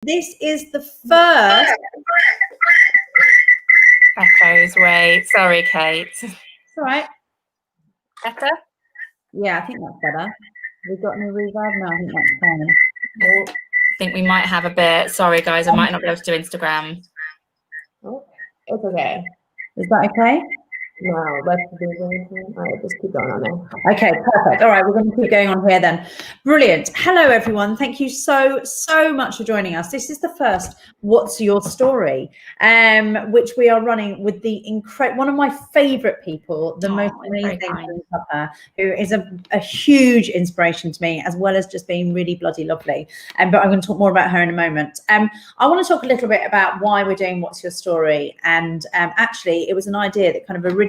This is the first. Echoes, wait. Sorry, Kate. It's all right. Better? Yeah, I think that's better. We've got any reverb? No, I think that's fine. Oh, I think we might have a bit. Sorry, guys, I might not be able to do Instagram. Oh, it's okay. Is that okay? No, let's do it. All right, just keep going on there. Okay, perfect. All right, we're going to keep going on here then. Brilliant. Hello, everyone. Thank you so much for joining us. This is the first What's Your Story, which we are running with the one of my favourite people, the most amazing Papa, who is a huge inspiration to me, as well as just being really bloody lovely. But I'm going to talk more about her in a moment. I want to talk a little bit about why we're doing What's Your Story. And actually, it was an idea that kind of originated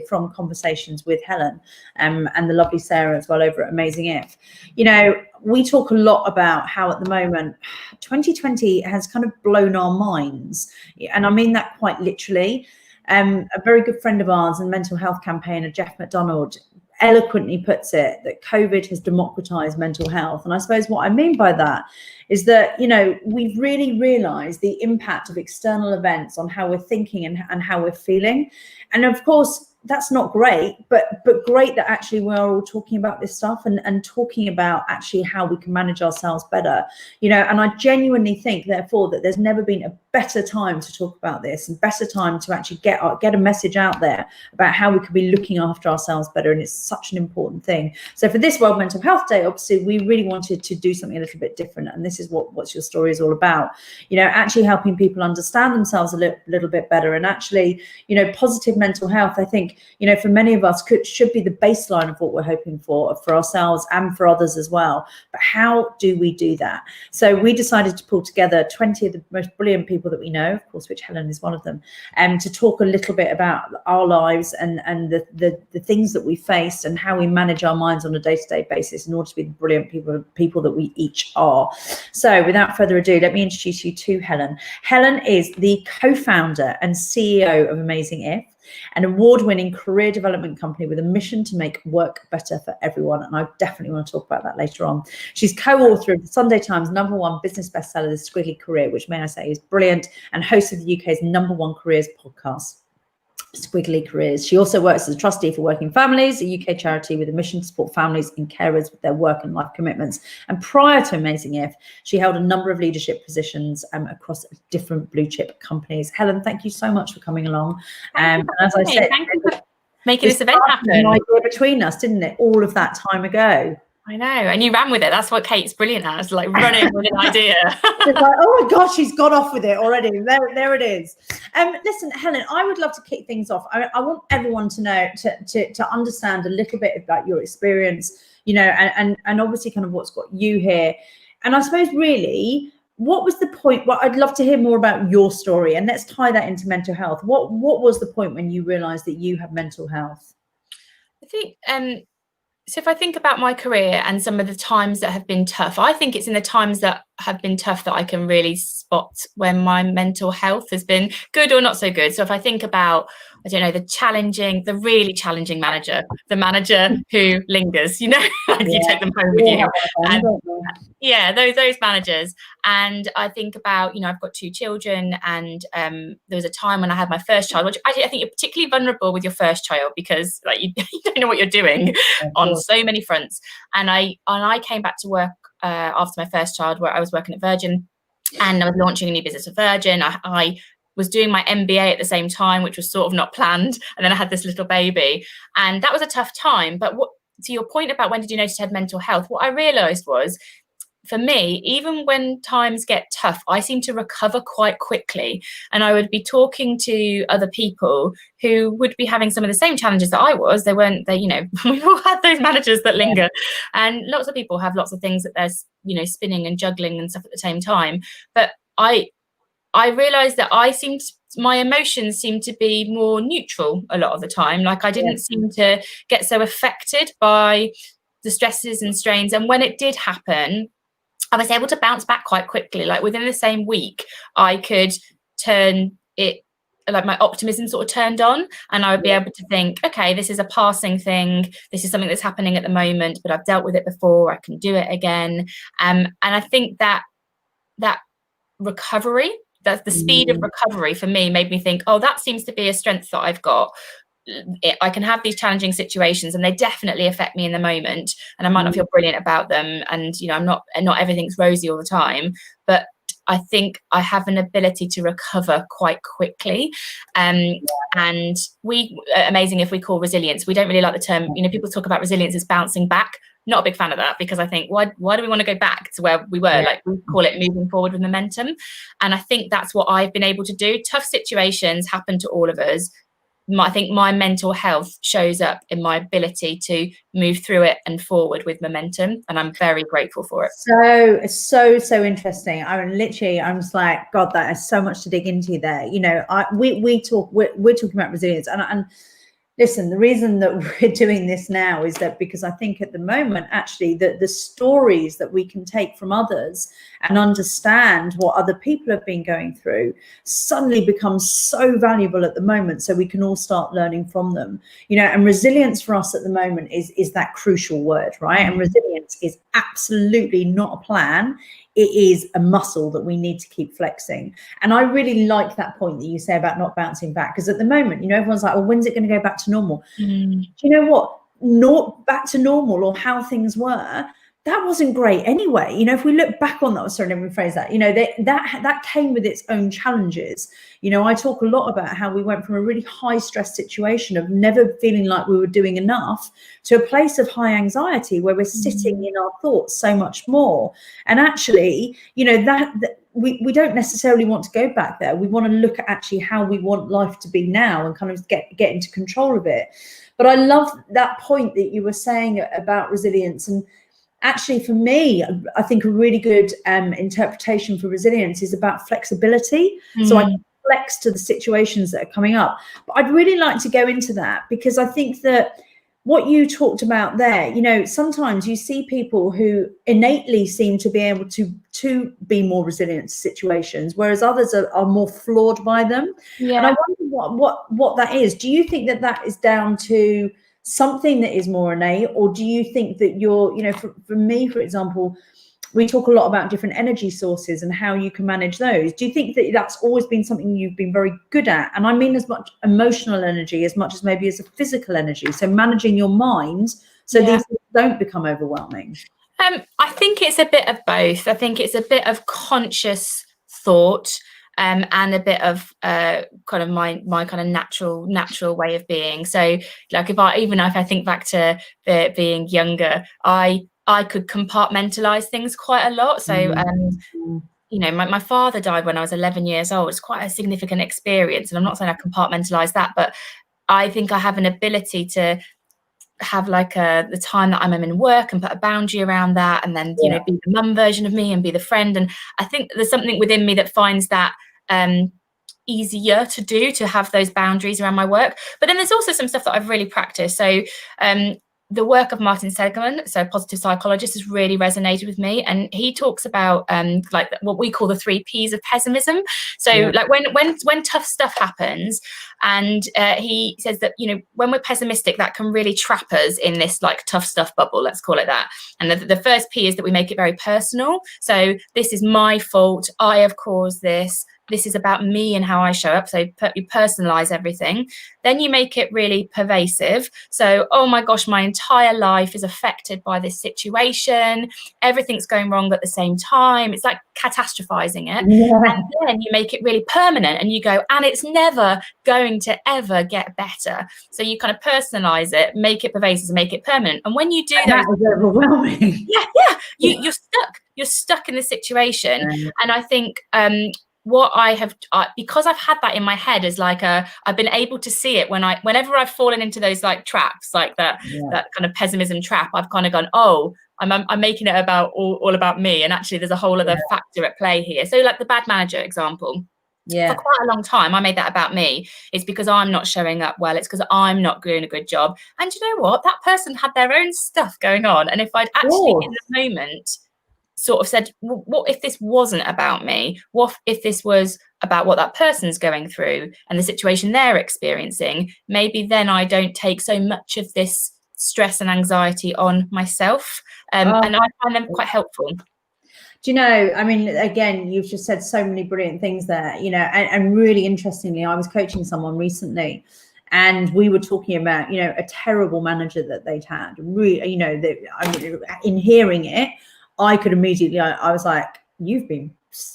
from conversations with Helen and the lovely Sarah as well over at Amazing If. You know, we talk a lot about how at the moment 2020 has kind of blown our minds, and I mean that quite literally. A very good friend of ours and mental health campaigner, Jeff McDonald, eloquently puts it that COVID has democratized mental health. And I suppose what I mean by that is that, you know, we've really realized the impact of external events on how we're thinking and how we're feeling. And of course, that's not great, but great that actually we're all talking about this stuff and talking about actually how we can manage ourselves better, you know. And I genuinely think, therefore, that there's never been a better time to talk about this and better time to actually get a message out there about how we could be looking after ourselves better. And it's such an important thing. So for this World Mental Health Day, obviously, we really wanted to do something a little bit different. And this is What's Your Story is all about, you know, actually helping people understand themselves a little bit better. And actually, you know, positive mental health, I think, you know, for many of us should be the baseline of what we're hoping for ourselves and for others as well. But how do we do that? So we decided to pull together 20 of the most brilliant people that we know, of course, which Helen is one of them, to talk a little bit about our lives and the things that we faced and how we manage our minds on a day-to-day basis in order to be the brilliant people that we each are. So without further ado, let me introduce you to Helen. Helen is the co-founder and CEO of Amazing If, an award-winning career development company with a mission to make work better for everyone. And I definitely want to talk about that later on. She's co-author of the Sunday Times #1 business bestseller, The Squiggly Career, which, may I say, is brilliant, and host of the UK's #1 careers podcast, Squiggly Careers. She also works as a trustee for Working Families, a UK charity with a mission to support families and carers with their work and life commitments. And prior to Amazing If, she held a number of leadership positions across different blue chip companies. Helen, thank you so much for coming along. As I said, thank you for making this event happen. An idea between us, didn't it? All of that time ago. I know, and you ran with it. That's what Kate's brilliant at, is like running with an idea. It's like, oh my gosh, she's got off with it already. There it is. Listen, Helen, I would love to kick things off. I want everyone to know, to understand a little bit about your experience, you know, and obviously kind of what's got you here. And I suppose really, what was the point? Well, I'd love to hear more about your story, and let's tie that into mental health. What was the point when you realized that you have mental health? I think so if I think about my career and some of the times that have been tough, I think it's in the times that have been tough that I can really spot when my mental health has been good or not so good. So if I think about, I don't know, the really challenging manager, the manager who lingers, you know, you take them home with you. And, yeah, those managers. And I think about, you know, I've got 2 children, and there was a time when I had my first child, which actually I think you're particularly vulnerable with your first child, because like you don't know what you're doing on so many fronts. And I came back to work after my first child, where I was working at Virgin, and I was launching a new business at Virgin. I was doing my MBA at the same time, which was sort of not planned, and then I had this little baby, and that was a tough time. But to your point about when did you notice I had mental health, what I realized was, for me, even when times get tough, I seem to recover quite quickly. And I would be talking to other people who would be having some of the same challenges that I was. You know, we've all had those managers that linger. And lots of people have lots of things that they're, you know, spinning and juggling and stuff at the same time. But I realized that my emotions seem to be more neutral a lot of the time. Like I didn't seem to get so affected by the stresses and strains. And when it did happen, I was able to bounce back quite quickly. Like within the same week, I could turn it, like my optimism sort of turned on, and I would be able to think, okay, this is a passing thing. This is something that's happening at the moment, but I've dealt with it before. I can do it again. And I think that recovery. That's the speed of recovery for me made me think, oh, that seems to be a strength that I've got. I can have these challenging situations and they definitely affect me in the moment, and I might not feel brilliant about them, and I'm not everything's rosy all the time, but I think I have an ability to recover quite quickly. And we amazing if we call resilience. We don't really like the term, people talk about resilience as bouncing back. Not a big fan of that, because I think why do we want to go back to where we were? Like, we call it moving forward with momentum. And I think that's what I've been able to do. Tough situations happen to all of us. I think my mental health shows up in my ability to move through it and forward with momentum, and I'm very grateful for it. So interesting. I'm just like, God, that is so much to dig into there. We're talking about resilience, and listen, the reason that we're doing this now is that because I think at the moment, actually, the stories that we can take from others and understand what other people have been going through suddenly becomes so valuable at the moment. So we can all start learning from them, and resilience for us at the moment is that crucial word, right? And resilience is absolutely not a plan. It is a muscle that we need to keep flexing. And I really like that point that you say about not bouncing back, because at the moment, everyone's like, well, when's it going to go back to normal? Do you know what? Not back to normal, or how things were, that wasn't great anyway. If we look back on that, sorry, let me rephrase that, that came with its own challenges. I talk a lot about how we went from a really high stress situation of never feeling like we were doing enough to a place of high anxiety where we're sitting in our thoughts so much more. And actually, that we don't necessarily want to go back there. We want to look at actually how we want life to be now and kind of get into control of it. But I love that point that you were saying about resilience. And actually, for me, I think a really good interpretation for resilience is about flexibility. So I can flex to the situations that are coming up. But I'd really like to go into that, because I think that what you talked about there, sometimes you see people who innately seem to be able to be more resilient to situations, whereas others are more flawed by them. And I wonder what that is. Do you think that is down to something that is more innate, or do you think that for me, for example, we talk a lot about different energy sources and how you can manage those. Do you think that that's always been something you've been very good at? And I mean as much emotional energy as much as maybe as a physical energy. So managing your mind so these things don't become overwhelming. I think it's a bit of both. I think it's a bit of conscious thought, and a bit of kind of my kind of natural way of being. So like if I think back to being younger, I could compartmentalize things quite a lot. So my father died when I was 11 years old. It's quite a significant experience, and I'm not saying I compartmentalize that, but I think I have an ability to have like the time that I'm in work and put a boundary around that, and then be the mum version of me and be the friend. And I think there's something within me that finds that easier to do, to have those boundaries around my work. But then there's also some stuff that I've really practiced. So the work of Martin Seligman, so positive psychologist, has really resonated with me, and he talks about like what we call the 3 Ps of pessimism. So like when tough stuff happens, and he says that when we're pessimistic, that can really trap us in this like tough stuff bubble, let's call it that. And the first P is that we make it very personal. So this is my fault, I have caused this is about me and how I show up. So you personalize everything. Then you make it really pervasive. So, oh my gosh, my entire life is affected by this situation. Everything's going wrong at the same time. It's like catastrophizing it. And then you make it really permanent, and you go, and it's never going to ever get better. So you kind of personalize it, make it pervasive, make it permanent. And when you do that, is overwhelming. You're stuck in the situation. And I think what I have, because I've had that in my head, is like I've been able to see it whenever I've fallen into those like traps, like that kind of pessimism trap. I've kind of gone, oh, I'm making it about all about me, and actually there's a whole other factor at play here. So like the bad manager example. For quite a long time, I made that about me. It's because I'm not showing up well. It's because I'm not doing a good job. And you know what? That person had their own stuff going on. And if I'd actually in the moment sort of said, well, what if this wasn't about me? What if this was about what that person's going through and the situation they're experiencing? Maybe then I don't take so much of this stress and anxiety on myself. And I find them quite helpful. Do you know, I mean, again, you've just said so many brilliant things there, you know, and really interestingly, I was coaching someone recently and we were talking about, you know, a terrible manager that they'd had. Really, you know, that I mean, in hearing it, I could immediately, I was like, you've been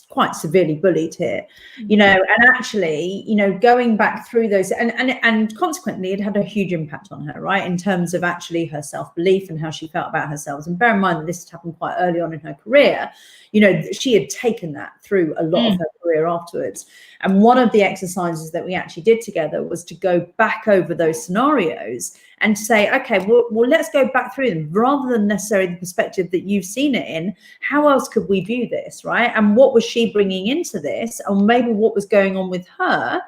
quite severely bullied here, you know, and actually, you know, going back through those and consequently it had a huge impact on her, right, in terms of actually her self-belief and how she felt about herself. And bear in mind that this had happened quite early on in her career. You know, she had taken that through a lot of her career afterwards. And one of the exercises that we actually did together was to go back over those scenarios and say, okay, well, let's go back through them rather than necessarily the perspective that you've seen it in. How else could we view this, right? And what was she bringing into this? Or maybe what was going on with her?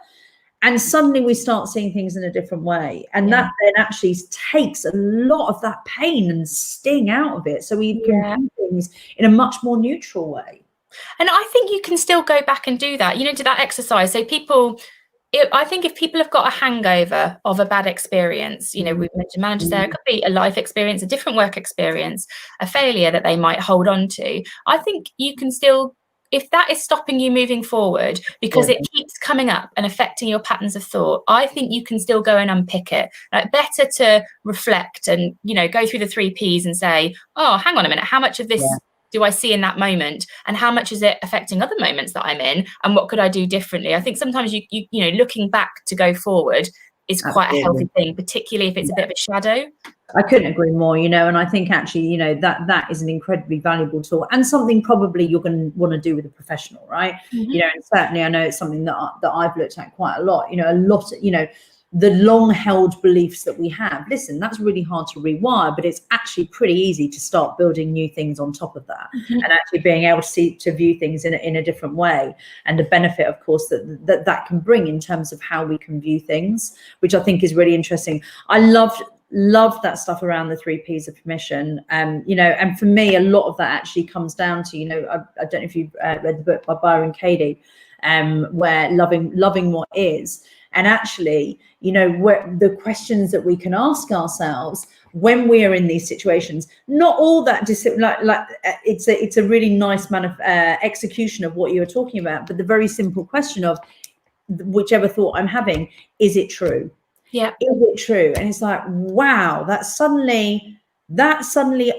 And suddenly we start seeing things in a different way. And that then actually takes a lot of that pain and sting out of it. So we can view things in a much more neutral way. And I think you can still go back and do that, you know, do that exercise. So people, I think if people have got a hangover of a bad experience, you know, we've mentioned managers there, it could be a life experience, a different work experience, a failure that they might hold on to. I think you can still, if that is stopping you moving forward because it keeps coming up and affecting your patterns of thought, I think you can still go and unpick it. Like, better to reflect and, you know, go through the 3 Ps and say, oh, hang on a minute, how much of this do I see in that moment, and how much is it affecting other moments that I'm in, and what could I do differently? I think sometimes you know, looking back to go forward is quite a healthy thing, particularly if it's a bit of a shadow. I couldn't agree more, you know, and I think actually, you know, that is an incredibly valuable tool and something probably you're going to want to do with a professional, right? You know, and certainly I know it's something that I've looked at quite a lot, you know, you know, the long held beliefs that we have. Listen, that's really hard to rewire, but it's actually pretty easy to start building new things on top of that and actually being able to view things in a different way. And the benefit, of course, that can bring in terms of how we can view things, which I think is really interesting. I love that stuff around the 3 Ps of permission. You know, and for me, a lot of that actually comes down to, you know, I don't know if you've read the book by Byron Katie, where loving what is. And actually, you know, the questions that we can ask ourselves when we are in these situations, not all that it's a really nice execution of what you were talking about, but the very simple question of whichever thought I'm having, is it true? Yeah. Is it true? And it's like, wow, that suddenly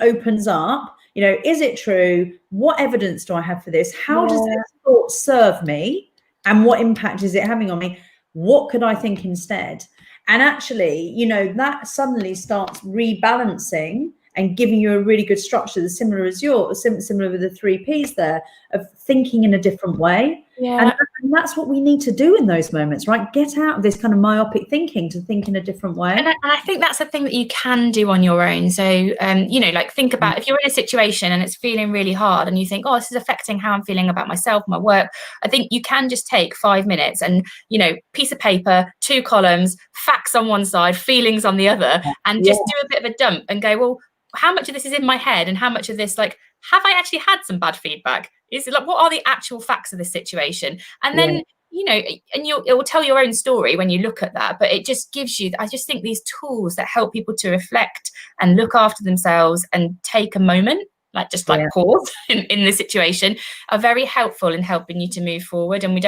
opens up, you know, is it true? What evidence do I have for this? How does this thought serve me? And what impact is it having on me? What could I think instead? And actually, you know, that suddenly starts rebalancing and giving you a really good structure that's similar with the 3 Ps there, of thinking in a different way. And that's what we need to do in those moments, right? Get out of this kind of myopic thinking to think in a different way. And I think that's a thing that you can do on your own. So, you know, like, think about if you're in a situation and it's feeling really hard and you think, oh, this is affecting how I'm feeling about myself, my work. I think you can just take 5 minutes and, you know, piece of paper, 2 columns, facts on one side, feelings on the other, and just do a bit of a dump and go, well, how much of this is in my head and how much of this, like, have I actually had some bad feedback? Is it like, what are the actual facts of this situation? And then, you know, and it will tell your own story when you look at that, but it just gives you, I just think these tools that help people to reflect and look after themselves and take a moment, like just like pause in the situation, are very helpful in helping you to move forward. And we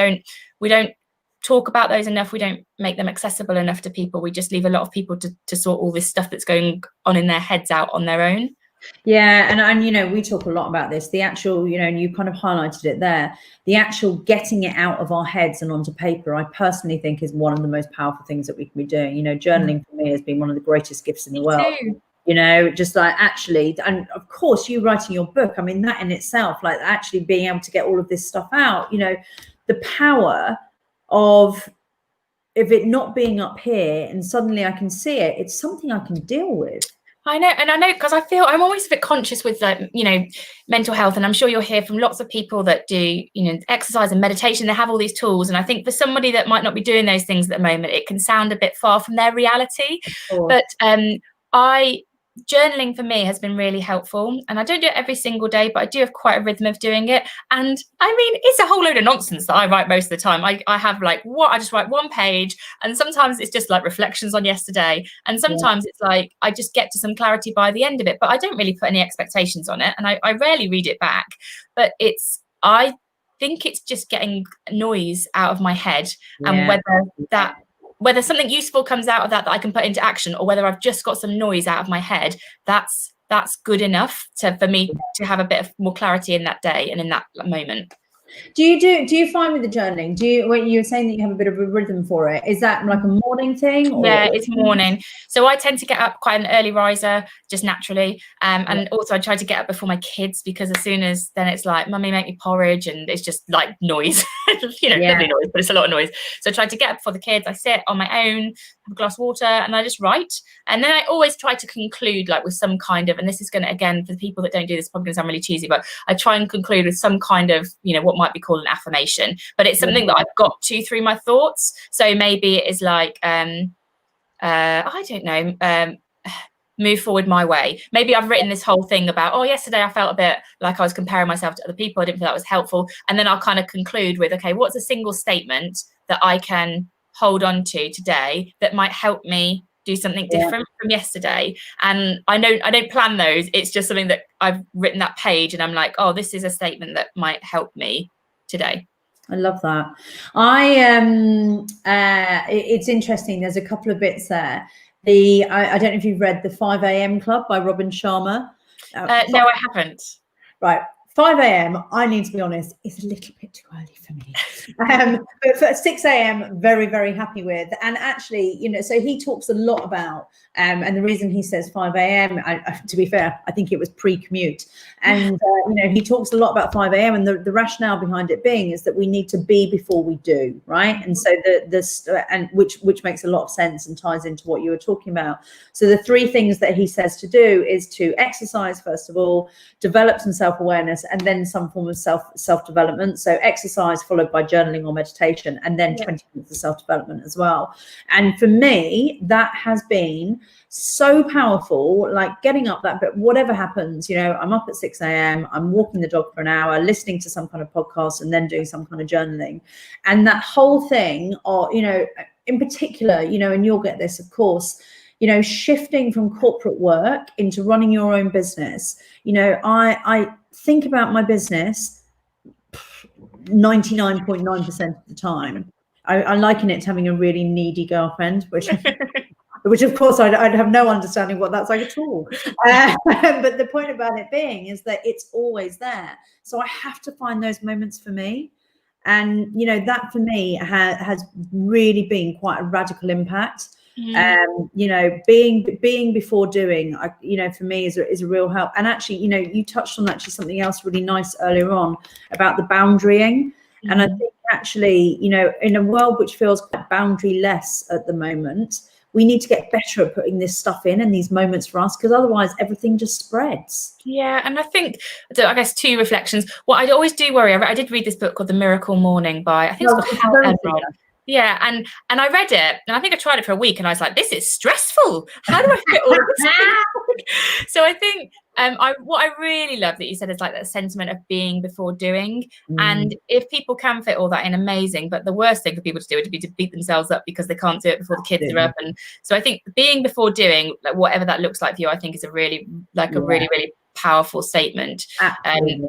don't talk about those enough. We don't make them accessible enough to people. We just leave a lot of people to sort all this stuff that's going on in their heads out on their own. Yeah, and you know, we talk a lot about this, the actual, you know, and you kind of highlighted it there, the actual getting it out of our heads and onto paper, I personally think is one of the most powerful things that we can be doing. You know, journaling for me has been one of the greatest gifts in the world. You know, just like actually, and of course you writing your book, I mean, that in itself, like actually being able to get all of this stuff out, you know, the power of it not being up here and suddenly I can see it, it's something I can deal with. I know, because I feel I'm always a bit conscious with, like, you know, mental health, and I'm sure you'll hear from lots of people that do, you know, exercise and meditation. They have all these tools, and I think for somebody that might not be doing those things at the moment, it can sound a bit far from their reality. But journaling for me has been really helpful, and I don't do it every single day, but I do have quite a rhythm of doing it. And I mean, it's a whole load of nonsense that I write most of the time. I have like I just write one page, and sometimes it's just like reflections on yesterday, and sometimes it's like I just get to some clarity by the end of it, but I don't really put any expectations on it, and I rarely read it back. But I think it's just getting noise out of my head, and whether something useful comes out of that I can put into action, or whether I've just got some noise out of my head, that's good enough for me to have a bit of more clarity in that day and in that moment. Do you find with the journaling, when you were saying that you have a bit of a rhythm for it, is that like a morning thing? Or? Yeah, it's morning. So I tend to get up quite an early riser, just naturally. And also I try to get up before my kids, because as soon as then it's like, mummy, make me porridge, and it's just like noise, lovely noise, but it's a lot of noise. So I try to get up before the kids. I sit on my own, have a glass of water, and I just write. And then I always try to conclude like with some kind of, and this is going to, again, for the people that don't do this, probably going to sound really cheesy, but I try and conclude with some kind of, what might be called an affirmation, but it's something that I've got to through my thoughts. So maybe it is like, I don't know, move forward my way. Maybe I've written this whole thing about, yesterday I felt a bit like I was comparing myself to other people. I didn't feel that was helpful. And then I'll kind of conclude with, okay, what's a single statement that I can hold on to today that might help me do something different from yesterday? And I don't plan those. It's just something that I've written that page, and I'm like, oh, this is a statement that might help me today. I love that. It's interesting. There's a couple of bits there. I don't know if you've read The 5 a.m. Club by Robin Sharma. No, I haven't. Right. 5 a.m., I need to be honest, is a little bit too early for me. But for 6 a.m., very, very happy with. And actually, so he talks a lot about, and the reason he says 5 a.m., to be fair, I think it was pre-commute. And, he talks a lot about 5 a.m. and the rationale behind it being is that we need to be before we do, right? And so which makes a lot of sense and ties into what you were talking about. So the three things that he says to do is to exercise, first of all, develop some self-awareness, and then some form of self-development. So exercise followed by journaling or meditation, and then 20 minutes of self-development as well. And for me, that has been so powerful, like getting up that bit, whatever happens, I'm up at 6 a.m, I'm walking the dog for an hour, listening to some kind of podcast, and then doing some kind of journaling. And that whole thing, or, in particular, and you'll get this, of course, shifting from corporate work into running your own business. I think about my business 99.9% of the time. I liken it to having a really needy girlfriend, which of course I'd have no understanding what that's like at all. But the point about it being is that it's always there. So I have to find those moments for me. And, that for me has really been quite a radical impact. Being before doing, for me is a real help. And actually, you touched on something else really nice earlier on about the boundarying. And I think actually, in a world which feels quite boundary-less at the moment, we need to get better at putting this stuff in these moments for us, because otherwise everything just spreads. Yeah, and I think, I guess, two reflections. What I always do worry, I did read this book called The Miracle Morning by, I think it's called Hal Elrod. Yeah, and I read it, and I think I tried it for a week, and I was like, this is stressful. How do I fit all of this in? So I think what I really love that you said is like that sentiment of being before doing. And if people can fit all that in, amazing. But the worst thing for people to do would be to beat themselves up because they can't do it before the kids are up. And so I think being before doing, like whatever that looks like for you, I think is a really, really, really powerful statement. And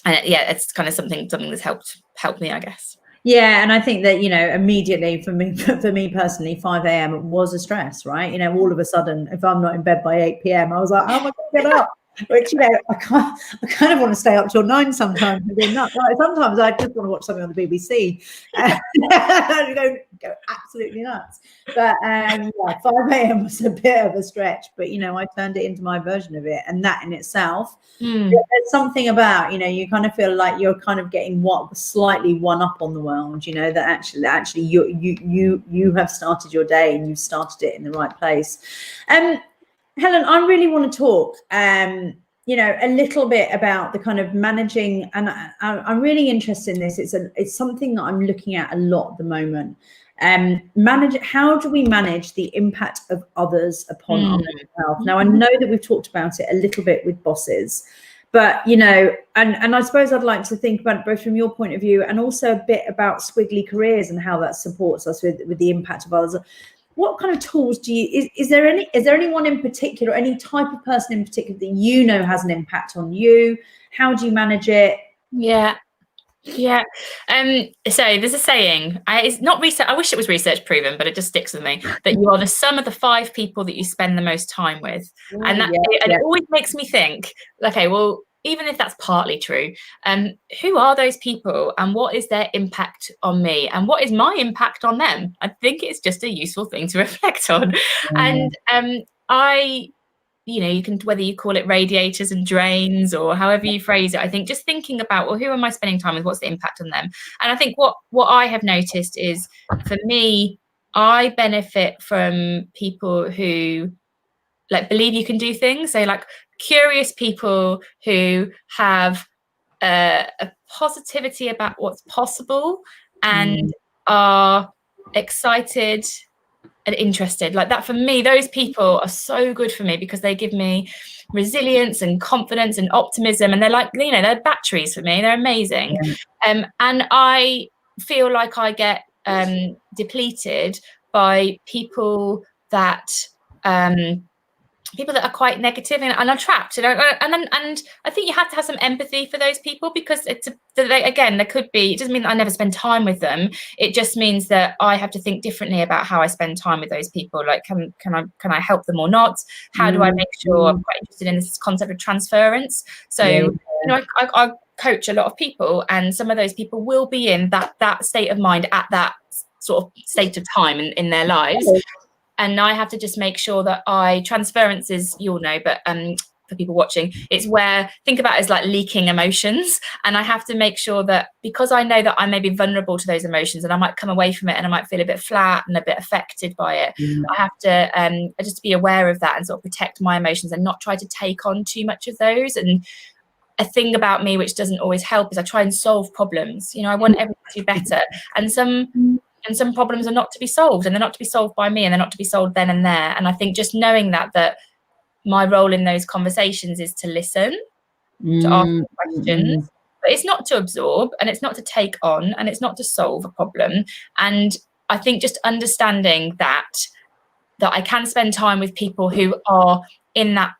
it's kind of something that's helped me, I guess. Yeah, and I think that, immediately for me personally, 5 a.m. was a stress, right? All of a sudden, if I'm not in bed by 8 p.m, I was like, oh my God, get up. Which, I kind of want to stay up till 9 sometimes. Sometimes I just want to watch something on the BBC. Go absolutely nuts. But 5 a.m. was a bit of a stretch, but I turned it into my version of it, and that in itself, there's something about you kind of feel like you're kind of getting slightly one up on the world. That actually you have started your day and you've started it in the right place. Helen, I really want to talk, a little bit about the kind of managing, and I'm really interested in this. It's something that I'm looking at a lot at the moment. How do we manage the impact of others upon our mental health? Now, I know that we've talked about it a little bit with bosses, but and I suppose I'd like to think about it both from your point of view and also a bit about squiggly careers and how that supports us with the impact of others. What kind of tools do you, is there anyone in particular, any type of person in particular that has an impact on you? How do you manage it? Yeah. So there's a saying, it's not research, I wish it was research proven, but it just sticks with me, that you are the sum of the 5 people that you spend the most time with. And it always makes me think, okay, well, even if that's partly true, who are those people and what is their impact on me and what is my impact on them? I think it's just a useful thing to reflect on. And you can, whether you call it radiators and drains or however you phrase it, I think just thinking about, well, who am I spending time with? What's the impact on them? And I think what I have noticed is, for me, I benefit from people who believe you can do things. So curious people who have a positivity about what's possible and are excited and interested. Like that, for me, those people are so good for me because they give me resilience and confidence and optimism, and they're they're batteries for me. They're amazing. And I feel like I get depleted by people that are quite negative and are trapped, and I think you have to have some empathy for those people, because there could be, it doesn't mean that I never spend time with them. It just means that I have to think differently about how I spend time with those people. Like, can I help them or not? How do I make sure? I'm quite interested in this concept of transference. So I coach a lot of people, and some of those people will be in that state of mind at that sort of state of time in their lives. And I have to just make sure that transference is, you'll know, but for people watching, it's where, think about it as like leaking emotions. And I have to make sure that, because I know that I may be vulnerable to those emotions and I might come away from it and I might feel a bit flat and a bit affected by it. I have to just be aware of that and sort of protect my emotions and not try to take on too much of those. And a thing about me which doesn't always help is I try and solve problems. I want everything to be better. And some problems are not to be solved, and they're not to be solved by me, and they're not to be solved then and there. And I think just knowing that my role in those conversations is to listen, to ask questions, but it's not to absorb, and it's not to take on, and it's not to solve a problem. And I think just understanding that I can spend time with people who are in that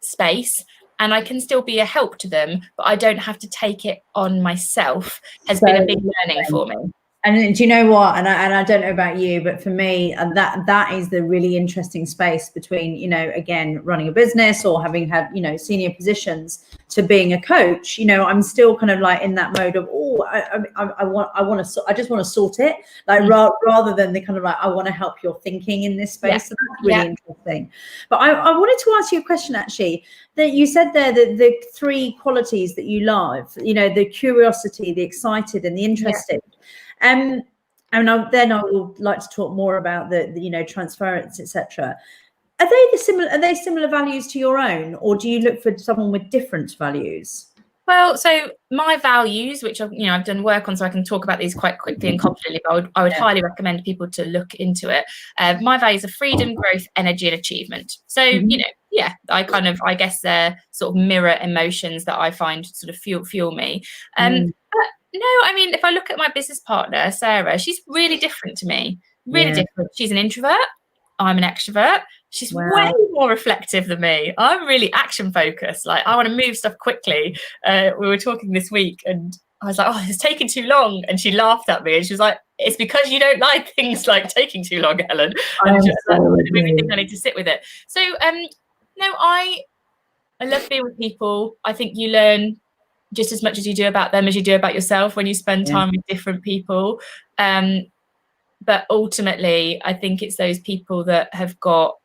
space, and I can still be a help to them, but I don't have to take it on myself, has been a big learning for me. And do you know what? And I don't know about you, but for me, that is the really interesting space between, again, running a business or having had, senior positions to being a coach. I'm still kind of like in that mode of, I just want to sort it, like rather than the kind of like, I want to help your thinking in this space. So that's really interesting. But I wanted to ask you a question, actually, that you said there that the 3 qualities that you love, the curiosity, the excited, and the interested. And then I would like to talk more about the transference, etc. Are they similar values to your own, or do you look for someone with different values? Well, so my values, which I've done work on, so I can talk about these quite quickly and confidently, but I would highly recommend people to look into it. My values are freedom, growth, energy, and achievement. So I guess they're sort of mirror emotions that I find sort of fuel me. No, I mean, if I look at my business partner, Sarah, she's really different to me. Really different. She's an introvert. I'm an extrovert. She's way more reflective than me. I'm really action focused. Like, I want to move stuff quickly. We were talking this week and I was like, oh, it's taking too long. And she laughed at me and she was like, it's because you don't like things like taking too long, Helen. And she was like, I really think I need to sit with it. So, no, I love being with people. I think you learn just as much as you do about them as you do about yourself when you spend time with different people. But ultimately, I think it's those people that have got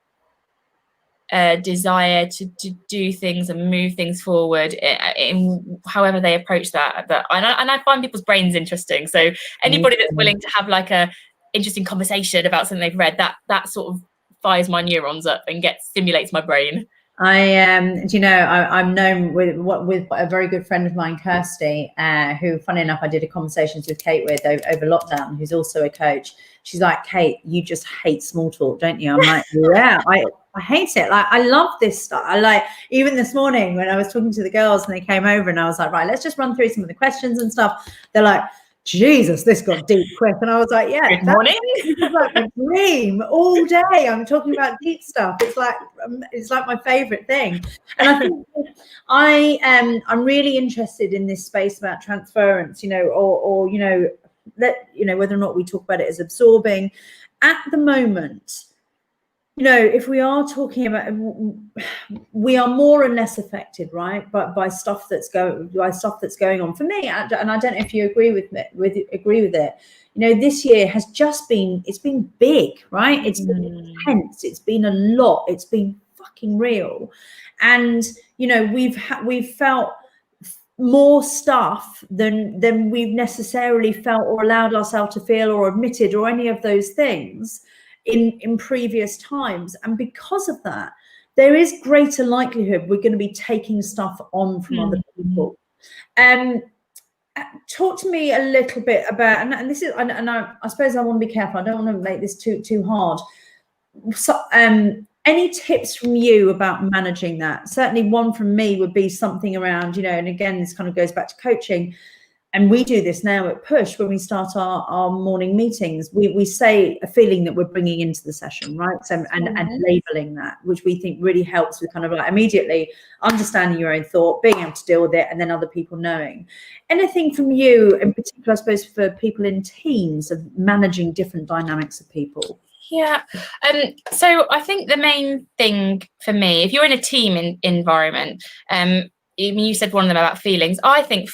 a desire to do things and move things forward in however they approach that. And I find people's brains interesting. So anybody that's willing to have like a interesting conversation about something they've read, that sort of fires my neurons up and stimulates my brain. I'm known with a very good friend of mine, Kirsty, who, funny enough, I did a conversations with Kate with over lockdown, who's also a coach. She's like, Kate, you just hate small talk, don't you? I'm like, yeah, I hate it. Like, I love this stuff. I like, even this morning when I was talking to the girls and they came over and I was like, right, let's just run through some of the questions and stuff. They're like, Jesus, this got deep quick. And I was like, yeah, Good morning. This is like a dream all day. I'm talking about deep stuff. It's like my favorite thing. And I think I'm really interested in this space about transference, or whether or not we talk about it as absorbing. At the moment, if we are talking about, we are more or less affected, right, by stuff that's going on. For me, and I don't know if you agree with it. This year has just been, it's been big, right? It's been intense. It's been a lot. It's been fucking real, and we've felt more stuff than we've necessarily felt or allowed ourselves to feel or admitted or any of those things in previous times. And because of that, there is greater likelihood we're going to be taking stuff on from other people. Talk to me a little bit about, and this is, and I suppose I want to be careful. I don't want to make this too hard. So, any tips from you about managing that? Certainly one from me would be something around, and again, this kind of goes back to coaching. And we do this now at Push when we start our morning meetings. We say a feeling that we're bringing into the session, right? So, and labeling that, which we think really helps with kind of like immediately understanding your own thought, being able to deal with it, and then other people knowing. Anything from you in particular, I suppose, for people in teams of managing different dynamics of people? Yeah. So I think the main thing for me, if you're in a team environment, you said one of them about feelings. I think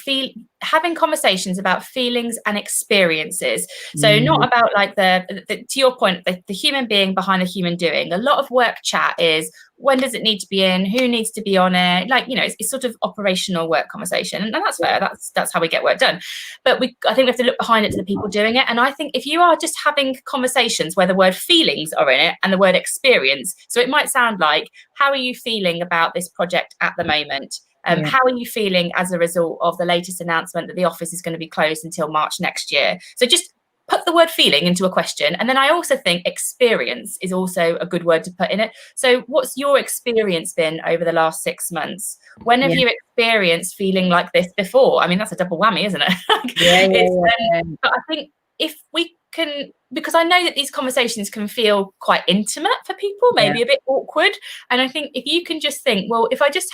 having conversations about feelings and experiences. So not about like the to your point, the human being behind the human doing. A lot of work chat is, when does it need to be in? Who needs to be on it? Like, it's sort of operational work conversation, and that's fair. That's how we get work done. But I think we have to look behind it to the people doing it. And I think if you are just having conversations where the word feelings are in it and the word experience, so it might sound like, how are you feeling about this project at the moment? How are you feeling as a result of the latest announcement that the office is going to be closed until March next year? So just put the word feeling into a question. And then I also think experience is also a good word to put in it. So what's your experience been over the last 6 months? When have you experienced feeling like this before? I mean, that's a double whammy, isn't it? But I think if we can, because I know that these conversations can feel quite intimate for people, maybe a bit awkward. And I think if you can just think, well, if I just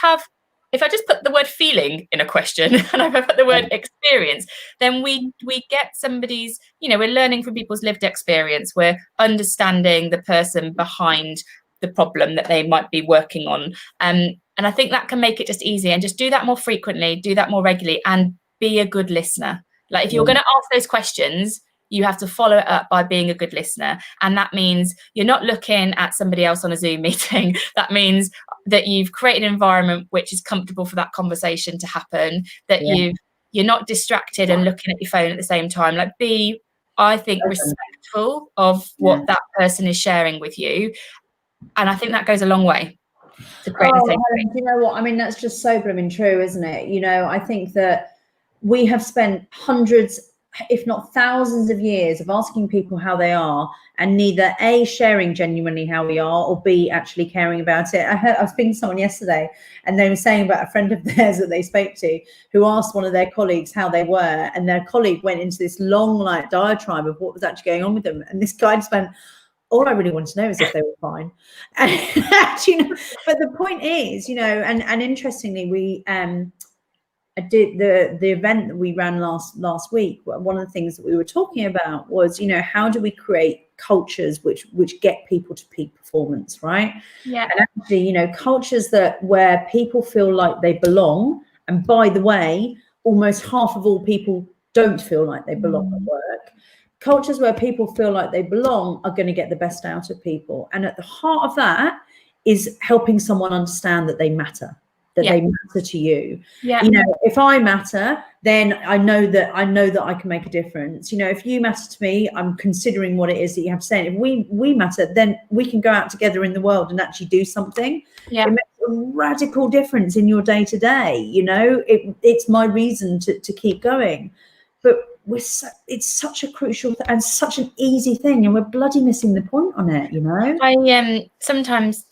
put the word feeling in a question and I put the word experience, then we get somebody's, we're learning from people's lived experience. We're understanding the person behind the problem that they might be working on. And I think that can make it just easier, and just do that more frequently, do that more regularly, and be a good listener. Like, if you're going to ask those questions, you have to follow it up by being a good listener. And that means you're not looking at somebody else on a Zoom meeting. That means that you've created an environment which is comfortable for that conversation to happen, that you're not distracted and looking at your phone at the same time. Like, be, I think, respectful of what that person is sharing with you. And I think that goes a long way to create a safe space. You know what? I mean, that's just so blooming true, isn't it? I think that we have spent hundreds, if not thousands of years of asking people how they are, and neither A, sharing genuinely how we are, or B, actually caring about it. I was speaking to someone yesterday, and they were saying about a friend of theirs that they spoke to who asked one of their colleagues how they were, and their colleague went into this long diatribe of what was actually going on with them. And this guy just went, all I really wanted to know is if they were fine. And, but the point is, and interestingly, we I did the event that we ran last week. One of the things that we were talking about was, how do we create cultures which get people to peak performance, right? Yeah. And actually, cultures where people feel like they belong. And by the way, almost half of all people don't feel like they belong at work. Cultures where people feel like they belong are going to get the best out of people. And at the heart of that is helping someone understand that they matter. That they matter to you. Yeah. If I matter, then I know that I can make a difference. If you matter to me, I'm considering what it is that you have to say. And if we matter, then we can go out together in the world and actually do something. Yeah. It makes it a radical difference in your day to day. You know, it's my reason to keep going. But it's such a crucial and such an easy thing, and we're bloody missing the point on it, you know. I sometimes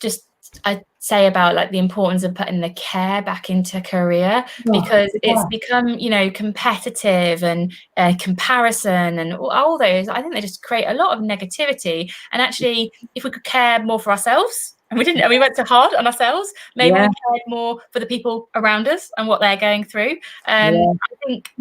I say about like the importance of putting the care back into career, because it's become, you know, competitive and comparison and all those. I think they just create a lot of negativity. And actually, if we could care more for ourselves, and we didn't, and we went so hard on ourselves, maybe we cared more for the people around us and what they're going through. I think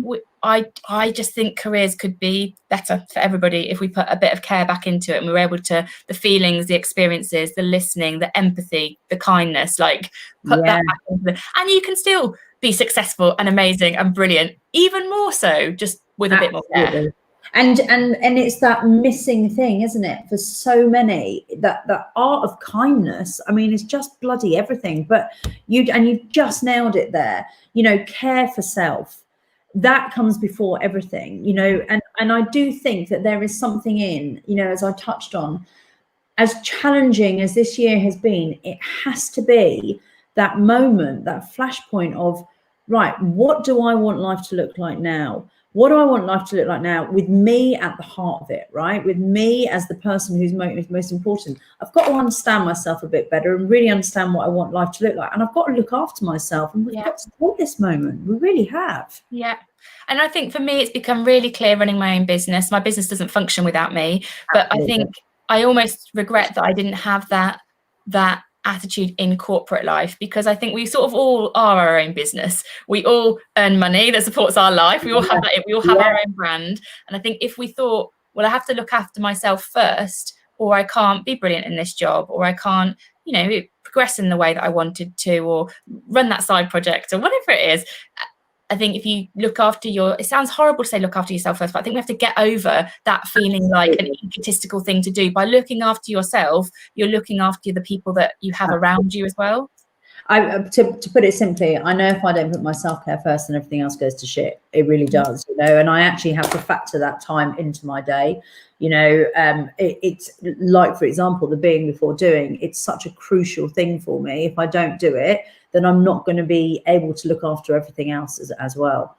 I just think careers could be better for everybody if we put a bit of care back into it, and we were able to, the feelings, the experiences, the listening, the empathy, the kindness, like put that back into it. And you can still be successful and amazing and brilliant, even more so, just with a bit more care. And it's that missing thing, isn't it, for so many, that art of kindness. I mean, it's just bloody everything. But you just nailed it there. You know, care for self, that comes before everything. You know, and I do think that there is something in, you know, as I touched on, as challenging as this year has been, it has to be that moment, that flashpoint of, right, what do I want life to look like now? What do I want life to look like now, with me at the heart of it, right? With me as the person who's most important. I've got to understand myself a bit better and really understand what I want life to look like. And I've got to look after myself. And we've got to take this moment. We really have. Yeah. And I think for me, it's become really clear running my own business. My business doesn't function without me. But I think I almost regret that I didn't have that attitude in corporate life, because I think we sort of all are our own business. We all earn money that supports our life. We all have that. We all have our own brand. And I think if we thought, well, I have to look after myself first, or I can't be brilliant in this job, or I can't, you know, progress in the way that I wanted to, or run that side project, or whatever it is. I think if you look after it sounds horrible to say look after yourself first, but I think we have to get over that feeling like an egotistical thing to do. By looking after yourself, you're looking after the people that you have around you as well. To put it simply, I know if I don't put my self-care first, then everything else goes to shit. It really does, you know, and I actually have to factor that time into my day. You know, it's like, for example, the being before doing, it's such a crucial thing for me. If I don't do it, then I'm not going to be able to look after everything else as well.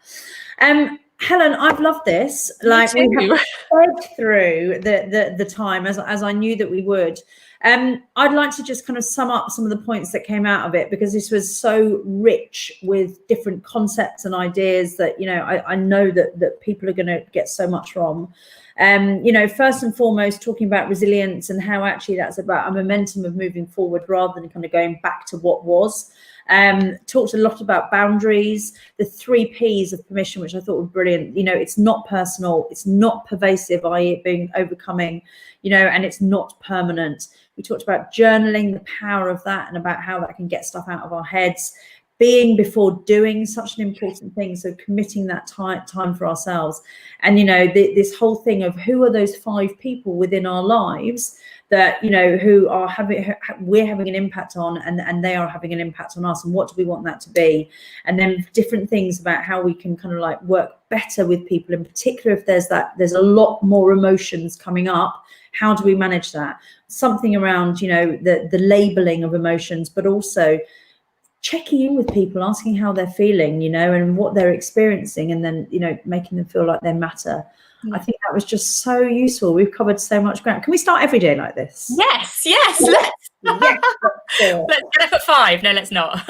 Helen, I've loved this. Like, we have sped through the time as I knew that we would. I'd like to just kind of sum up some of the points that came out of it, because this was so rich with different concepts and ideas that, you know, I know that people are going to get so much from. You know, first and foremost, talking about resilience and how actually that's about a momentum of moving forward rather than kind of going back to what was. Talked a lot about boundaries, the 3 P's of permission, which I thought were brilliant. You know, it's not personal, it's not pervasive, i.e. being overcoming, you know, and it's not permanent. We talked about journaling, the power of that, and about how that can get stuff out of our heads. Being before doing, such an important thing. So committing that time for ourselves. And, you know, this whole thing of who are those 5 people within our lives that, you know, who are we're having an impact on, and they are having an impact on us, and what do we want that to be? And then different things about how we can kind of like work better with people, in particular if there's a lot more emotions coming up. How do we manage that? Something around, you know, the labeling of emotions, but also checking in with people, asking how they're feeling, you know, and what they're experiencing, and then, you know, making them feel like they matter. I think that was just so useful. We've covered so much ground. Can we start every day like this? Yes, let's. Yes, let's get up at 5. No, let's not.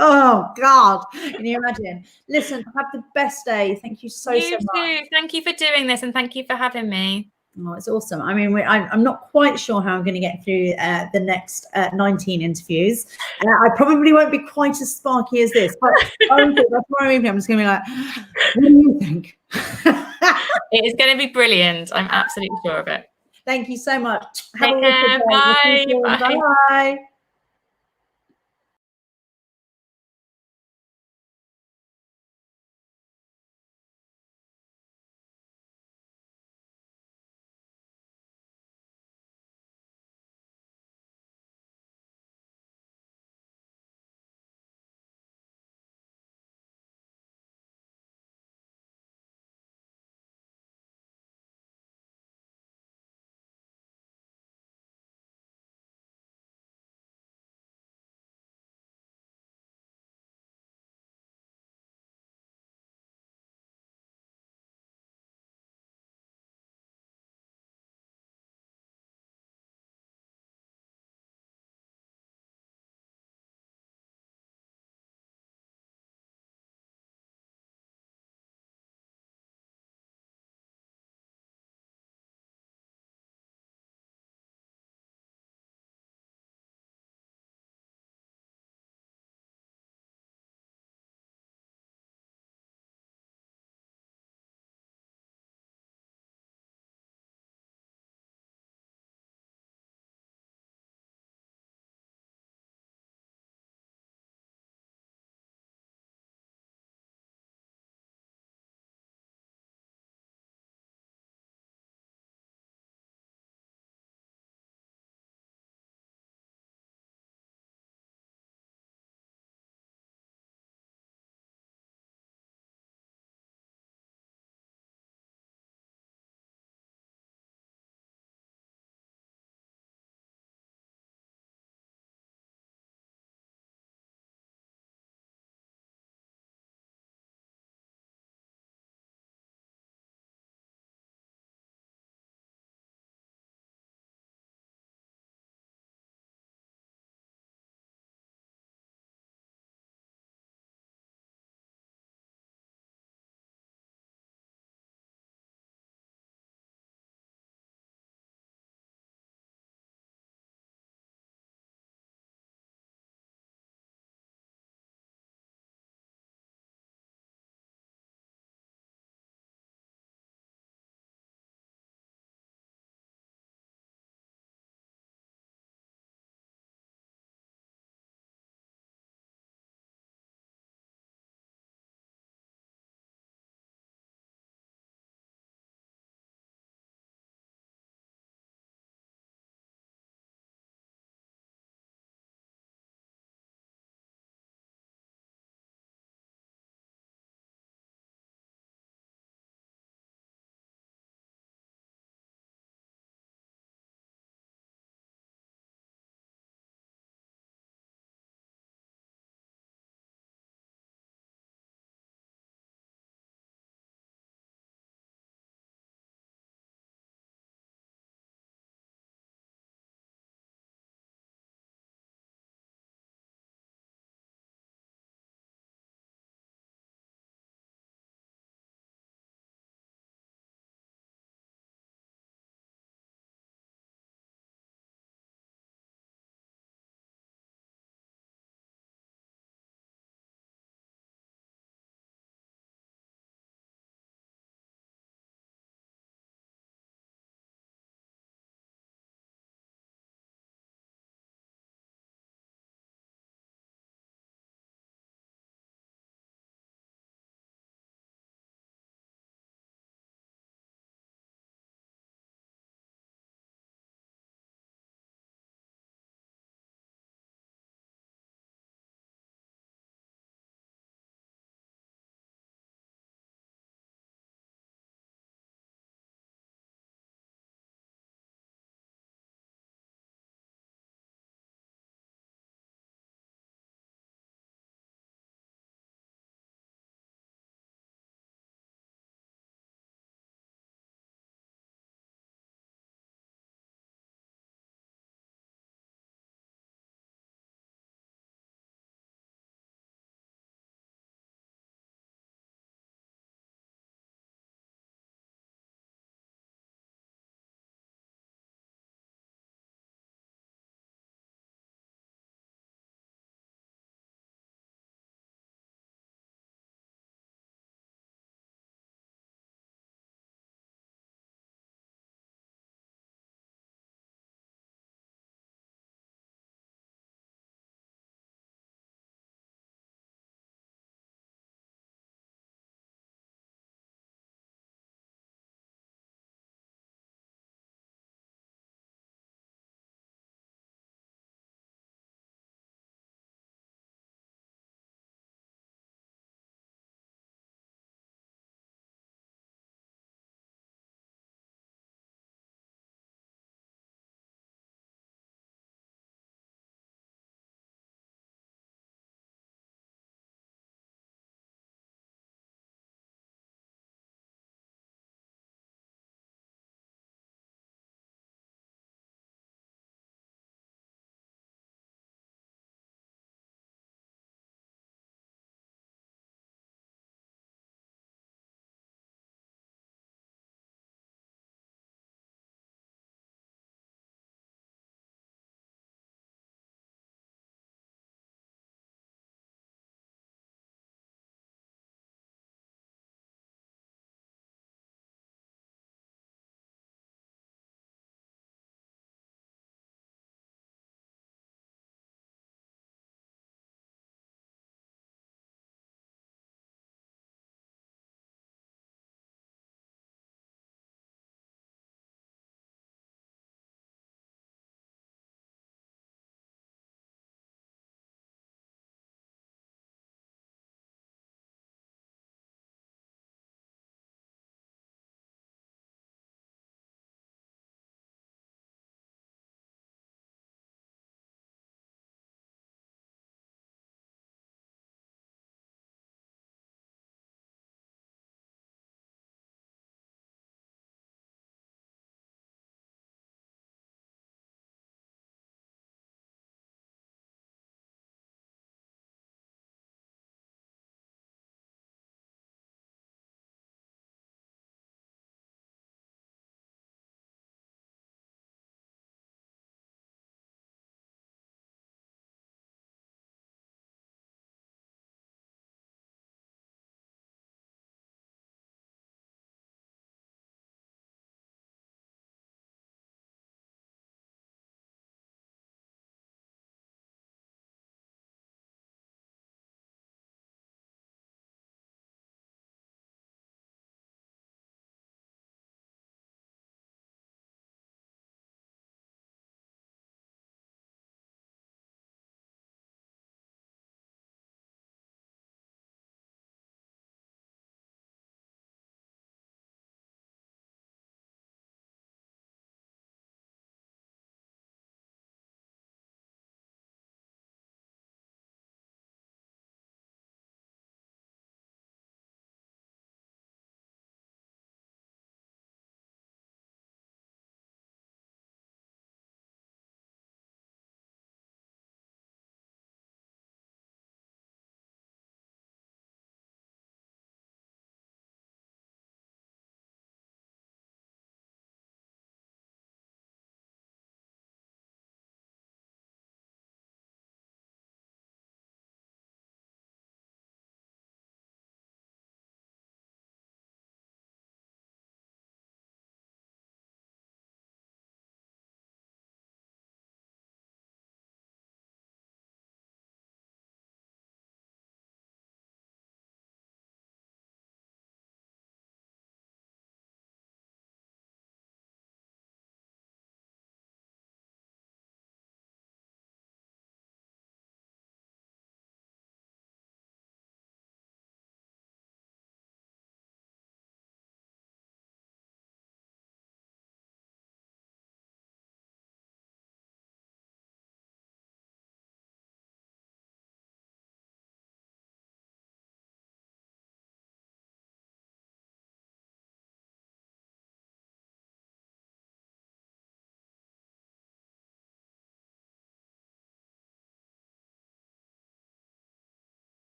Oh God, can you imagine? Listen, have the best day. Thank you so much. Thank you for doing this, and thank you for having me. Oh, it's awesome. I mean, I'm not quite sure how I'm going to get through the next 19 interviews. I probably won't be quite as sparky as this, but tomorrow evening I'm just going to be like, what do you think? It is going to be brilliant. I'm absolutely sure of it. Thank you so much. Take care. Bye. Bye.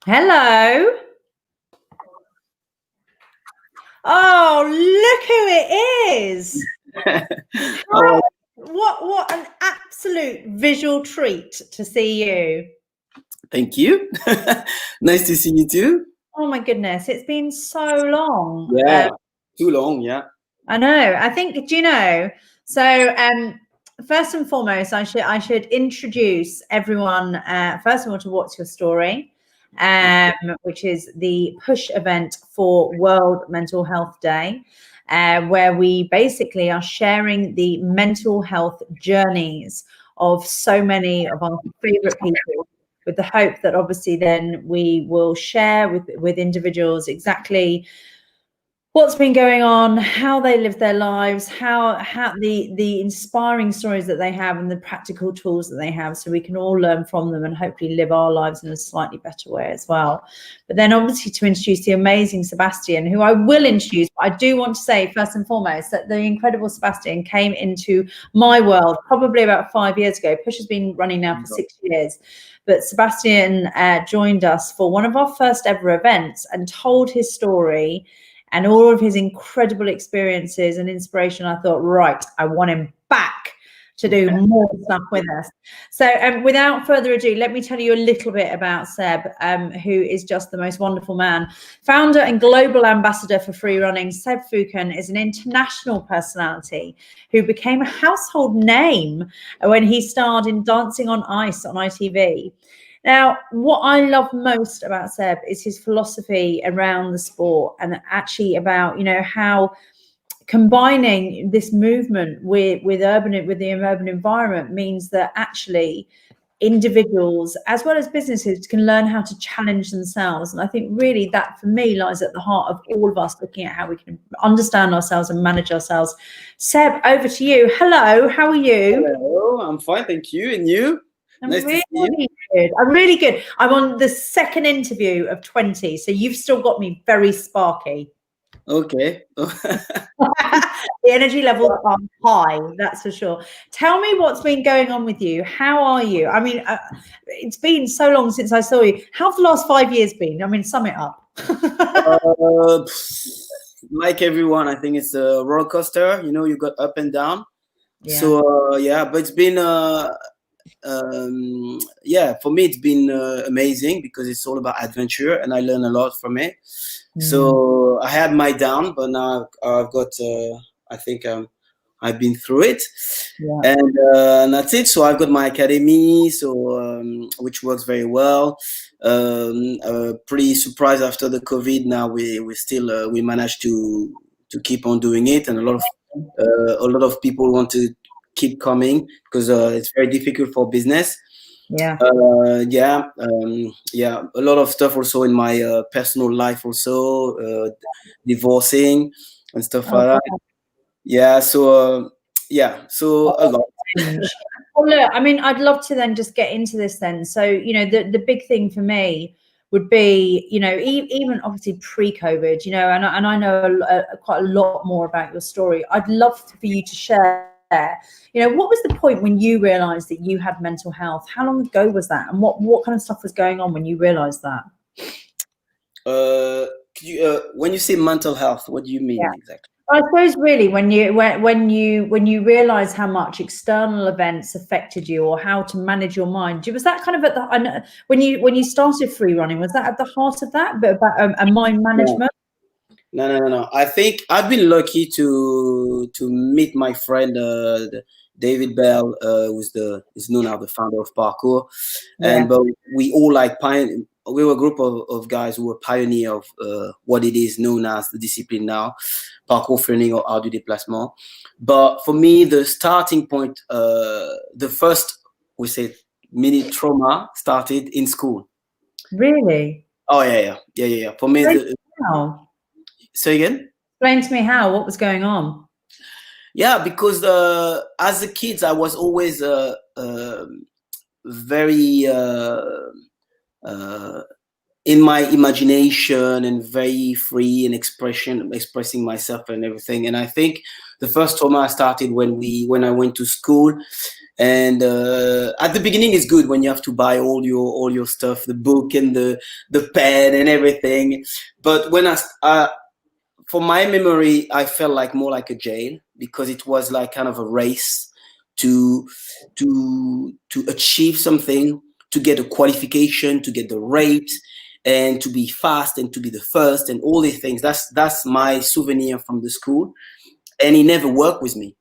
Hello. Oh, look who it is. What an absolute visual treat to see you. Thank you. Nice to see you too. Oh my goodness, it's been so long. Yeah, too long. Yeah. I know. I think, do you know? So, first and foremost, I should introduce everyone. First of all, to What's Your Story, which is the push event for World Mental Health Day, where we basically are sharing the mental health journeys of so many of our favorite people, with the hope that obviously then we will share with individuals exactly what's been going on, how they live their lives, how the inspiring stories that they have and the practical tools that they have, so we can all learn from them and hopefully live our lives in a slightly better way as well. But then obviously to introduce the amazing Sebastian, who I will introduce, but I do want to say first and foremost that the incredible Sebastian came into my world probably about 5 years ago. Push has been running now for 6 years. But Sebastian joined us for one of our first ever events and told his story and all of his incredible experiences and inspiration. I thought, right, I want him back to do more stuff with us. So without further ado, let me tell you a little bit about Seb, who is just the most wonderful man. Founder and global ambassador for free running, Seb Fuken is an international personality who became a household name when he starred in Dancing on Ice on ITV. Now, what I love most about Seb is his philosophy around the sport, and actually about, you know, how combining this movement with the urban environment means that actually individuals as well as businesses can learn how to challenge themselves. And I think really that for me lies at the heart of all of us looking at how we can understand ourselves and manage ourselves. Seb, over to you. Hello, how are you? Hello, I'm fine, thank you. And you? Nice to see you. Good. I'm really good. I'm on the second interview of 20, so you've still got me very sparky. Okay. The energy levels are high, that's for sure. Tell me what's been going on with you. How are you? I mean, it's been so long since I saw you. How've the last 5 years been? I mean, sum it up. Like everyone, I think it's a roller coaster. You know, you got up and down. Yeah. So yeah, but it's been yeah, for me it's been amazing because it's all about adventure and I learn a lot from it. So I had my down, but now I've got I think I've been through it. Yeah. And that's it. So I've got my academy, so which works very well. Pretty surprised after the COVID. Now we still we managed to keep on doing it, and a lot of people want to keep coming because it's very difficult for business. Yeah. Yeah, a lot of stuff also in my personal life, also divorcing and stuff like that. Yeah, so yeah, so a lot. Well, look, I mean, I'd love to then just get into this then. So, you know, the big thing for me would be, you know, even obviously pre-COVID, you know, and I know quite a lot more about your story. I'd love for you to share, you know, what was the point when you realized that you had mental health? How long ago was that? And what kind of stuff was going on when you realized that? When you say mental health, what do you mean exactly? I suppose really when you realize how much external events affected you or how to manage your mind, was that kind of at the when you started free running, was that at the heart of that, but about a mind management? No. I think I've been lucky to meet my friend David Bell, who's known as the founder of parkour, and but we all like we were a group of guys who were pioneer of what it is known as the discipline now, parkour training or art du déplacement. But for me, the starting point, the first, we say, mini trauma started in school. Really? Oh yeah. For me, how? Say again? Explain to me how. What was going on? Yeah, because as a kid, I was always very in my imagination and very free in expressing myself and everything. And I think the first trauma I started when I went to school. And at the beginning, it's good when you have to buy all your stuff, the book and the pen and everything. But when for my memory, I felt like more like a jail, because it was like kind of a race to achieve something, to get a qualification, to get the rate, and to be fast and to be the first and all these things. That's my souvenir from the school, and it never worked with me.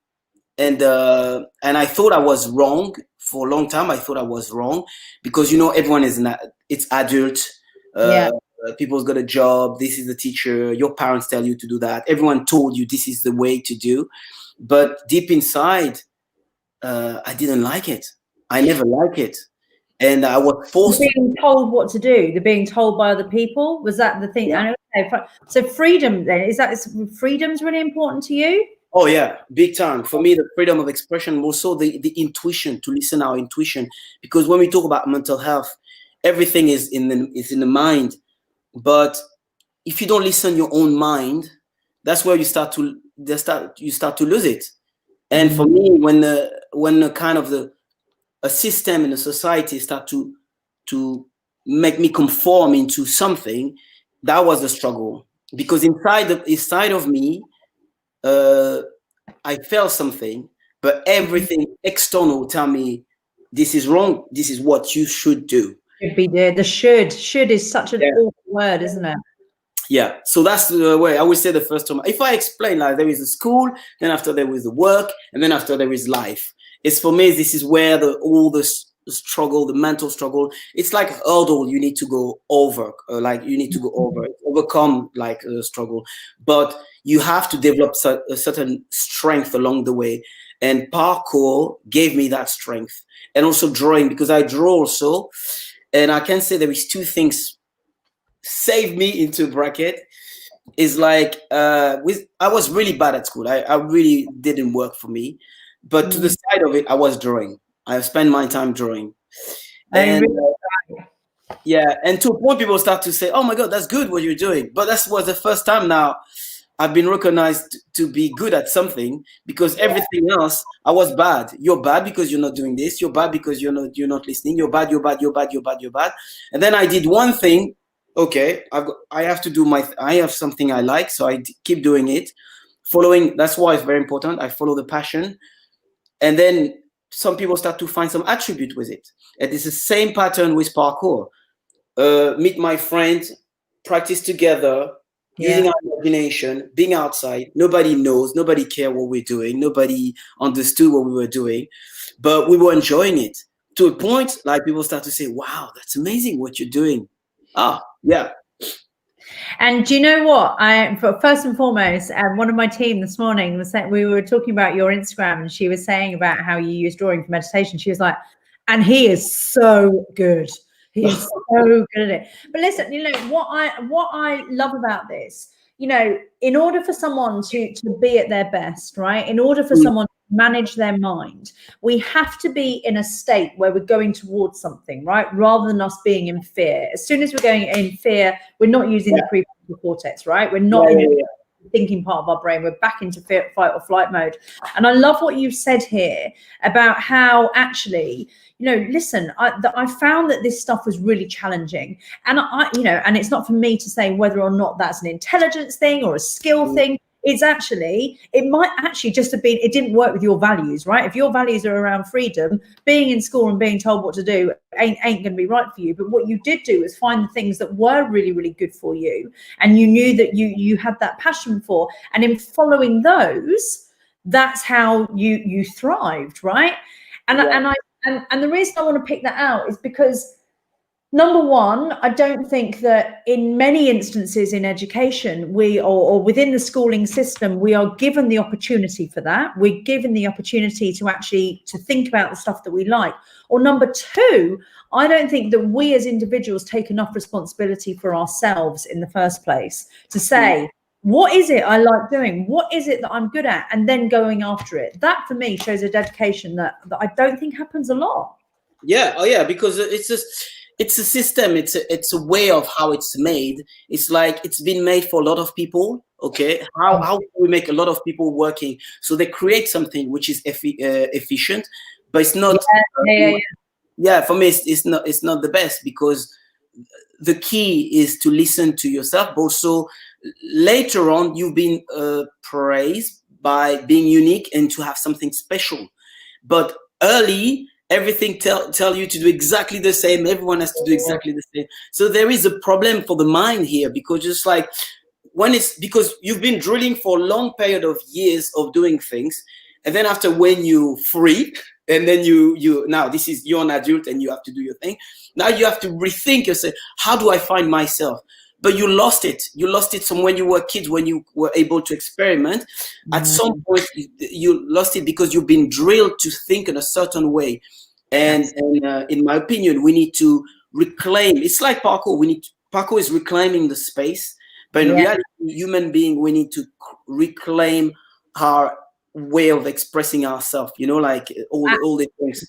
And I thought I was wrong for a long time. I thought I was wrong because, everyone is not. It's adult. Yeah. People's got a job. This is the teacher. Your parents tell you to do that. Everyone told you this is the way to do. But deep inside, I didn't like it. I never liked it. And I was forced. Being told what to do, the being told by other people, was that the thing? Yeah. So freedom then, is freedom's really important to you? Oh yeah, big time. For me, the freedom of expression, also the intuition, to listen our intuition. Because when we talk about mental health, everything is in the mind. But if you don't listen your own mind, that's where you start to lose it. And for me, when the kind of a system in a society start to make me conform into something, that was the struggle. Because inside of me, I felt something, but everything external tell me this is wrong. This is what you should do. Should be there. The should is such an awful word, isn't it? Yeah. So that's the way I would say the first time. If I explain, like, there is a school, then after there is the work, and then after there is life. It's for me, this is where all the struggle, the mental struggle, it's like a hurdle you need to go over, overcome, like a struggle. But you have to develop a certain strength along the way. And parkour gave me that strength. And also drawing, because I draw also. And I can say there is two things saved me into bracket. Is like, I was really bad at school. I really didn't work for me. But to the side of it, I was drawing. I spent my time drawing. And yeah, and to a point, people start to say, oh my God, that's good what you're doing. But that was the first time now I've been recognized to be good at something, because everything else, I was bad. You're bad because you're not doing this. You're bad because you're not listening. You're bad. And then I did one thing. Okay, I have to do I have something I like, so I keep doing it. Following, that's why it's very important. I follow the passion. And then some people start to find some attribute with it. And it's the same pattern with parkour. Meet my friends, practice together, using our imagination, being outside. Nobody knows, nobody cared what we're doing. Nobody understood what we were doing, but we were enjoying it to a point like people start to say, wow, that's amazing what you're doing. Yeah. And do you know what? First and foremost, one of my team this morning was saying, we were talking about your Instagram, and she was saying about how you use drawing for meditation. She was like, and he is so good. He is so good at it. But listen, what I love about this, in order for someone to be at their best, right? In order for someone to manage their mind, we have to be in a state where we're going towards something, right? Rather than us being in fear. As soon as we're going in fear, we're not using the prefrontal cortex, right? We're not in the thinking part of our brain. We're back into fight or flight mode. And I love what you've said here about how actually, listen, I found that this stuff was really challenging, and and it's not for me to say whether or not that's an intelligence thing or a skill thing. It might actually just have been, it didn't work with your values, right? If your values are around freedom, being in school and being told what to do ain't going to be right for you. But what you did do is find the things that were really, really good for you, and you knew that you had that passion for, and in following those, that's how you thrived, right? And the reason I want to pick that out is because, number one, I don't think that in many instances in education, or within the schooling system, we are given the opportunity for that. We're given the opportunity to think about the stuff that we like. Or number two, I don't think that we as individuals take enough responsibility for ourselves in the first place to say, what is it I like doing? What is it that I'm good at? And then going after it. That for me shows a dedication that I don't think happens a lot. Yeah. Oh yeah, because it's just, it's a system. It's a way of how it's made. It's like it's been made for a lot of people. Okay, how do we make a lot of people working? So they create something which is efficient, but it's not. Yeah, for me, it's not the best, because the key is to listen to yourself. But also, later on, you've been praised by being unique and to have something special. But early, everything tell you to do exactly the same. Everyone has to do exactly the same. So there is a problem for the mind here, because just like when it's because you've been drilling for a long period of years of doing things, and then after, when you free, and then you now you're an adult and you have to do your thing. Now you have to rethink yourself. How do I find myself? But you lost it. You lost it from when you were kids, when you were able to experiment. At some point, you lost it because you've been drilled to think in a certain way. And in my opinion, we need to reclaim. It's like parkour. Parkour is reclaiming the space. But in reality, human being, we need to reclaim our way of expressing ourselves. You know, like all the things.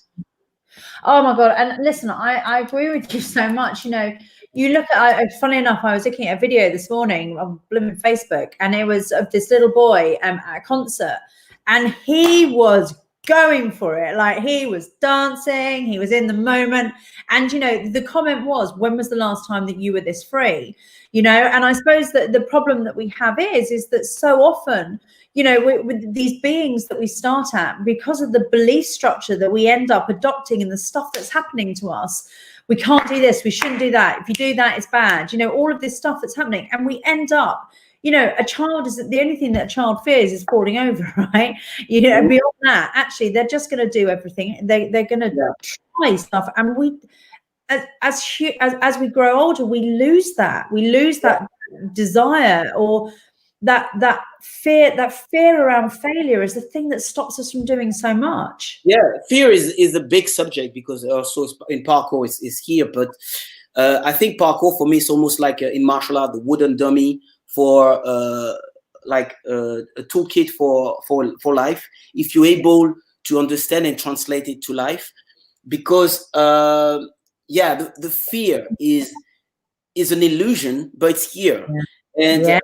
Oh my God. And listen, I agree with you so much. You know, you look at, funny enough, I was looking at a video this morning on blooming Facebook, and it was of this little boy at a concert, and he was going for it. Like, he was dancing, he was in the moment. And, you know, the comment was, when was the last time that you were this free? You know, and I suppose that the problem that we have is that so often, you know, with these beings that we start at, because of the belief structure that we end up adopting and the stuff that's happening to us, we can't do this, we shouldn't do that, if you do that, it's bad, you know, all of this stuff that's happening. And we end up, you know, a child is the only thing that a child fears is falling over, right? You know, beyond that, actually, they're just going to do everything. They're going to try stuff. And we, as we grow older, we lose that. We lose that desire, or that fear around failure is the thing that stops us from doing so much. Yeah, fear is a big subject, because also in parkour is here. But I think parkour for me is almost like in martial art, the wooden dummy for like a toolkit for life. If you're able to understand and translate it to life, because the fear is an illusion, but it's here. And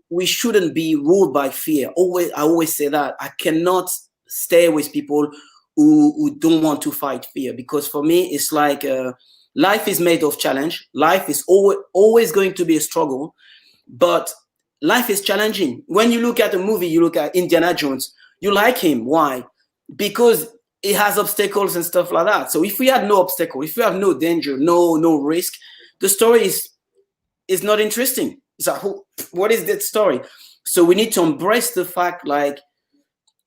we shouldn't be ruled by fear. I always say that I cannot stay with people who don't want to fight fear, because for me it's like life is made of challenge. Life is always going to be a struggle, but life is challenging. When you look at a movie, you look at Indiana Jones, you like him. Why? Because it has obstacles and stuff like that. So if we had no obstacle, if we have no danger, no risk, the story is not interesting. So what is that story? So we need to embrace the fact, like,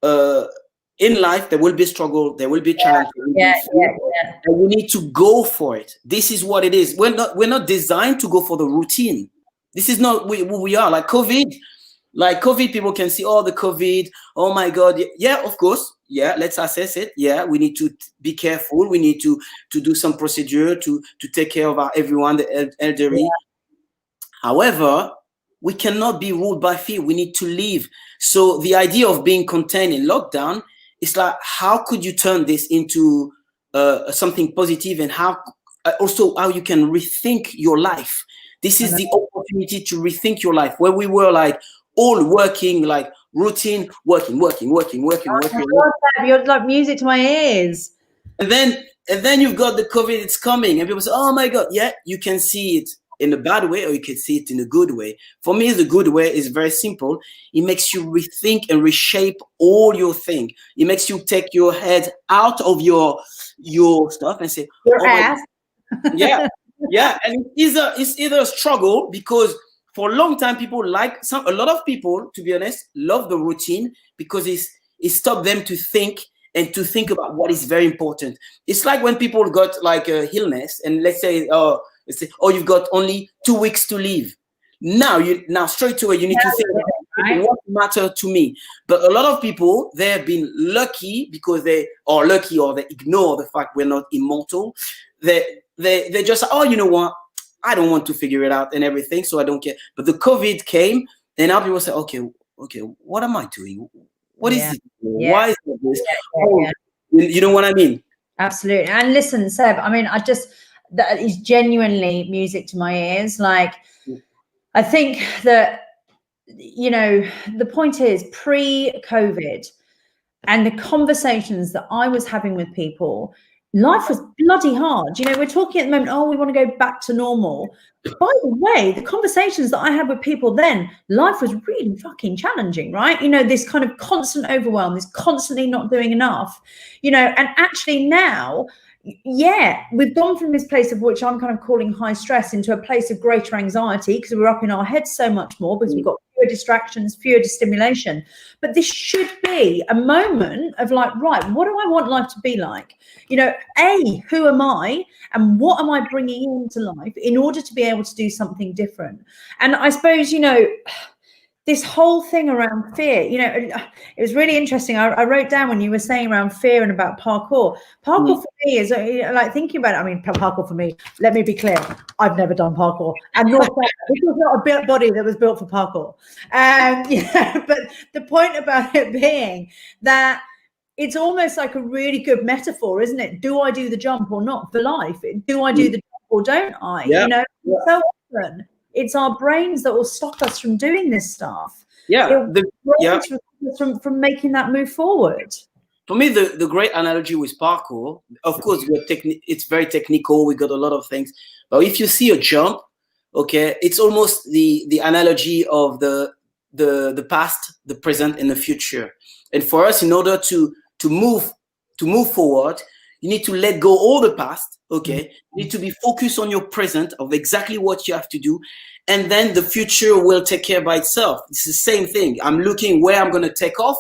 in life there will be struggle, there will be challenge, and we need to go for it. This is what it is. We're not designed to go for the routine. This is not who we are. Like COVID, people can see, oh, the COVID, oh my God. Yeah, of course. Yeah, let's assess it. Yeah, we need to be careful. We need to do some procedure to take care of everyone, the elderly. Yeah. However, we cannot be ruled by fear. We need to live. So the idea of being contained in lockdown is like, how could you turn this into something positive, and how you can rethink your life. This is the opportunity to rethink your life, where we were like all working, like routine, working. You're like music to my ears. And then you've got the COVID, it's coming, and people say, oh my God. Yeah, you can see it in a bad way, or you can see it in a good way. For me, the good way is very simple. It makes you rethink and reshape all your thing. It makes you take your head out of your stuff and say, your ass. Yeah. And it's either a struggle, because for a long time people a lot of people, to be honest, love the routine, because it stopped them to think about what is very important. It's like when people got like a illness, and let's say, you've got only 2 weeks to live. Now straight away you need to think about what matters to me. But a lot of people, they have been lucky, because they are lucky, or they ignore the fact we're not immortal. They just, oh, you know what? I don't want to figure it out and everything, so I don't care. But the COVID came, and now people say, okay, what am I doing? What is it? Why is it this? You know what I mean? Absolutely. And listen, Seb, I mean, that is genuinely music to my ears. Like, I think that, you know, the point is pre-COVID and the conversations that I was having with people, life was bloody hard. You know, we're talking at the moment, oh, we want to go back to normal. By the way, the conversations that I had with people then, life was really fucking challenging, right? You know, this kind of constant overwhelm, this constantly not doing enough, you know, and actually now, yeah, we've gone from this place of which I'm kind of calling high stress into a place of greater anxiety because we're up in our heads so much more because we've got fewer distractions, fewer stimulation. But this should be a moment of like, right, what do I want life to be like? You know, A, who am I and what am I bringing into life in order to be able to do something different? And I suppose, you know, this whole thing around fear, you know, it was really interesting. I wrote down when you were saying around fear and about parkour. Parkour for me is like thinking about it. I mean, parkour for me, let me be clear, I've never done parkour. And this was not a built body that was built for parkour. Yeah, but the point about it being that it's almost like a really good metaphor, isn't it? Do I do the jump or not for life? Do I do the jump or don't I? Yeah. You know, so often it's our brains that will stop us from doing this stuff. Yeah. From making that move forward. For me, the great analogy with parkour, of course, it's very technical. We got a lot of things. But if you see a jump, okay, it's almost the analogy of the past, the present, and the future. And for us, in order to move forward, you need to let go all the past. Okay, you need to be focused on your present of exactly what you have to do, and then the future will take care by itself. It's the same thing. I'm looking where I'm going to take off.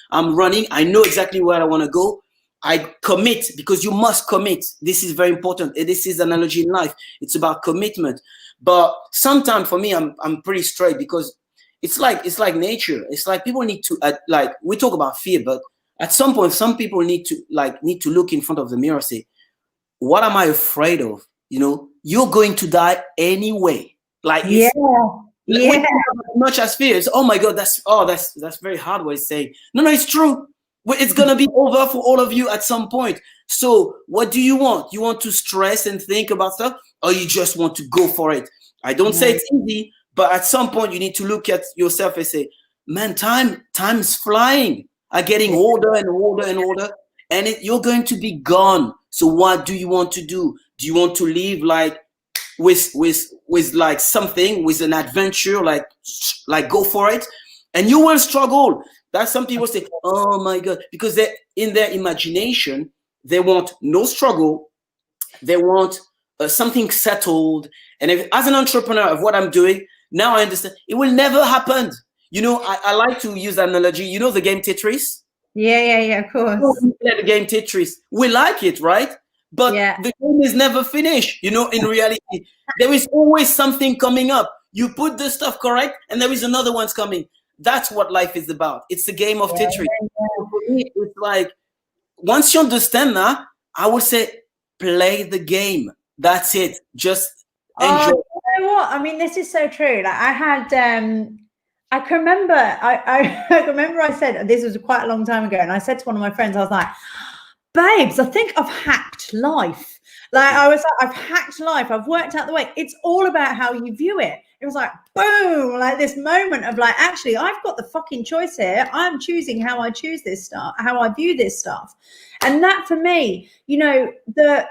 I'm running. I know exactly where I want to go. I commit, because you must commit. This is very important. This is an analogy in life. It's about commitment. But sometimes for me, I'm pretty straight, because it's like nature. It's like people need to like, we talk about fear, but at some point, some people need to look in front of the mirror and say, what am I afraid of? You know, you're going to die anyway. Like, it's, much as fear. It's, oh my God, that's very hard way of saying. No, it's true. It's gonna be over for all of you at some point. So what do you want? You want to stress and think about stuff, or you just want to go for it? I don't say it's easy, but at some point you need to look at yourself and say, man, time's flying. I'm getting older and older and older, and you're going to be gone. So what do you want to do? Do you want to live like with like something, with an adventure, like go for it? And you will struggle. That's some people say, oh my God, because they're in their imagination, they want no struggle. They want something settled. And as an entrepreneur of what I'm doing, now I understand it will never happen. You know, I like to use that analogy. You know the game Tetris? Yeah, of course. We play the game Tetris. We like it, right? But the game is never finished. You know, in reality, there is always something coming up. You put the stuff correct, and there is another one's coming. That's what life is about. It's a game of Tetris. For me, it's like, once you understand that, I would say, play the game. That's it. Just enjoy. You know what? I mean, this is so true. Like, I had, I can remember, I remember I said, this was quite a long time ago, and I said to one of my friends, I was like, babes, I think I've hacked life. Like, I was like, I've hacked life. I've worked out the way. It's all about how you view it. It was like, boom, like this moment of like, actually, I've got the fucking choice here. I'm choosing how I choose this stuff, how I view this stuff. And that for me, you know, the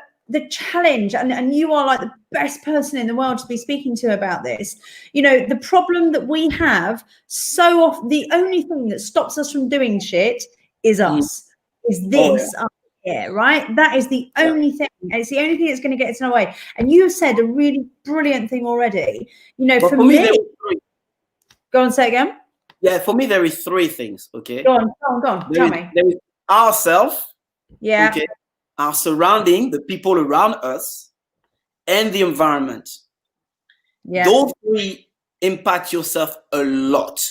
challenge, and you are like the best person in the world to be speaking to about this. You know, the problem that we have so often, the only thing that stops us from doing shit is us, is this. Yeah, right. That is the only thing. It's the only thing that's going to get us in our way. And you said a really brilliant thing already. You know, for me go on, say again. Yeah, for me there is three things. Okay. Go on. Tell me. There is ourselves. Yeah. Okay. Our surrounding, the people around us, and the environment. Yeah. Those three impact yourself a lot.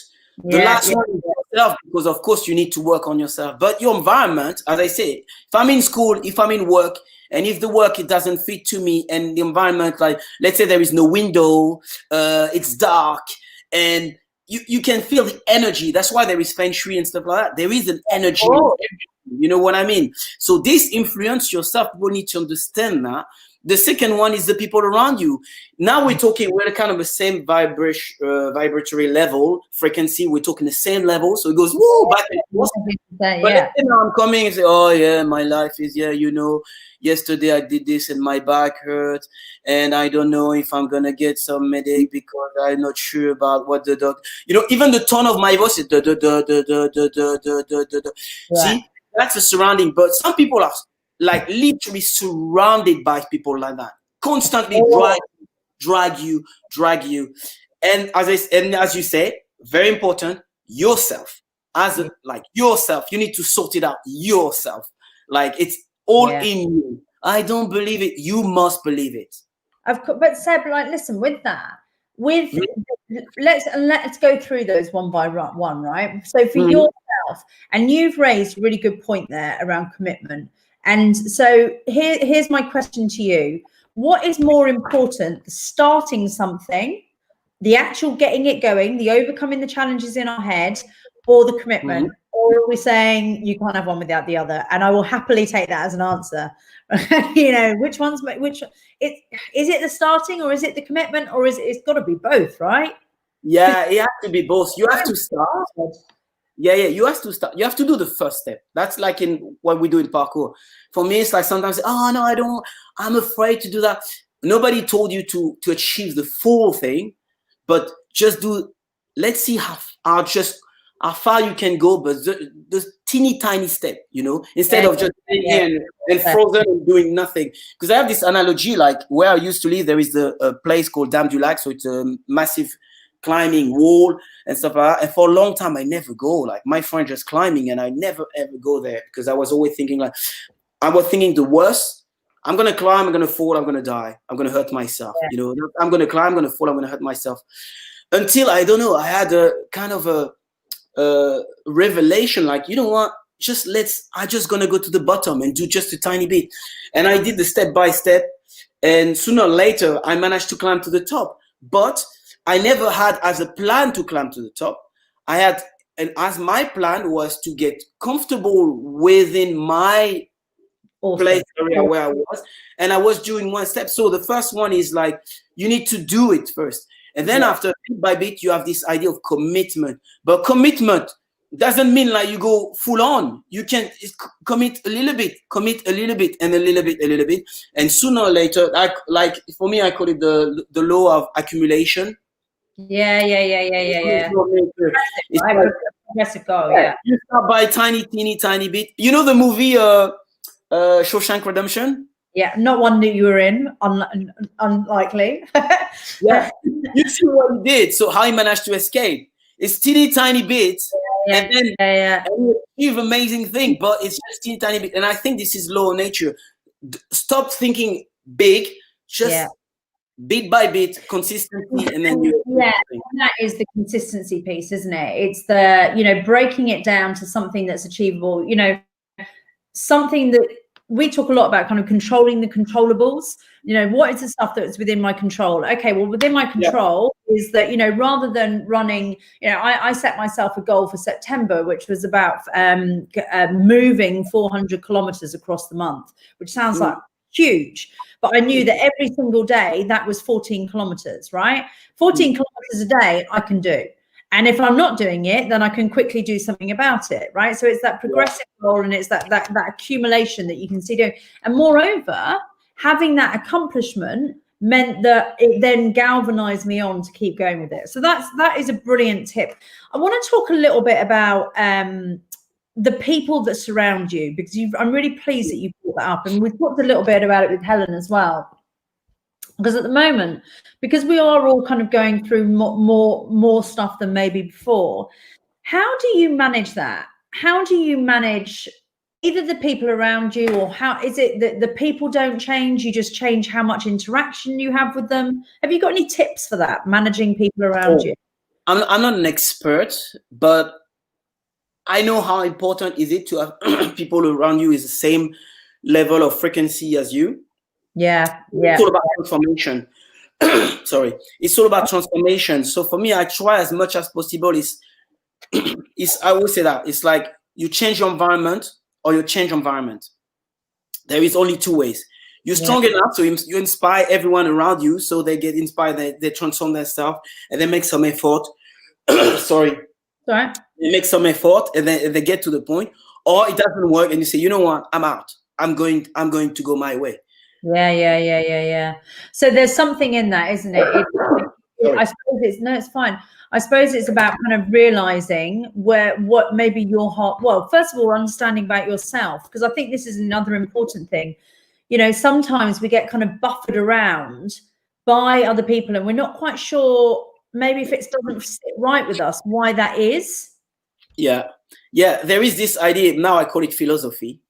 The last one is yourself, because of course you need to work on yourself. But your environment, as I say, if I'm in school, if I'm in work, and if the work, it doesn't fit to me, and the environment, like, let's say there is no window, it's dark, and you can feel the energy. That's why there is feng shui and stuff like that. There is an energy. You know what I mean? So this influence yourself. People need to understand that. The second one is the people around you. Now we're talking, we're kind of the same vibratory level, frequency. We're talking the same level. So it goes, woo, back and forth. But let's say now I'm coming and say, oh yeah, my life is, yeah, you know, yesterday I did this and my back hurt. And I don't know if I'm going to get some headache because I'm not sure about what the doctor, you know, even the tone of my voice is See, that's the surrounding. But some people are like literally surrounded by people like that, constantly drag you. And as you say, very important, yourself. Yourself, you need to sort it out yourself. Like it's all in you. I don't believe it. You must believe it. Of course, but Seb, like, listen, let's go through those one by one, right? So for yourself, and you've raised a really good point there around commitment. And so here's my question to you. What is more important, starting something, the actual getting it going, the overcoming the challenges in our head, or the commitment? Or are we saying you can't have one without the other? And I will happily take that as an answer. You know, is it the starting, or is it the commitment, or it's got to be both, right? Yeah, it has to be both. You have to start. Yeah, you have to start. You have to do the first step. That's like in what we do in parkour. For me, it's like sometimes, oh no, I'm afraid to do that. Nobody told you to achieve the full thing, but just do. Let's see how far you can go, but the teeny tiny step, you know, instead of just sitting here and frozen and doing nothing. Because I have this analogy, like where I used to live, there is a place called Dame du Lac, so it's a massive climbing wall and stuff like that. And for a long time, I never go. Like my friend just climbing, and I never ever go there because I was always thinking the worst. I'm gonna climb, I'm gonna fall, I'm gonna die, I'm gonna hurt myself. You know, I'm gonna climb, I'm gonna fall, I'm gonna hurt myself. Until I don't know, I had a kind of a revelation, like, you know what? I'm just gonna go to the bottom and do just a tiny bit. And I did the step by step, and sooner or later, I managed to climb to the top. But I never had as a plan to climb to the top. As my plan was to get comfortable within my place area where I was, and I was doing one step. So the first one is like, you need to do it first. And then after, bit by bit, you have this idea of commitment. But commitment doesn't mean like you go full on. You can commit a little bit, and a little bit. And sooner or later, like for me, I call it the law of accumulation. Yeah. It's progressive goal, yeah. You start by tiny bit. You know the movie Shawshank Redemption? Yeah, not one that you were in, unlikely. Yeah, you see what he did. So how he managed to escape. It's teeny tiny bits, and then and you achieve amazing thing, but it's just teeny tiny bit. And I think this is law of nature. Stop thinking big, just bit by bit, consistency, and then you. Yeah, and that is the consistency piece, isn't it? It's the, you know, breaking it down to something that's achievable. You know, something that we talk a lot about, kind of controlling the controllables. You know, what is the stuff that's within my control? Okay, well, within my control is that, you know, rather than running, you know, I set myself a goal for September, which was about moving 400 kilometers across the month, which sounds like huge. But I knew that every single day that was 14 kilometers, right? 14 kilometers a day I can do. And if I'm not doing it, then I can quickly do something about it, right? So it's that progressive goal, and it's that accumulation that you can see doing. And moreover, having that accomplishment meant that it then galvanized me on to keep going with it. So that is a brilliant tip. I want to talk a little bit about the people that surround you, because I'm really pleased that you brought that up. And we've talked a little bit about it with Helen as well. Because at the moment, because we are all kind of going through more stuff than maybe before, how do you manage that? How do you manage either the people around you, or how is it that the people don't change, you just change how much interaction you have with them? Have you got any tips for that, managing people around you? I'm not an expert, but I know how important is it to have people around you is the same level of frequency as you. Yeah. It's all about transformation. Sorry, it's all about transformation. So for me, I try as much as possible. I will say that it's like you change your environment or you change environment. There is only two ways. You're strong enough, so you inspire everyone around you, so they get inspired, they transform themselves, and they make some effort. Sorry. Right. They make some effort, and then they get to the point, or it doesn't work, and you say, you know what, I'm out. I'm going to go my way. Yeah. So there's something in that, isn't it? I suppose it's fine. I suppose it's about kind of realizing what maybe your heart. Well, first of all, understanding about yourself, because I think this is another important thing. You know, sometimes we get kind of buffered around by other people, and we're not quite sure maybe if it doesn't sit right with us, why that is. Yeah. There is this idea now. I call it philosophy.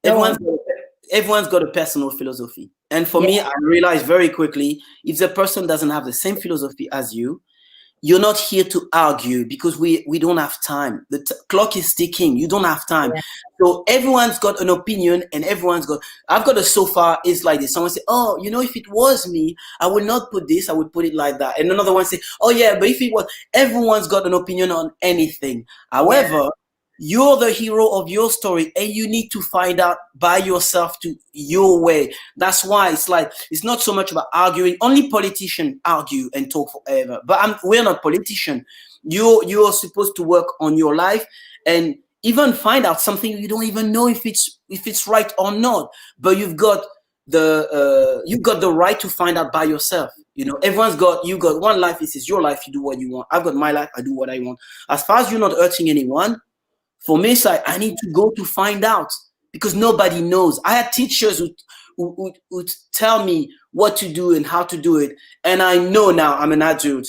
Everyone's got a personal philosophy, and for me, I realized very quickly, if the person doesn't have the same philosophy as you, you're not here to argue, because we don't have time. The clock is ticking. You don't have time. Yeah. So everyone's got an opinion, and I've got a sofa is like this. Someone say, oh, you know, if it was me, I would not put this, I would put it like that. And another one say, oh yeah, but if it was, everyone's got an opinion on anything. However, you're the hero of your story, and you need to find out by yourself to your way. That's why it's not so much about arguing. Only politicians argue and talk forever. But we're not politicians. You're supposed to work on your life and even find out something you don't even know if it's right or not. But you've got the right to find out by yourself. You know, you got one life. This is your life. You do what you want. I've got my life. I do what I want. As far as you're not hurting anyone. For me, it's like I need to go to find out, because nobody knows. I had teachers who tell me what to do and how to do it. And I know now, I'm an adult,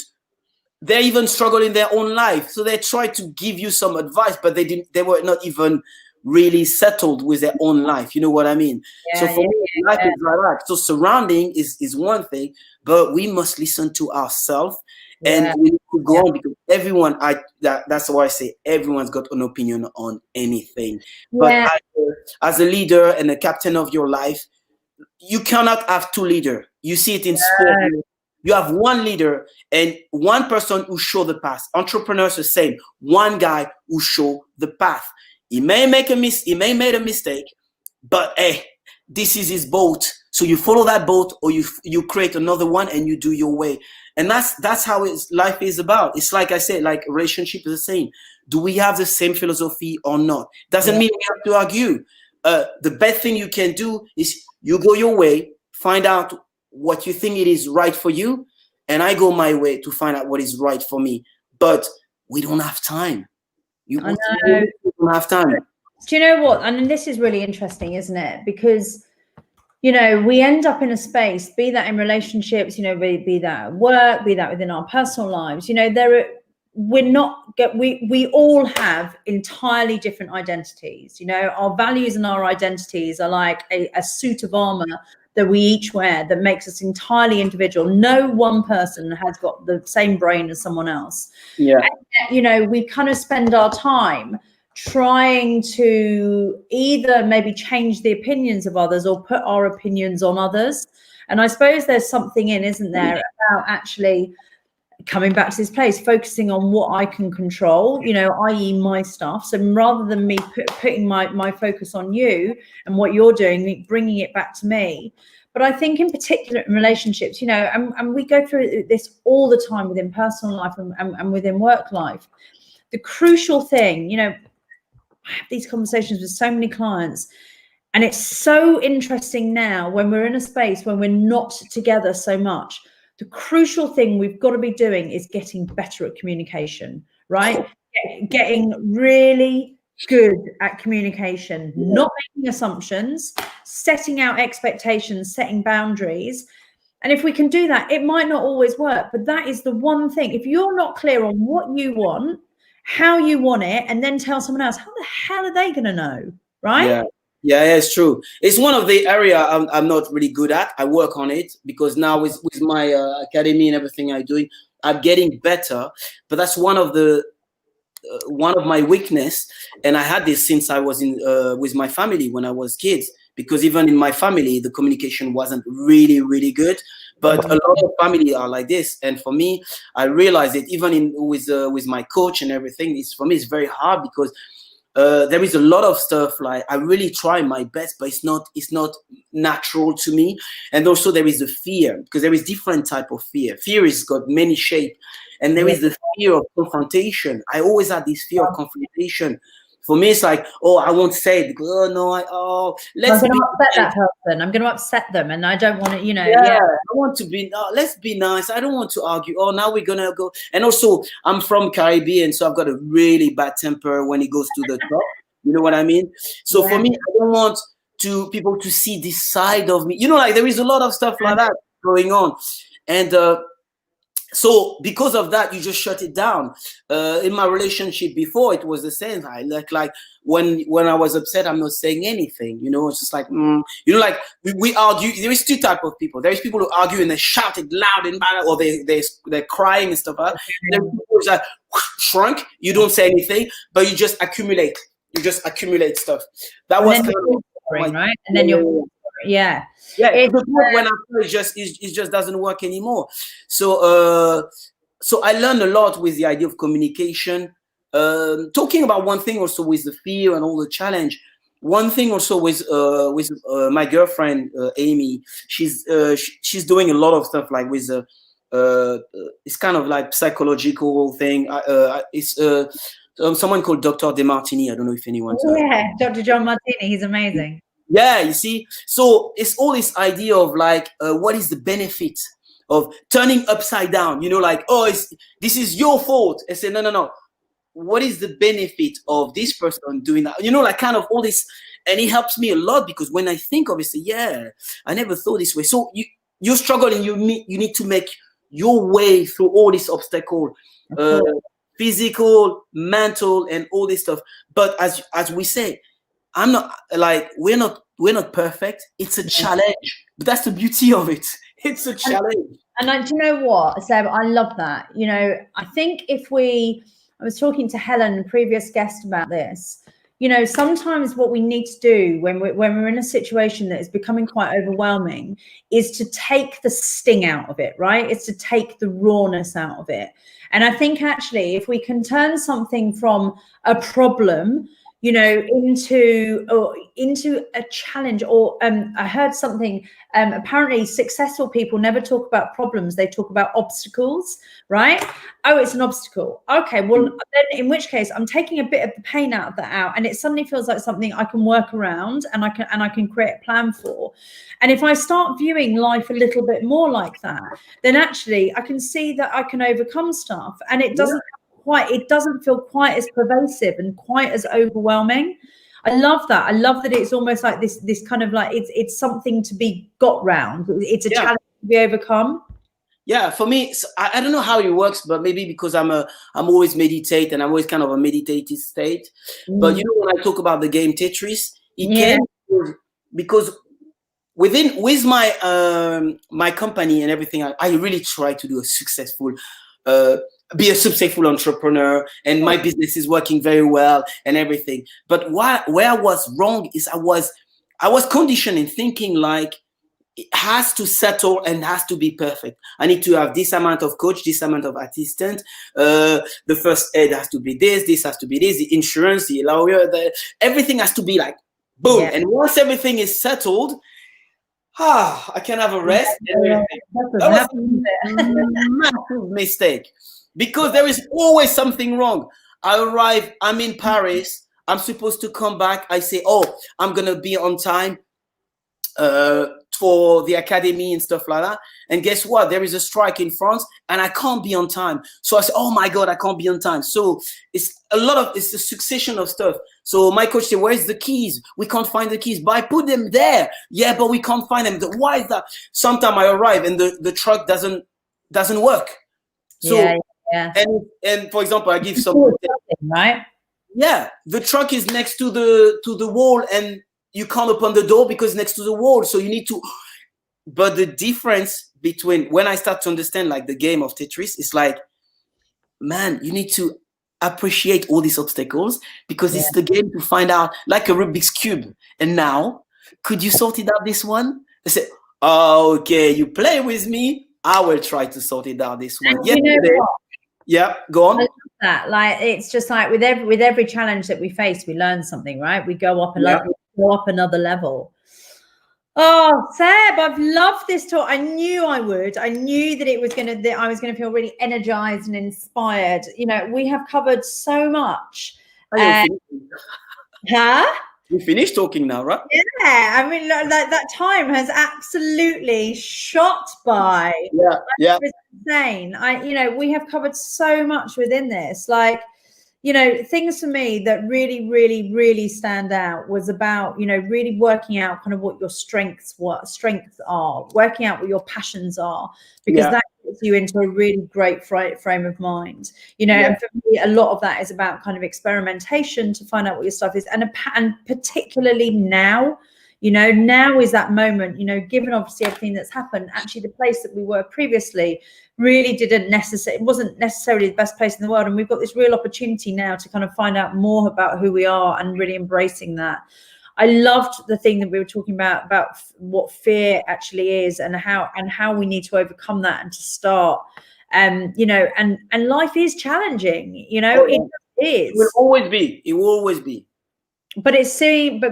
they even struggle in their own life. So they try to give you some advice, but they were not even really settled with their own life. You know what I mean? So for me, life is like that. So surrounding is one thing, but we must listen to ourselves. And we need to go on, because everyone, that's why I say everyone's got an opinion on anything. But as a leader and a captain of your life, you cannot have two leaders. You see it in sport. You have one leader and one person who show the path. Entrepreneurs the same. One guy who show the path. He may make a mistake, but hey, this is his boat. So you follow that boat, or you create another one and you do your way. And that's how life is about. It's like I said, like relationship is the same. Do we have the same philosophy or not? Doesn't mean we have to argue. The best thing you can do is you go your way, find out what you think it is right for you, and I go my way to find out what is right for me. But we don't have time. We don't have time. Do you know what? And this is really interesting, isn't it? Because you know, we end up in a space, be that in relationships, you know, be that at work, be that within our personal lives, you know, we all have entirely different identities. You know, our values and our identities are like a suit of armor that we each wear that makes us entirely individual. No one person has got the same brain as someone else. Yeah. And yet, you know, we kind of spend our time trying to either maybe change the opinions of others or put our opinions on others. And I suppose there's something isn't there, about actually coming back to this place, focusing on what I can control, you know, i.e. my stuff. So rather than me putting my focus on you and what you're doing, bringing it back to me. But I think in particular in relationships, you know, and we go through this all the time within personal life and within work life. The crucial thing, you know, I have these conversations with so many clients, and it's so interesting now when we're in a space when we're not together so much. The crucial thing we've got to be doing is getting better at communication, right? Getting really good at communication, not making assumptions, setting out expectations, setting boundaries. And if we can do that, it might not always work, but that is the one thing. If you're not clear on what you want, how you want it, and then tell someone else, how the hell are they going to know, right? Yeah, it's true. It's one of the area I'm not really good at. I work on it, because now with my academy and everything I'm doing, I'm getting better. But that's one of my weakness, and I had this since I was with my family when I was kids. Because even in my family, the communication wasn't really, really good. But a lot of family are like this. And for me, I realized it even with my coach and everything. For me, it's very hard, because there is a lot of stuff like I really try my best, but it's not natural to me. And also there is the fear, because there is different type of fear. Fear has got many shapes, and there is the fear of confrontation. I always had this fear of confrontation. For me, it's like, oh, I won't say it because, I'm going to upset that person. I'm going to upset them, and I don't want to, I want to be. Let's be nice. I don't want to argue. Oh, now we're gonna go. And also, I'm from Caribbean, so I've got a really bad temper when it goes to the top. You know what I mean? So for me, I don't want people to see this side of me. Like there is a lot of stuff like that going on, and. So because of that, you just shut it down. In my relationship before, it was the same. I like when I was upset, I'm not saying anything. It's just like like we argue. There is two type of people. There is people who argue and they shout it loud and bad, or they're crying and stuff like that. There are people who like shrunk. You don't say anything, but you just accumulate. You just accumulate stuff. That was kind of right, and then you're when it just doesn't work anymore. So I learned a lot with the idea of communication. Talking about one thing also with the fear and all the challenge. One thing also with my girlfriend Amy. She's doing a lot of stuff like with it's kind of like psychological thing. It's someone called Dr. DeMartini. I don't know if anyone's Dr. John Martini. He's amazing. Yeah, you see, so it's all this idea of like, what is the benefit of turning upside down? Like, oh, this is your fault. I say, no. What is the benefit of this person doing that? Like kind of all this, and it helps me a lot because when I think of it, I never thought this way. So you struggle and you need to make your way through all this obstacle, physical, mental, and all this stuff. But as we say. I'm not like we're not perfect. It's a challenge, but that's the beauty of it. It's a challenge. And do you know what, Seb? I love that. I think I was talking to Helen, previous guest, about this. Sometimes what we need to do when we're in a situation that is becoming quite overwhelming is to take the sting out of it, right? It's to take the rawness out of it. And I think actually, if we can turn something from a problem into a challenge, or I heard something, apparently successful people never talk about problems, they talk about obstacles, right? Oh, it's an obstacle. Okay, well then in which case I'm taking a bit of the pain out of that and it suddenly feels like something I can work around and I can create a plan for. And if I start viewing life a little bit more like that, then actually I can see that I can overcome stuff, and it doesn't feel quite as pervasive and quite as overwhelming. I love that. I love that it's almost like this kind of like it's something to be got round. It's a challenge to be overcome. Yeah, for me, I don't know how it works, but maybe because I'm always meditate and I'm always kind of a meditative state. But when I talk about the game Tetris, it came because with my my company and everything, I really try to do be a successful entrepreneur, and my business is working very well and everything. But where I was wrong is I was conditioned in thinking like it has to settle and has to be perfect. I need to have this amount of coach, this amount of assistant. The first aid has to be this has to be this, the insurance, the lawyer, everything has to be like boom. And once everything is settled, I can have a rest. That was a massive mistake. Because there is always something wrong. I arrive, I'm in Paris, I'm supposed to come back. I say, oh, I'm going to be on time for the academy and stuff like that. And guess what? There is a strike in France and I can't be on time. So I say, oh my God, I can't be on time. So it's a succession of stuff. So my coach said, where's the keys? We can't find the keys, but I put them there. Yeah, but we can't find them. Why is that? Sometime I arrive and the truck doesn't work. So and for example, I give some right. Yeah, the truck is next to the wall, and you can't open the door because it's next to the wall. So you need to. But the difference between when I start to understand like the game of Tetris, it's like, man, you need to appreciate all these obstacles because it's the game to find out, like a Rubik's cube. And now, could you sort it out this one? I say, oh, okay, you play with me. I will try to sort it out this one. Yeah, go on. that. Like, it's just like with every challenge that we face, we learn something, right? We go up another level. Oh, Seb, I've loved this talk. I knew I would. I knew that I was gonna feel really energized and inspired. You know, we have covered so much. Huh? We finished talking now, right? Yeah, I mean, that time has absolutely shot by. Yeah. It's insane. We have covered so much within this. Like, things for me that really, really, really stand out was about, really working out kind of what your strengths are, working out what your passions are, because that puts you into a really great frame of mind. And for me, a lot of that is about kind of experimentation to find out what your stuff is, and particularly now. Now is that moment, given obviously everything that's happened. Actually, the place that we were previously really wasn't necessarily the best place in the world. And we've got this real opportunity now to kind of find out more about who we are and really embracing that. I loved the thing that we were talking about what fear actually is and how we need to overcome that and to start. And life is challenging, it is. It will always be. It will always be. But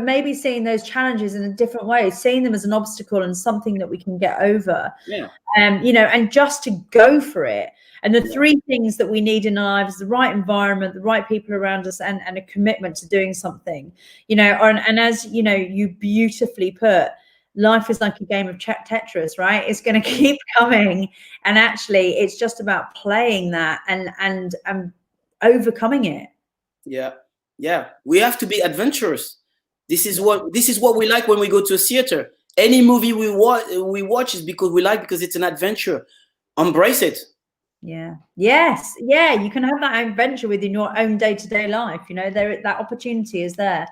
maybe seeing those challenges in a different way, seeing them as an obstacle and something that we can get over. Yeah. And just to go for it. And the three things that we need in our lives: the right environment, the right people around us, and a commitment to doing something. And as you beautifully put, life is like a game of Tetris, right? It's going to keep coming, and actually, it's just about playing that and overcoming it. Yeah. We have to be adventurous. This is what we like when we go to a theater. Any movie we watch is because it's an adventure. Embrace it. Yeah. Yes. Yeah. You can have that adventure within your own day-to-day life. That opportunity is there.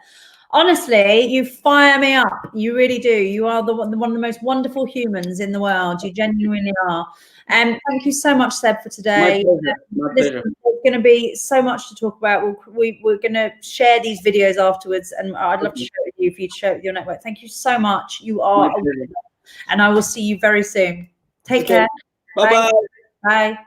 Honestly, you fire me up. You really do. You are one of the most wonderful humans in the world. You genuinely are. And thank you so much, Seb, for today. My pleasure. There's going to be so much to talk about. We're going to share these videos afterwards, and I'd love to share it with you if you'd share it with your network. Thank you so much. You are a winner, and I will see you very soon. Take care. Bye-bye. Bye.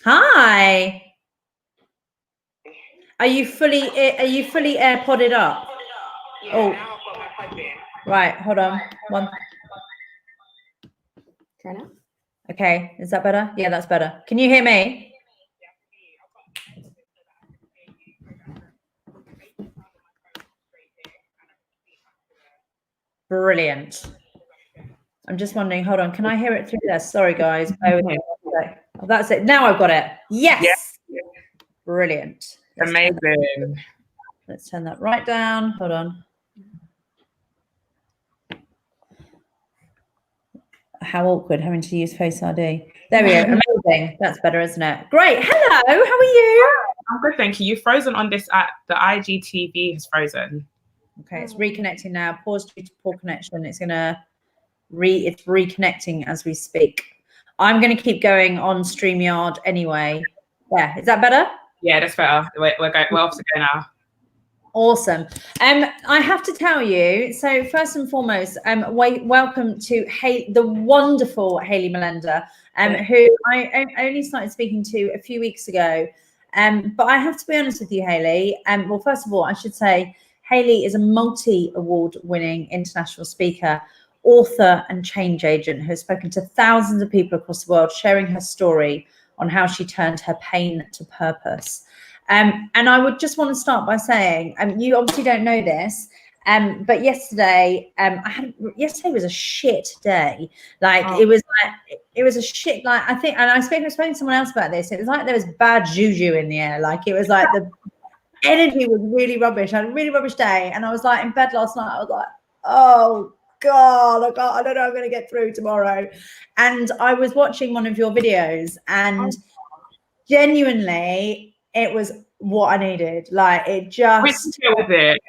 Hi. Are you fully AirPodded up? Yeah, Oh. now I've got my plug in. Right, hold on. One. Try now. Okay, is that better? Yeah, that's better. Can you hear me? Brilliant. I'm just wondering, hold on, can I hear it through there? Sorry, guys. Oh, that's it. Now I've got it. Yes. Yeah. Brilliant. Amazing. Let's turn that right down. Hold on. How awkward having to use Face ID. There we go. Amazing. That's better, isn't it? Great. Hello. How are you? I'm good, thank you. You've frozen on this app. The IGTV has frozen. Okay, it's reconnecting now. Pause due to poor connection. It's it's reconnecting as we speak. I'm gonna keep going on StreamYard anyway. Yeah, is that better? Yeah, that's better. We're off to go now. Awesome. I have to tell you, so first and foremost, welcome to the wonderful Hayley Melenda, who I only started speaking to a few weeks ago. But I have to be honest with you, Hayley. Well, first of all, I should say Hayley is a multi-award winning international speaker, author, and change agent who has spoken to thousands of people across the world, sharing her story on how she turned her pain to purpose. And I would just want to start by saying, you obviously don't know this, but yesterday, yesterday was a shit day. Like it was a shit. Like I think, and I was speaking to someone else about this. It was like there was bad juju in the air. Like it was like the energy was really rubbish. I had a really rubbish day, and I was like in bed last night. I was like, oh God, I don't know. I'm going to get through tomorrow. And I was watching one of your videos, and genuinely, it was what I needed. Like it just. Which video was it?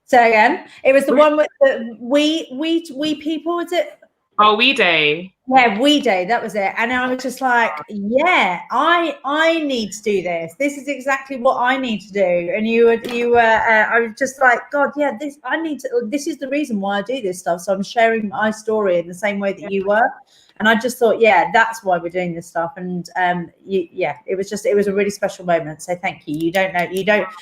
Say again. It was the one with the we people. Was it? Oh, We Day. Yeah, We Day. That was it. And I was just like, yeah, I need to do this. This is exactly what I need to do. And you were. I was just like, God, yeah. This is the reason why I do this stuff. So I'm sharing my story in the same way that you were. And I just thought, yeah, that's why we're doing this stuff. And it was a really special moment. So thank you.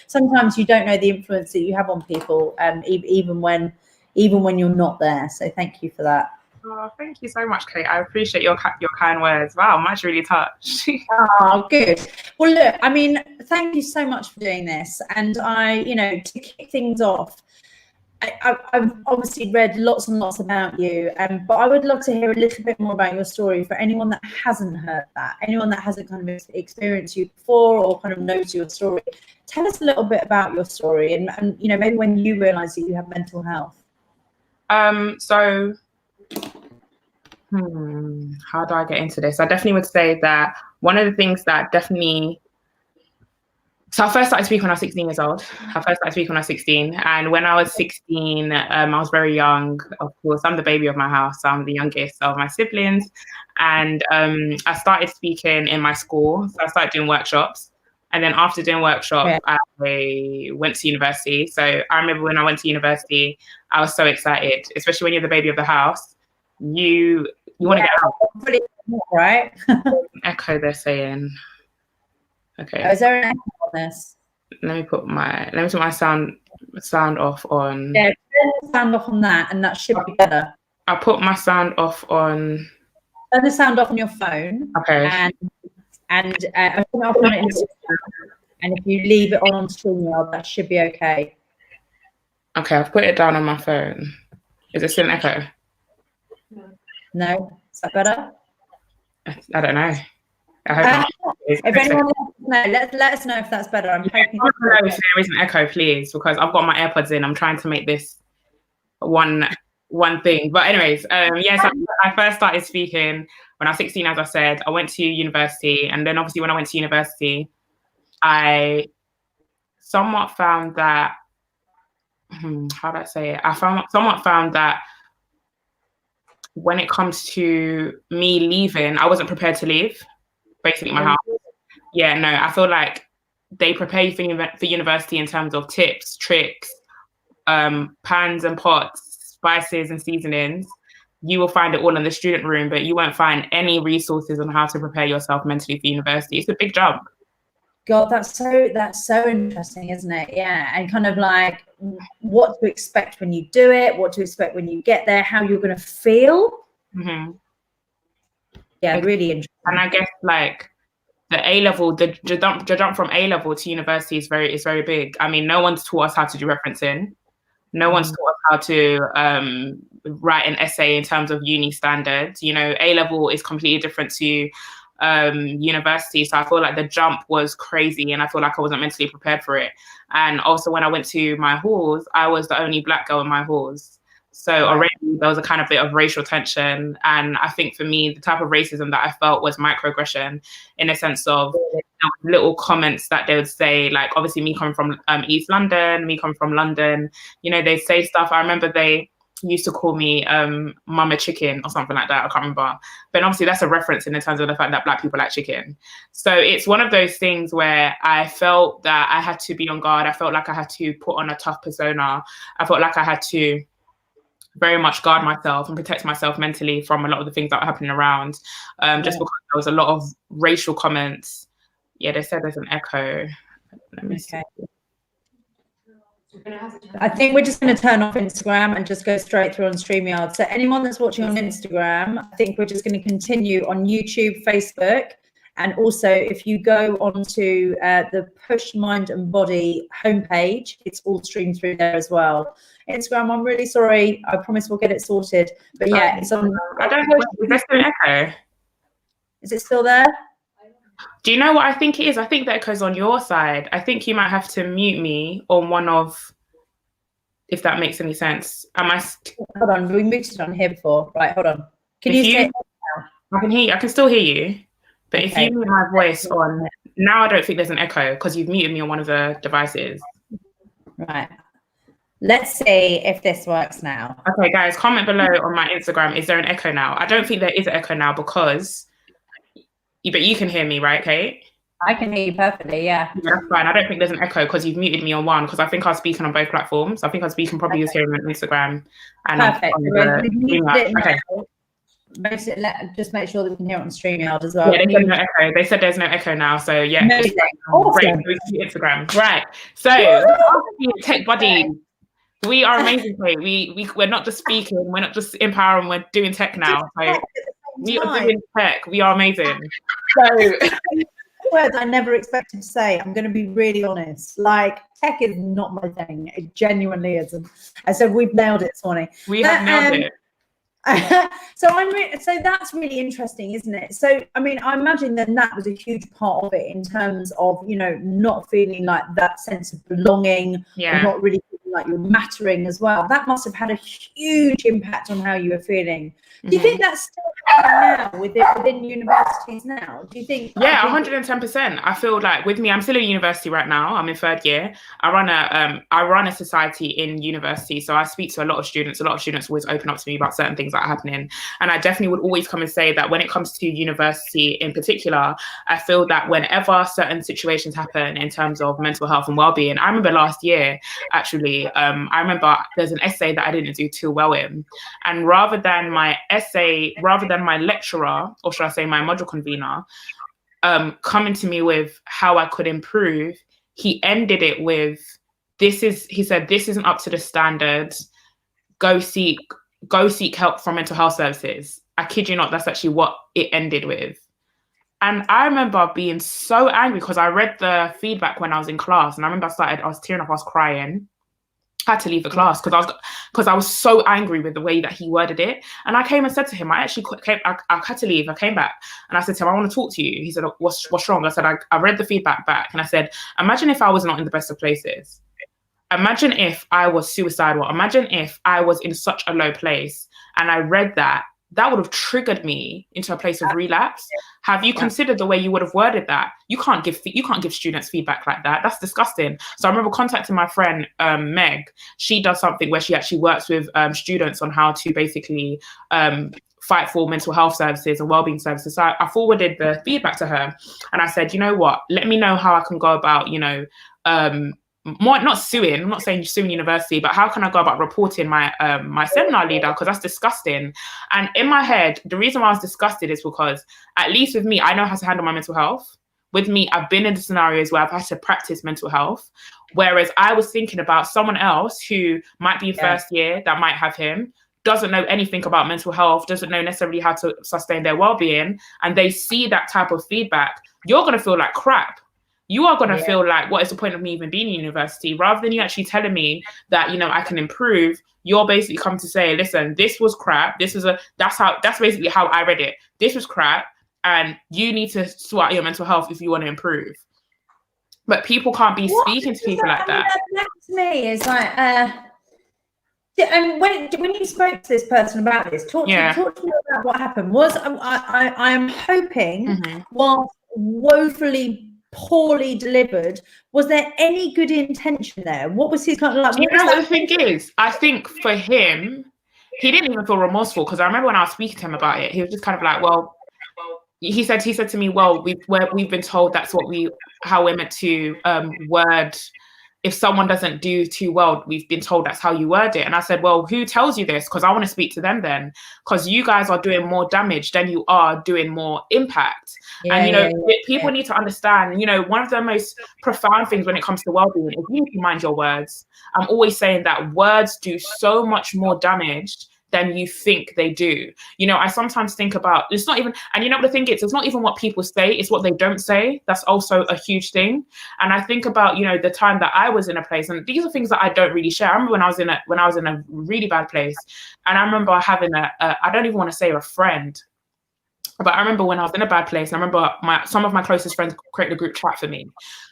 Sometimes you don't know the influence that you have on people, even when you're not there. So thank you for that. Oh, thank you so much, Kate. I appreciate your kind words. Wow, I'm actually really touched. Oh, good. Well, look, I mean, thank you so much for doing this. And to kick things off, I've obviously read lots and lots about you, but I would love to hear a little bit more about your story for anyone that hasn't heard that, anyone that hasn't kind of experienced you before or kind of knows your story. Tell us a little bit about your story and maybe when you realised that you have mental health. So how do I get into this? I definitely would say that one of the things that definitely. So I first started speaking when I was 16 years old. And when I was 16, I was very young. Of course, I'm the baby of my house. So I'm the youngest of my siblings. And I started speaking in my school. So I started doing workshops. And then after doing workshops, I went to university. So I remember when I went to university, I was so excited, especially when you're the baby of the house. You want to get out. Right? Echo, they're saying. Okay. Is there an echo on this? Let me put my sound off on. Yeah, turn the sound off on that, and that should be better. I'll put my sound off on. Turn the sound off on your phone. Okay. And turn it off on it. And if you leave it on StreamYard, that should be okay. Okay, I've put it down on my phone. Is it still an echo? No, is that better? I don't know. I hope not. If anyone wants to know, let us know if that's better. I'm hoping. If there is an echo, please, because I've got my AirPods in. I'm trying to make this one thing. But anyways, yes, I first started speaking when I was 16, as I said. I went to university, and then obviously when I went to university, I somewhat found that. How do I say it? I somewhat found that when it comes to me leaving, I wasn't prepared to leave. Basically, my house. Yeah, no, I feel like they prepare you for university in terms of tips, tricks, pans and pots, spices and seasonings. you will find it all in the student room, but you won't find any resources on how to prepare yourself mentally for university. It's a big jump. God, that's so interesting, isn't it? Yeah, and kind of like what to expect when you do it, what to expect when you get there, how you're going to feel. Mm-hmm. Yeah, really interesting. And I guess like the A level, the jump from A level to university is very big. I mean, no one's taught us how to do referencing. No one's taught us how to write an essay in terms of uni standards. You know, A level is completely different to university. So I feel like the jump was crazy, and I feel like I wasn't mentally prepared for it. And also when I went to my halls, I was the only Black girl in my halls. So already there was a kind of bit of racial tension. And I think for me, the type of racism that I felt was microaggression, in a sense of little comments that they would say, like obviously me coming from East London, me coming from London, you know, they say stuff. I remember they used to call me mama chicken or something like that. I can't remember. But obviously that's a reference in terms of the fact that Black people like chicken. So it's one of those things where I felt that I had to be on guard. I felt like I had to put on a tough persona. I felt like I had to very much guard myself and protect myself mentally from a lot of the things that were happening around, just because there was a lot of racial comments. Yeah, they said there's an echo. Let me see. I think we're just going to turn off Instagram and just go straight through on StreamYard. So anyone that's watching on Instagram, I think we're just going to continue on YouTube, Facebook, and also if you go onto the Push Mind and Body homepage, it's all streamed through there as well. Instagram, I'm really sorry. I promise we'll get it sorted. But yeah, it's on. I don't know. Is there still an echo? Is it still there? Do you know what I think it is? I think the echo's on your side. I think you might have to mute me on one of, if that makes any sense. Am I? Hold on, we muted on here before. Right, hold on. Can you say it now? I can hear you. I can still hear you. But Okay. if you mute my voice on, now I don't think there's an echo because you've muted me on one of the devices. Right. Let's see if this works now. Okay, guys, comment below on my Instagram. Is there an echo now? I don't think there is an echo now because, but you can hear me, right, Kate? I can hear you perfectly, yeah. That's fine. I don't think there's an echo because you've muted me on one because I think I was speaking on both platforms. I think I was speaking probably just here on Instagram. And Perfect. Okay. Just make sure that we can hear it on StreamYard as well. Yeah, they said no echo. They said there's no echo now. So yeah, Amazing. great. Awesome. Instagram. Right. So tech buddies. We are amazing. We're not just speaking, we're not just empowering, we're doing tech now. So we are doing tech. We are amazing. So words I never expected to say. I'm going to be really honest. Like, tech is not my thing. It genuinely isn't. I said we've nailed it this morning. We have nailed it. So so that's really interesting, isn't it? So I mean, I imagine that was a huge part of it in terms of, you know, not feeling like that sense of belonging, or not really feeling like you're mattering as well. That must have had a huge impact on how you were feeling. Do you think that's still happening now within universities now? Do you think? Yeah, 110%. I feel like with me, I'm still in university right now. I'm in third year. I run a society in university, so I speak to a lot of students. A lot of students always open up to me about certain things that are happening, and I definitely would always come and say that when it comes to university in particular, I feel that whenever certain situations happen in terms of mental health and well-being, I remember last year actually, I remember there's an essay that I didn't do too well in, and rather than my lecturer, or should I say my module convener, coming to me with how I could improve, he ended it with, he said, this isn't up to the standards. Go seek help from mental health services. I kid you not, that's actually what it ended with. And I remember being so angry because I read the feedback when I was in class, and I remember I was tearing up, I was crying. I had to leave the class because I was so angry with the way that he worded it. And I came and said to him, I had to leave. I came back and I said to him, I want to talk to you. He said, what's wrong? I said, I read the feedback back, and I said, imagine if I was not in the best of places. Imagine if I was suicidal. Imagine if I was in such a low place and I read that would have triggered me into a place of relapse. Have you considered the way you would have worded that? You can't give students feedback like that. That's disgusting. So I remember contacting my friend, Meg. She does something where she actually works with students on how to basically fight for mental health services and wellbeing services. So I forwarded the feedback to her, and I said, you know what, let me know how I can go about, more, not suing, I'm not saying suing university, but how can I go about reporting my my seminar leader? Because that's disgusting. And in my head, the reason why I was disgusted is because, at least with me, I know how to handle my mental health. With me, I've been in scenarios where I've had to practice mental health. Whereas I was thinking about someone else who might be in first year that might have him, doesn't know anything about mental health, doesn't know necessarily how to sustain their well-being, and they see that type of feedback, you're going to feel like crap. You are going to feel like, what is the point of me even being in university? Rather than you actually telling me that, you know, I can improve, you're basically come to say, listen, this was crap. That's basically how I read it. This was crap, and you need to sort out your mental health if you want to improve. But people can't be speaking to people like that. That to me is like, and when you spoke to this person about this, talk to me about what happened. Was I am hoping, whilst woefully poorly delivered, was there any good intention there? What was his kind of like? You know what the thing is? I think for him, he didn't even feel remorseful, because I remember when I was speaking to him about it, he was just kind of like, well, he said to me, well, we've been told that's how we're meant to word. If someone doesn't do too well, we've been told that's how you word it. And I said, well, who tells you this? Because I want to speak to them then, because you guys are doing more damage than you are doing more impact. And, you know, people need to understand, you know, one of the most profound things when it comes to well-being is you need to mind your words. I'm always saying that words do so much more damage than you think they do. You know, I sometimes think about, it's not even, and you know what the thing is, it's not even what people say, it's what they don't say. That's also a huge thing. And I think about, you know, the time that I was in a place, and these are things that I don't really share. I remember when I was in a really bad place, and I remember having I don't even want to say a friend, but I remember when I was in a bad place, and I remember some of my closest friends created a group chat for me.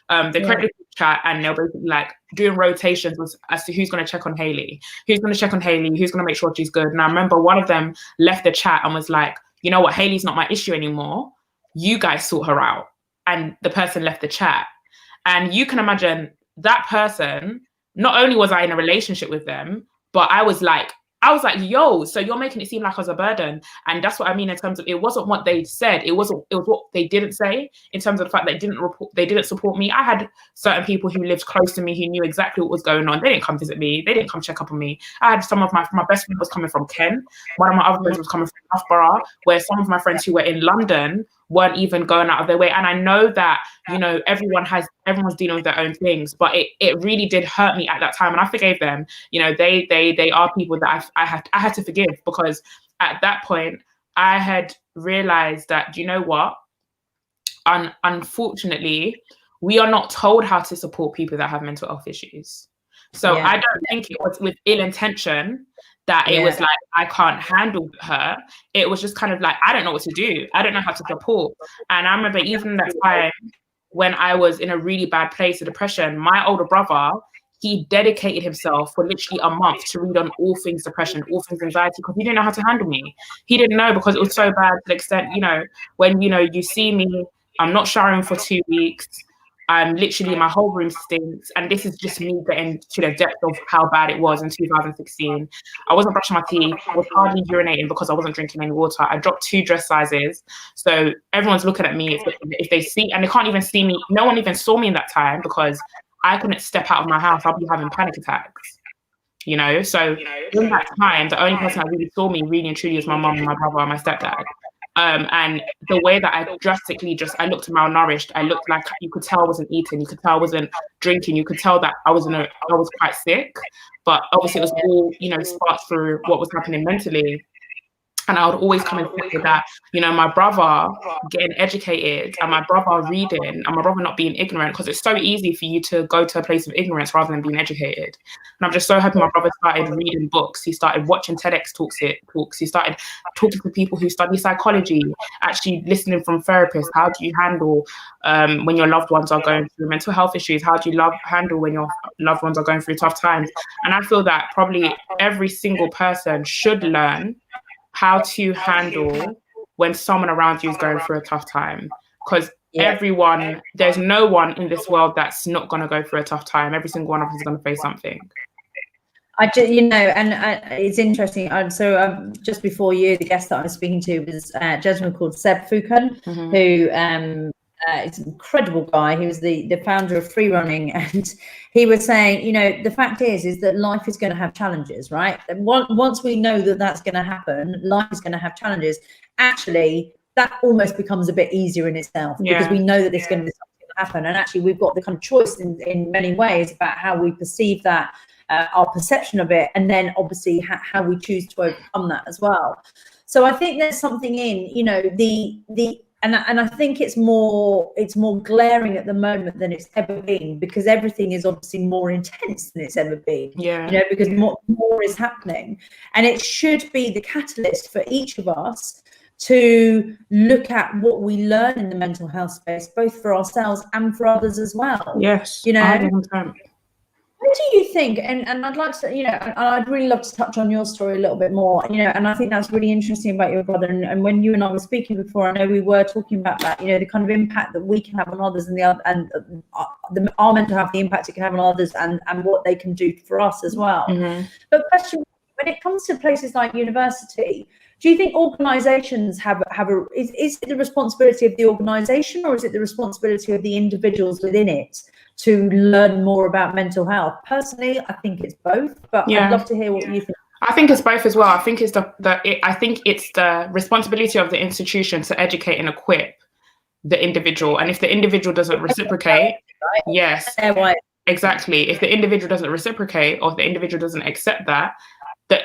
They created a group chat, and they were basically like doing rotations as to who's going to check on Hayley, who's going to make sure she's good. And I remember one of them left the chat and was like, you know what, Hayley's not my issue anymore. You guys sort her out. And the person left the chat. And you can imagine that person, not only was I in a relationship with them, but I was like, yo, so you're making it seem like I was a burden. And that's what I mean in terms of, it wasn't what they said, it was what they didn't say, in terms of the fact they didn't support me. I had certain people who lived close to me who knew exactly what was going on. They didn't come visit me, they didn't come check up on me. I had some of my best friend was coming from Kent, one of my other friends was coming from Loughborough, where some of my friends who were in London weren't even going out of their way. And I know that, you know, everyone's dealing with their own things, but it really did hurt me at that time. And I forgave them. You know, they are people that I had to forgive, because at that point I had realized that, you know what, unfortunately, we are not told how to support people that have mental health issues. So I don't think it was with ill intention that it was like, I can't handle her. It was just kind of like, I don't know what to do. I don't know how to support. And I remember even that time when I was in a really bad place of depression, my older brother, he dedicated himself for literally a month to read on all things depression, all things anxiety, because he didn't know how to handle me. He didn't know, because it was so bad to the extent, you know, when, you know, you see me, I'm not showering for 2 weeks. I'm literally, my whole room stinks. And this is just me getting to the depth of how bad it was in 2016. I wasn't brushing my teeth. I was hardly urinating because I wasn't drinking any water. I dropped 2 dress sizes. So everyone's looking at me if they see, and they can't even see me. No one even saw me in that time, because I couldn't step out of my house. I'll be having panic attacks, you know? So in that time, the only person that really saw me really and truly was my mum, my brother, and my stepdad. And the way that I drastically I looked malnourished. I looked like, you could tell I wasn't eating. You could tell I wasn't drinking. You could tell that I was quite sick. But obviously it was all, you know, sparked through what was happening mentally. And I would always come and say that, you know, my brother getting educated and my brother reading and my brother not being ignorant, because it's so easy for you to go to a place of ignorance rather than being educated. And I'm just so happy my brother started reading books. He started watching TEDx talks. He started talking to people who study psychology, actually listening from therapists. How do you handle when your loved ones are going through mental health issues? How do you handle when your loved ones are going through tough times? And I feel that probably every single person should learn how to handle when someone around you is going through a tough time, because there's no one in this world that's not going to go through a tough time. Every single one of us is going to face something. It's interesting. So just before you, the guest that I was speaking to was a gentleman called Seb Fukan, who He's an incredible guy. He was the founder of free running, and he was saying, you know, the fact is that life is going to have challenges, right? And once we know that that's going to happen, life is going to have challenges. Actually, that almost becomes a bit easier in itself, because we know that there's going to be something to happen, and actually we've got the kind of choice in many ways about how we perceive that, our perception of it, and then obviously how we choose to overcome that as well. So I think there's something in, you know, and I think it's more glaring at the moment than it's ever been, because everything is obviously more intense than it's ever been. Yeah. You know, because more is happening, and it should be the catalyst for each of us to look at what we learn in the mental health space, both for ourselves and for others as well. Yes. You know. 100%. What do you think? And I'd like to, you know, and I'd really love to touch on your story a little bit more, you know, and I think that's really interesting about your brother. And when you and I were speaking before, I know we were talking about that, you know, the kind of impact that we can have on others, and our mental health, the impact it can have on others, and what they can do for us as well. Mm-hmm. But question, when it comes to places like university, do you think organisations is it the responsibility of the organisation, or is it the responsibility of the individuals within it to learn more about mental health? Personally, I think it's both, but I'd love to hear what you think. I think it's both as well. I think it's the responsibility of the institution to educate and equip the individual, and if the individual doesn't reciprocate, yes, exactly. If the individual doesn't reciprocate, or if the individual doesn't accept that,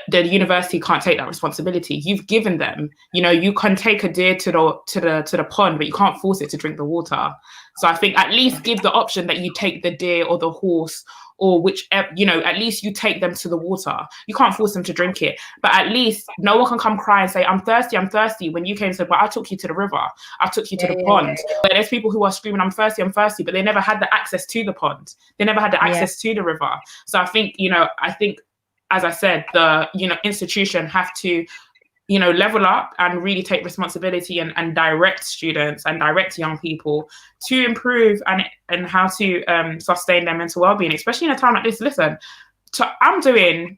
the university can't take that responsibility. You've given them, you know, you can take a deer to the pond, but you can't force it to drink the water. So I think at least give the option that you take the deer or the horse, or whichever, you know, at least you take them to the water. You can't force them to drink it, but at least no one can come cry and say, I'm thirsty, when you came and said, well, I took you to the river, I took you to the pond. But there's people who are screaming, I'm thirsty, but they never had the access to the pond. They never had the access to the river. So I think, you know, as I said, the, you know, institution have to, you know, level up and really take responsibility and direct students and direct young people to improve and how to sustain their mental well-being, especially in a time like this. Listen, I'm doing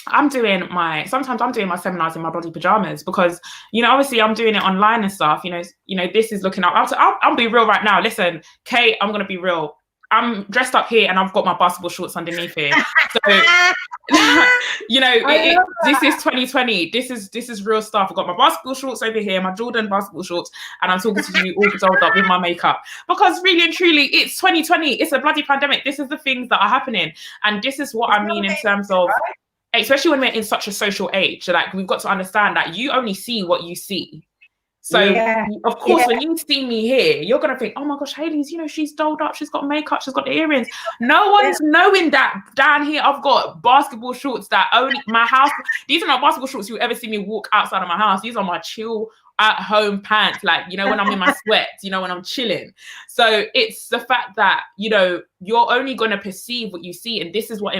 my seminars in my bloody pajamas, because, you know, obviously I'm doing it online and stuff, you know, this is looking up. I'll be real right now. Listen, Kate, I'm going to be real. I'm dressed up here and I've got my basketball shorts underneath here. So, you know, this is 2020. This is real stuff. I've got my basketball shorts over here, my Jordan basketball shorts, and I'm talking to you all dolled up with my makeup. Because really and truly, it's 2020. It's a bloody pandemic. This is the things that are happening. And this is what I mean in terms of, especially when we're in such a social age, like, we've got to understand that you only see what you see. So, of course, when you see me here, you're going to think, oh my gosh, Hayley's, you know, she's dolled up, she's got makeup, she's got the earrings. No one's knowing that down here I've got basketball shorts that only my house, these are not basketball shorts you ever see me walk outside of my house. These are my chill at home pants, like, you know, when I'm in my sweats, you know, when I'm chilling. So it's the fact that, you know, you're only going to perceive what you see. And this is what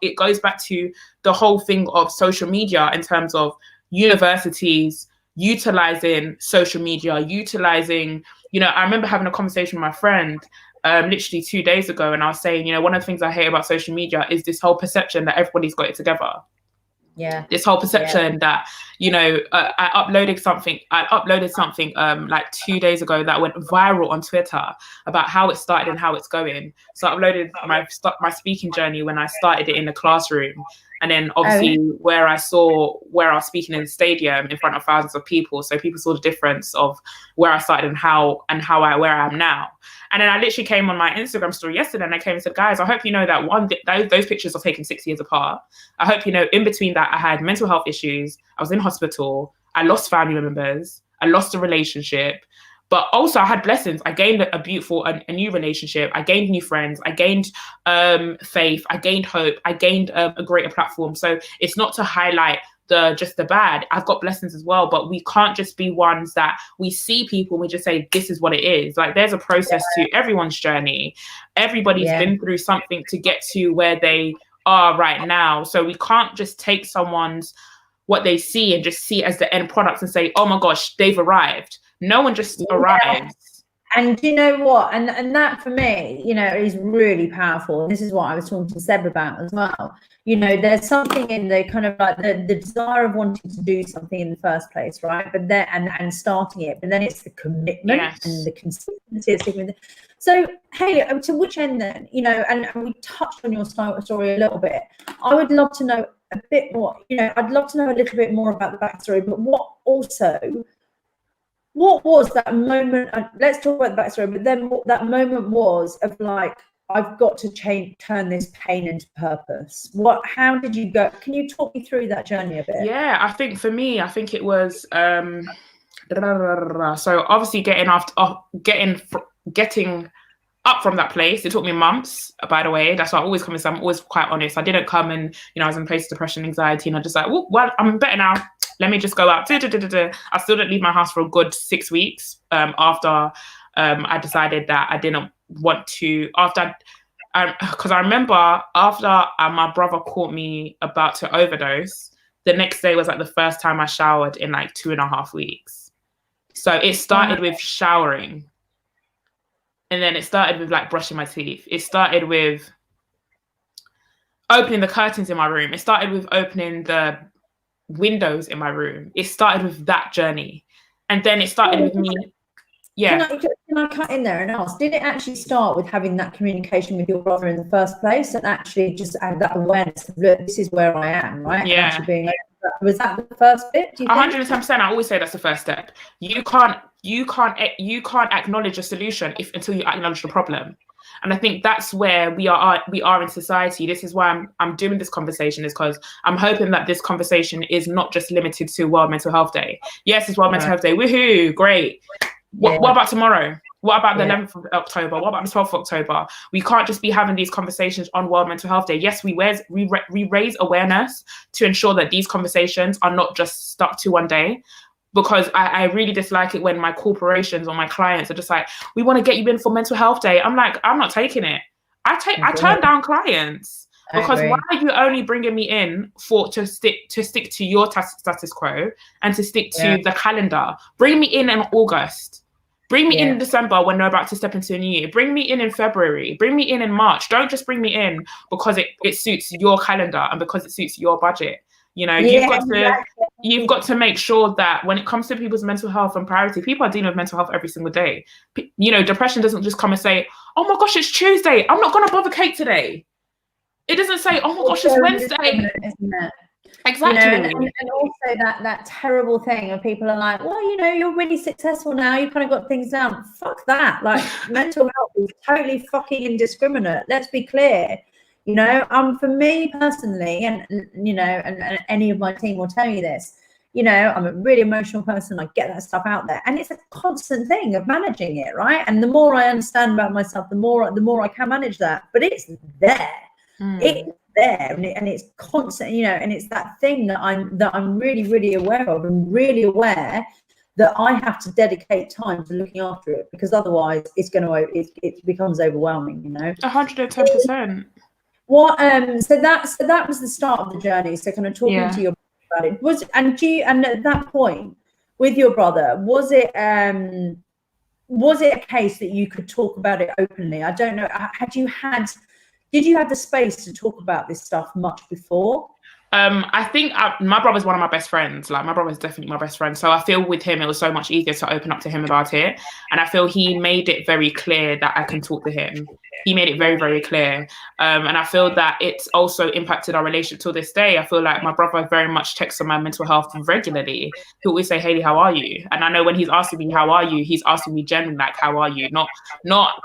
it goes back to the whole thing of social media, in terms of universities utilizing social media, you know, I remember having a conversation with my friend literally 2 days ago, and I was saying, you know, one of the things I hate about social media is this whole perception that everybody's got it together. This whole perception that, you know, I uploaded something like 2 days ago that went viral on Twitter about how it started and how it's going. So I uploaded my speaking journey when I started it in the classroom. And then obviously where I was speaking in the stadium in front of thousands of people. So people saw the difference of where I started and where I am now. And then I literally came on my Instagram story yesterday, and I came and said, guys, I hope you know that those pictures are taken 6 years apart. I hope you know, in between that, I had mental health issues. I was in hospital. I lost family members. I lost a relationship. But also I had blessings. I gained a new relationship. I gained new friends. I gained faith. I gained hope. I gained a greater platform. So it's not to highlight just the bad. I've got blessings as well, but we can't just be ones that we see people and we just say, this is what it is. Like, there's a process to everyone's journey. Everybody's been through something to get to where they are right now. So we can't just take what they see and just see it as the end product and say, oh my gosh, they've arrived. No one just arrives. And you know what? And that for me, you know, is really powerful. And this is what I was talking to Seb about as well. You know, there's something in the kind of like the desire of wanting to do something in the first place, right? But then and starting it, but then it's the commitment and the consistency of sticking with it. So, Hayley, to which end then? You know, and we touched on your story a little bit. I would love to know a bit more. You know, I'd love to know a little bit more about the backstory, but what was that moment? Let's talk about the backstory, but then what that moment was of like, I've got to turn this pain into purpose. How did you go? Can you talk me through that journey a bit? Yeah, I think for me, I think it was, so obviously getting up from that place, it took me months, by the way. That's why I always come in, so I'm always quite honest. I didn't come and, you know, I was in place of depression, anxiety, and I just like, well, I'm better now. Let me just go out. I still didn't leave my house for a good 6 weeks after I decided that I didn't want to, because I remember after my brother caught me about to overdose, the next day was like the first time I showered in like 2.5 weeks. So it started with showering. And then it started with like brushing my teeth. It started with opening the curtains in my room. It started with opening the windows in my room. It started with that journey. And then it started with me. Yeah. Can I cut in there and ask, did it actually start with having that communication with your brother in the first place and actually just add that awareness of, look, this is where I am, right? Yeah. And actually being like, was that the first bit? Do you think? 110%. I always say that's the first step. You can't acknowledge a solution until you acknowledge the problem. And I think that's where we are in society. This is why I'm doing this conversation, is because I'm hoping that this conversation is not just limited to World Mental Health Day. Yes, it's World Mental Health Day. Woohoo, great. What about tomorrow? What about the 11th of October? What about the 12th of October? We can't just be having these conversations on World Mental Health Day. Yes, we raise awareness to ensure that these conversations are not just stuck to one day. Because I really dislike it when my corporations or my clients are just like, we want to get you in for Mental Health Day. I'm like, I'm not taking it. I turn down clients because why are you only bringing me in to stick to your status quo and to stick to the calendar? Bring me in August. Bring me in December when we're about to step into a new year. Bring me in February. Bring me in March. Don't just bring me in because it suits your calendar and because it suits your budget. You know, you've got to make sure that when it comes to people's mental health and priority, people are dealing with mental health every single day. You know, depression doesn't just come and say, oh my gosh, it's Tuesday, I'm not going to bother Kate today. It doesn't say, oh my gosh, it's Wednesday. Isn't it? Exactly. You know, and also that terrible thing of people are like, well, you know, you're really successful now, you've kind of got things down. Fuck that. Like, mental health is totally fucking indiscriminate. Let's be clear. You know, for me personally, and you know, and any of my team will tell you this, you know, I'm a really emotional person. I get that stuff out there, and it's a constant thing of managing it, right? And the more I understand about myself, the more I can manage that. But it's there. It's there, and it's constant, you know, and it's that thing that I'm really, really aware of, and really aware that I have to dedicate time to looking after it, because otherwise it becomes overwhelming, you know. 110%. So that was the start of the journey. So kind of talking to your brother about it and at that point with your brother, was it a case that you could talk about it openly? I don't know. Did you have the space to talk about this stuff much before? I think my brother's one of my best friends. Like, my brother's definitely my best friend. So I feel with him, it was so much easier to open up to him about it. And I feel he made it very clear that I can talk to him. He made it very, very clear. And I feel that it's also impacted our relationship till this day. I feel like my brother very much checks on my mental health regularly. He'll always say, Hayley, how are you? And I know when he's asking me, how are you? He's asking me genuinely, like, how are you? Not,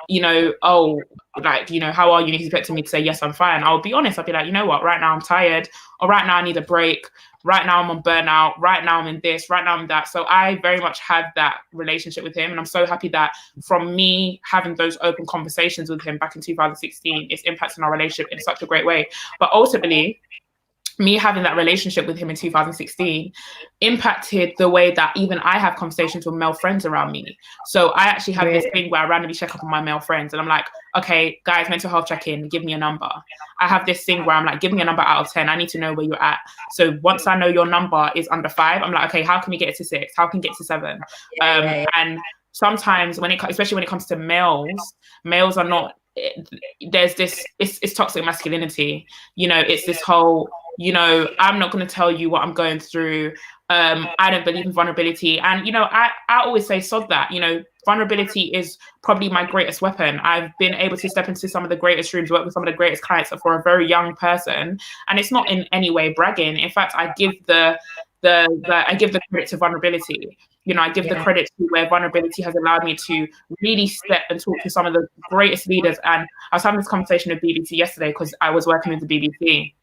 you know, oh, like, you know, how are you? And he's expecting me to say, yes, I'm fine. I'll be honest. I'll be like, you know what? Right now I'm tired. Or right now I need a break. Right now I'm on burnout. Right now I'm in this. Right now I'm that. So I very much had that relationship with him. And I'm so happy that from me having those open conversations with him back in 2016, it's impacting our relationship in such a great way. But ultimately, me having that relationship with him in 2016 impacted the way that even I have conversations with male friends around me. So I actually have this thing where I randomly check up on my male friends and I'm like, okay, guys, mental health check-in, give me a number. I have this thing where I'm like, give me a number out of 10. I need to know where you're at. So once I know your number is under 5, I'm like, okay, how can we get it to 6? How can we get it to 7? And sometimes especially when it comes to males are not, there's this, it's toxic masculinity, you know, it's this whole, you know, I'm not going to tell you what I'm going through. I don't believe in vulnerability. And, you know, I always say, sod that, you know, vulnerability is probably my greatest weapon. I've been able to step into some of the greatest rooms, work with some of the greatest clients for a very young person. And it's not in any way bragging. In fact, I give the credit to vulnerability. You know, I give the credit to where vulnerability has allowed me to really step and talk to some of the greatest leaders. And I was having this conversation with BBC yesterday because I was working with the BBC.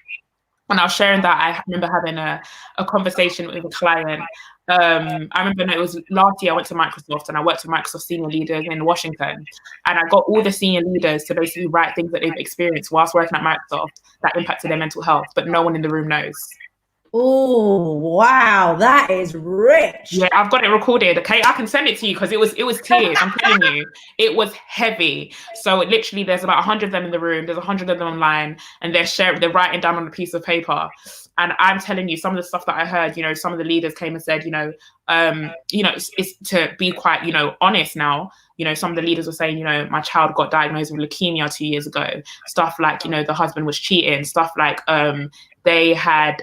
And I was sharing that I remember having a conversation with a client. I remember it was last year I went to Microsoft and I worked with Microsoft senior leaders in Washington. And I got all the senior leaders to basically write things that they've experienced whilst working at Microsoft that impacted their mental health, but no one in the room knows. Oh, wow, that is rich. Yeah, I've got it recorded. Okay, I can send it to you because it was tears. I'm telling you, it was heavy. So literally, there's about 100 of them in the room. There's 100 of them online, and they're writing down on a piece of paper. And I'm telling you, some of the stuff that I heard, you know, some of the leaders came and said, you know, it's to be quite, you know, honest now. You know, some of the leaders were saying, you know, my child got diagnosed with leukemia 2 years ago. Stuff like, you know, the husband was cheating. Stuff like, they had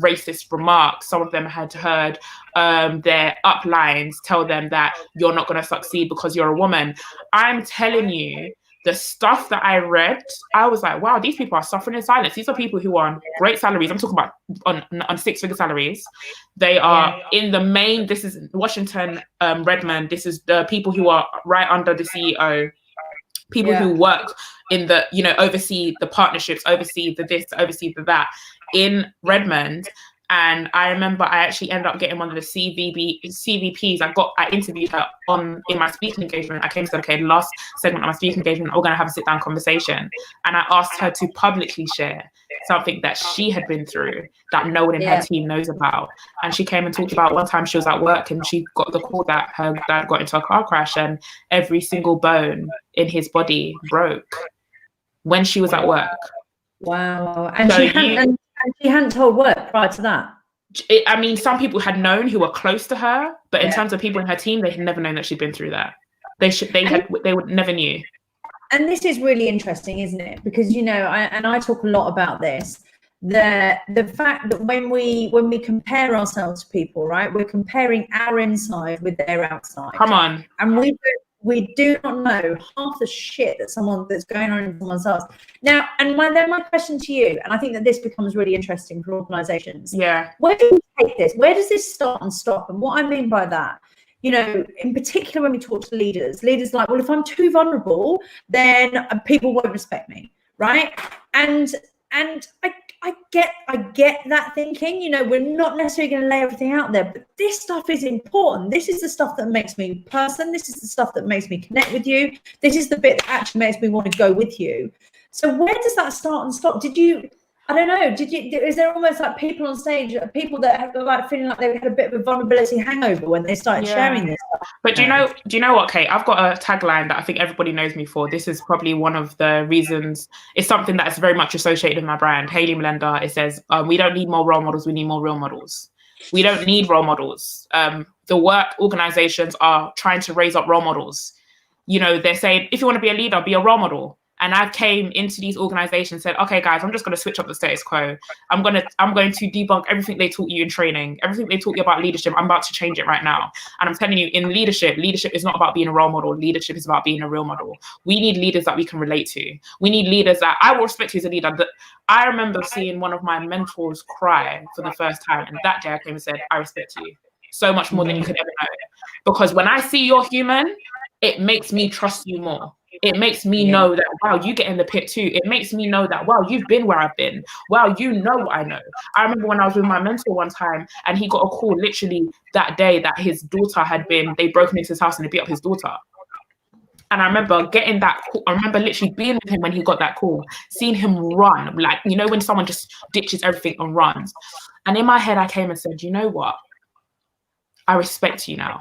racist remarks. Some of them had heard their uplines tell them that you're not going to succeed because you're a woman. I'm telling you, the stuff that I read, I was like, wow, these people are suffering in silence. These are people who are on great salaries. I'm talking about on six-figure salaries. They are in the main, this is Washington, Redmond. This is the people who are right under the CEO. People who work in the, you know, oversee the partnerships, oversee the this, oversee the that in Redmond. And I remember I actually ended up getting one of the CVPs. I interviewed her in my speaking engagement. I came and said, okay, the last segment of my speaking engagement, we're going to have a sit down conversation. And I asked her to publicly share something that she had been through that no one in her team knows about. And she came and talked about one time she was at work and she got the call that her dad got into a car crash and every single bone in his body broke when she was at work. Wow. And so she hadn't told work prior to that. I mean, some people had known who were close to her, but in terms of people in her team, they had never known that she'd been through that. They would never knew. And this is really interesting, isn't it? Because, you know, I talk a lot about this, the fact that when we compare ourselves to people, right, we're comparing our inside with their outside. Come on. And we do not know half the shit that's going on in someone else. Now, and then my question to you, and I think that this becomes really interesting for organizations. Yeah. Where do we take this? Where does this start and stop? And what I mean by that, you know, in particular, when we talk to leaders like, well, if I'm too vulnerable, then people won't respect me, right? And I get that thinking, you know, we're not necessarily going to lay everything out there, but this stuff is important. This is the stuff that makes me a person. This is the stuff that makes me connect with you. This is the bit that actually makes me want to go with you. So where does that start and stop? Is there almost like people on stage, people that have like feeling like they had a bit of a vulnerability hangover when they started sharing this stuff? But do you know what, Kate? I've got a tagline that I think everybody knows me for. This is probably one of the reasons. It's something that is very much associated with my brand, Hayley Melinda. It says, we don't need more role models, we need more real models. We don't need role models. The work organizations are trying to raise up role models. You know, they're saying, if you want to be a leader, be a role model. And I came into these organizations and said, okay, guys, I'm just going to switch up the status quo. I'm going to debunk everything they taught you in training, everything they taught you about leadership. I'm about to change it right now. And I'm telling you, in leadership is not about being a role model. Leadership is about being a real model. We need leaders that we can relate to. We need leaders that I will respect you as a leader. I remember seeing one of my mentors cry for the first time. And that day I came and said, I respect you so much more than you could ever know. Because when I see you're human, it makes me trust you more. It makes me know that, wow, you get in the pit too. It makes me know that, wow, you've been where I've been. Wow, you know what I know. I remember when I was with my mentor one time and he got a call literally that day that his daughter they'd broken into his house and they beat up his daughter. And I remember getting that call. I remember literally being with him when he got that call, seeing him run. Like, you know, when someone just ditches everything and runs. And in my head, I came and said, you know what? I respect you now.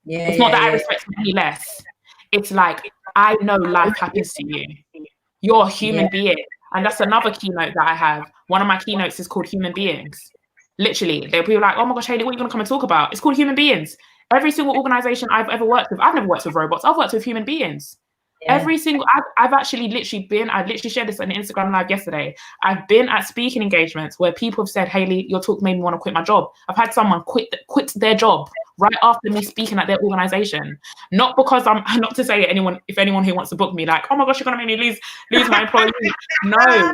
It's not that I respect you any less. It's like, I know life happens to you. You're a human being. And that's another keynote that I have. One of my keynotes is called Human Beings. Literally, they'll be like, oh my gosh, Hayley, what are you going to come and talk about? It's called Human Beings. Every single organization I've ever worked with, I've never worked with robots. I've worked with human beings. Yeah. Every single, I've actually literally been, I literally shared this on Instagram Live yesterday. I've been at speaking engagements where people have said, Hayley, your talk made me want to quit my job. I've had someone quit their job right after me speaking at their organization. Not because not to say if anyone who wants to book me, like, oh my gosh, you're going to make me lose my employee. No.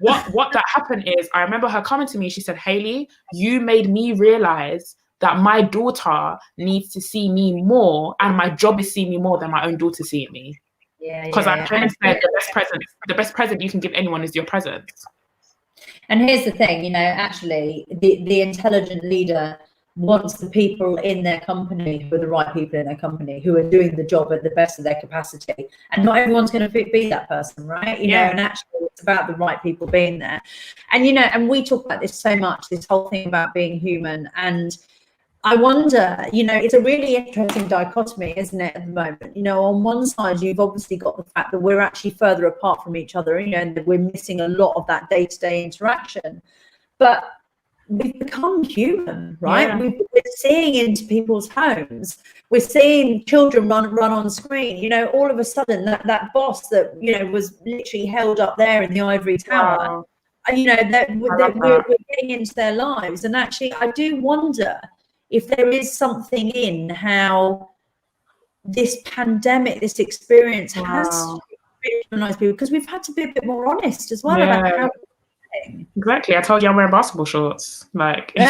What that happened is, I remember her coming to me, she said, Hayley, you made me realize that my daughter needs to see me more, and my job is seeing me more than my own daughter seeing me. Because I said the best present you can give anyone is your presence. And here's the thing, actually, the intelligent leader wants the people in their company who are the right people in their company, who are doing the job at the best of their capacity. And not everyone's going to be that person, right? You know, and actually it's about the right people being there. And, and we talk about this so much, this whole thing about being human. And I wonder, it's a really interesting dichotomy, isn't it, at the moment? On one side, you've obviously got the fact that we're actually further apart from each other, and that we're missing a lot of that day-to-day interaction. But we've become human, right? Yeah. We're seeing into people's homes. We're seeing children run on screen. All of a sudden, that boss that, was literally held up there in the ivory tower, we're getting into their lives. And actually, I do wonder if there is something in how this pandemic, this experience has victimized people, because we've had to be a bit more honest as well about how. Exactly. I told you I'm wearing basketball shorts. Like you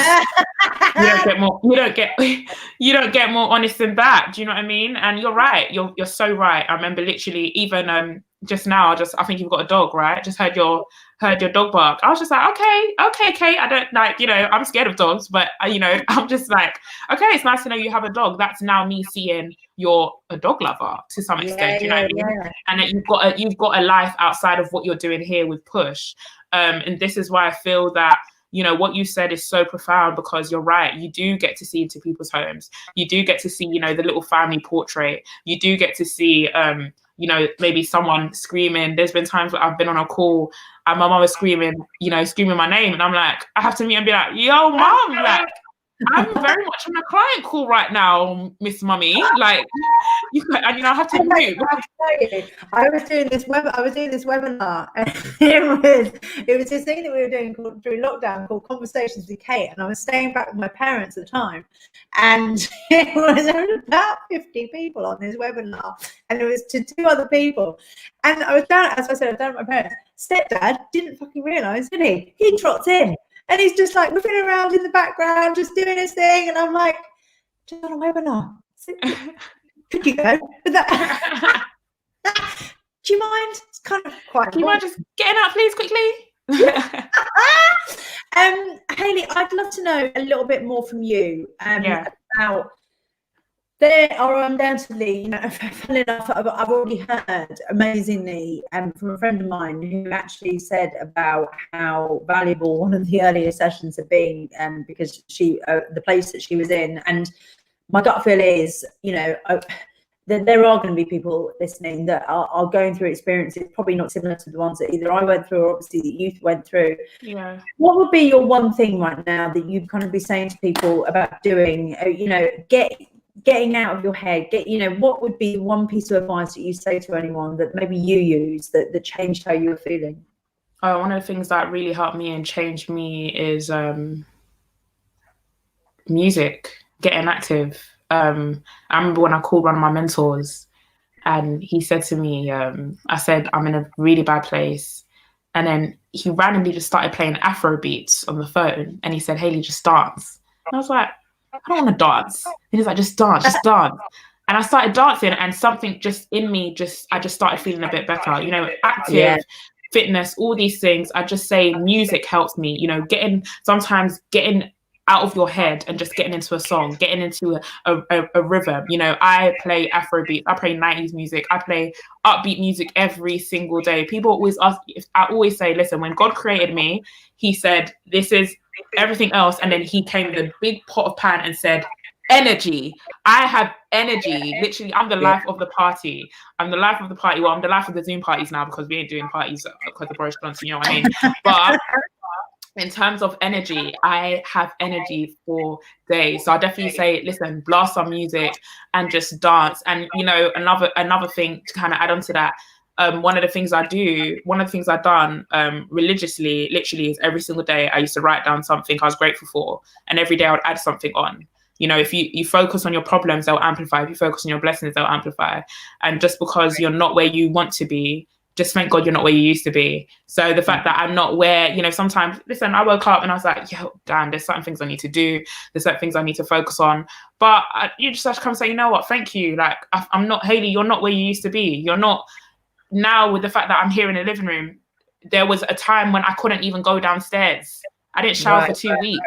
don't get more honest than that. Do you know what I mean? And you're right. You're so right. I remember literally even just now, I think you've got a dog, right? Just heard your dog bark. I was just like, okay, Kate. I don't I'm scared of dogs, but I'm just like, okay, it's nice to know you have a dog. That's now me seeing you're a dog lover to some extent. You know what I mean? And that you've got a life outside of what you're doing here with Push. And this is why I feel that, what you said is so profound, because you're right. You do get to see into people's homes. You do get to see, the little family portrait. You do get to see, maybe someone screaming. There's been times where I've been on a call and my mum was screaming my name. And I'm like, I have to meet and be like, yo, mum, like, I'm very much on a client call right now, Miss Mummy. Like, I have to move. I was doing this webinar, and it was this thing that we were doing through lockdown called Conversations with Kate, and I was staying back with my parents at the time, and there was about 50 people on this webinar, and it was to 2 other people, and I was down, as I said, I was down with my parents. Stepdad didn't fucking realise, did he? He trots in. And he's just like whipping around in the background, just doing his thing. And I'm like, just on a webinar. Could you go? Do you mind? It's kind of quite. Do you mind just getting out, please, quickly? Hayley, I'd love to know a little bit more from you about. There are undoubtedly, funnily enough, I've already heard amazingly from a friend of mine who actually said about how valuable one of the earlier sessions had been, because the place that she was in. And my gut feel is, that there are going to be people listening that are going through experiences probably not similar to the ones that either I went through or obviously that you went through. Yeah. What would be your one thing right now that you'd kind of be saying to people about doing, getting out of your head, what would be one piece of advice that you say to anyone that maybe you use that changed how you were feeling? One of the things that really helped me and changed me is music, getting active. I remember when I called one of my mentors and he said to me, I said, I'm in a really bad place. And then he randomly just started playing Afro beats on the phone. And he said, Hayley, just dance. And I was like, I don't want to dance. And he's like, just dance. And I started dancing, and something just in me, I just started feeling a bit better. Active, fitness, all these things. I just say music helps me, getting out of your head and just getting into a song, getting into a rhythm. I play Afrobeat, I play 90s music, I play upbeat music every single day. People always ask, I always say, listen, when God created me, he said, this is everything else. And then he came with a big pot of pan and said, energy. I have energy. Literally, I'm the life of the party. I'm the life of the party. Well, I'm the life of the Zoom parties now, because we ain't doing parties because of Boris Johnson, you know what I mean? But in terms of energy, I have energy for days. So I definitely say, listen, blast some music and just dance. And you know, another thing to kind of add on to that, one of the things I've done religiously, literally, is every single day I used to write down something I was grateful for, and every day I would add something on. You know, if you focus on your problems, they'll amplify. If you focus on your blessings, they'll amplify. And just because you're not where you want to be, just thank God you're not where you used to be. So the fact that I'm not where, you know, sometimes, listen, I woke up and I was like, yo, damn, there's certain things I need to do. There's certain things I need to focus on. But you just have to come and say, you know what, thank you. Like, I'm not, Hayley, you're not where you used to be. You're not, now with the fact that I'm here in the living room, there was a time when I couldn't even go downstairs. I didn't shower for 2 weeks.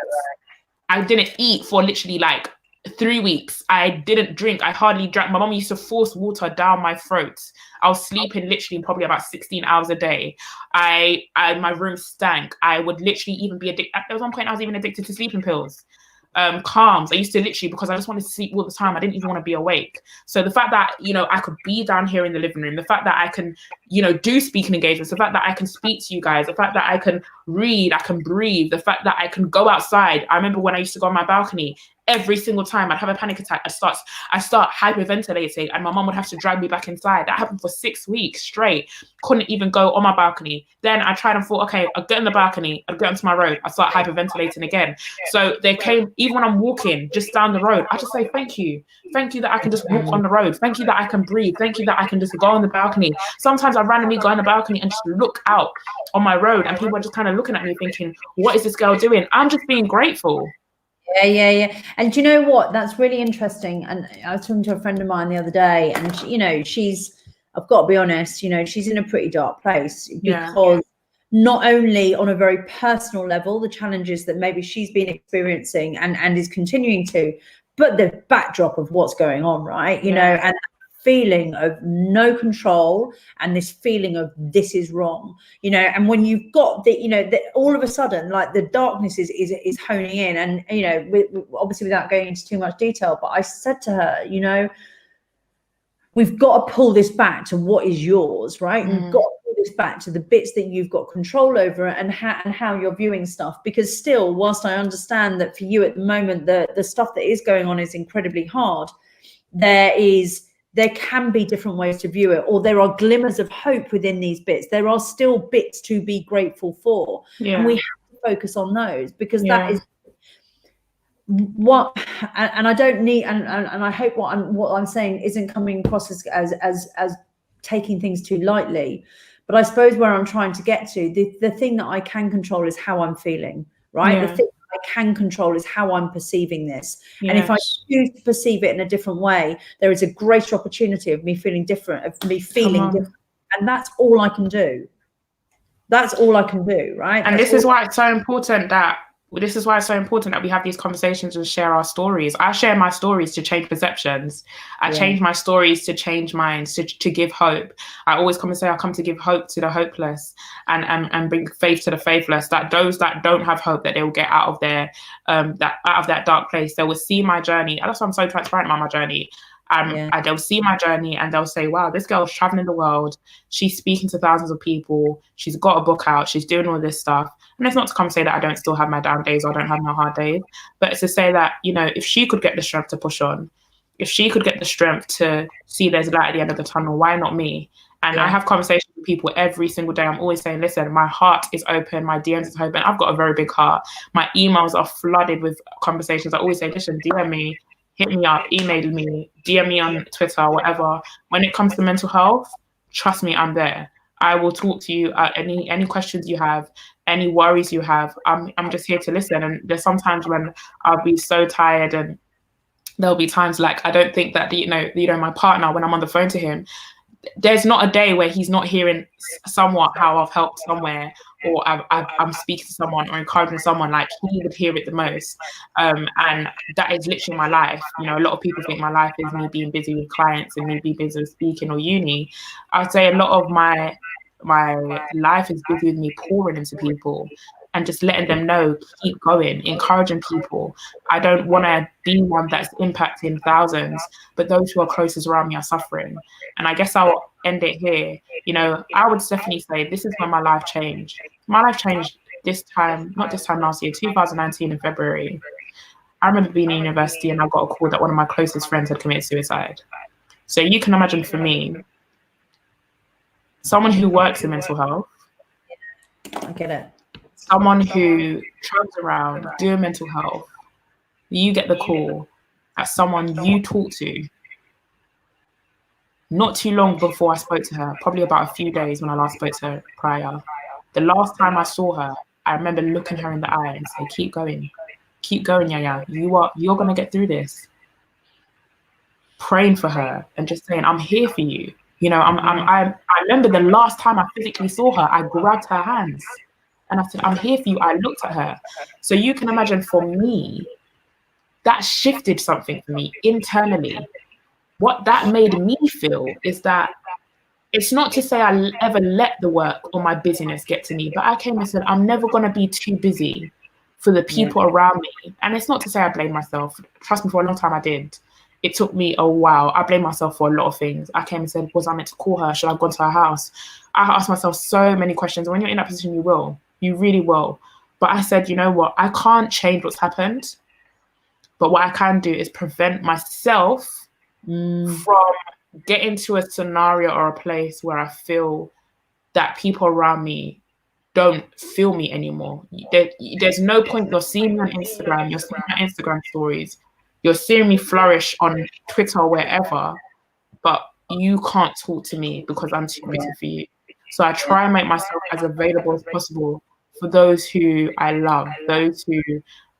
I didn't eat for literally like 3 weeks. I didn't drink. I hardly drank. My mom used to force water down my throat. I was sleeping literally probably about 16 hours a day. My room stank. I would literally even be addicted. There was one point I was even addicted to sleeping pills. Calms. I used to literally, because I just wanted to sleep all the time. I didn't even want to be awake. So the fact that, you know, I could be down here in the living room, the fact that I can, you know, do speaking engagements, the fact that I can speak to you guys, the fact that I can read, I can breathe, the fact that I can go outside. I remember when I used to go on my balcony, every single time I'd have a panic attack, I start hyperventilating, and my mom would have to drag me back inside. That happened for 6 weeks straight. Couldn't even go on my balcony. Then I tried and thought, okay, I'll get on the balcony, I'll get onto my road, I start hyperventilating again. So they came, even when I'm walking just down the road, I just say, thank you. Thank you that I can just walk on the road. Thank you that I can breathe. Thank you that I can just go on the balcony. Sometimes I randomly go on the balcony and just look out on my road, and people are just kind of looking at me thinking, what is this girl doing? I'm just being grateful. Yeah. And do you know what? That's really interesting. And I was talking to a friend of mine the other day, and she, you know, I've got to be honest, you know, she's in a pretty dark place because not only on a very personal level, the challenges that maybe she's been experiencing and is continuing to, but the backdrop of what's going on, right? You know, and feeling of no control and this feeling of this is wrong, you know. And when you've got the, you know, that all of a sudden, like, the darkness is honing in, and, you know, obviously without going into too much detail, but I said to her, you know, we've got to pull this back to what is yours, right? And we've got to pull this back to the bits that you've got control over, and how you're viewing stuff. Because still, whilst I understand that for you at the moment, the stuff that is going on is incredibly hard, there can be different ways to view it, or there are glimmers of hope within these bits. There are still bits to be grateful for, and we have to focus on those, because that is what. And I don't need, and I hope what I'm saying isn't coming across as taking things too lightly. But I suppose where I'm trying to get to, the thing that I can control is how I'm feeling, right? The thing I can control is how I'm perceiving this. And if I choose to perceive it in a different way, there is a greater opportunity of me feeling different, different. And that's all I can do. That's all I can do, right? And this is why it's so important that we have these conversations and share our stories. I share my stories to change perceptions. I change my stories to change minds, to give hope. I always come and say, I come to give hope to the hopeless, and bring faith to the faithless, that those that don't have hope, that they will get out of that dark place. They will see my journey. And that's why I'm so transparent about my journey. They'll see my journey and they'll say, wow, this girl's traveling the world. She's speaking to thousands of people. She's got a book out. She's doing all this stuff. And it's not to come say that I don't still have my down days or I don't have my hard days, but it's to say that, you know, if she could get the strength to push on, if she could get the strength to see there's light at the end of the tunnel, why not me? And I have conversations with people every single day. I'm always saying, listen, my heart is open. My DMs is open. I've got a very big heart. My emails are flooded with conversations. I always say, listen, DM me. Hit me up, email me, DM me on Twitter, whatever. When it comes to mental health, trust me, I'm there. I will talk to you. Any questions you have, any worries you have, I'm just here to listen. And there's sometimes when I'll be so tired, and there'll be times like I don't think that you know my partner, when I'm on the phone to him, there's not a day where he's not hearing somewhat how I've helped somewhere, or I'm speaking to someone or encouraging someone. Like, he would hear it the most. And that is literally my life. You know, a lot of people think my life is me being busy with clients and me being busy with speaking or uni. I'd say a lot of my life is busy with me pouring into people and just letting them know, keep going, encouraging people. I don't want to be one that's impacting thousands, but those who are closest around me are suffering. And I guess I'll end it here. You know, I would definitely say this is when my life changed. My life changed not this time last year, 2019 in February, I remember being in university and I got a call that one of my closest friends had committed suicide. So you can imagine for me, someone who works in mental health, I get it. someone who travels around doing mental health, you get the call that someone you talk to not too long before I spoke to her, probably about a few days when I last spoke to her prior. The last time I saw her, I remember looking her in the eye and saying, keep going, Yaya. You're gonna get through this. Praying for her and just saying, I'm here for you. You know, I remember the last time I physically saw her, I grabbed her hands and I said, I'm here for you. I looked at her. So you can imagine for me, that shifted something for me internally. What that made me feel is that it's not to say I ever let the work or my busyness get to me, but I came and said, I'm never going to be too busy for the people around me. And it's not to say I blame myself. Trust me, for a long time I did. It took me a while. I blame myself for a lot of things. I came and said, was I meant to call her? Should I have gone to her house? I asked myself so many questions. When you're in that position, you will. You really will. But I said, you know what? I can't change what's happened. But what I can do is prevent myself from getting to a scenario or a place where I feel that people around me don't feel me anymore. There's no point. You're seeing me on Instagram, you're seeing my Instagram stories, you're seeing me flourish on Twitter or wherever, but you can't talk to me because I'm too busy for you. So I try and make myself as available as possible for those who I love, those who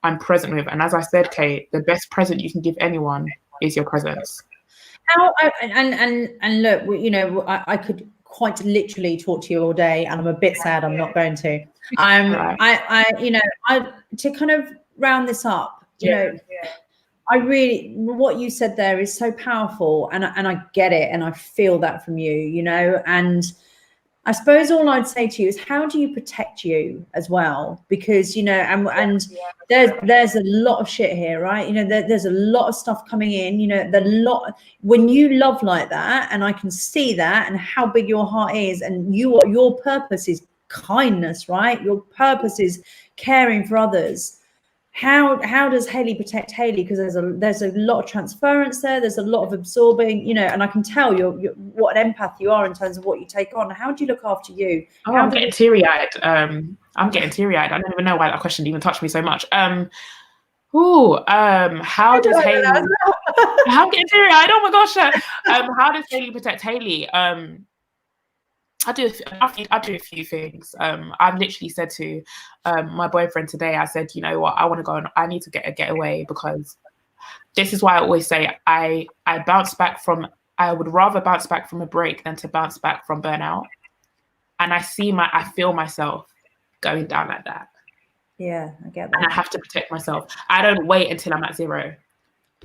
I'm present with. And as I said, Kate, the best present you can give anyone is your presence. And look, you know, I could quite literally talk to you all day, and I'm a bit sad I'm not going to. To kind of round this up, you know, I really, what you said there is so powerful, and I get it, and I feel that from you, you know, and I suppose all I'd say to you is, how do you protect you as well? Because, you know, and there's a lot of shit here, right? You know, there's a lot of stuff coming in, you know, when you love like that, and I can see that, and how big your heart is, and your purpose is kindness, right? Your purpose is caring for others. How does Hayley protect Hayley? Because there's a lot of transference there. There's a lot of absorbing, you know, and I can tell you're what an empath you are in terms of what you take on. How do you look after you? I'm getting teary-eyed. I'm getting teary-eyed. I don't even know why that question even touched me so much. How does Hayley? I'm getting teary-eyed. Oh my gosh. How does Hayley protect Hayley? I do a few things. I've literally said to my boyfriend today, I said, you know what, I want to go and I need to get a getaway, because this is why I always say I would rather bounce back from a break than to bounce back from burnout. And I feel myself going down like that. Yeah, I get that. And I have to protect myself. I don't wait until I'm at 0.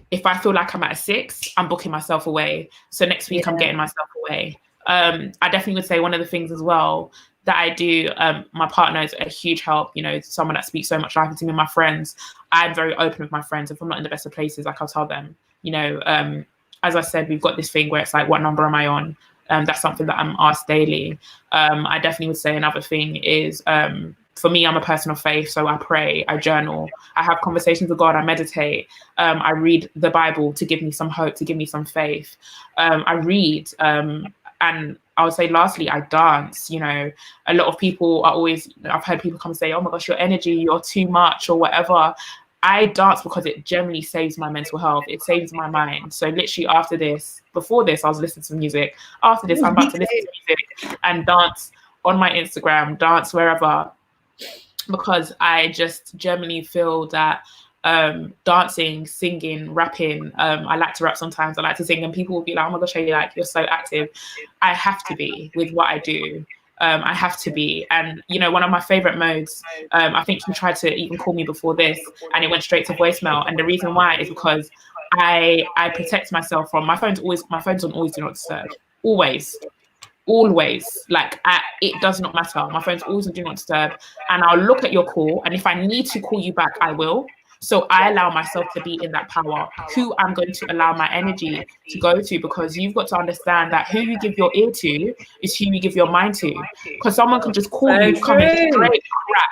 If I feel like I'm at a 6, I'm booking myself away. So next week I'm getting myself away. I definitely would say one of the things as well that I do, my partner is a huge help, you know, someone that speaks so much life into me. My friends, I'm very open with my friends. If I'm not in the best of places, like, I'll tell them, you know, as I said, we've got this thing where it's like, what number am I on? That's something that I'm asked daily. I definitely would say another thing is, for me, I'm a person of faith, so I pray, I journal, I have conversations with God, I meditate, I read the Bible to give me some hope, to give me some faith. I read, and I would say lastly, I dance. You know, a lot of people are always, I've heard people come and say, oh my gosh, your energy, you're too much or whatever. I dance because it generally saves my mental health. It saves my mind. So literally before this, I was listening to music. After this, I'm about to listen to music and dance on my Instagram, dance wherever, because I just generally feel that dancing, singing, rapping, I like to rap sometimes, I like to sing, and people will be like, oh my gosh, Hayley, like, you're so active. I have to be with what I do. I have to be. And, you know, one of my favorite modes, I think you tried to even call me before this and it went straight to voicemail. And the reason why is because I protect myself from, my phone's on always do not disturb. Always. Like, it does not matter. My phone's always on do not disturb. And I'll look at your call, and if I need to call you back, I will. So I allow myself to be in that power, who I'm going to allow my energy to go to, because you've got to understand that who you give your ear to is who you give your mind to. Because someone can just call you, come in straight crap,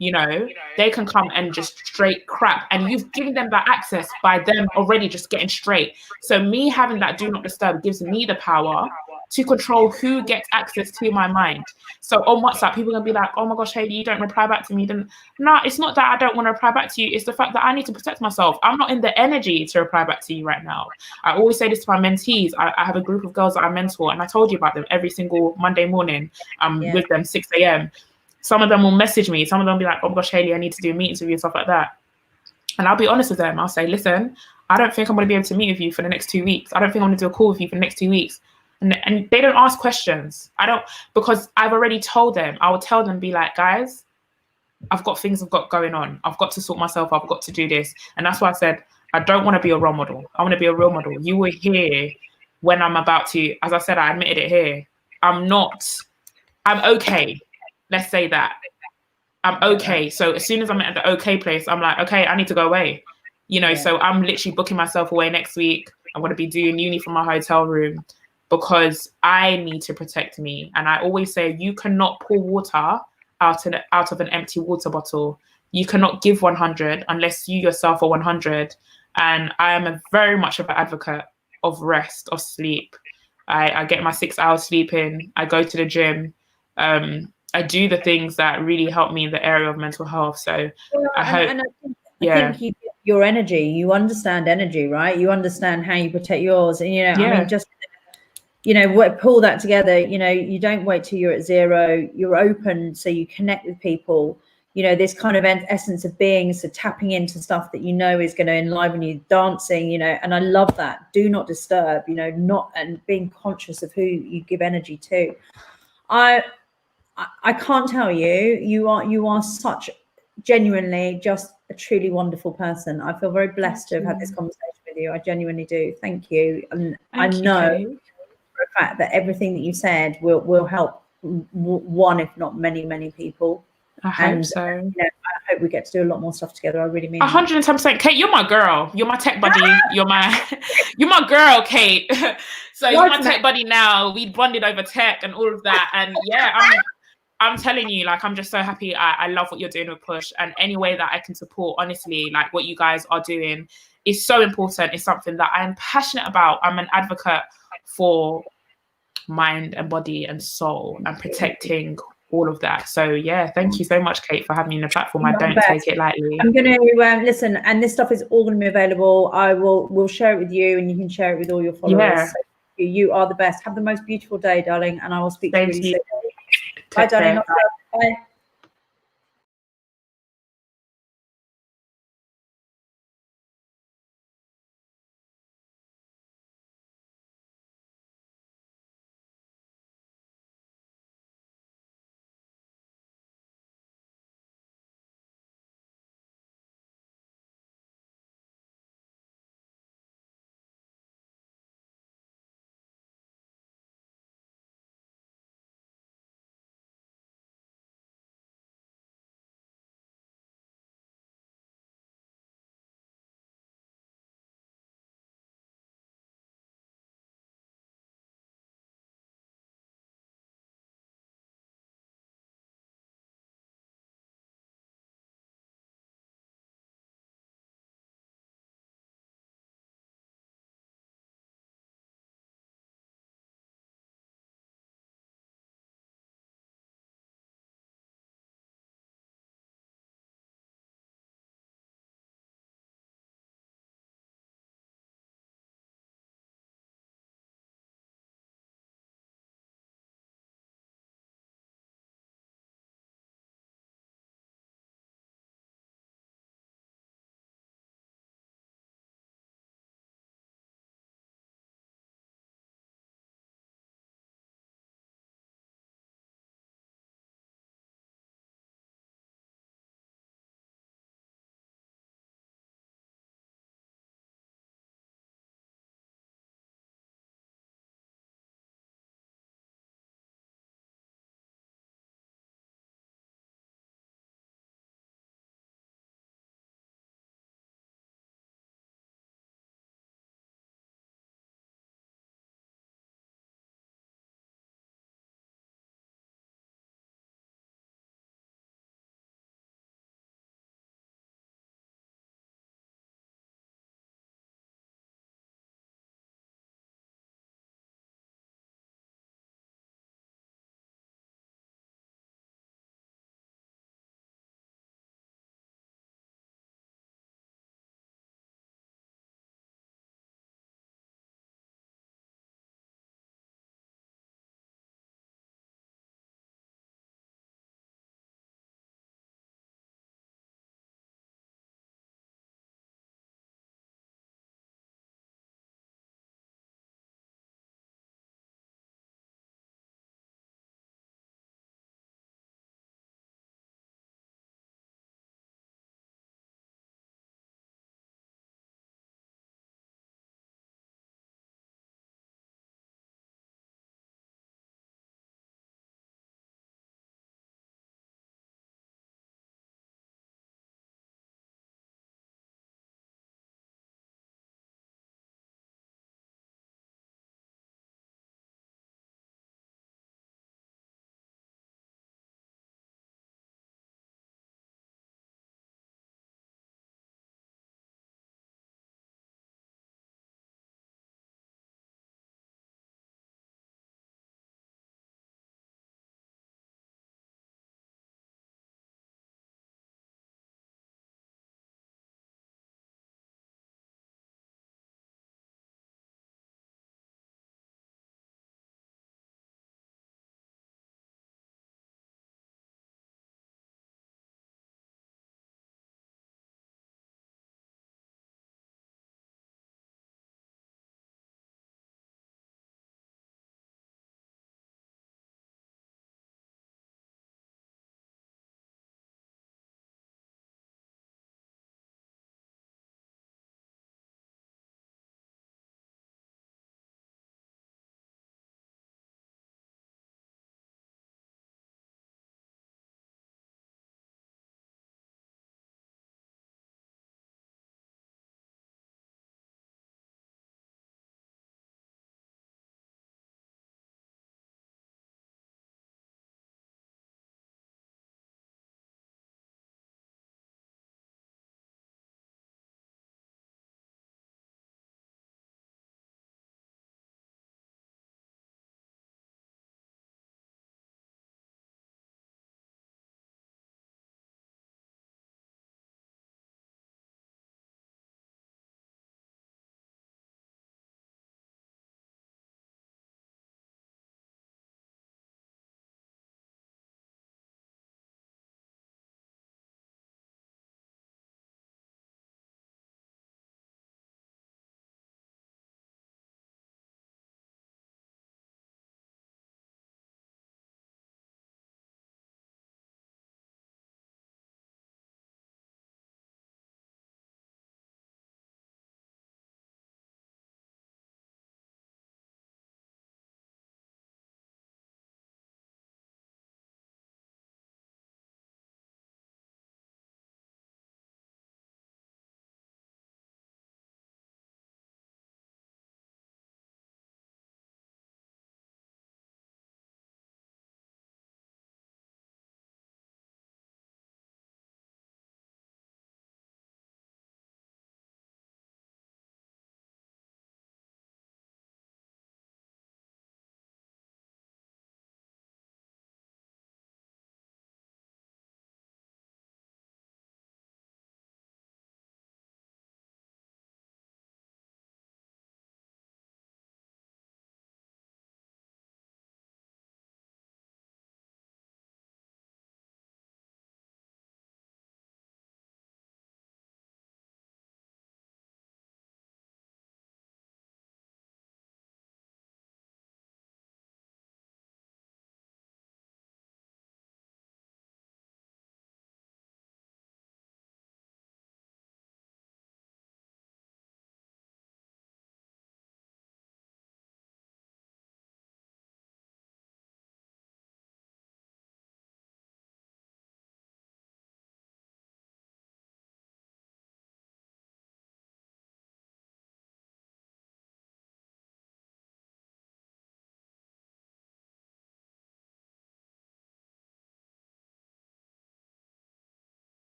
you know, they can come and just straight crap, and you've given them that access by them already just getting straight. So me having that do not disturb gives me the power to control who gets access to my mind. So on WhatsApp, people are gonna be like, oh my gosh, Hayley, you don't reply back to me. Then no, it's not that I don't want to reply back to you. It's the fact that I need to protect myself. I'm not in the energy to reply back to you right now. I always say this to my mentees. I have a group of girls that I mentor, and I told you about them every single Monday morning. I'm with them 6 a.m. Some of them will message me. Some of them will be like, oh my gosh, Hayley, I need to do meetings with you and stuff like that. And I'll be honest with them. I'll say, listen, I don't think I'm going to be able to meet with you for the next 2 weeks. I don't think I'm going to do a call with you for the next 2 weeks. And they don't ask questions. I don't, because I've already told them. I will tell them, be like, guys, I've got things I've got going on. I've got to sort myself. I've got to do this. And that's why I said, I don't want to be a role model. I want to be a role model. You were here when I'm about to, as I said, I admitted it here. I'm okay. Let's say that. I'm okay. So as soon as I'm at the okay place, I'm like, okay, I need to go away. You know, so I'm literally booking myself away next week. I'm going to be doing uni from my hotel room because I need to protect me. And I always say, you cannot pour water out of an empty water bottle. You cannot give 100 unless you yourself are 100. And I am very much of an advocate of rest, of sleep. I get my 6 hours sleep in. I go to the gym. I do the things that really help me in the area of mental health. So I hope. I think you get your energy. You understand energy, right? You understand how you protect yours, and I mean, just pull that together. You don't wait till you're at zero. You're open, so you connect with people. This kind of essence of being, so tapping into stuff that is going to enliven you, dancing. And I love that. Do not disturb. And being conscious of who you give energy to. I can't tell you. You are such genuinely just a truly wonderful person. I feel very blessed to have had this conversation with you. I genuinely do. Thank you. And I know for a fact that everything that you said will help one, if not many, many people. I hope so. I hope we get to do a lot more stuff together. I really mean 110%. Kate, you're my girl. You're my tech buddy. You're my girl, Kate. So you're my tech buddy now. We bonded over tech and all of that. And I'm telling you, like, I'm just so happy. I love what you're doing with Push, and any way that I can support, honestly, like what you guys are doing is so important. It's something that I'm passionate about. I'm an advocate for mind and body and soul and protecting all of that. So thank you so much, Kate, for having me on the platform. I don't take it lightly. I'm going to listen, and this stuff is all going to be available. We'll share it with you, and you can share it with all your followers. So you are the best. Have the most beautiful day, darling, and I will speak to you really soon. Bye, darling. Bye.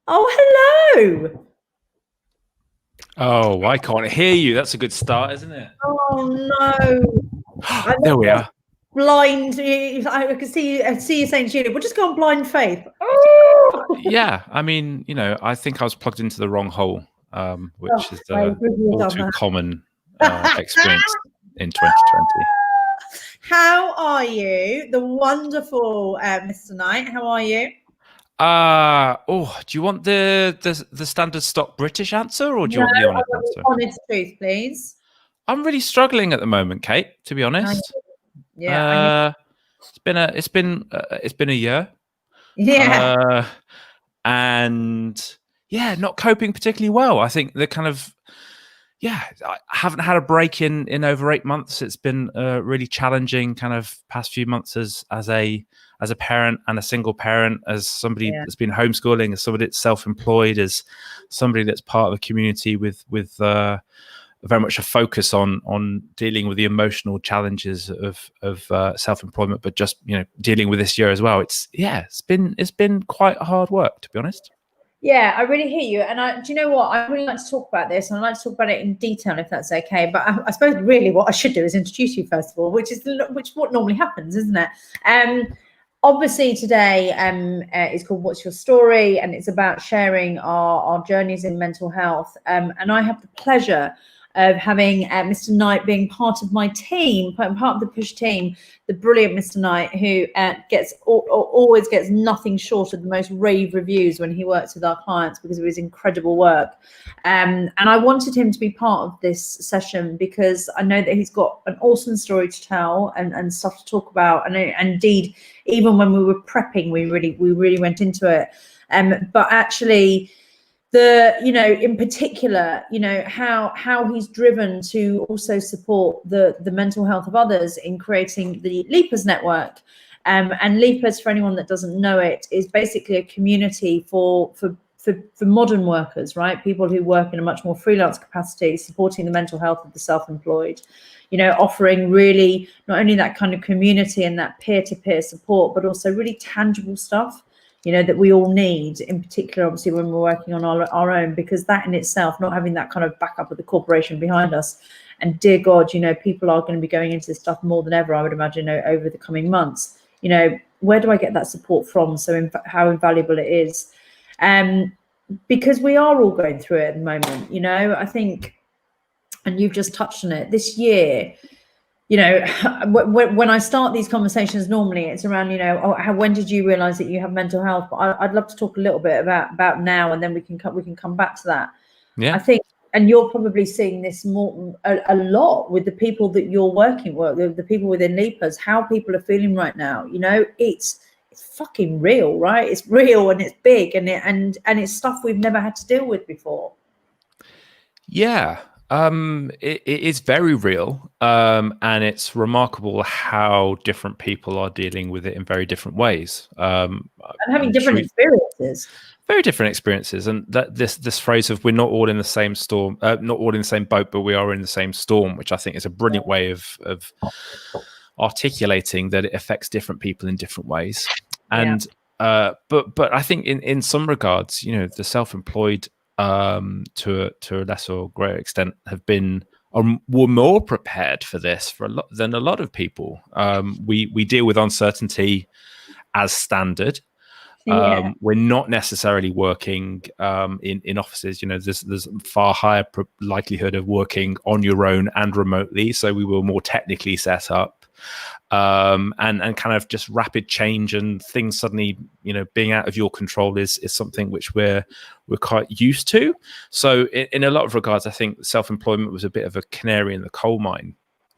Oh, hello. Oh, I can't hear you. That's a good start, isn't it? Oh no. There we are. Blind. I can see you saying, Julia, we'll just go on blind faith. Oh! Yeah, I mean, I think I was plugged into the wrong hole, which is all too common experience in 2020. How are you? The wonderful Mr. Knight. How are you? Do you want the standard stock British answer, or do you want the honest answer? Honest truth, please. I'm really struggling at the moment, Kate. To be honest, yeah, it's been a year. Yeah, and yeah, not coping particularly well. I think the kind of I haven't had a break in over 8 months. It's been a really challenging kind of past few months as a parent and a single parent, as somebody that's been homeschooling, as somebody that's self-employed, as somebody that's part of a community with very much a focus on dealing with the emotional challenges of self-employment, but just dealing with this year as well. It's been quite hard work, to be honest. Yeah, I really hear you. And do you know what? I really like to talk about this, and I'd like to talk about it in detail, if that's okay. But I suppose really what I should do is introduce you first of all, which is what normally happens, isn't it? Obviously today is called What's Your Story, and it's about sharing our journeys in mental health. And I have the pleasure of having Mr. Knight being part of my team, part of the Push team, the brilliant Mr. Knight, who always gets nothing short of the most rave reviews when he works with our clients because of his incredible work. And I wanted him to be part of this session because I know that he's got an awesome story to tell and stuff to talk about. And indeed, even when we were prepping, we really went into it. But actually, in particular, how he's driven to also support the mental health of others in creating the Leapers Network. And Leapers, for anyone that doesn't know it, is basically a community for modern workers, right? People who work in a much more freelance capacity, supporting the mental health of the self-employed, offering really not only that kind of community and that peer-to-peer support, but also really tangible stuff that we all need, in particular, obviously, when we're working on our own, because that in itself, not having that kind of backup of the corporation behind us, and dear God, people are going to be going into this stuff more than ever, I would imagine, over the coming months. Where do I get that support from? So how invaluable it is. Because we are all going through it at the moment, I think, and you've just touched on it, this year, when I start these conversations, normally it's around, when did you realize that you have mental health? But I'd love to talk a little bit about now, and then we can come back to that. Yeah, I think, and you're probably seeing this a lot with the people that you're working with, the people within Leapers, how people are feeling right now. It's fucking real, right? It's real, and it's big, and it's stuff we've never had to deal with before. Yeah. It is very real, and it's remarkable how different people are dealing with it in very different ways, and having different experiences. Very different experiences, and that this phrase of "we're not all in the same storm, not all in the same boat, but we are in the same storm," which I think is a brilliant way of articulating that it affects different people in different ways. And but I think in some regards, the self-employed, to a lesser or greater extent, were more prepared for this than a lot of people. We deal with uncertainty as standard. We're not necessarily working in offices. There's far higher likelihood of working on your own and remotely, so we were more technically set up. And kind of just rapid change and things suddenly, being out of your control is something which we're quite used to. So in a lot of regards, I think self-employment was a bit of a canary in the coal mine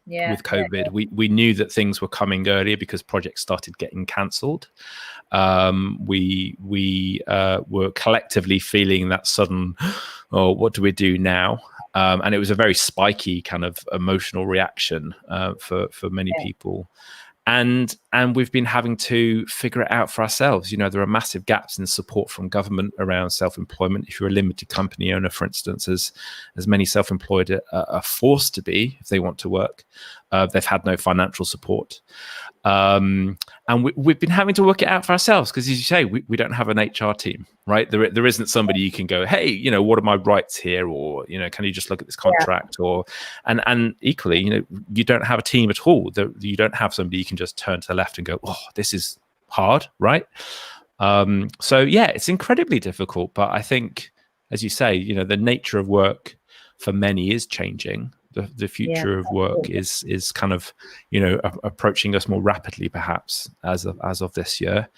with COVID. We knew that things were coming earlier because projects started getting cancelled. We were collectively feeling that sudden, oh, what do we do now? And it was a very spiky kind of emotional reaction for many people. And and we've been having to figure it out for ourselves. There are massive gaps in support from government around self-employment. If you're a limited company owner, for instance, as many self-employed are forced to be if they want to work, they've had no financial support. And we've been having to work it out for ourselves because, as you say, we don't have an HR team, right? There isn't somebody you can go, hey, what are my rights here? Or, can you just look at this contract? Yeah. And equally, you don't have a team at all. You don't have somebody you can just turn to the left and go, oh, this is hard, right? So yeah, it's incredibly difficult. But I think, as you say, the nature of work for many is changing. The future of work is kind of approaching us more rapidly, perhaps as of this year,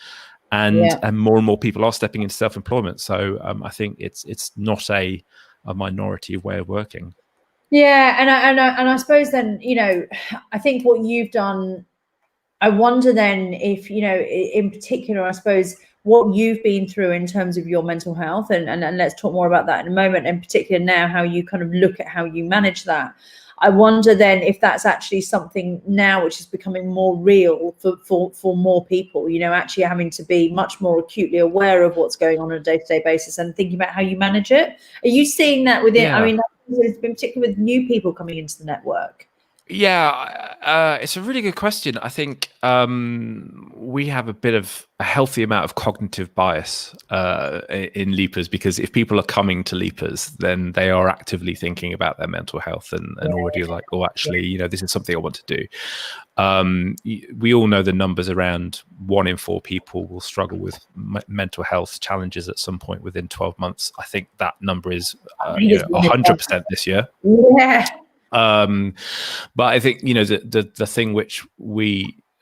and more and more people are stepping into self-employment. So I think it's not a minority way of working. Yeah, and I suppose then I think what you've done, I wonder then if in particular, I suppose what you've been through in terms of your mental health, and let's talk more about that in a moment, in particular now how you kind of look at how you manage that. I wonder then if that's actually something now which is becoming more real for more people, actually having to be much more acutely aware of what's going on a day-to-day basis and thinking about how you manage it. Are you seeing that within, I mean, it's been particularly with new people coming into the network? Yeah, it's a really good question. I think we have a healthy amount of cognitive bias in Leapers, because if people are coming to Leapers, then they are actively thinking about their mental health and already like, oh, actually, this is something I want to do. We all know the numbers around 1 in 4 people will struggle with mental health challenges at some point within 12 months. I think that number is 100% this year. Yeah. But I think the thing which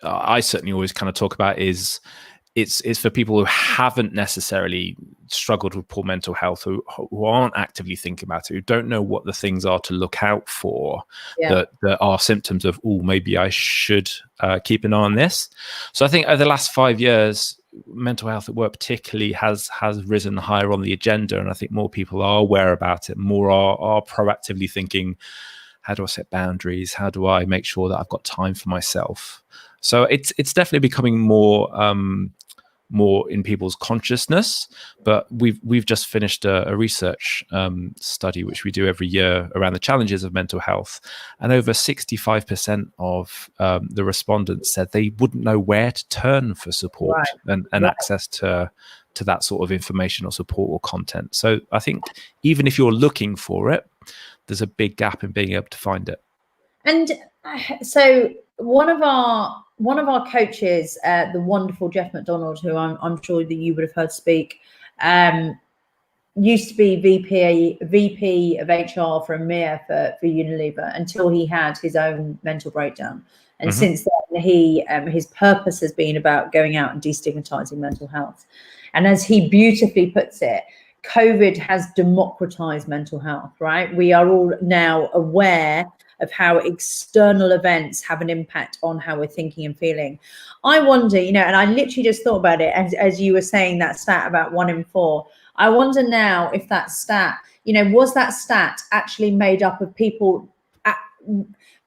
I certainly always kind of talk about is it's for people who haven't necessarily struggled with poor mental health, who aren't actively thinking about it, who don't know what the things are to look out for, that are symptoms of, oh, maybe I should keep an eye on this. So I think over the last 5 years, mental health at work particularly has risen higher on the agenda, and I think more people are aware about it, more are proactively thinking, how do I set boundaries? How do I make sure that I've got time for myself? So it's definitely becoming more in people's consciousness. But we've just finished a research study, which we do every year, around the challenges of mental health, and over 65% of the respondents said they wouldn't know where to turn for support and access to that sort of information or support or content. So I think even if you're looking for it, there's a big gap in being able to find it. And so one of our coaches, the wonderful Jeff McDonald, who I'm sure that you would have heard speak, used to be VP of HR for EMEA for Unilever until he had his own mental breakdown. And since then, his purpose has been about going out and destigmatizing mental health. And as he beautifully puts it, COVID has democratized mental health, right? We are all now aware of how external events have an impact on how we're thinking and feeling. I wonder, and I literally just thought about it as you were saying that stat about 1 in 4. I wonder now if that stat, was that stat actually made up of people?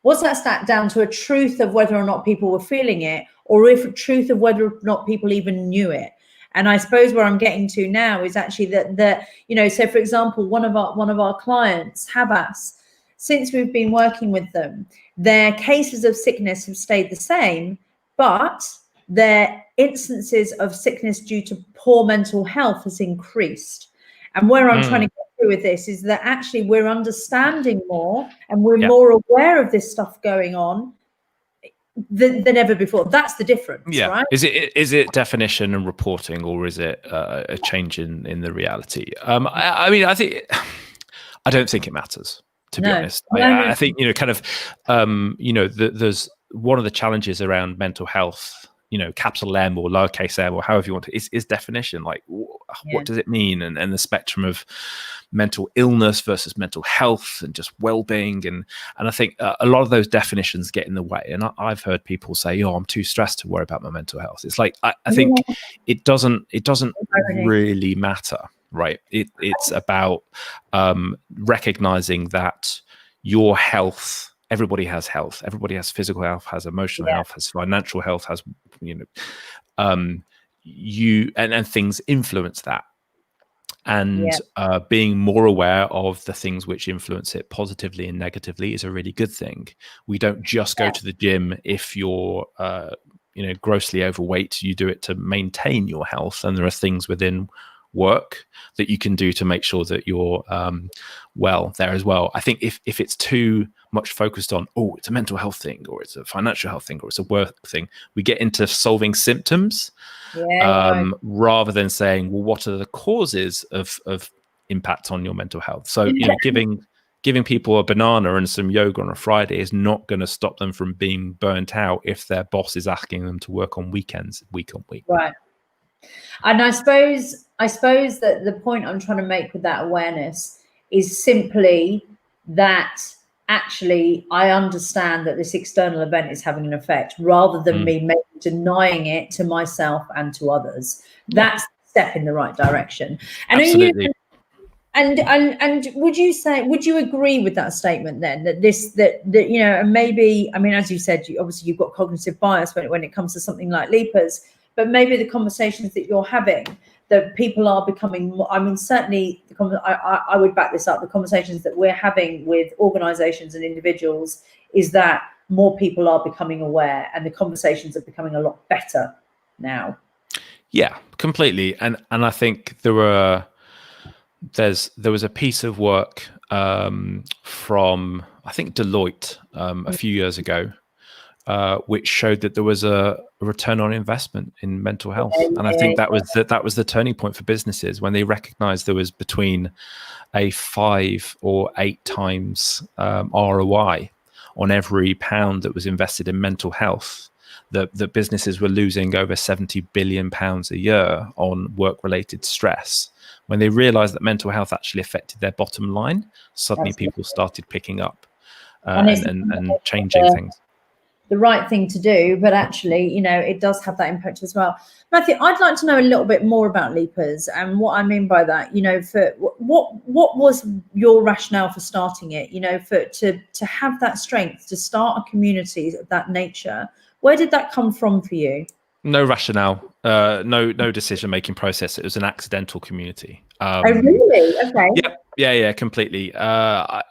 Was that stat down to a truth of whether or not people were feeling it, or if a truth of whether or not people even knew it? And I suppose where I'm getting to now is actually that so for example, one of our clients, Habas, since we've been working with them, their cases of sickness have stayed the same, but their instances of sickness due to poor mental health has increased. And where I'm trying to get through with this is that actually we're understanding more and we're more aware of this stuff going on than ever before. That's the difference, right? Is it definition and reporting, or is it a change in the reality? I mean, I don't think it matters, to be honest. I think kind of there's one of the challenges around mental health, capital M or lowercase m, or however you want to, is definition. Like, what does it mean? And the spectrum of mental illness versus mental health and just well-being. And I think a lot of those definitions get in the way. And I've heard people say, I'm too stressed to worry about my mental health. It's like, I think it doesn't really matter, right? It's about recognizing that your health, everybody has health. Everybody has physical health, has emotional health, has financial health, has you and things influence that. And being more aware of the things which influence it positively and negatively is a really good thing. We don't just go to the gym if you're grossly overweight. You do it to maintain your health, and there are things within work that you can do to make sure that you're well there as well. I think if it's too much focused on, oh, it's a mental health thing, or it's a financial health thing, or it's a work thing, we get into solving symptoms rather than saying, well, what are the causes of impact on your mental health? So giving people a banana and some yoga on a Friday is not going to stop them from being burnt out if their boss is asking them to work on weekends week on week. Right. And I suppose that the point I'm trying to make with that awareness is simply that actually I understand that this external event is having an effect, rather than me maybe denying it to myself and to others. That's a step in the right direction. And absolutely. And would you agree with that statement then, that and maybe, I mean, as you said, obviously you've got cognitive bias when it comes to something like LEPAs, but maybe the conversations that you're having, that people are becoming more, I mean, certainly I would back this up, the conversations that we're having with organizations and individuals is that more people are becoming aware, and the conversations are becoming a lot better now. Yeah, completely. And I think there was a piece of work from, I think, Deloitte a few years ago, which showed that there was a return on investment in mental health. And I think that was the turning point for businesses, when they recognized there was between a 5 or 8 times ROI on every pound that was invested in mental health. The businesses were losing over £70 billion a year on work-related stress. When they realized that mental health actually affected their bottom line, suddenly people started picking up and changing things. The right thing to do, but actually, it does have that impact as well. Matthew, I'd like to know a little bit more about LEPAs, and what I mean by that, for what was your rationale for starting it, to have that strength, to start a community of that nature. Where did that come from for you? No rationale, no decision-making process. It was an accidental community. Oh, really? Okay. Yeah, completely. I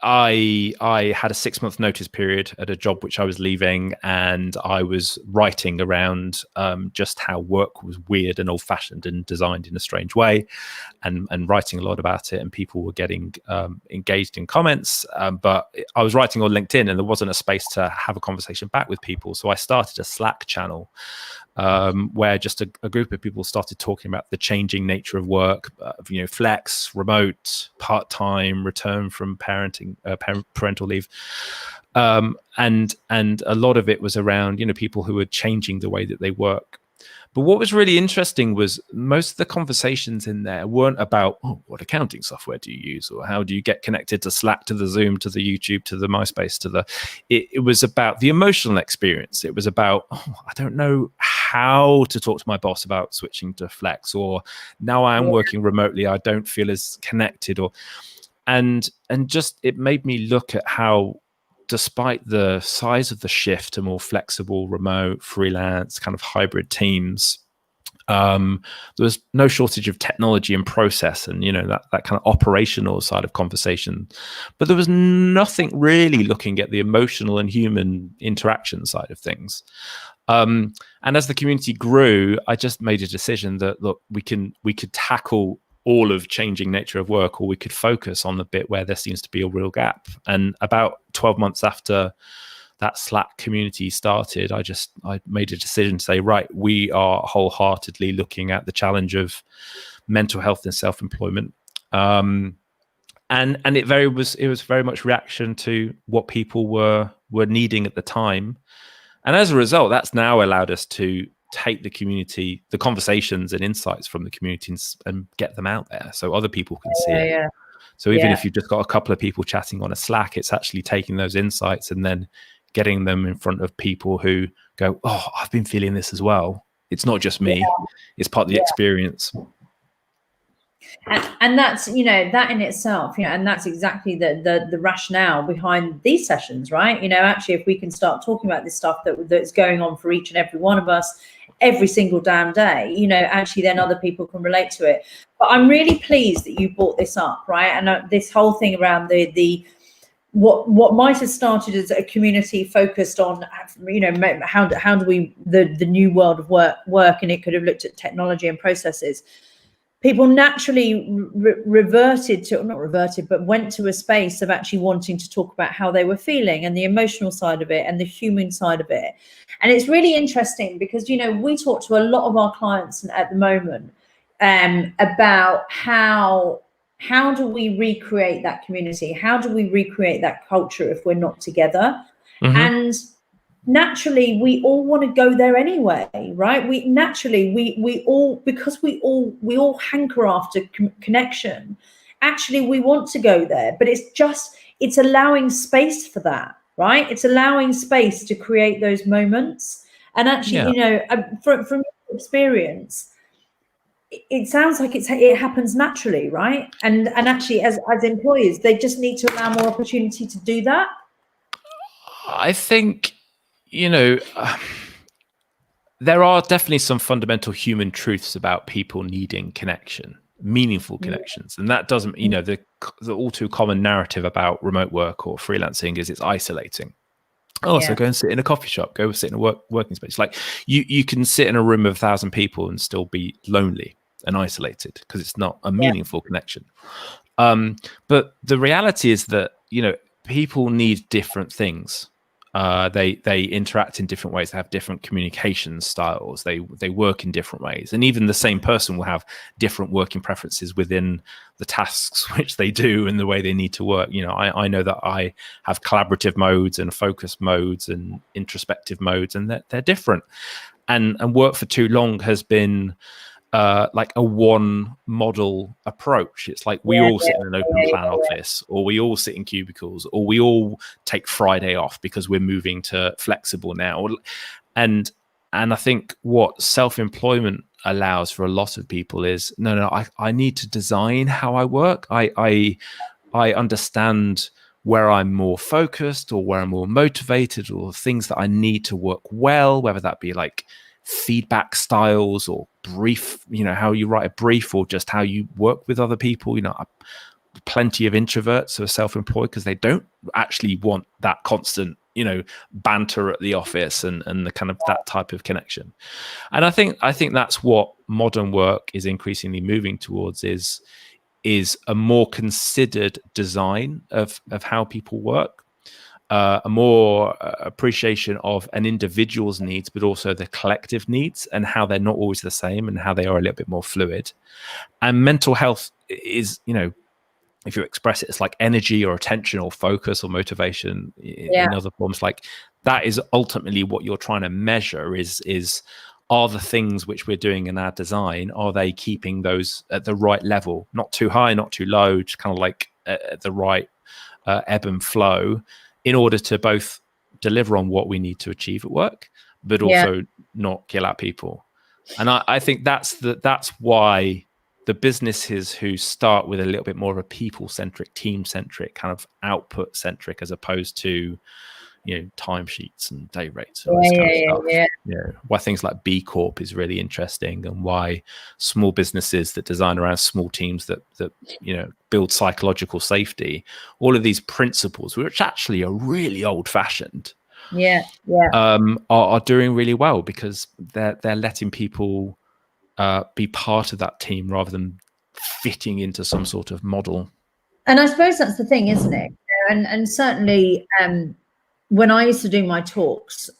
had a 6-month notice period at a job which I was leaving, and I was writing around just how work was weird and old-fashioned and designed in a strange way, and writing a lot about it, and people were getting engaged in comments, but I was writing on LinkedIn, and there wasn't a space to have a conversation back with people. So I started a Slack channel where just a group of people started talking about the changing nature of work, flex, remote, part-time, return from parental leave. And a lot of it was around, people who were changing the way that they work. But what was really interesting was most of the conversations in there weren't about, oh, what accounting software do you use? Or how do you get connected to Slack, to the Zoom, to the YouTube, to the MySpace, it was about the emotional experience. It was about, oh, I don't know how to talk to my boss about switching to Flex, or now I am working remotely, I don't feel as connected, and just it made me look at how, despite the size of the shift to more flexible, remote, freelance, kind of hybrid teams, there was no shortage of technology and process and, that kind of operational side of conversation. But there was nothing really looking at the emotional and human interaction side of things. And as the community grew, I just made a decision that, look, we could tackle all of changing nature of work, or we could focus on the bit where there seems to be a real gap. And about 12 months after that Slack community started, I made a decision to say, right, we are wholeheartedly looking at the challenge of mental health and self-employment. And it was very much reaction to what people were needing at the time. And as a result, that's now allowed us to take the community, the conversations and insights from the community, and get them out there so other people can see it. Yeah. So even if you've just got a couple of people chatting on a Slack, it's actually taking those insights and then getting them in front of people who go, oh, I've been feeling this as well. It's not just me. It's part of the experience. And that's, that in itself, and that's exactly the rationale behind these sessions, right? Actually, if we can start talking about this stuff that's going on for each and every one of us, every single damn day, you know, actually then other people can relate to it. But I'm really pleased that you brought this up, right? And this whole thing around the what might have started as a community focused on, you know, how do we the new world of work, and it could have looked at technology and processes. People naturally reverted to, not reverted, but went to a space of actually wanting to talk about how they were feeling and the emotional side of it and the human side of it. And it's really interesting because, you know, we talk to a lot of our clients at the moment about how do we recreate that community? How do we recreate that culture if we're not together? Mm-hmm. And naturally we all want to go there anyway, right? We all, because we all hanker after connection. Actually, we want to go there, but it's allowing space for that, right? It's allowing space to create those moments. And actually, you know, from experience, it sounds like it happens naturally, right? And actually, as employers, they just need to allow more opportunity to do that. I think, you know, there are definitely some fundamental human truths about people needing connection, meaningful connections. And that doesn't, you know, the all too common narrative about remote work or freelancing is it's isolating. So go and sit in a coffee shop, go sit in a working space. Like you can sit in a room of 1,000 people and still be lonely and isolated because it's not a meaningful connection. But the reality is that, you know, people need different things. They interact in different ways. They have different communication styles. They work in different ways, and even the same person will have different working preferences within the tasks which they do and the way they need to work. You know, I know that I have collaborative modes and focus modes and introspective modes, and they're different. And work for too long has been like a one model approach. It's like we all sit in an open plan office, or we all sit in cubicles, or we all take Friday off because we're moving to flexible now. And I think what self-employment allows for a lot of people is I need to design how I work. I understand where I'm more focused or where I'm more motivated, or things that I need to work well, whether that be like feedback styles or brief, you know, how you write a brief, or just how you work with other people. You know, plenty of introverts who are self-employed because they don't actually want that constant, you know, banter at the office and the kind of that type of connection. And I think that's what modern work is increasingly moving towards, is a more considered design of how people work. A more appreciation of an individual's needs, but also the collective needs, and how they're not always the same, and how they are a little bit more fluid. And mental health is, you know, if you express it as like energy or attention or focus or motivation in other forms, like that is ultimately what you're trying to measure is are the things which we're doing in our design, are they keeping those at the right level, not too high, not too low, just kind of like at the right ebb and flow, in order to both deliver on what we need to achieve at work, but also not kill our people. And I think that's why the businesses who start with a little bit more of a people-centric, team-centric, kind of output-centric, as opposed to, you know, timesheets and day rates and all this kind of stuff. Yeah. Why things like B Corp is really interesting, and why small businesses that design around small teams that you know, build psychological safety, all of these principles, which actually are really old-fashioned, are doing really well, because they're letting people be part of that team rather than fitting into some sort of model. And I suppose that's the thing, isn't it? And certainly when I used to do my talks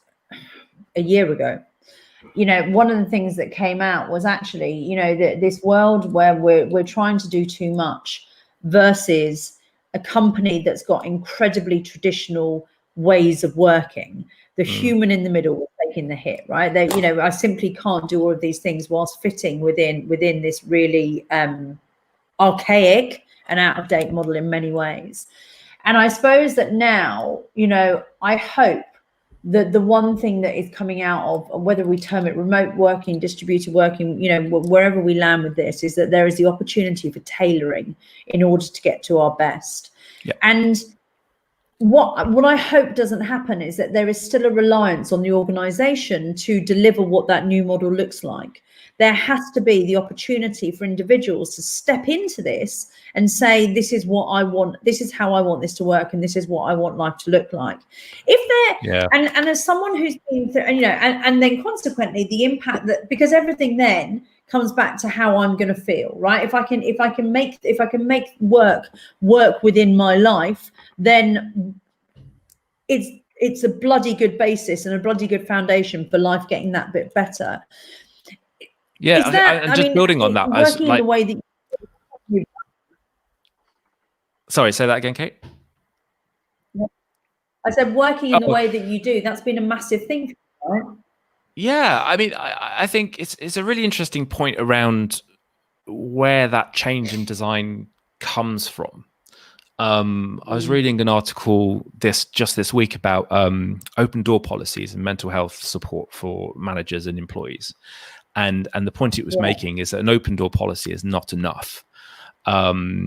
a year ago, you know, one of the things that came out was actually, you know, this world where we're trying to do too much versus a company that's got incredibly traditional ways of working. The human in the middle was taking the hit, right? They, you know, I simply can't do all of these things whilst fitting within this really archaic and out of date model in many ways. And I suppose that now, you know, I hope that the one thing that is coming out of, whether we term it remote working, distributed working, you know, wherever we land with this, is that there is the opportunity for tailoring in order to get to our best. Yeah. And what I hope doesn't happen is that there is still a reliance on the organisation to deliver what that new model looks like. There has to be the opportunity for individuals to step into this and say, this is what I want, this is how I want this to work, and this is what I want life to look like. If they're and as someone who's been through, you know, and then consequently the impact that, because everything then comes back to how I'm going to feel, right? If I can make work within my life, then it's a bloody good basis and a bloody good foundation for life getting that bit better. Yeah, and just building on that, working in the way that you, sorry, say that again, Kate. I said working in the way that you do, that's been a massive thing, right? Yeah, I mean, I think it's a really interesting point around where that change in design comes from. I was reading an article just this week about open door policies and mental health support for managers and employees, and the point it was making is that an open door policy is not enough. I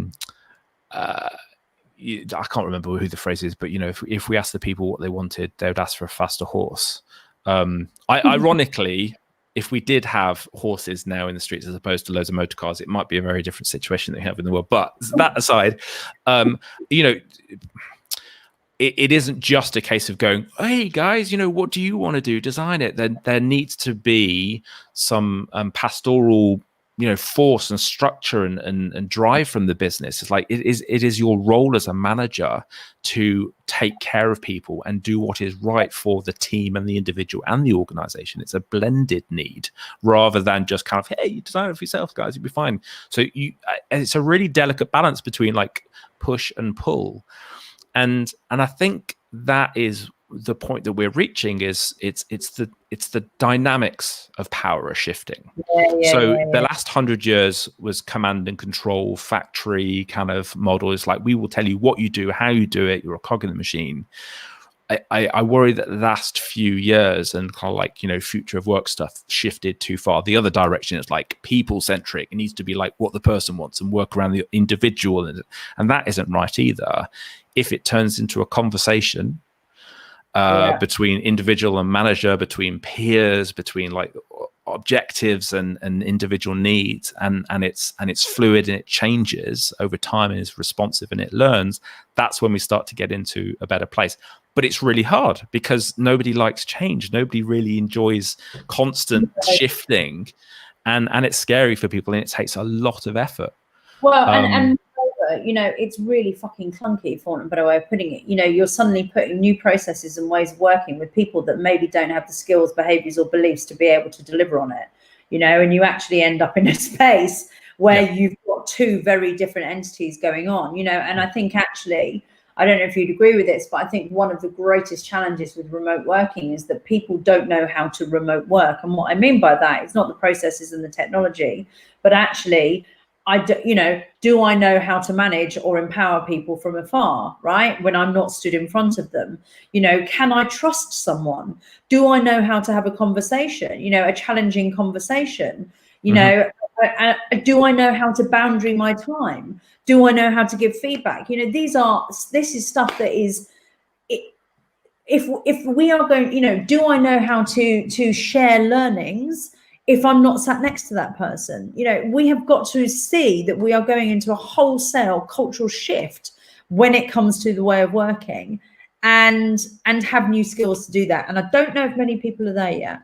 can't remember who the phrase is, but you know, if we asked the people what they wanted, they would ask for a faster horse. Ironically, if we did have horses now in the streets as opposed to loads of motor cars, it might be a very different situation that we have in the world. But that aside, you know, it isn't just a case of going, hey guys, you know, what do you want to do? Design it. Then there needs to be some pastoral, you know, force and structure and drive from the business. It's like it is your role as a manager to take care of people and do what is right for the team and the individual and the organization. It's a blended need rather than just kind of, hey, you design it for yourself, guys, you'll be fine. So it's a really delicate balance between like push and pull. And I think that is the point that we're reaching, is it's the dynamics of power are shifting. The last 100 years was command and control factory kind of model. It's like, we will tell you what you do, how you do it, you're a cog in the machine. I worry that the last few years and kind of like, you know, future of work stuff shifted too far the other direction. It's like people centric. It needs to be like what the person wants and work around the individual, and that isn't right either. If it turns into a conversation between individual and manager, between peers, between like objectives and individual needs, and it's fluid and it changes over time and is responsive and it learns, that's when we start to get into a better place. But it's really hard because nobody likes change. Nobody really enjoys constant shifting, and it's scary for people, and it takes a lot of effort. Well, and you know, it's really fucking clunky, for a better way of putting it. You know, you're suddenly putting new processes and ways of working with people that maybe don't have the skills, behaviors, or beliefs to be able to deliver on it. You know, and you actually end up in a space where you've got two very different entities going on. You know, and I think actually, I don't know if you'd agree with this, but I think one of the greatest challenges with remote working is that people don't know how to remote work. And what I mean by that is not the processes and the technology, but actually, do I know how to manage or empower people from afar, right? When I'm not stood in front of them, you know, can I trust someone? Do I know how to have a conversation, you know, a challenging conversation? You know, do I know how to boundary my time? Do I know how to give feedback? You know, this is stuff that is, if we are going, you know, do I know how to share learnings if I'm not sat next to that person? You know, we have got to see that we are going into a wholesale cultural shift when it comes to the way of working, and have new skills to do that. And I don't know if many people are there yet.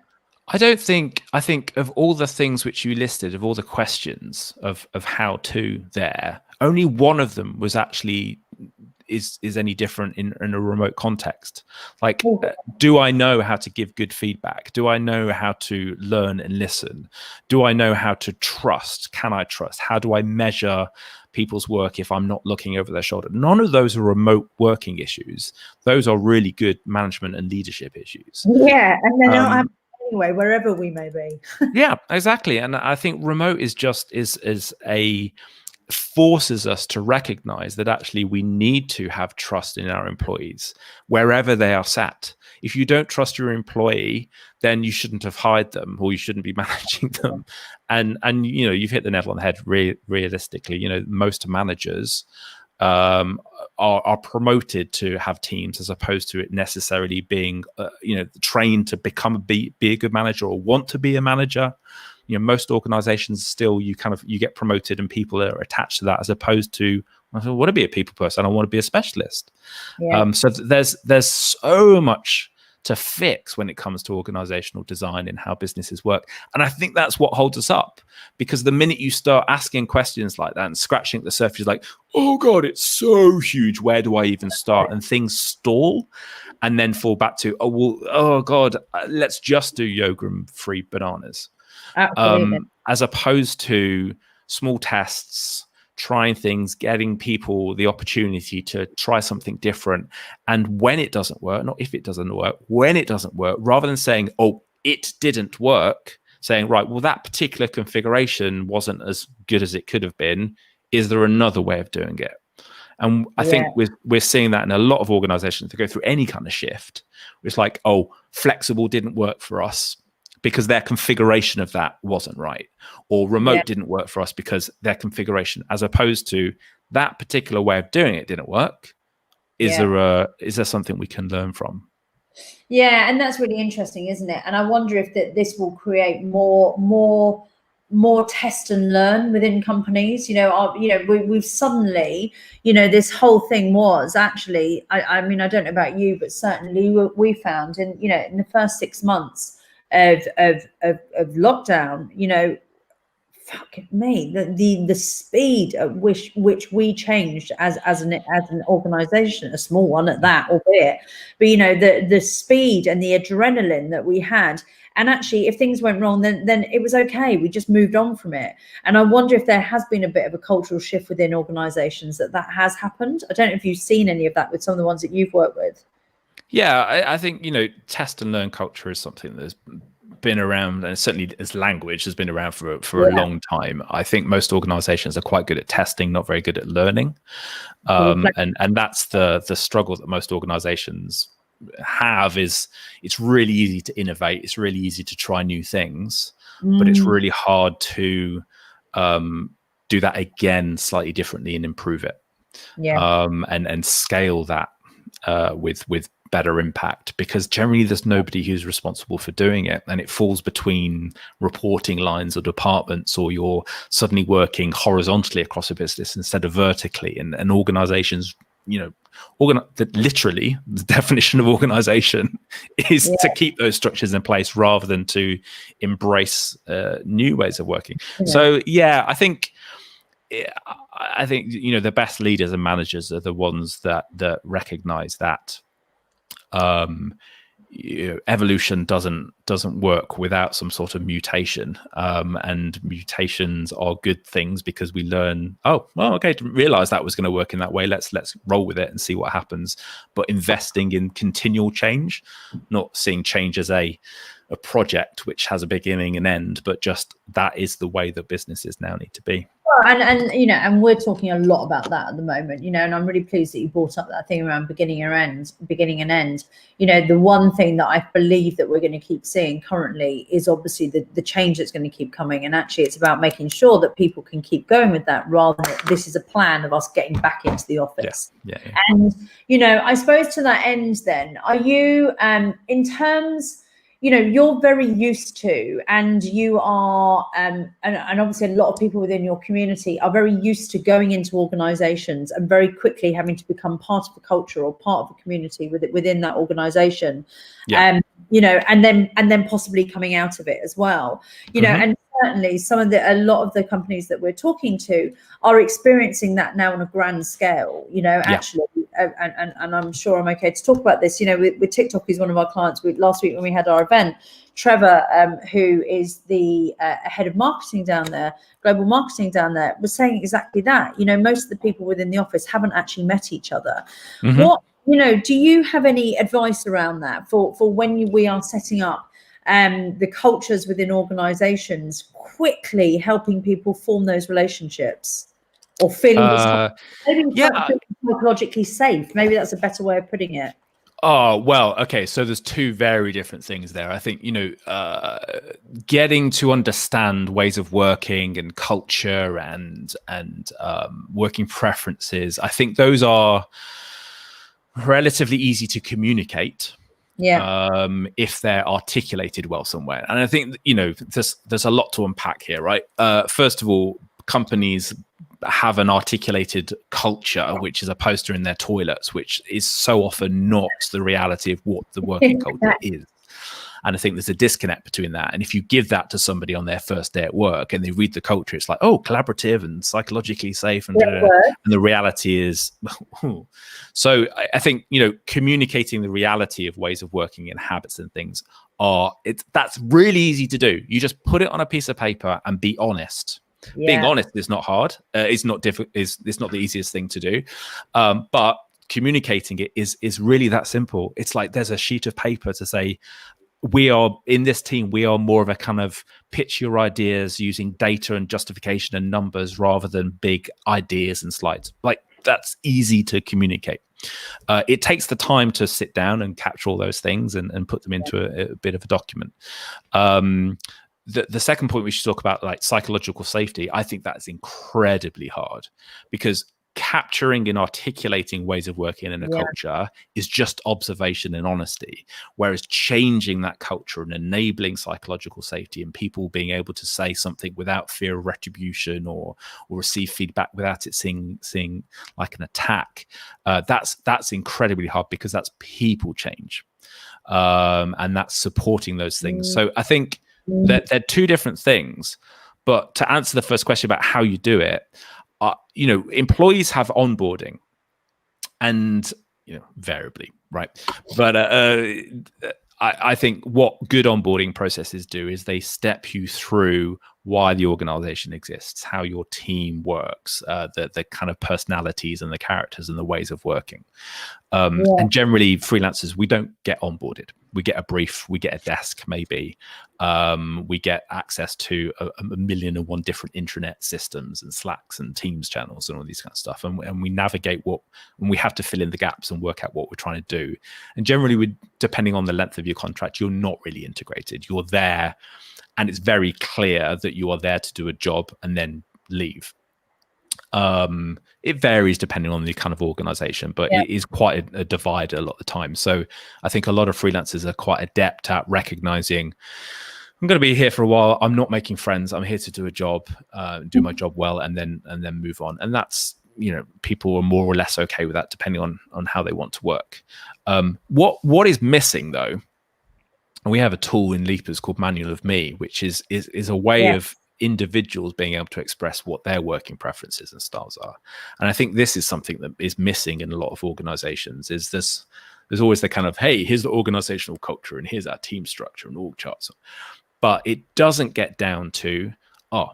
I think of all the things which you listed, of all the questions of how to there, only one of them was actually is any different in a remote context. Like, do I know how to give good feedback? Do I know how to learn and listen? Do I know how to trust? Can I trust? How do I measure people's work if I'm not looking over their shoulder? None of those are remote working issues. Those are really good management and leadership issues. Yeah, and they're not happening anyway, wherever we may be. Yeah, exactly. And I think remote is just forces us to recognize that actually we need to have trust in our employees wherever they are sat. If you don't trust your employee, then you shouldn't have hired them, or you shouldn't be managing them. And you know, you've hit the nail on the head. Realistically, you know, most managers are are promoted to have teams as opposed to it necessarily being trained to be a good manager or want to be a manager. Most organizations still you get promoted and people are attached to that, as opposed to, I want to be a people person, I want to be a specialist. So there's so much to fix when it comes to organizational design and how businesses work. And I think that's what holds us up, because the minute you start asking questions like that and scratching at the surface, like, oh God, it's so huge, where do I even start? And things stall and then fall back to, oh God, let's just do Yogram-free bananas. As opposed to small tests, trying things, getting people the opportunity to try something different. And when it doesn't work, not if it doesn't work, when it doesn't work, rather than saying, oh, it didn't work, saying, right, well, that particular configuration wasn't as good as it could have been. Is there another way of doing it? And I think we're seeing that in a lot of organizations that go through any kind of shift. It's like, oh, flexible didn't work for us because their configuration of that wasn't right, or remote didn't work for us because their configuration, as opposed to that particular way of doing it didn't work. Is there something we can learn from? Yeah, and that's really interesting, isn't it? And I wonder if this will create more test and learn within companies. We've suddenly, this whole thing was actually, I mean, I don't know about you, but certainly we found in the first 6 months of lockdown, fuck me, the speed at which we changed as an organization, a small one at that, albeit, but the speed and the adrenaline that we had. And actually, if things went wrong, then it was okay. We just moved on from it. And I wonder if there has been a bit of a cultural shift within organizations that has happened. I don't know if you've seen any of that with some of the ones that you've worked with. Yeah, I think, test and learn culture is something that's been around, and certainly as language has been around for a long time. I think most organizations are quite good at testing, not very good at learning. And that's the struggle that most organizations have. Is it's really easy to innovate, it's really easy to try new things, but it's really hard to do that again slightly differently and improve it, and scale that with better impact, because generally there's nobody who's responsible for doing it, and it falls between reporting lines or departments, or you're suddenly working horizontally across a business instead of vertically. And organizations, literally the definition of organization is to keep those structures in place rather than to embrace new ways of working. So I think the best leaders and managers are the ones that recognize that evolution doesn't work without some sort of mutation, and mutations are good things because we learn, didn't realize that was going to work in that way, let's roll with it and see what happens. But investing in continual change, not seeing change as a project which has a beginning and end, but just that is the way that businesses now need to be. And we're talking a lot about that at the moment, and I'm really pleased that you brought up that thing around beginning and end. The one thing that I believe that we're going to keep seeing currently is obviously the change that's going to keep coming. And actually it's about making sure that people can keep going with that, rather than this is a plan of us getting back into the office. And, I suppose to that end then, are you, in terms, you're very used to, and you are, and obviously a lot of people within your community are very used to going into organizations and very quickly having to become part of the culture or part of the community within that organization, and then possibly coming out of it as well, and certainly a lot of the companies that we're talking to are experiencing that now on a grand scale, actually. And I'm sure I'm okay to talk about this, with TikTok, who's one of our clients. Last week when we had our event, Trevor, who is the head of marketing down there, global marketing down there, was saying exactly that. Most of the people within the office haven't actually met each other. What, do you have any advice around that for when we are setting up the cultures within organizations, quickly helping people form those relationships, or feeling psychologically safe? Maybe that's a better way of putting it. Oh, well, okay. So there's two very different things there. I think, getting to understand ways of working and culture and working preferences, I think those are relatively easy to communicate. If they're articulated well somewhere. And I think, there's a lot to unpack here, right? First of all, companies have an articulated culture, which is a poster in their toilets, which is so often not the reality of what the working culture is. And I think there's a disconnect between that. And if you give that to somebody on their first day at work and they read the culture, it's like, oh, collaborative and psychologically safe. And the reality is, so I think, communicating the reality of ways of working and habits and things that's really easy to do. You just put it on a piece of paper and be honest. Being honest is not hard. It's not difficult. It's not the easiest thing to do. But communicating it is really that simple. It's like there's a sheet of paper to say, we are in this team, we are more of a kind of pitch your ideas using data and justification and numbers rather than big ideas and slides. Like that's easy to communicate. It takes the time to sit down and capture all those things and put them into a bit of a document. The second point we should talk about, like psychological safety, I think that's incredibly hard because capturing and articulating ways of working in a culture is just observation and honesty, whereas changing that culture and enabling psychological safety and people being able to say something without fear of retribution or receive feedback without it seeing like an attack, that's incredibly hard because that's people change, and that's supporting those things. So I think that they're two different things. But to answer the first question about how you do it, employees have onboarding and, variably, right? But I think what good onboarding processes do is they step you through why the organization exists, how your team works, the kind of personalities and the characters and the ways of working. And generally freelancers, we don't get onboarded. We get a brief, we get a desk, maybe. We get access to a million and one different intranet systems and Slacks and Teams channels and all these kind of stuff. And we navigate and we have to fill in the gaps and work out what we're trying to do. And generally, depending on the length of your contract, you're not really integrated. You're there and it's very clear that you are there to do a job and then leave. It varies depending on the kind of organization, but it is quite a divide a lot of the time. So I think a lot of freelancers are quite adept at recognizing, I'm going to be here for a while. I'm not making friends. I'm here to do a job, do my job well, and then move on. And that's, people are more or less okay with that depending on how they want to work. What is missing though, and we have a tool in Leapers called Manual of Me, which is a way of individuals being able to express what their working preferences and styles are. And I think this is something that is missing in a lot of organizations. There's always the kind of, hey, here's the organizational culture and here's our team structure and org charts. But it doesn't get down to,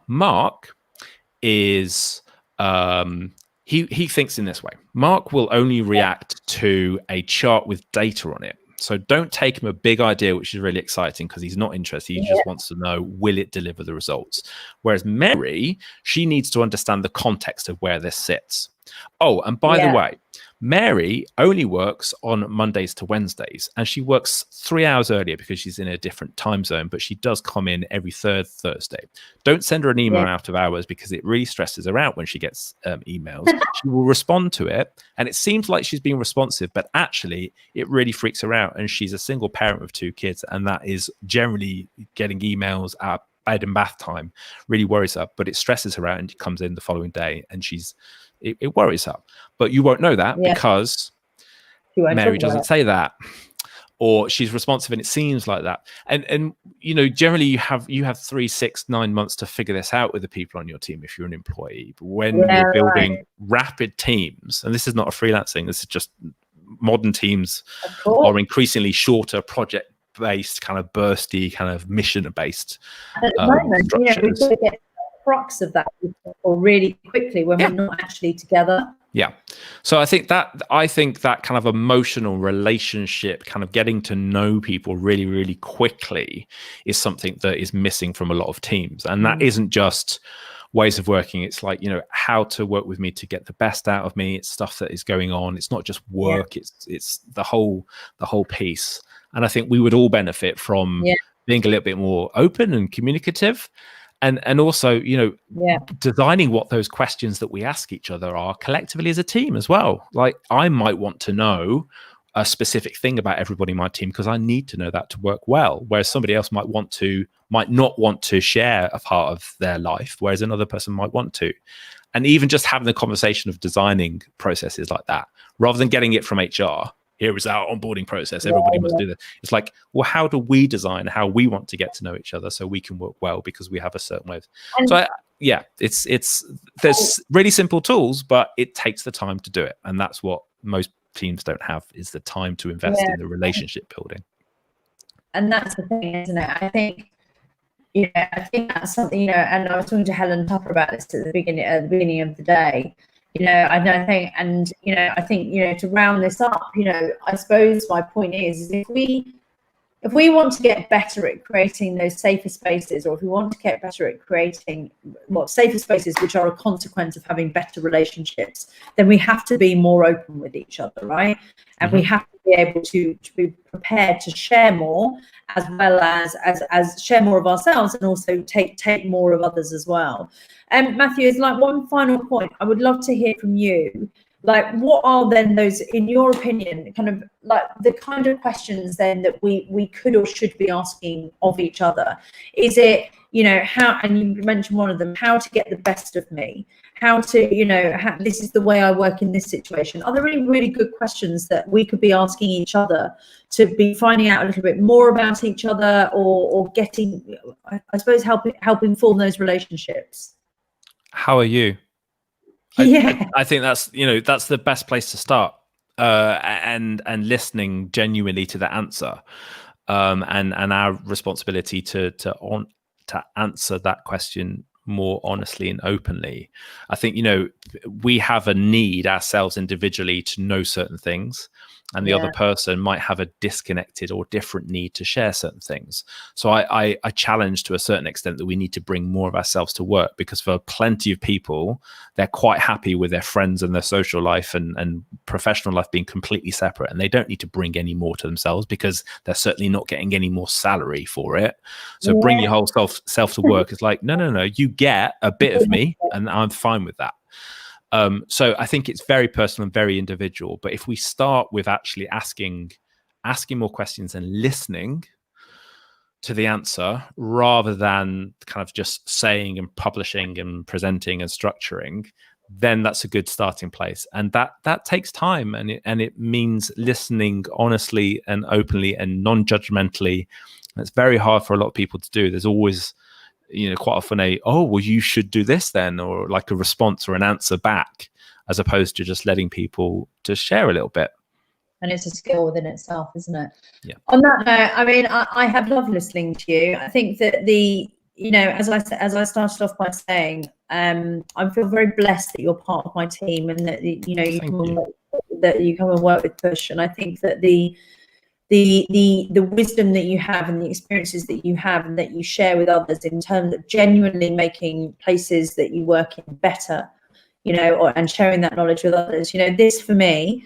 Mark is, he thinks in this way. Mark will only react to a chart with data on it. So don't take him a big idea, which is really exciting because he's not interested. He just wants to know, will it deliver the results? Whereas Mary, she needs to understand the context of where this sits. Oh, and by the way, Mary only works on Mondays to Wednesdays, and she works 3 hours earlier because she's in a different time zone, but she does come in every third Thursday. Don't send her an email out of hours because it really stresses her out when she gets emails. She will respond to it, and it seems like she's being responsive, but actually it really freaks her out. And she's a single parent with 2 kids, and that is generally getting emails at bed and bath time really worries her, but it stresses her out, and she comes in the following day and it worries her. But you won't know that because Mary doesn't say that, or she's responsive and it seems like that. And generally you have 3, 6, 9 months to figure this out with the people on your team if you're an employee. But when you're building rapid teams, and this is not a freelancing, this is just modern teams are increasingly shorter, project based, kind of bursty, kind of mission based structures. We've got to get crux of that or really quickly when we're not actually together. So I think that kind of emotional relationship, kind of getting to know people really, really quickly is something that is missing from a lot of teams. And that isn't just ways of working. It's like, how to work with me to get the best out of me. It's stuff that is going on. It's not just work. It's the whole piece. And I think we would all benefit from being a little bit more open and communicative, and also, designing what those questions that we ask each other are collectively as a team as well. Like, I might want to know a specific thing about everybody in my team because I need to know that to work well, whereas somebody else might not want to share a part of their life, whereas another person might want to. And even just having the conversation of designing processes like that, rather than getting it from HR, here is our onboarding process, everybody must do this. It's like, well, how do we design how we want to get to know each other so we can work well because we have a certain way of... there's really simple tools, but it takes the time to do it. And that's what most teams don't have, is the time to invest in the relationship building. And that's the thing, isn't it? I think that's something, and I was talking to Helen Tupper about this at the beginning of the day. I think to round this up, I suppose my point is if we want to get better at creating those safer spaces, or if we want to get better at creating safer spaces, which are a consequence of having better relationships, then we have to be more open with each other, right? And we have to be able to be prepared to share more, as well as share more of ourselves, and also take more of others as well. Matthew, is like one final point. I would love to hear from you. Like, what are then those, in your opinion, kind of like the kind of questions then that we could or should be asking of each other? Is it, how, and you mentioned one of them, how to get the best of me, how to, this is the way I work in this situation. Are there any really good questions that we could be asking each other to be finding out a little bit more about each other, or getting, I suppose, helping form those relationships? How are you? I think that's that's the best place to start, and listening genuinely to the answer, and our responsibility to answer that question more honestly and openly. I think we have a need ourselves individually to know certain things, and the other person might have a disconnected or different need to share certain things. So I challenge to a certain extent that we need to bring more of ourselves to work, because for plenty of people, they're quite happy with their friends and their social life and professional life being completely separate, and they don't need to bring any more to themselves because they're certainly not getting any more salary for it. So bring your whole self to work. It's like, no, you get a bit of me, and I'm fine with that. So I think it's very personal and very individual. But if we start with actually asking more questions and listening to the answer, rather than kind of just saying and publishing and presenting and structuring, then that's a good starting place. And that takes time, and it means listening honestly and openly and non-judgmentally. It's very hard for a lot of people to do. There's always, quite often well, you should do this then, or like a response or an answer back, as opposed to just letting people to share a little bit. And it's a skill within itself, isn't it? Yeah. On that note, I mean, I have loved listening to you. I think that as I started off by saying, I feel very blessed that you're part of my team, and that you come and work with Push. And I think that the wisdom that you have and the experiences that you have and that you share with others in terms of genuinely making places that you work in better, and sharing that knowledge with others. This for me,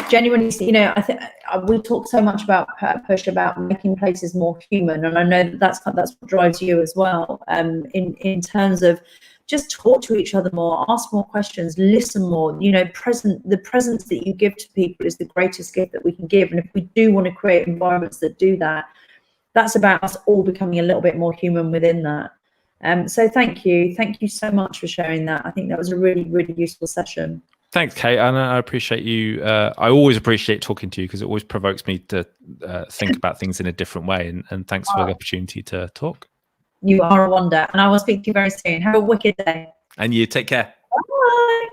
genuinely, I think we talk so much about Push, about making places more human, and I know that's what drives you as well. In terms of just talk to each other more, ask more questions, listen more. The presence that you give to people is the greatest gift that we can give. And if we do want to create environments that do that, that's about us all becoming a little bit more human within that. So thank you so much for sharing that. I think that was a really, really useful session. Thanks, Kate, and I appreciate you. I always appreciate talking to you, because it always provokes me to think about things in a different way. And thanks for the opportunity to talk. You are a wonder, and I will speak to you very soon. Have a wicked day. And you take care. Bye.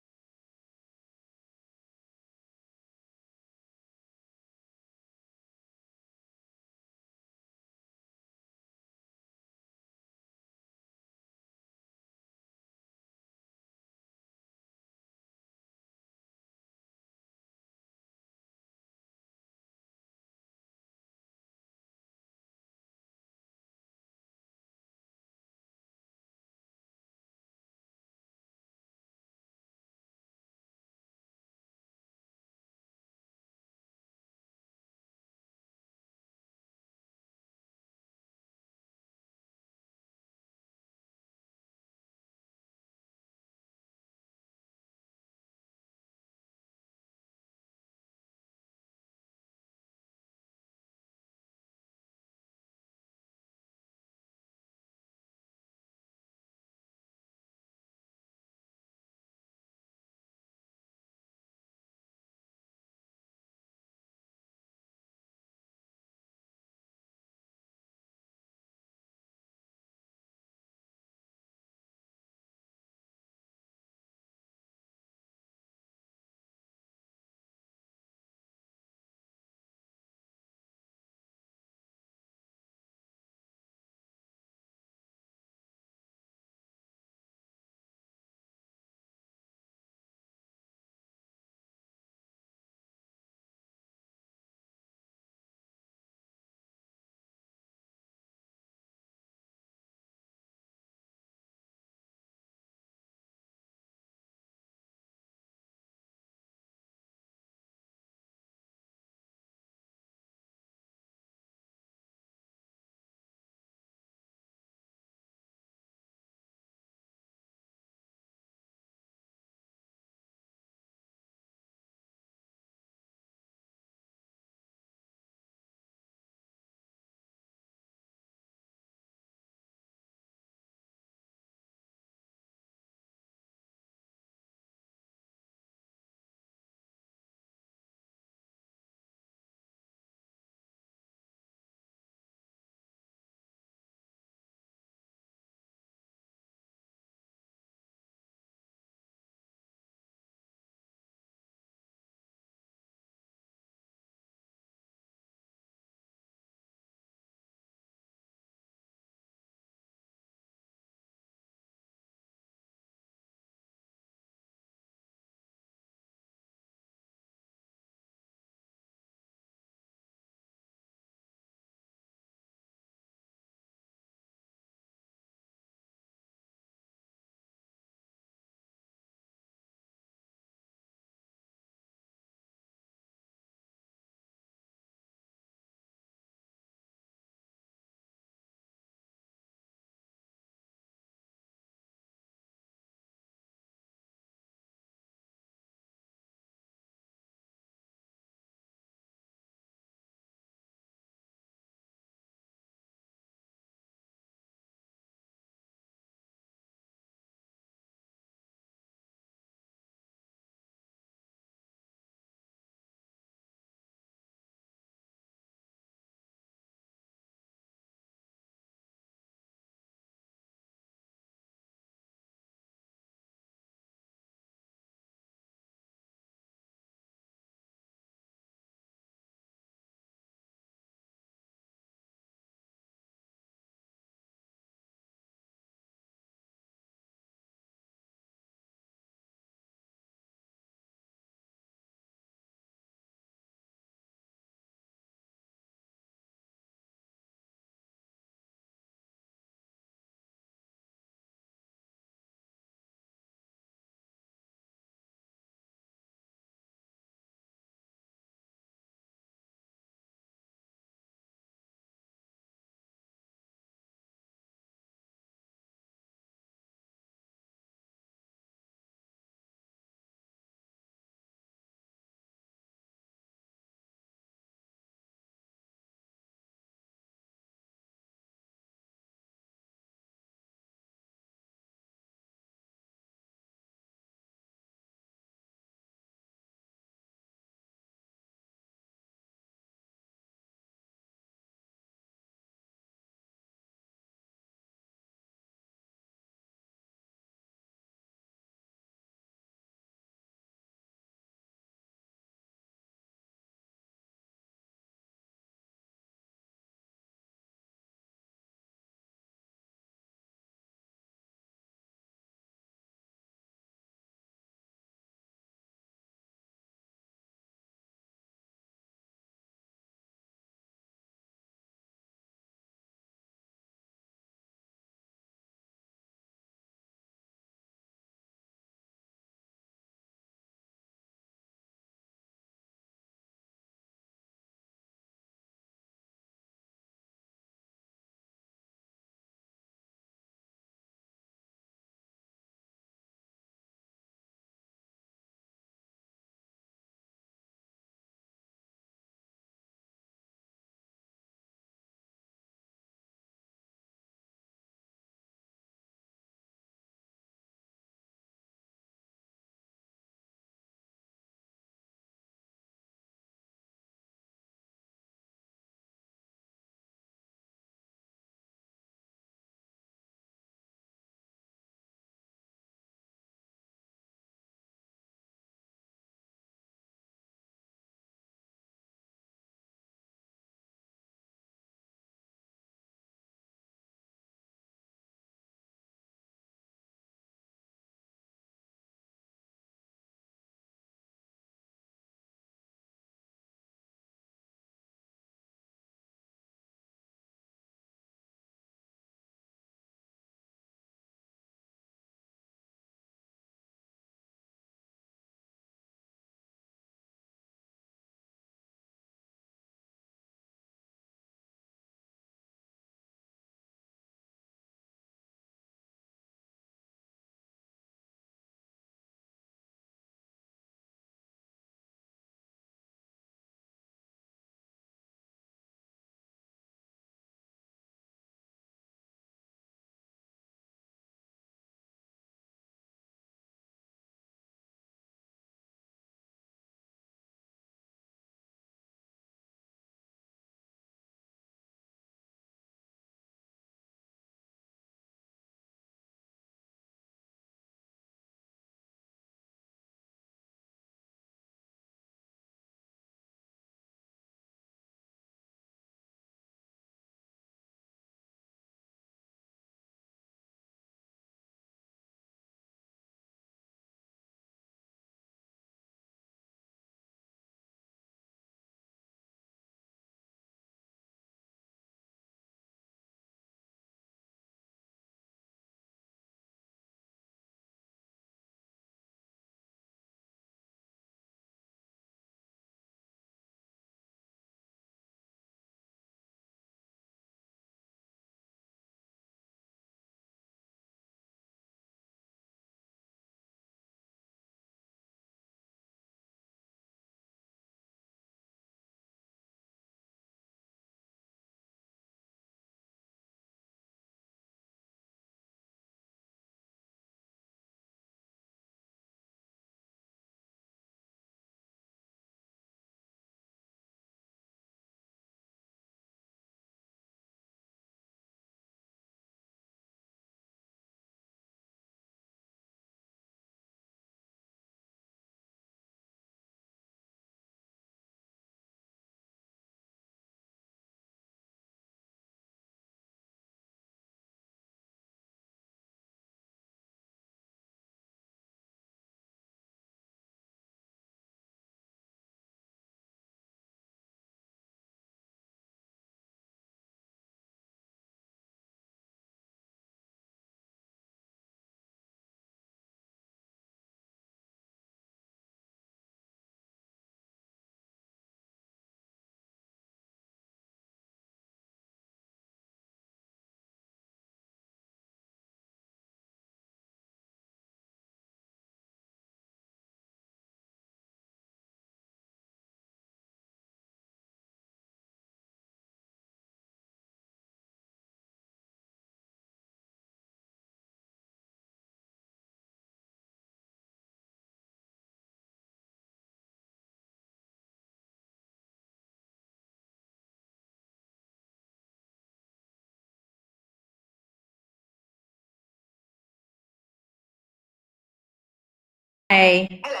Hey. Hello.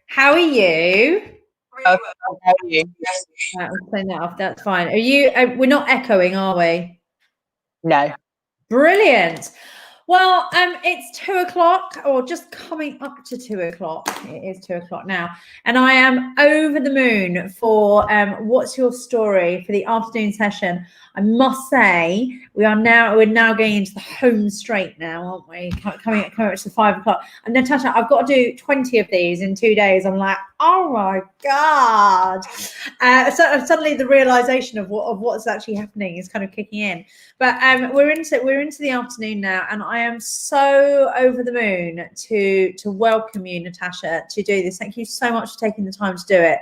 How are you? Really well. How are you? Right, I'll turn that off. That's fine. Are you? We're not echoing, are we? No. Brilliant. Well, it's 2:00, or just coming up to 2:00. It is 2:00 now, and I am over the moon for what's your story for the afternoon session. I must say we're now going into the home straight now, aren't we? Coming up to 5:00. And Natasha, I've got to do 20 of these in 2 days. I'm like, oh my god! So suddenly the realization of what's actually happening is kind of kicking in. But we're into the afternoon now, and I am so over the moon to welcome you, Natasha, to do this. Thank you so much for taking the time to do it.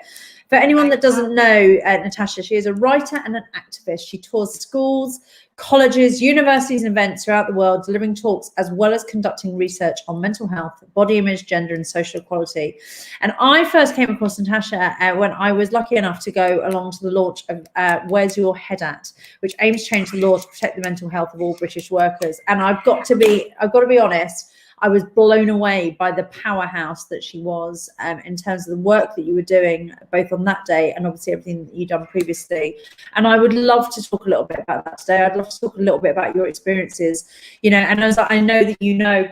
For anyone that doesn't know Natasha, she is a writer and an activist. She tours schools, colleges, universities, and events throughout the world, delivering talks as well as conducting research on mental health, body image, gender, and social equality. And I first came across Natasha when I was lucky enough to go along to the launch of Where's Your Head At, which aims to change the law to protect the mental health of all British workers. And I've got to be honest, I was blown away by the powerhouse that she was in terms of the work that you were doing, both on that day and obviously everything that you've done previously. And I would love to talk a little bit about that today. I'd love to talk a little bit about your experiences, you know, and as I know that you know,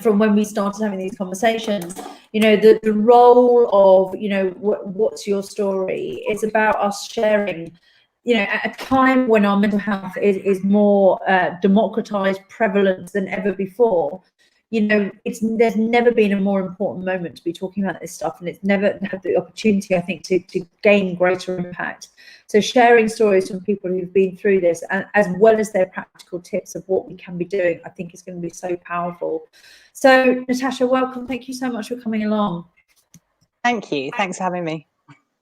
from when we started having these conversations, you know, the role of, you know, what's your story is about us sharing, you know, at a time when our mental health is more democratized, prevalent than ever before. You know, there's never been a more important moment to be talking about this stuff, and it's never had the opportunity, I think, to gain greater impact. So sharing stories from people who've been through this, and as well as their practical tips of what we can be doing, I think is going to be so powerful. So Natasha, welcome. Thank you so much for coming along. Thank you. Thanks for having me.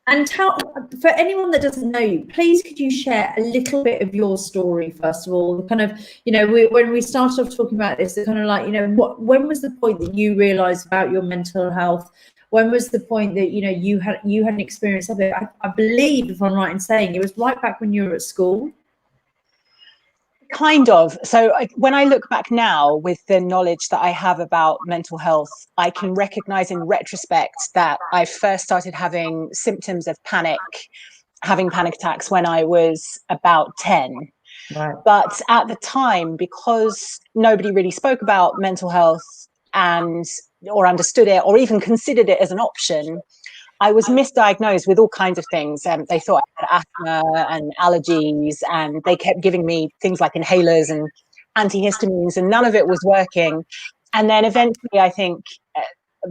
And for anyone that doesn't know you, please could you share a little bit of your story, first of all, kind of, you know, when we started off talking about this, kind of like, you know, when was the point that you realized about your mental health? When was the point that, you know, you had an experience of it? I believe, if I'm right in saying, it was right back when you were at school. Kind of. So when I look back now with the knowledge that I have about mental health, I can recognize in retrospect that I first started having symptoms of having panic attacks when I was about 10. Right. But at the time, because nobody really spoke about mental health or understood it or even considered it as an option, I was misdiagnosed with all kinds of things. They thought I had asthma and allergies, and they kept giving me things like inhalers and antihistamines, and none of it was working. And then eventually, I think,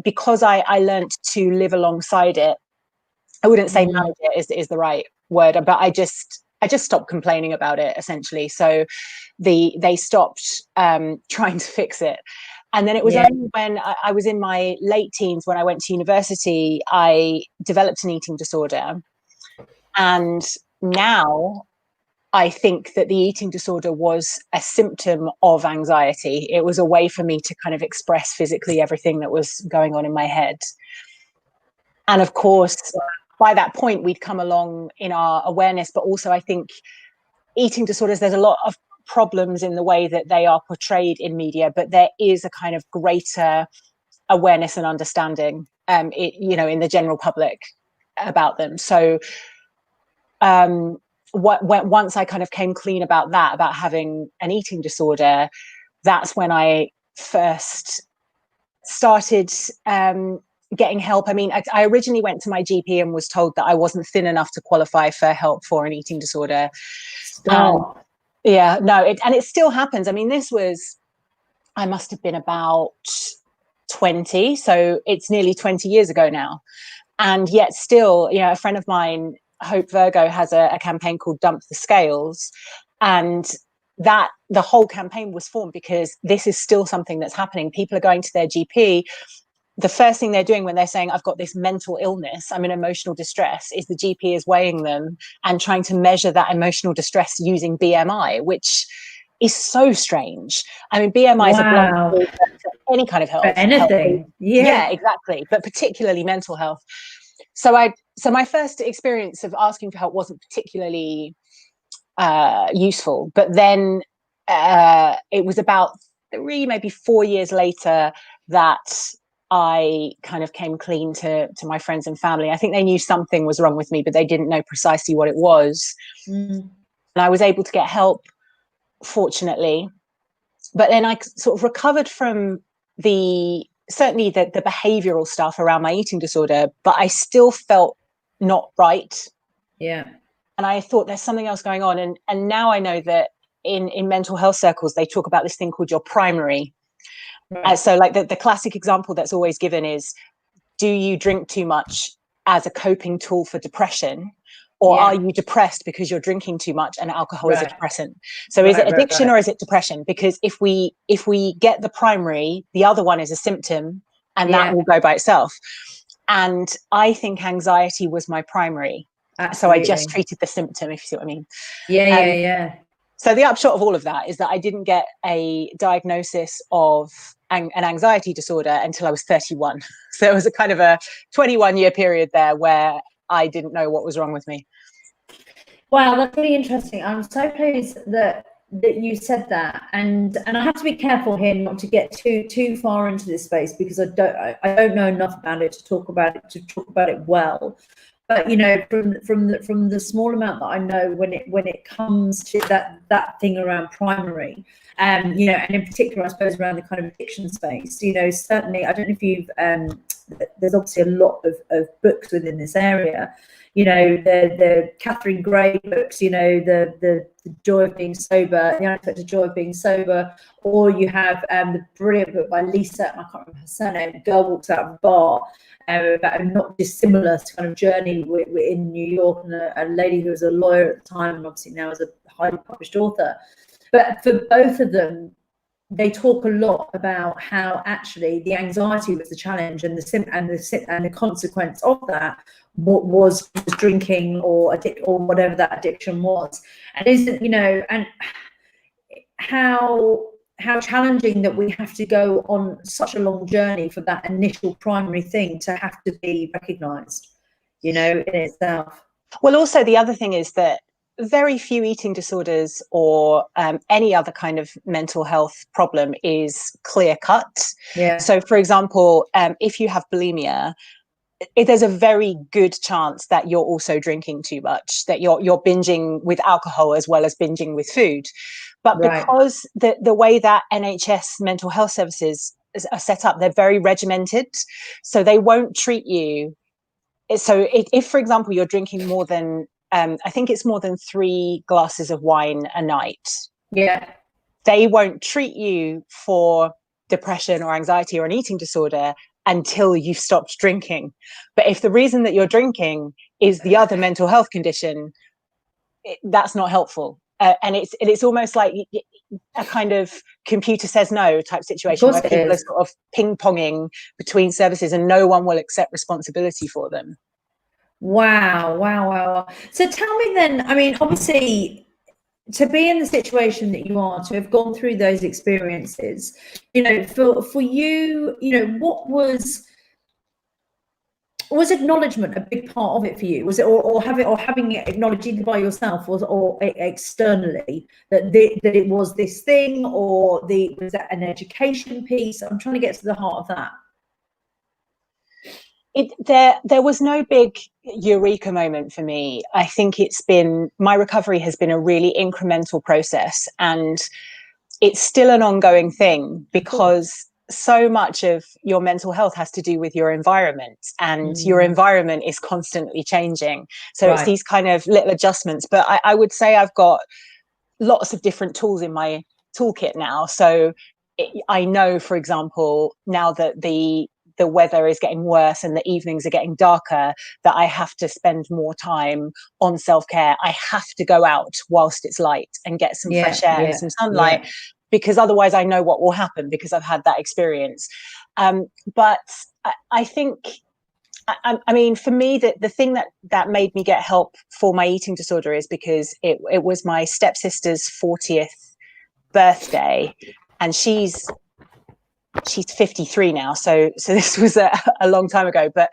because I learned to live alongside it, I wouldn't say manage it is the right word, but I just stopped complaining about it, essentially. So they stopped trying to fix it. And then it was only when I was in my late teens, when I went to university, I developed an eating disorder. And now I think that the eating disorder was a symptom of anxiety. It was a way for me to kind of express physically everything that was going on in my head. And of course, by that point, we'd come along in our awareness, but also I think eating disorders, there's a lot of problems in the way that they are portrayed in media, but there is a kind of greater awareness and understanding, you know, in the general public about them. So once I kind of came clean about that, about having an eating disorder, that's when I first started getting help. I mean, I originally went to my GP and was told that I wasn't thin enough to qualify for help for an eating disorder. Yeah, no, and it still happens. I mean, I must have been about 20, so it's nearly 20 years ago now. And yet still, you know, a friend of mine, Hope Virgo, has a campaign called Dump the Scales. And that the whole campaign was formed because this is still something that's happening. People are going to their GP. The first thing they're doing when they're saying, I've got this mental illness, I'm in emotional distress, is the GP is weighing them and trying to measure that emotional distress using BMI, which is so strange. I mean, BMI is a blunt for any kind of health. For anything. Health. Yeah, exactly. But particularly mental health. So my first experience of asking for help wasn't particularly useful. But then it was about 3, maybe 4 years later that I kind of came clean to my friends and family. I think they knew something was wrong with me, but they didn't know precisely what it was. And I was able to get help, fortunately. But then I sort of recovered from certainly the behavioral stuff around my eating disorder, but I still felt not right. Yeah. And I thought there's something else going on. And now I know that in mental health circles, they talk about this thing called your primary. Right. So like the classic example that's always given is, do you drink too much as a coping tool for depression? Or are you depressed because you're drinking too much and alcohol is a depressant? So is it addiction or is it depression? Because if we get the primary, the other one is a symptom and that will go by itself. And I think anxiety was my primary. Absolutely. So I just treated the symptom, if you see what I mean. Yeah. So the upshot of all of that is that I didn't get a diagnosis of an anxiety disorder until I was 31. So it was a kind of a 21-year period there where I didn't know what was wrong with me. Wow, that's really interesting. I'm so pleased that you said that, and I have to be careful here not to get too far into this space, because I don't know enough about it to talk about it well. But you know, from the small amount that I know, when it comes to that thing around primary, you know, and in particular, I suppose around the kind of addiction space, you know, certainly, I don't know if you've there's obviously a lot of books within this area. You know, the Catherine Gray books, you know, the Joy of Being Sober, The Unexpected Joy of Being Sober, or you have the brilliant book by Lisa, I can't remember her surname, Girl Walks Out of a Bar, about a not dissimilar kind of journey in New York, and a lady who was a lawyer at the time and obviously now is a highly published author. But for both of them, they talk a lot about how actually the anxiety was the challenge, and the consequence of that was drinking or whatever that addiction was. And isn't, you know, and how challenging that we have to go on such a long journey for that initial primary thing to have to be recognized, you know, in itself. Well, also the other thing is that very few eating disorders or any other kind of mental health problem is clear cut. Yeah. So, for example, if you have bulimia, there's a very good chance that you're also drinking too much, that you're binging with alcohol as well as binging with food. But because the way that NHS mental health services are set up, they're very regimented, so they won't treat you. So if, for example, you're drinking more than I think it's more than 3 glasses of wine a night, they won't treat you for depression or anxiety or an eating disorder until you've stopped drinking. But if the reason that you're drinking is the other mental health condition, that's not helpful. And it's almost like a kind of computer says no type situation, where people are sort of ping-ponging between services and no one will accept responsibility for them. Wow. So tell me then, I mean, obviously, to be in the situation that you are, to have gone through those experiences, you know, for you, you know, what was acknowledgement a big part of it for you? Was it, or having it acknowledged either by yourself or externally, that it was this thing, or was that an education piece? I'm trying to get to the heart of that. There was no big eureka moment for me. I think my recovery has been a really incremental process, and it's still an ongoing thing, because so much of your mental health has to do with your environment, and your environment is constantly changing. So it's these kind of little adjustments. But I would say I've got lots of different tools in my toolkit now. So I know, for example, now that the weather is getting worse and the evenings are getting darker, that I have to spend more time on self-care. I have to go out whilst it's light and get some fresh air and some sunlight, because otherwise I know what will happen, because I've had that experience. But I think, I mean, for me, the thing that made me get help for my eating disorder is because it was my stepsister's 40th birthday, and she's 53 now, so this was a long time ago. But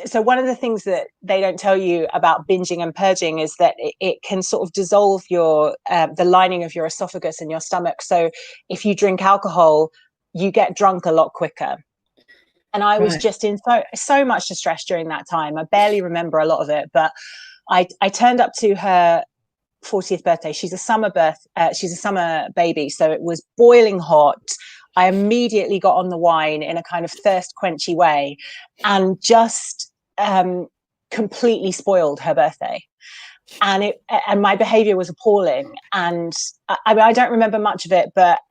so one of the things that they don't tell you about binging and purging is that it can sort of dissolve the lining of your esophagus and your stomach. So if you drink alcohol, you get drunk a lot quicker. And I was just in so much distress during that time. I barely remember a lot of it, but I turned up to her 40th birthday. She's a summer baby, so it was boiling hot. I immediately got on the wine in a kind of thirst quenchy way, and just completely spoiled her birthday. And my behavior was appalling. And I mean, I don't remember much of it, but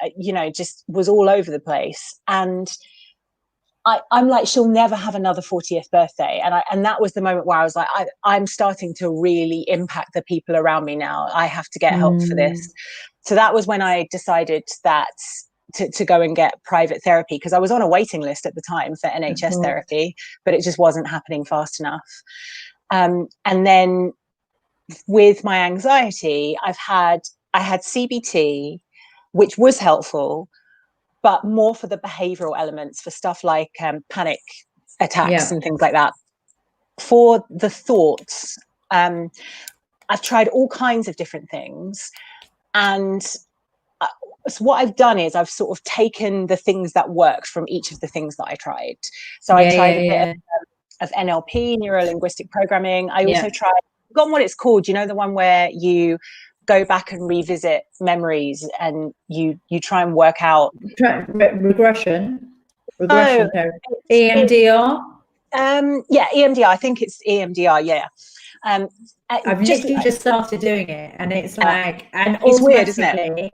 just was all over the place. And I'm like, she'll never have another 40th birthday. And that was the moment where I was like, I'm starting to really impact the people around me now. I have to get help for this. So that was when I decided that to go and get private therapy, because I was on a waiting list at the time for NHS therapy, but it just wasn't happening fast enough. And then with my anxiety, I had CBT, which was helpful, but more for the behavioral elements, for stuff like panic attacks and things like that. For the thoughts, I've tried all kinds of different things. And so what I've done is I've sort of taken the things that worked from each of the things that I tried. So I tried a bit of NLP, neuro-linguistic programming. I also tried, I've forgotten what it's called, the one where you go back and revisit memories and you try and work out regression therapy. EMDR. EMDR. I think it's EMDR. I've literally just started doing it, and it's like, and it's weird, isn't it?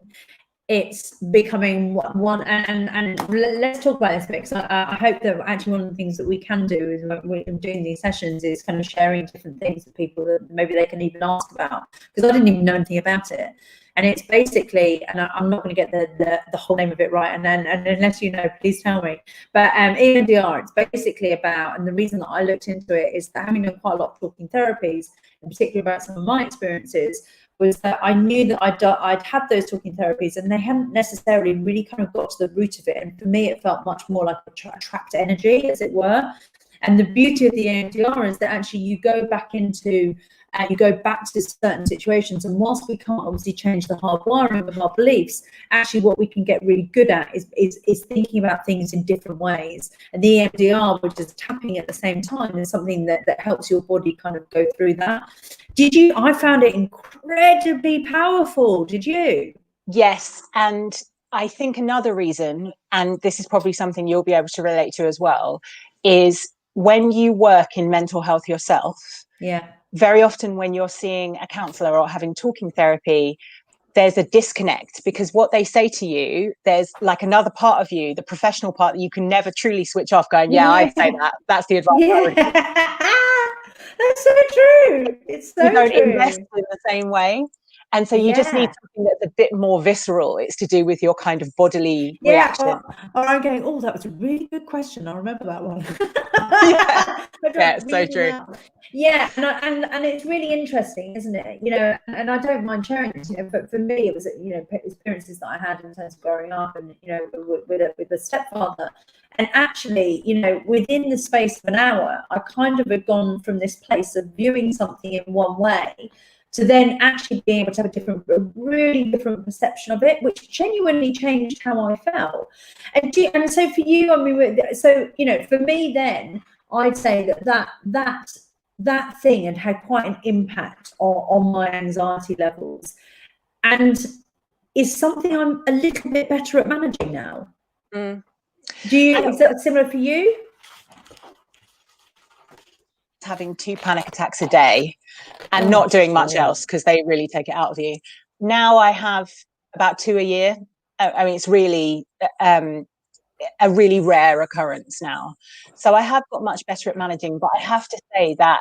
It's becoming one, and let's talk about this, because I hope that actually one of the things that we can do is when we're doing these sessions is kind of sharing different things with people that maybe they can even ask about, because I didn't even know anything about it. And it's basically, and I'm not going to get the whole name of it right, and unless you know, please tell me. But EMDR, it's basically about, and the reason that I looked into it is that having done quite a lot of talking therapies, in particular about some of my experiences, was that I knew that I'd had those talking therapies, and they hadn't necessarily really kind of got to the root of it. And for me, it felt much more like a trapped energy, as it were. And the beauty of the EMDR is that actually you go back to certain situations, and whilst we can't obviously change the hardwiring of our beliefs, actually what we can get really good at is thinking about things in different ways. And the EMDR, which is tapping at the same time, is something that helps your body kind of go through that. I found it incredibly powerful. Did you? Yes. And I think another reason, and this is probably something you'll be able to relate to as well, is when you work in mental health yourself, very often when you're seeing a counsellor or having talking therapy, there's a disconnect, because what they say to you, there's like another part of you, the professional part, that you can never truly switch off, going, I'd say that. That's the advice I would give. That's so true. It's so you don't true. invest in the same way. And so you just need something that's a bit more visceral. It's to do with your kind of bodily reaction. Or I'm going, that was a really good question. I remember that one. It's so true. Yeah, and it's really interesting, isn't it? And I don't mind sharing this, but for me, it was, experiences that I had in terms of growing up, and with a stepfather. And actually, within the space of an hour, I kind of had gone from this place of viewing something in one way to then actually being able to have a really different perception of it, which genuinely changed how I felt. And so for you, I mean, for me then, I'd say that thing had quite an impact on my anxiety levels, and is something I'm a little bit better at managing now. Is that similar for you? Having 2 panic attacks a day and not doing much else, because they really take it out of you. Now I have about 2 a year. I mean, it's really a really rare occurrence now. So I have got much better at managing, but I have to say that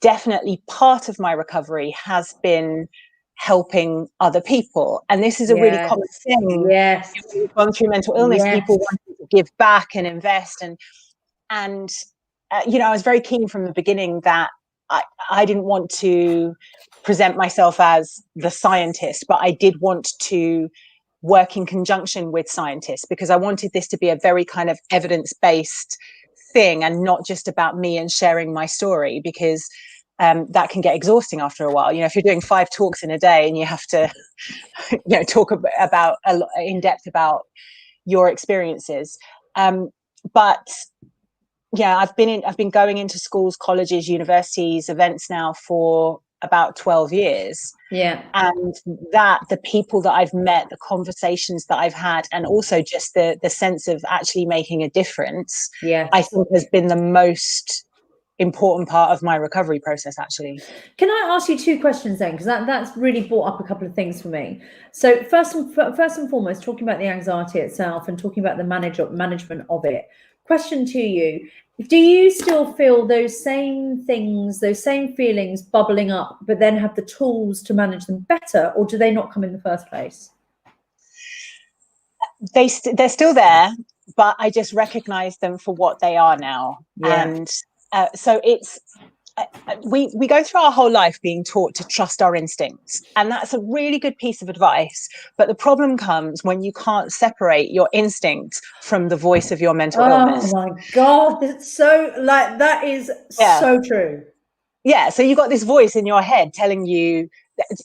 definitely part of my recovery has been helping other people. And this is a really common thing. Yes. When you've gone through mental illness, people want to give back and invest. And I was very keen from the beginning that I didn't want to present myself as the scientist, but I did want to work in conjunction with scientists, because I wanted this to be a very kind of evidence-based thing and not just about me and sharing my story, because that can get exhausting after a while. If you're doing 5 talks in a day and you have to talk about in depth about your experiences. But yeah, I've been going into schools, colleges, universities, events now for about 12 years. Yeah. And that the people that I've met, the conversations that I've had, and also just the sense of actually making a difference, yeah, I think has been the most important part of my recovery process, actually. Can I ask you two questions then? Because that's really brought up a couple of things for me. So first and foremost, talking about the anxiety itself and talking about the management of it. Question to you: do you still feel those same things, those same feelings bubbling up, but then have the tools to manage them better, or do they not come in the first place? They're still there, but I just recognize them for what they are now. Yeah. And so it's we go through our whole life being taught to trust our instincts, and that's a really good piece of advice. But the problem comes when you can't separate your instinct from the voice of your mental illness. Oh my God, it's so like that is so true. Yeah, so you got this voice in your head telling you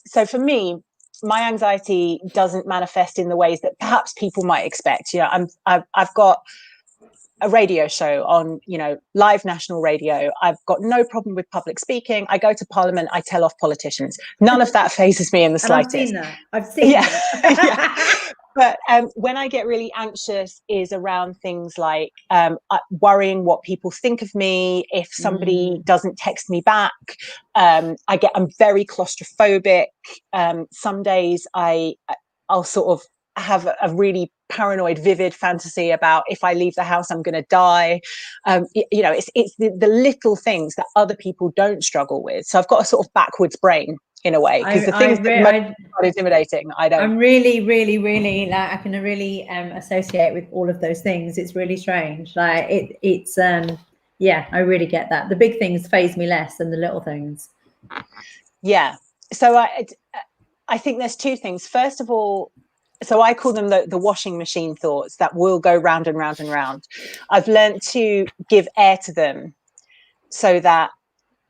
so for me, my anxiety doesn't manifest in the ways that perhaps people might expect. You know, I've got a radio show on, you know, live national radio. I've got no problem with public speaking. I go to Parliament. I tell off politicians. None of that phases me in the slightest. I've seen that. I've seen that. But when I get really anxious is around things like worrying what people think of me. If somebody doesn't text me back, I'm very claustrophobic. Some days I'll sort of have a really paranoid, vivid fantasy about if I leave the house, I'm going to die. You know, it's the little things that other people don't struggle with. So I've got a sort of backwards brain in a way, because the things that are intimidating, I don't. I'm really, really, really like I can really associate with all of those things. It's really strange. Like it's yeah, I really get that. The big things faze me less than the little things. Yeah. So I think there's two things. First of all, so I call them the washing machine thoughts that will go round and round and round. I've learned to give air to them so that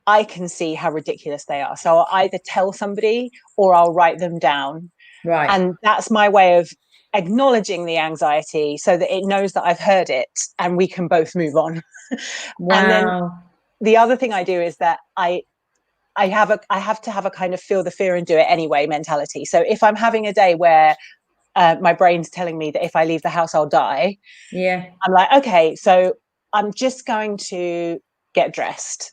I can see how ridiculous they are. So I'll either tell somebody or I'll write them down. Right. And that's my way of acknowledging the anxiety so that it knows that I've heard it and we can both move on. Wow. And then the other thing I do is that I have to have a kind of feel the fear and do it anyway mentality. So if I'm having a day where my brain's telling me that if I leave the house, I'll die. Yeah. I'm like, okay, so I'm just going to get dressed.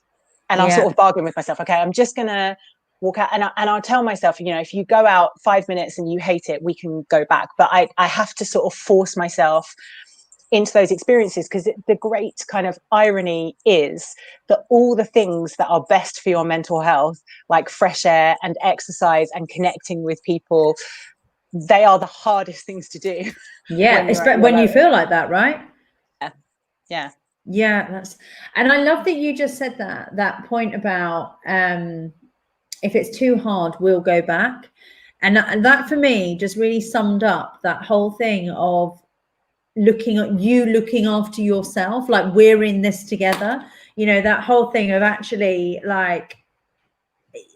And I'll sort of bargain with myself. Okay, I'm just going to walk out and I'll tell myself, you know, if you go out 5 minutes and you hate it, we can go back. But I have to sort of force myself into those experiences, because the great kind of irony is that all the things that are best for your mental health, like fresh air and exercise and connecting with people, they are the hardest things to do. Yeah, when you feel like that, right? Yeah. And I love that you just said that point about if it's too hard, we'll go back. And that for me just really summed up that whole thing of looking after yourself, like we're in this together, you know, that whole thing of actually like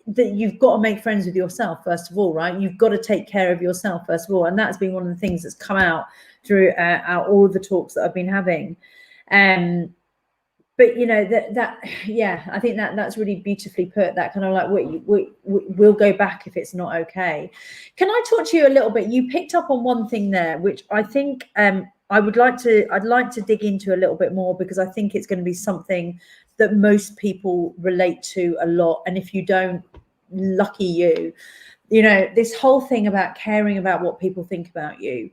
that you've got to make friends with yourself first of all, right? You've got to take care of yourself first of all, and that's been one of the things that's come out through all the talks that I've been having. But you know that yeah, I think that's really beautifully put. That kind of like we'll go back if it's not okay. Can I talk to you a little bit? You picked up on one thing there, which I think I'd like to dig into a little bit more, because I think it's going to be something that most people relate to a lot. And if you don't, lucky you. You know, this whole thing about caring about what people think about you.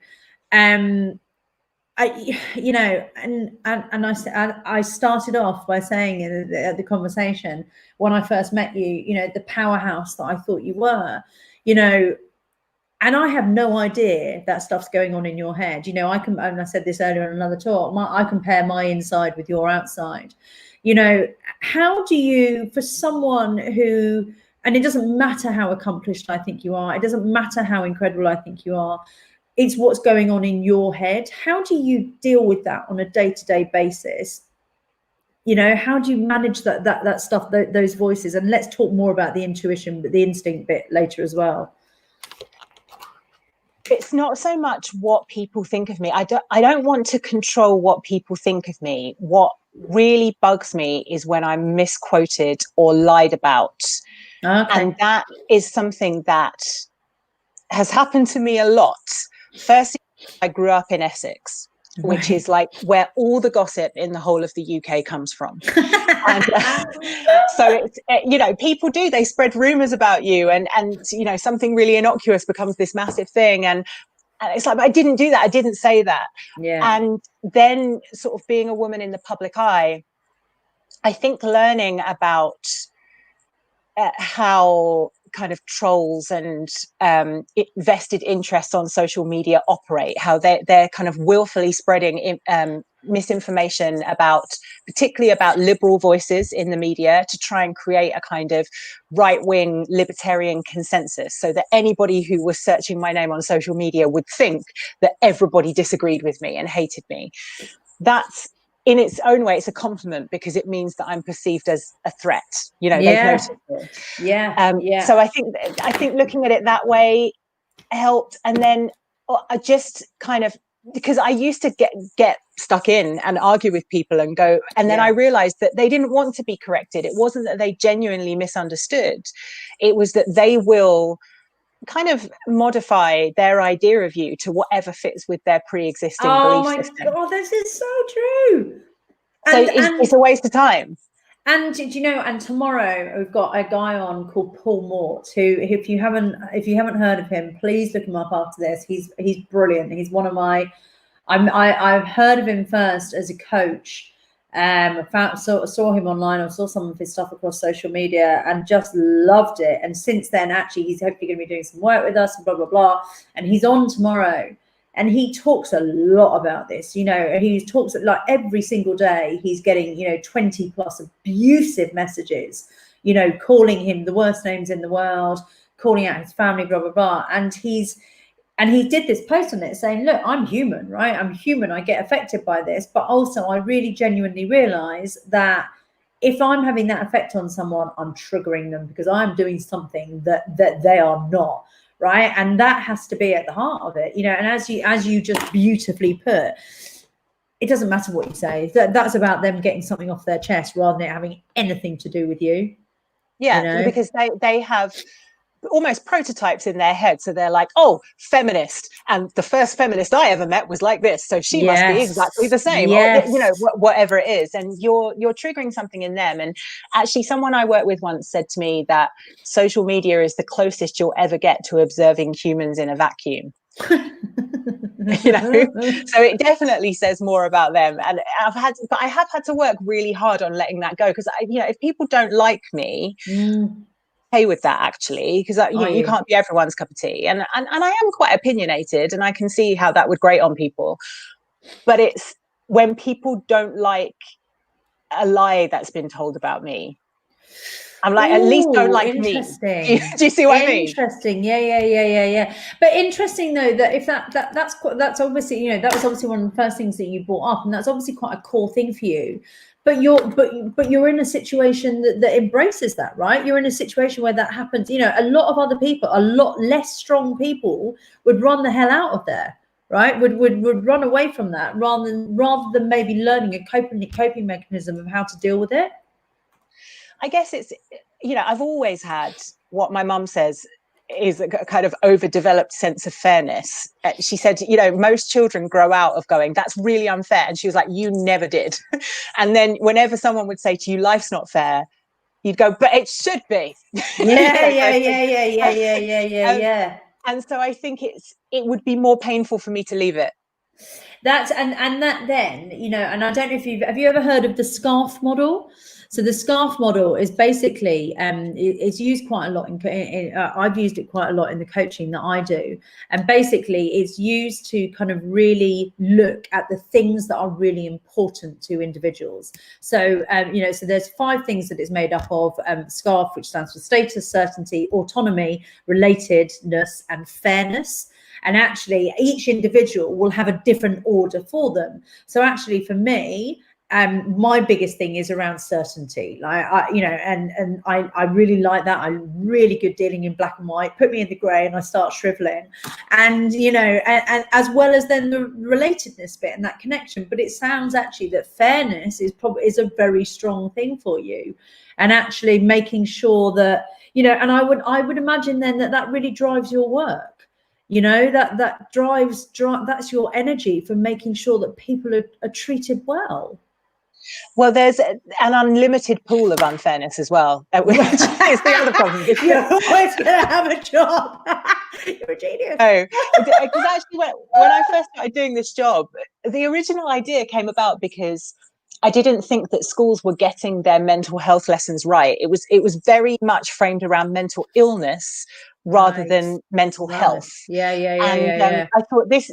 You know, and I started off by saying at the conversation when I first met you, you know, the powerhouse that I thought you were, you know, and I have no idea that stuff's going on in your head. You know, and I said this earlier in another talk, I compare my inside with your outside. You know, how do you, for someone who, and it doesn't matter how accomplished I think you are, it doesn't matter how incredible I think you are, it's what's going on in your head. How do you deal with that on a day-to-day basis? You know, how do you manage that stuff, those voices? And let's talk more about the intuition, but the instinct bit later as well. it's not so much what people think of me. I don't want to control what people think of me. What really bugs me is when I'm misquoted or lied about. Okay. And that is something that has happened to me a lot. Firstly, I grew up in Essex, which is like where all the gossip in the whole of the UK comes from. And so it's, you know, people they spread rumors about you, and you know, something really innocuous becomes this massive thing, and it's like, I didn't do that, I didn't say that. Yeah. And then sort of being a woman in the public eye, I think learning about how kind of trolls and vested interests on social media operate, how they're kind of willfully spreading misinformation particularly about liberal voices in the media, to try and create a kind of right-wing libertarian consensus, so that anybody who was searching my name on social media would think that everybody disagreed with me and hated me. That's, in its own way, it's a compliment, because it means that I'm perceived as a threat. You know, they've noticed it. Yeah. So I think looking at it that way helped. And then I just kind of, because I used to get stuck in and argue with people and go, and then I realized that they didn't want to be corrected. It wasn't that they genuinely misunderstood. It was that they will kind of modify their idea of you to whatever fits with their pre-existing belief system. Oh my God, this is so true. So it's a waste of time. And do you know? And tomorrow we've got a guy on called Paul Mort, who, if you haven't heard of him, please look him up after this. He's brilliant. He's one of my. I've heard of him first as a coach. Saw him online, or saw some of his stuff across social media, and just loved it. And since then, actually, he's hopefully going to be doing some work with us, and blah blah blah. And he's on tomorrow. And he talks a lot about this, you know, he talks like every single day he's getting, you know, 20 plus abusive messages, you know, calling him the worst names in the world, calling out his family, blah, blah, blah. And he did this post on it saying, look, I'm human, right? I'm human. I get affected by this. But also I really genuinely realize that if I'm having that effect on someone, I'm triggering them because I'm doing something that they are not. Right. And that has to be at the heart of it, you know, and as you just beautifully put, it doesn't matter what you say. That's about them getting something off their chest rather than it having anything to do with you. Yeah, you know? Because they have almost prototypes in their head. So they're like, oh, feminist. And the first feminist I ever met was like this. So she must be exactly the same. Or, you know, whatever it is. And you're triggering something in them. And actually, someone I worked with once said to me that social media is the closest you'll ever get to observing humans in a vacuum. You know, so it definitely says more about them. And I have had to work really hard on letting that go, because if people don't like me, okay with that, actually, because you can't be everyone's cup of tea, and I am quite opinionated, and I can see how that would grate on people. But it's when people don't like a lie that's been told about me, I'm like, at least don't like me. Do you see what I mean? Interesting. Yeah. But interesting though, that if that's obviously, you know, that was obviously one of the first things that you brought up, and that's obviously quite a core thing for you. But you're in a situation that embraces that, right? You're in a situation where that happens. You know, a lot of other people, a lot less strong people, would run the hell out of there, right? Would run away from that rather than maybe learning a coping mechanism of how to deal with it. I guess it's, you know, I've always had what my mum says is a kind of overdeveloped sense of fairness. She said, you know, most children grow out of going, that's really unfair. And she was like, you never did. And then whenever someone would say to you, life's not fair, you'd go, but it should be. Yeah. And so I think it would be more painful for me to leave it. That's and that then, you know, and I don't know if have you ever heard of the scarf model? So the scarf model is basically it's used quite a lot in I've used it quite a lot in the coaching that I do, and basically it's used to kind of really look at the things that are really important to individuals. So you know, so there's 5 things that it's made up of. SCARF, which stands for status, certainty, autonomy, relatedness, and fairness. And actually each individual will have a different order for them. So actually for me, my biggest thing is around certainty. Like, I really like that. I'm really good dealing in black and white. Put me in the grey and I start shriveling. And, and as well as then the relatedness bit and that connection. But it sounds actually that fairness is a very strong thing for you, and actually making sure that, and I would imagine then that really drives your work. That drives that's your energy for making sure that people are treated well. Well, there's an unlimited pool of unfairness as well, which is the other problem. You're always going to have a job. You're a genius. No, because actually when I first started doing this job, the original idea came about because I didn't think that schools were getting their mental health lessons right. It was very much framed around mental illness rather than mental health. Yeah. I thought this,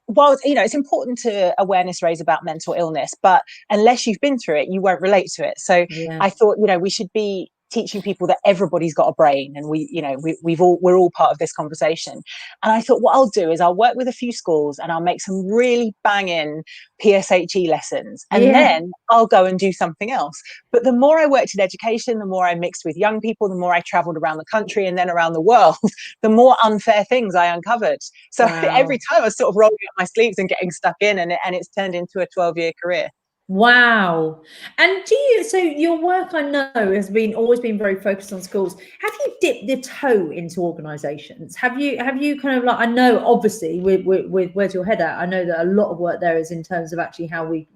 well, it's important to awareness raise about mental illness, but unless you've been through it, you won't relate to it. So I thought, we should be teaching people that everybody's got a brain, and we're all part of this conversation. And I thought what I'll do is I'll work with a few schools and I'll make some really banging PSHE lessons, and then I'll go and do something else. But the more I worked in education, the more I mixed with young people, the more I traveled around the country and then around the world, the more unfair things I uncovered. So every time I was sort of rolling up my sleeves and getting stuck in, and it's turned into a 12-year career. Wow. And so your work, I know, has always been very focused on schools. Have you dipped your toe into organizations? Have you kind of, like, I know obviously with Where's Your Head At, I know that a lot of work there is in terms of actually how we,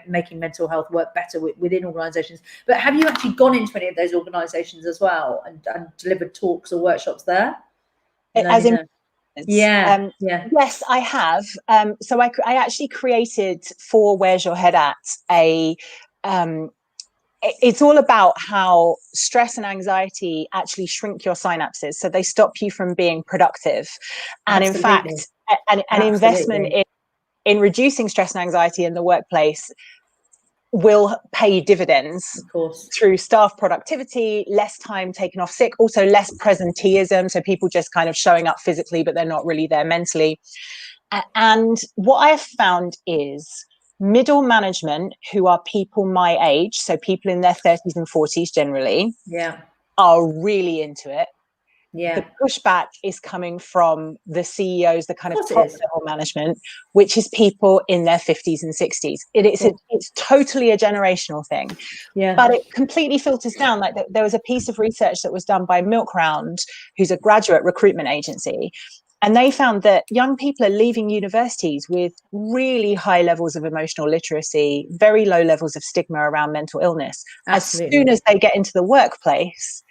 making mental health work better within organizations. But have you actually gone into any of those organizations as well and delivered talks or workshops there? Yes, I have. So I actually created for Where's Your Head At it's all about how stress and anxiety actually shrink your synapses, so they stop you from being productive. And Absolutely. in fact, an investment in reducing stress and anxiety in the workplace will pay dividends, of course, through staff productivity, less time taken off sick, also less presenteeism, so people just kind of showing up physically but they're not really there mentally. And what I have found is middle management, who are people my age, so people in their 30s and 40s generally, are really into it. The pushback is coming from the CEOs, the kind of top level management, which is people in their 50s and 60s. It's totally a generational thing. But it completely filters down. Like there was a piece of research that was done by Milk Round, who's a graduate recruitment agency, and they found that young people are leaving universities with really high levels of emotional literacy, very low levels of stigma around mental illness. Absolutely. As soon as they get into the workplace,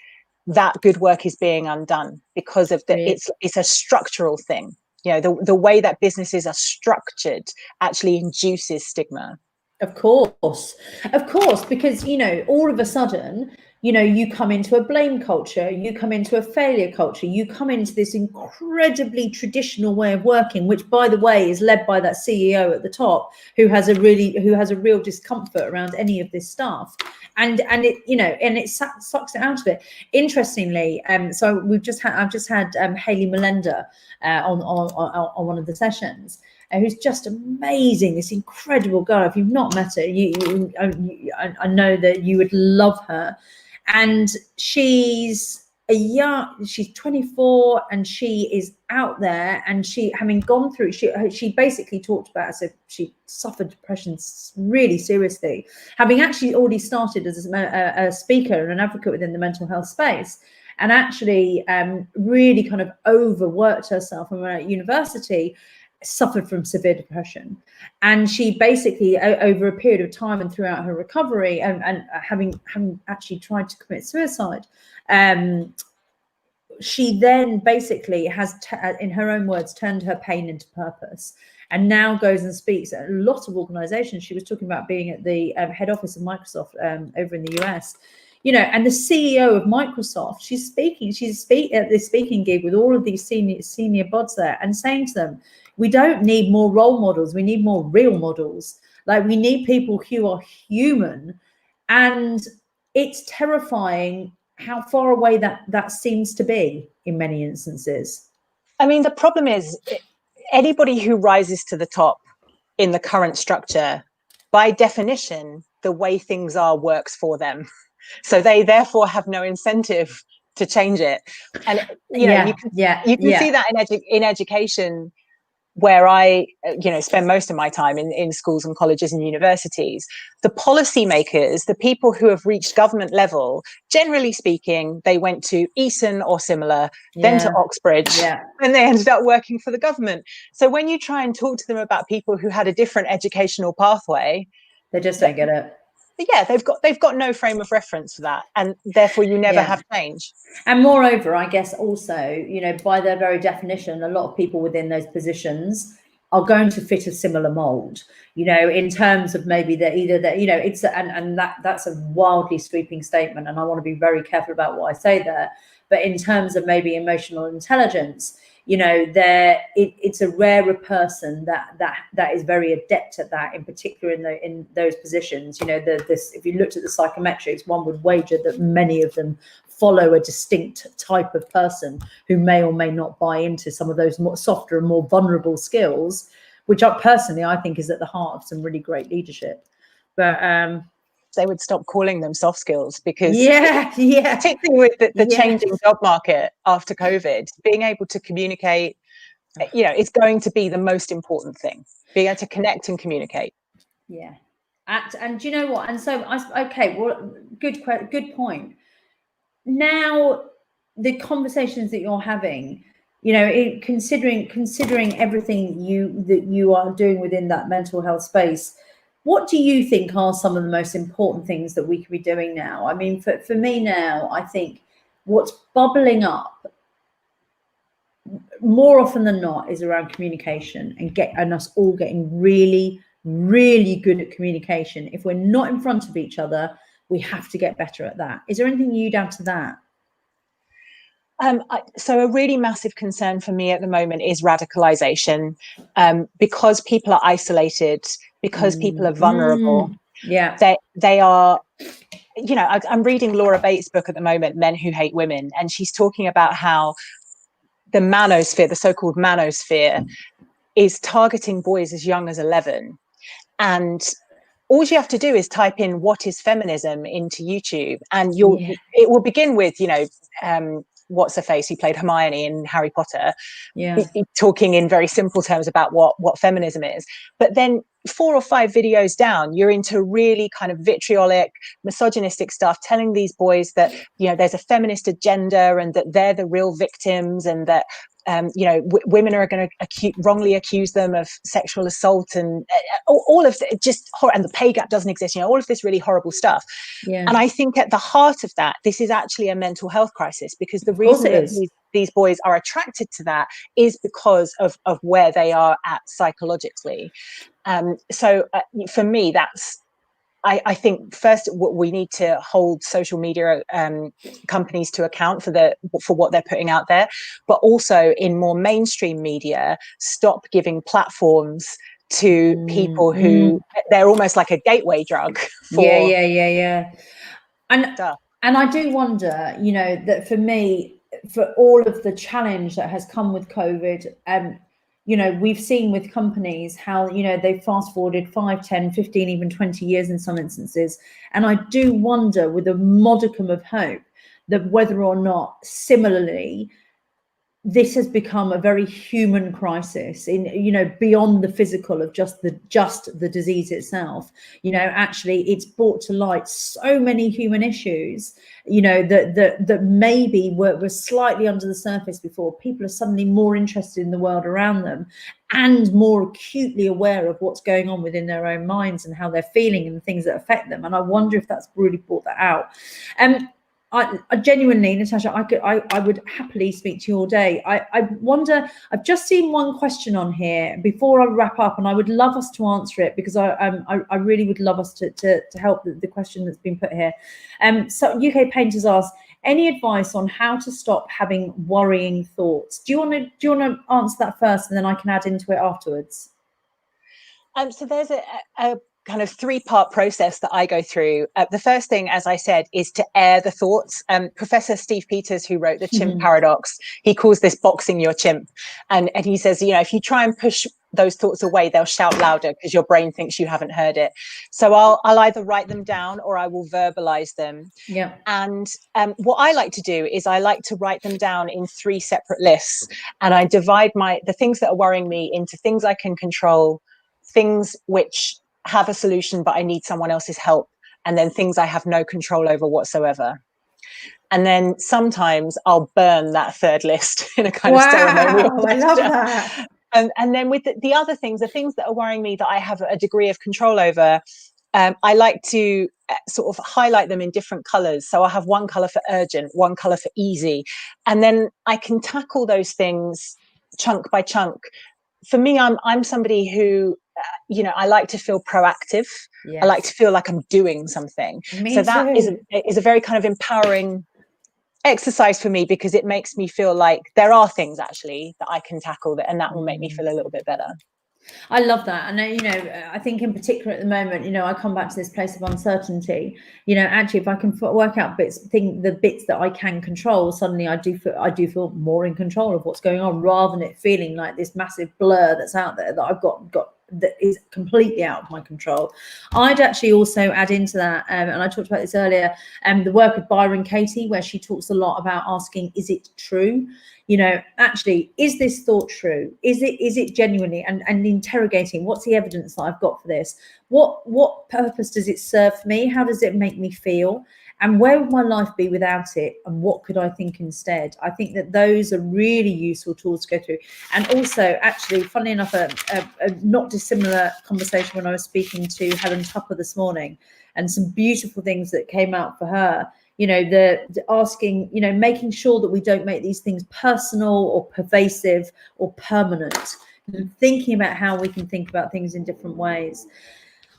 that good work is being undone because of it's a structural thing. The way that businesses are structured actually induces stigma. Of course, because all of a sudden, you come into a blame culture, you come into a failure culture, you come into this incredibly traditional way of working, which, by the way, is led by that CEO at the top who has a real discomfort around any of this stuff. And it sucks it out of it. Interestingly, so I've just had Hayley Melenda on one of the sessions, who's just amazing. This incredible girl. If you've not met her, I know that you would love her. And she's 24, and she is out there, and she, having gone through, she basically talked about, so she suffered depression really seriously, having actually already started as a speaker and an advocate within the mental health space, and actually really kind of overworked herself when we were at university, suffered from severe depression. And she basically, over a period of time and throughout her recovery, and having actually tried to commit suicide, she then basically has, in her own words, turned her pain into purpose, and now goes and speaks at a lot of organizations. She was talking about being at the head office of Microsoft over in the US, and the CEO of Microsoft, she's at this speaking gig with all of these senior bods there, and saying to them, we don't need more role models, we need more real models. Like, we need people who are human. And it's terrifying how far away that seems to be in many instances. I mean, the problem is anybody who rises to the top in the current structure by definition, the way things are works for them. So they therefore have no incentive to change it. And you know, you can see that in education, where I, spend most of my time in schools and colleges and universities. The policymakers, the people who have reached government level, generally speaking, they went to Eton or similar, then to Oxbridge, and they ended up working for the government. So when you try and talk to them about people who had a different educational pathway, they just don't get it. Yeah, they've got no frame of reference for that, and therefore you never have change. And moreover, I guess also, by their very definition, a lot of people within those positions are going to fit a similar mold, in terms of maybe it's that's a wildly sweeping statement, and I want to be very careful about what I say there. But in terms of maybe emotional intelligence, it's a rarer person that is very adept at that, in particular in those positions. If you looked at the psychometrics, one would wager that many of them follow a distinct type of person who may or may not buy into some of those more softer and more vulnerable skills, which I think is at the heart of some really great leadership. But they would stop calling them soft skills, because particularly with the changing job market after COVID, being able to communicate, is going to be the most important thing. Being able to connect and communicate. And do you know what? And so good point. Now, the conversations that you're having, considering everything that you are doing within that mental health space, what do you think are some of the most important things that we could be doing now? I mean, for me now, I think what's bubbling up more often than not is around communication, and us all getting really, really good at communication. If we're not in front of each other, we have to get better at that. Is there anything you'd add to that? So a really massive concern for me at the moment is radicalization, because people are isolated, because people are vulnerable. They are, I'm reading Laura Bates' book at the moment, Men Who Hate Women, and she's talking about how the manosphere, the so-called manosphere, is targeting boys as young as 11. And all you have to do is type in "what is feminism" into YouTube, and it will begin with, what's her face, who played Hermione in Harry Potter, talking in very simple terms about what feminism is. But then 4 or 5 videos down, you're into really kind of vitriolic, misogynistic stuff, telling these boys that, there's a feminist agenda and that they're the real victims, and that women are going to wrongly accuse them of sexual assault, and all of and the pay gap doesn't exist, all of this really horrible stuff. And I think at the heart of that, this is actually a mental health crisis, because the reason that these boys are attracted to that is because of where they are at psychologically. So for me, I think first we need to hold social media companies to account for what they're putting out there, but also in more mainstream media, stop giving platforms to people who they're almost like a gateway drug for. And I do wonder, that for me, for all of the challenge that has come with COVID, we've seen with companies how, they've fast forwarded 5, 10, 15, even 20 years in some instances. And I do wonder, with a modicum of hope, that whether or not similarly, this has become a very human crisis in, beyond the physical of just the disease itself. Actually it's brought to light so many human issues, that maybe were slightly under the surface before. People are suddenly more interested in the world around them and more acutely aware of what's going on within their own minds and how they're feeling and the things that affect them. And I wonder if that's really brought that out. I genuinely, Natasha, I would happily speak to you all day. I wonder, I've just seen one question on here before I wrap up, and I would love us to answer it, because I really would love us to help the question that's been put here. So UK Painters asks, any advice on how to stop having worrying thoughts? Do you want to answer that first, and then I can add into it afterwards? So there's a kind of 3-part process that I go through. The first thing, as I said, is to air the thoughts. Professor Steve Peters, who wrote The Chimp Paradox, he calls this boxing your chimp. And he says, if you try and push those thoughts away, they'll shout louder because your brain thinks you haven't heard it. So I'll either write them down or I will verbalize them. Yeah. And what I like to do is I like to write them down in 3 separate lists, and I divide the things that are worrying me into things I can control, things which have a solution but I need someone else's help, and then things I have no control over whatsoever. And then sometimes I'll burn that third list in a kind of ceremonial Wow, I love that. And then with the other things, the things that are worrying me that I have a degree of control over, I like to sort of highlight them in different colors. So I'll have one color for urgent, one color for easy, and then I can tackle those things chunk by chunk. For me, I'm somebody who, I like to feel proactive. Yes. I like to feel like I'm doing something. Me so that too. is a very kind of empowering exercise for me, because it makes me feel like there are things actually that I can tackle, and that will make me feel a little bit better. I love that. And, I think in particular at the moment, I come back to this place of uncertainty. Actually, if I can work out the bits that I can control, suddenly I do feel more in control of what's going on, rather than it feeling like this massive blur that's out there that I've got that is completely out of my control. I'd actually also add into that, and I talked about this earlier, the work of Byron Katie, where she talks a lot about asking, is it true? Actually, is this thought true? Is it genuinely, and interrogating, what's the evidence that I've got for this? What purpose does it serve for me? How does it make me feel? And where would my life be without it? And what could I think instead? I think that those are really useful tools to go through. And also, actually, funnily enough, a not dissimilar conversation when I was speaking to Helen Tupper this morning, and some beautiful things that came out for her. The asking, making sure that we don't make these things personal or pervasive or permanent. Thinking about how we can think about things in different ways.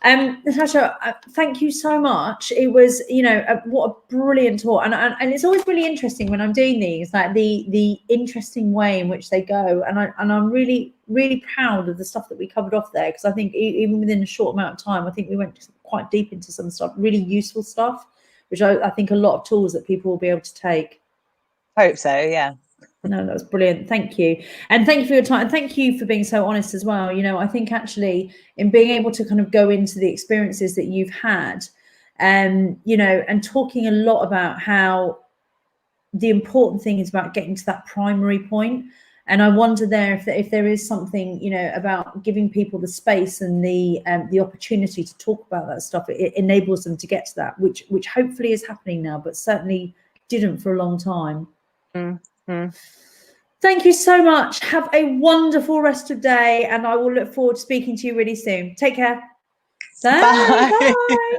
Natasha, thank you so much. It was, what a brilliant talk, and it's always really interesting when I'm doing these, like the interesting way in which they go, and I'm really, really proud of the stuff that we covered off there, because I think even within a short amount of time, I think we went quite deep into some stuff, really useful stuff, which I think a lot of tools that people will be able to take. Hope so, yeah. No, that was brilliant. Thank you. And thank you for your time. And thank you for being so honest as well. I think actually in being able to kind of go into the experiences that you've had, and talking a lot about how the important thing is about getting to that primary point. And I wonder if there is something, about giving people the space and the opportunity to talk about that stuff. It enables them to get to that, which hopefully is happening now, but certainly didn't for a long time. Mm-hmm. Thank you so much. Have a wonderful rest of the day, and I will look forward to speaking to you really soon. Take care. Bye. Bye.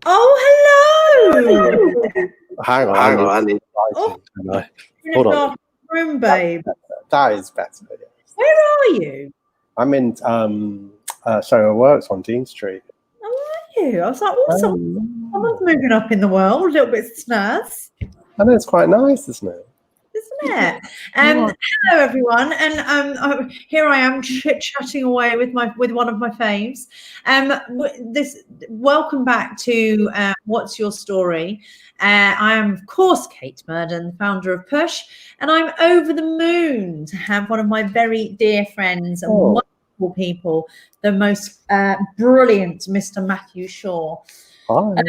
Oh, hello. Hang on, I need Oh, hold on. Dark room, babe. That is better. Yes. Where are you? I'm in Soho Works on Dean Street. Oh, are you? I was like, oh, someone's moving up in the world, a little bit snaz, I know, it's quite nice, isn't it? isn't it? Hello, everyone, and here I am chit-chatting away with one of my faves. Welcome back to What's Your Story? I am, of course, Kate Murden, the founder of Push, and I'm over the moon to have one of my very dear friends and wonderful people, the most brilliant Mr. Matthew Shaw. Hi.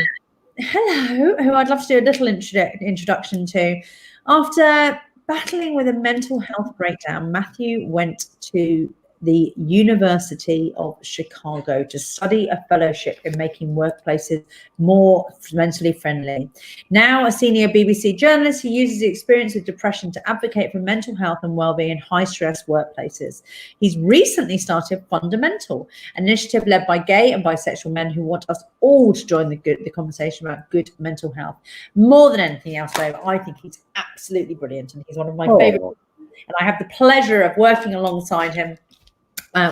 Hello, who I'd love to do a little introduction to. After battling with a mental health breakdown, Matthew went to the University of Chicago to study a fellowship in making workplaces more mentally friendly. Now a senior BBC journalist, he uses his experience with depression to advocate for mental health and well-being in high-stress workplaces. He's recently started Fundamental, an initiative led by gay and bisexual men who want us all to join the conversation about good mental health. More than anything else, though, I think he's absolutely brilliant, and he's one of my favourite. And I have the pleasure of working alongside him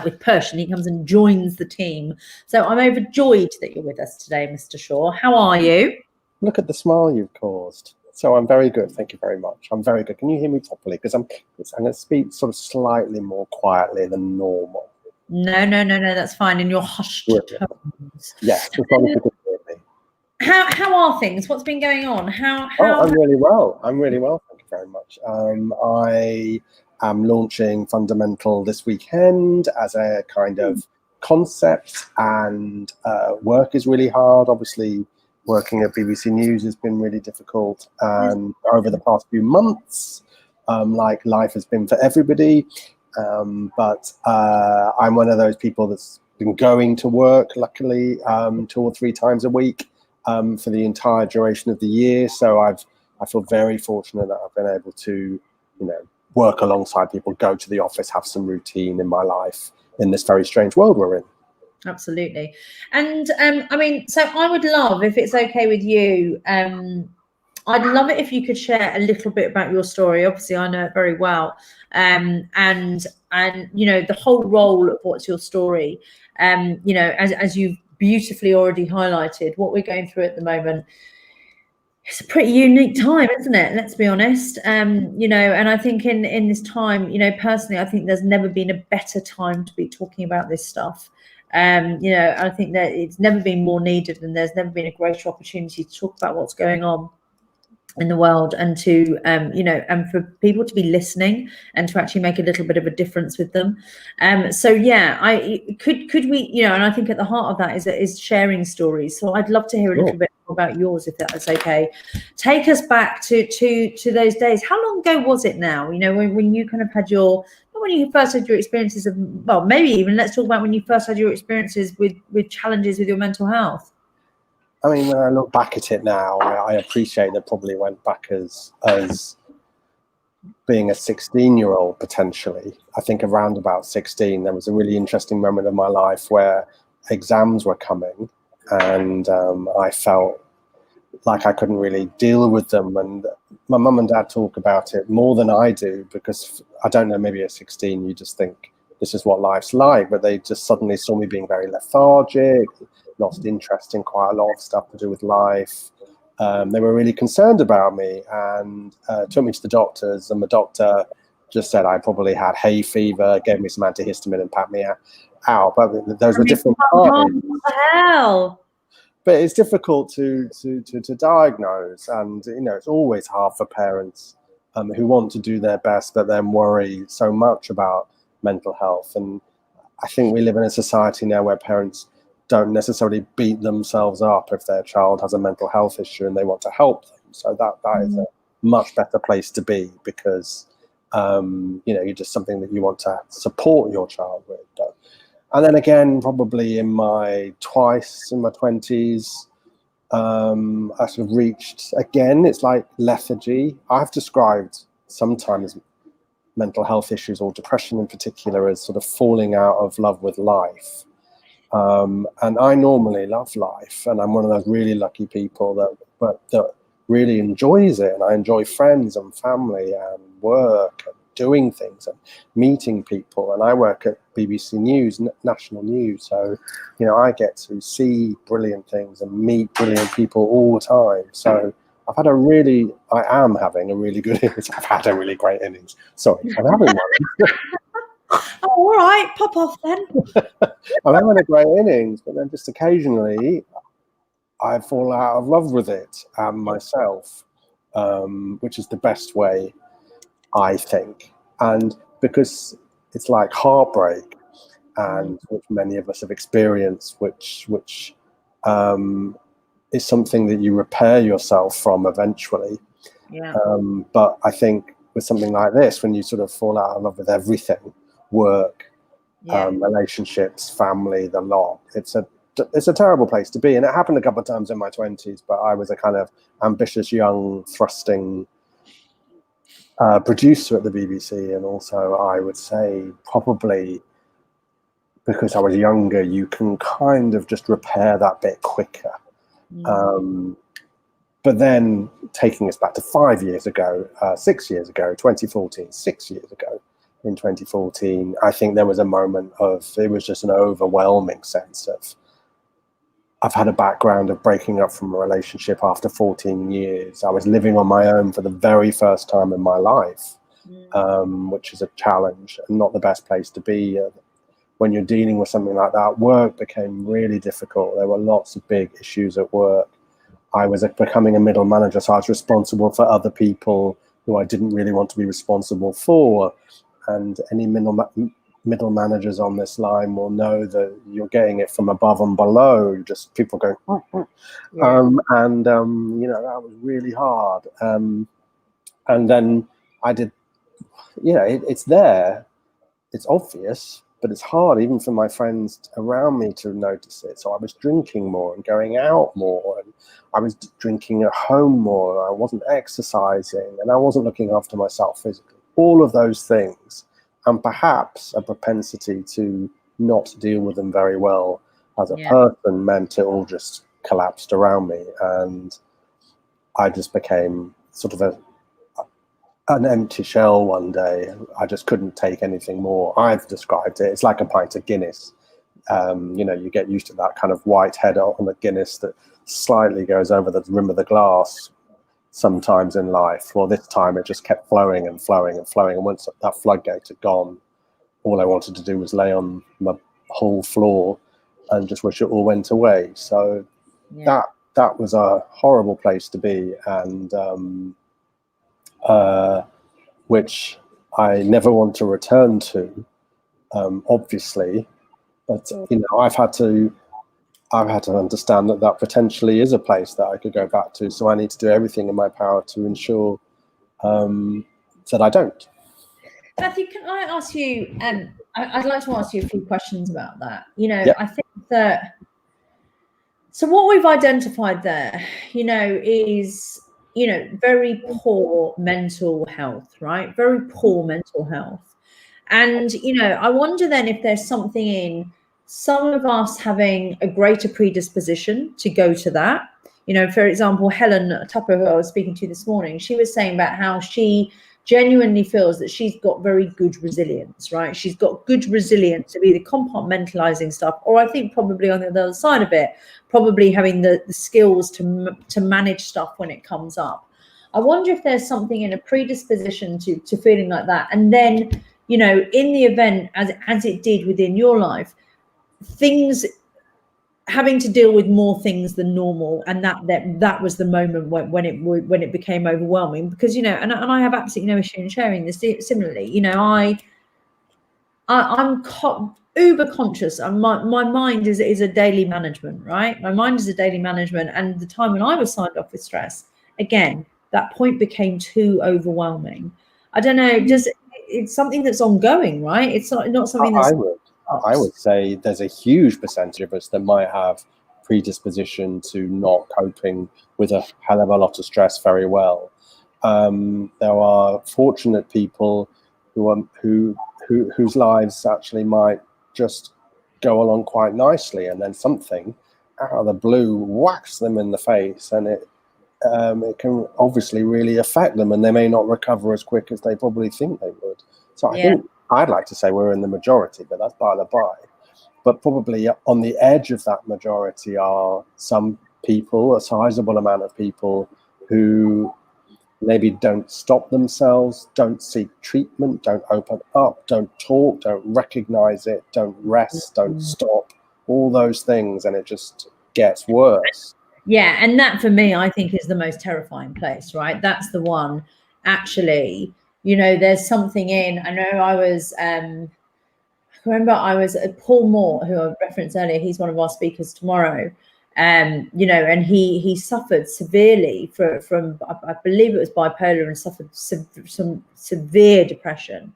with Push, and he comes and joins the team. So I'm overjoyed that you're with us today, Mr. Shaw. How are you? Look at the smile you've caused. So I'm very good. Thank you very much. I'm very good. Can you hear me properly? Because I'm going to speak sort of slightly more quietly than normal. No, that's fine. In your hushed tones. Yes, as long as you can hear me. How are things? What's been going on? I'm really well. I'm really well. Thank you very much. I am launching Fundamental this weekend as a kind of concept, and work is really hard. Obviously, working at BBC News has been really difficult, and over the past few months, like life has been for everybody. But I'm one of those people that's been going to work, luckily, 2 or 3 times a week for the entire duration of the year. So I feel very fortunate that I've been able to, work alongside people, go to the office, have some routine in my life in this very strange world we're in. Absolutely. And I mean, so I would love, if it's okay with you, I'd love it if you could share a little bit about your story. Obviously, I know it very well. And the whole role of What's Your Story, as you've beautifully already highlighted, what we're going through at the moment, it's a pretty unique time, isn't it? Let's be honest. And I think in this time, personally, I think there's never been a better time to be talking about this stuff. I think that it's never been more needed, and there's never been a greater opportunity to talk about what's going on in the world, and to and for people to be listening and to actually make a little bit of a difference with them. So yeah, I could we, and I think at the heart of that is sharing stories. So I'd love to hear a little bit more about yours, if that's okay. Take us back to those days. How long ago was it now? When you kind of had when you first had your experiences of, well, maybe even let's talk about when you first had your experiences with challenges with your mental health. I mean, when I look back at it now, I appreciate that probably went back as being a 16-year-old potentially. I think around about 16, there was a really interesting moment of my life where exams were coming, and I felt like I couldn't really deal with them. And my mum and dad talk about it more than I do, because I don't know, maybe at 16 you just think this is what life's like, but they just suddenly saw me being very lethargic, lost interest in quite a lot of stuff to do with life. They were really concerned about me, and took me to the doctors, and the doctor just said I probably had hay fever, gave me some antihistamine and pat me out. But those were different parties. What the hell? But it's difficult to diagnose, and it's always hard for parents who want to do their best but then worry so much about mental health. And I think we live in a society now where parents don't necessarily beat themselves up if their child has a mental health issue and they want to help them. So that is a much better place to be, because you're just something that you want to support your child with. And then again, probably twice in my 20s, I sort of reached, again, it's like lethargy. I've described sometimes mental health issues, or depression in particular, as sort of falling out of love with life. And I normally love life, and I'm one of those really lucky people that really enjoys it. And I enjoy friends and family and work and doing things and meeting people. And I work at BBC News, national news, so I get to see brilliant things and meet brilliant people all the time. So I am having a really good innings. I've had a really great innings. Sorry, I'm having one. Oh, all right, pop off then. I'm having a great innings, but then just occasionally I fall out of love with it myself, which is the best way, I think. And because it's like heartbreak, and which many of us have experienced, which is something that you repair yourself from eventually. Yeah. But I think with something like this, when you sort of fall out of love with everything, work, relationships, family, the lot, it's a terrible place to be. And it happened a couple of times in my 20s, but I was a kind of ambitious, young, thrusting producer at the BBC. And also, I would say, probably because I was younger, you can kind of just repair that bit quicker. But then taking us back to 5 years ago, 6 years ago, 2014, 6 years ago, in 2014, I think there was a moment it was just an overwhelming sense of, I've had a background of breaking up from a relationship after 14 years. I was living on my own for the very first time in my life, which is a challenge and not the best place to be. When you're dealing with something like that, work became really difficult. There were lots of big issues at work. I was becoming a middle manager, so I was responsible for other people who I didn't really want to be responsible for. And any middle managers on this line will know that you're getting it from above and below, just people going, that was really hard. And then I did, it's there, it's obvious, but it's hard even for my friends around me to notice it. So I was drinking more and going out more, and I was drinking at home more. I wasn't exercising, and I wasn't looking after myself physically. All of those things, and perhaps a propensity to not deal with them very well as a person, meant it all just collapsed around me, and I just became sort of an empty shell one day. I just couldn't take anything more. I've described it, it's like a pint of Guinness. You get used to that kind of white head on the Guinness that slightly goes over the rim of the glass sometimes in life. Well, this time it just kept flowing and flowing and flowing, and once that floodgate had gone, all I wanted to do was lay on my whole floor and just wish it all went away. So that was a horrible place to be, and which I never want to return to, obviously. But I've had to understand that potentially is a place that I could go back to. So I need to do everything in my power to ensure that I don't. Matthew, can I ask you? I'd like to ask you a few questions about that. I think that. So what we've identified there, is very poor mental health, right? Very poor mental health. And, I wonder then if there's something in some of us having a greater predisposition to go to that. For example, Helen Tupper, who I was speaking to this morning, she was saying about how she genuinely feels that she's got very good resilience, right? She's got good resilience of either compartmentalizing stuff, or I think probably on the other side of it, probably having the skills to manage stuff when it comes up. I wonder if there's something in a predisposition to feeling like that. And then, in the event, as it did within your life, things having to deal with more things than normal, and that was the moment when it became overwhelming, because and I have absolutely no issue in sharing this. Similarly, I'm uber conscious, and my mind is a daily management, right? My mind is a daily management, and the time when I was signed off with stress, again, that point became too overwhelming. I don't know, it's something that's ongoing, right? It's not something that's I would say there's a huge percentage of us that might have predisposition to not coping with a hell of a lot of stress very well. There are fortunate people whose lives actually might just go along quite nicely, and then something out of the blue whacks them in the face, and it can obviously really affect them, and they may not recover as quick as they probably think they would. So I think I'd like to say we're in the majority, but that's by the by. But probably on the edge of that majority are some people, a sizable amount of people, who maybe don't stop themselves, don't seek treatment, don't open up, don't talk, don't recognize it, don't rest, don't stop, all those things, and it just gets worse. Yeah, and that for me, I think, is the most terrifying place, right? That's the one, actually, you know, there's something in, I know I was, remember I was Paul Moore, who I referenced earlier, he's one of our speakers tomorrow, you know, and he suffered severely from I believe it was bipolar, and suffered some severe depression.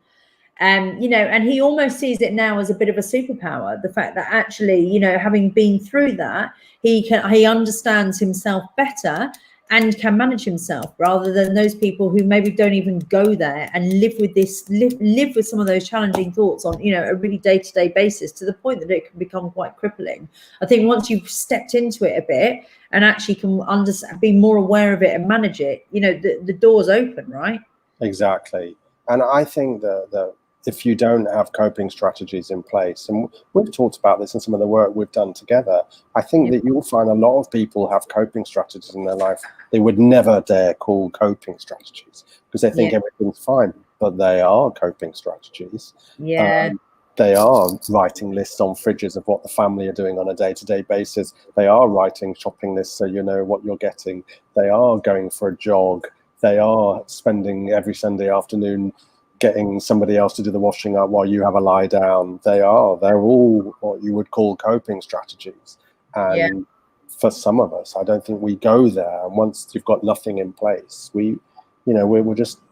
You know, and he almost sees it now as a bit of a superpower, the fact that actually, you know, having been through that, he understands himself better and can manage himself, rather than those people who maybe don't even go there and live with some of those challenging thoughts on, you know, a really day-to-day basis, to the point that it can become quite crippling. I think once you've stepped into it a bit and actually can be more aware of it and manage it, you know, the door's open, right? Exactly. And I think that if you don't have coping strategies in place, and we've talked about this in some of the work we've done together, I think that you'll find a lot of people have coping strategies in their life they would never dare call coping strategies, because they think everything's fine, but they are coping strategies. They are writing lists on fridges of what the family are doing on a day-to-day basis. They are writing shopping lists so you know what you're getting. They are going for a jog. They are spending every Sunday afternoon getting somebody else to do the washing up while you have a lie down. They're all what you would call coping strategies. And for some of us, I don't think we go there. And once you've got nothing in place, we're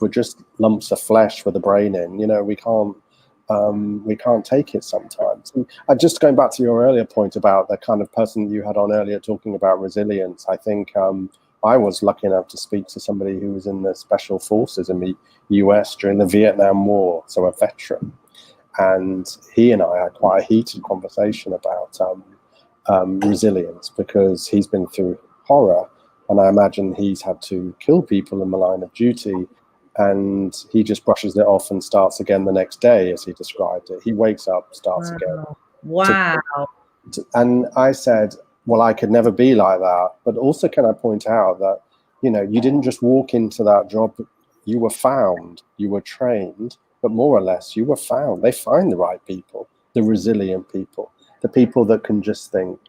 just lumps of flesh with a brain in. You know, we can't take it sometimes. And just going back to your earlier point about the kind of person you had on earlier talking about resilience, I think I was lucky enough to speak to somebody who was in the special forces in the US during the Vietnam War, so a veteran. And he and I had quite a heated conversation about resilience, because he's been through horror, and I imagine he's had to kill people in the line of duty, and he just brushes it off and starts again the next day, as he described it. He wakes up, starts again. Wow. And I said, well, I could never be like that. But also, can I point out that, you know, you didn't just walk into that job. You were found, you were trained, but more or less you were found. They find the right people, the resilient people, the people that can just think,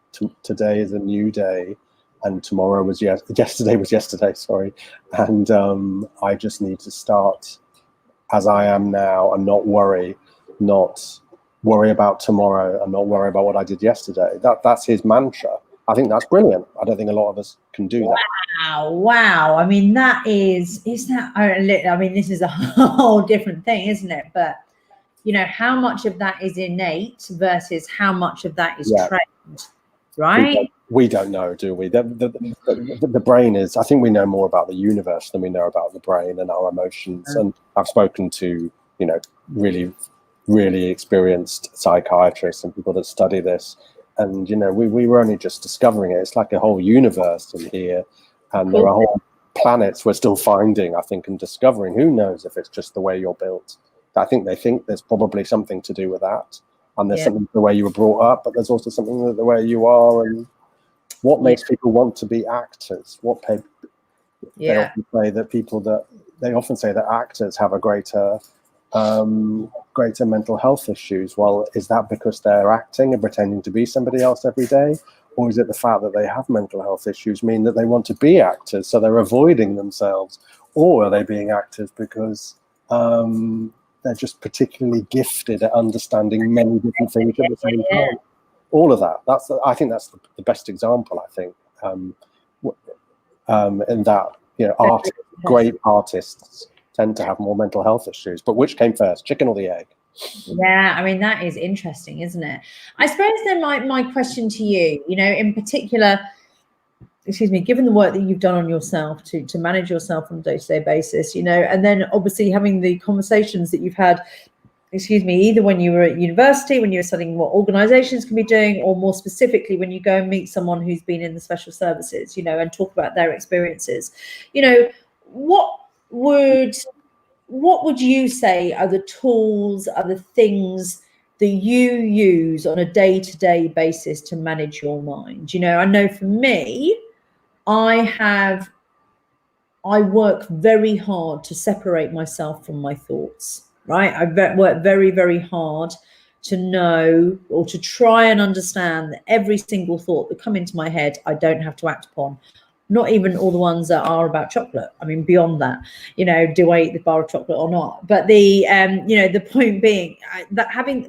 today is a new day, and tomorrow was yesterday was yesterday, sorry. And I just need to start as I am now and not worry about tomorrow and not worry about what I did yesterday. That's his mantra. I think that's brilliant. I don't think a lot of us can do that. Wow. I mean, this is a whole different thing, isn't it? But, you know, how much of that is innate versus how much of that is trained, right? We don't know, do we? The brain is, I think we know more about the universe than we know about the brain and our emotions. And I've spoken to, you know, really, really experienced psychiatrists and people that study this. And, you know, we were only just discovering it. It's like a whole universe in here. And there are whole planets we're still finding, I think, and discovering. Who knows if it's just the way you're built? I think they think there's probably something to do with that. And there's something the way you were brought up, but there's also something with the way you are and what makes people want to be actors. They often say that actors have a greater mental health issues. Well, is that because they're acting and pretending to be somebody else every day? Or is it the fact that they have mental health issues mean that they want to be actors, so they're avoiding themselves? Or are they being actors because they're just particularly gifted at understanding many different things at the same time? All of that. I think that's the best example, I think, in that, you know, great artists tend to have more mental health issues. But which came first, chicken or the egg? Yeah, I mean, that is interesting, isn't it? I suppose then my question to you, you know, in particular, given the work that you've done on yourself to manage yourself on a day-to-day basis, you know, and then obviously having the conversations that you've had, excuse me, either when you were at university, when you were studying what organizations can be doing, or more specifically when you go and meet someone who's been in the special services, you know, and talk about their experiences, you know, what would you say are the tools, are the things that you use on a day-to-day basis to manage your mind? You know, I know for me, I work very hard to separate myself from my thoughts, right? I work very, very hard to know or to try and understand that every single thought that come into my head, I don't have to act upon. Not even all the ones that are about chocolate. I mean, beyond that, you know, do I eat the bar of chocolate or not? But the, you know, the point being that having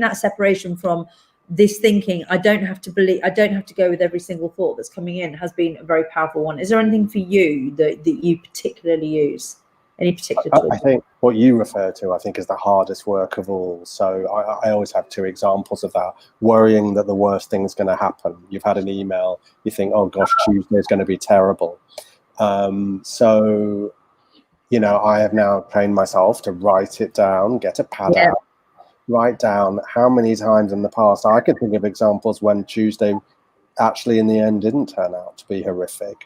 that separation from this thinking, I don't have to go with every single thought that's coming in, has been a very powerful one. Is there anything for you that you particularly use? Any particular tool? I think what you refer to, I think, is the hardest work of all. So I always have two examples of that. Worrying that the worst thing is going to happen. You've had an email, you think, oh gosh, Tuesday is going to be terrible. So, you know, I have now trained myself to write it down, get a pad out, write down how many times in the past. I can think of examples when Tuesday actually in the end didn't turn out to be horrific.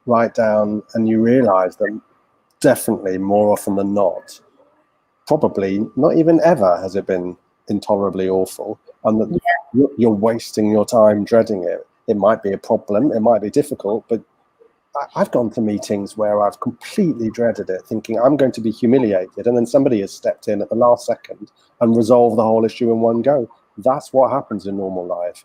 Write down, and you realize that definitely more often than not, probably not even ever has it been intolerably awful, and that you're wasting your time dreading it. It might be a problem, it might be difficult, but I've gone to meetings where I've completely dreaded it, thinking I'm going to be humiliated, and then somebody has stepped in at the last second and resolved the whole issue in one go. That's what happens in normal life.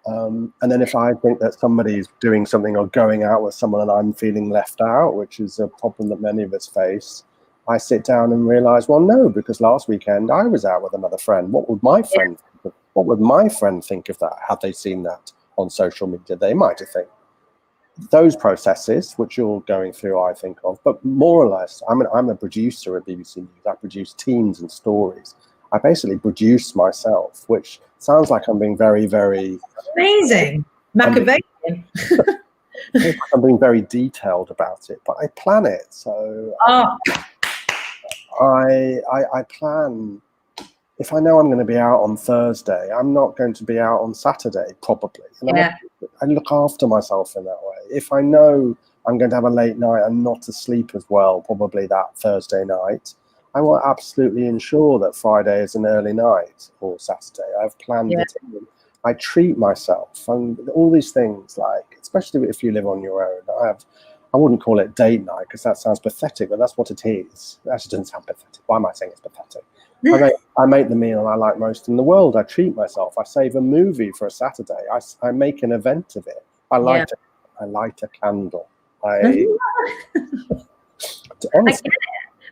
And then if I think that somebody's doing something or going out with someone and I'm feeling left out, which is a problem that many of us face, I sit down and realize, well, no, because last weekend I was out with another friend. What would my friend think of that? Had they seen that on social media? They might have think. Those processes, which you're going through, I think of, but more or less, I'm a producer at BBC News. I produce teams and stories. I basically produce myself, which sounds like I'm being very, very amazing, Machiavellian. I'm being very detailed about it, but I plan it. So I plan. If I know I'm going to be out on Thursday, I'm not going to be out on Saturday, probably. And I look after myself in that way. If I know I'm going to have a late night and not to sleep as well, probably that Thursday night, I will absolutely ensure that Friday is an early night or Saturday. I've planned it in. I treat myself, and all these things, like, especially if you live on your own, I wouldn't call it date night because that sounds pathetic, but that's what it is. It actually doesn't sound pathetic. Why am I saying it's pathetic? I make the meal I like most in the world. I treat myself. I save a movie for a Saturday. I make an event of it. I light a candle. Honestly, I get it.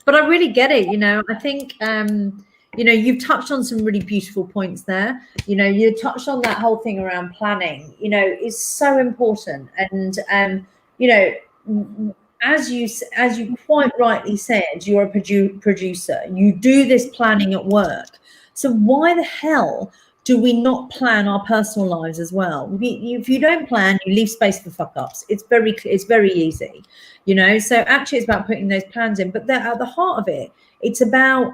But I really get it. You know, I think, you know, you've touched on some really beautiful points there. You know, you touched on that whole thing around planning, you know, is so important. And, you know, as you quite rightly said, you're a producer. You do this planning at work. So why the hell do we not plan our personal lives as well? If you don't plan, you leave space for fuck ups. It's very easy, you know. So actually, it's about putting those plans in. But at the heart of it, it's about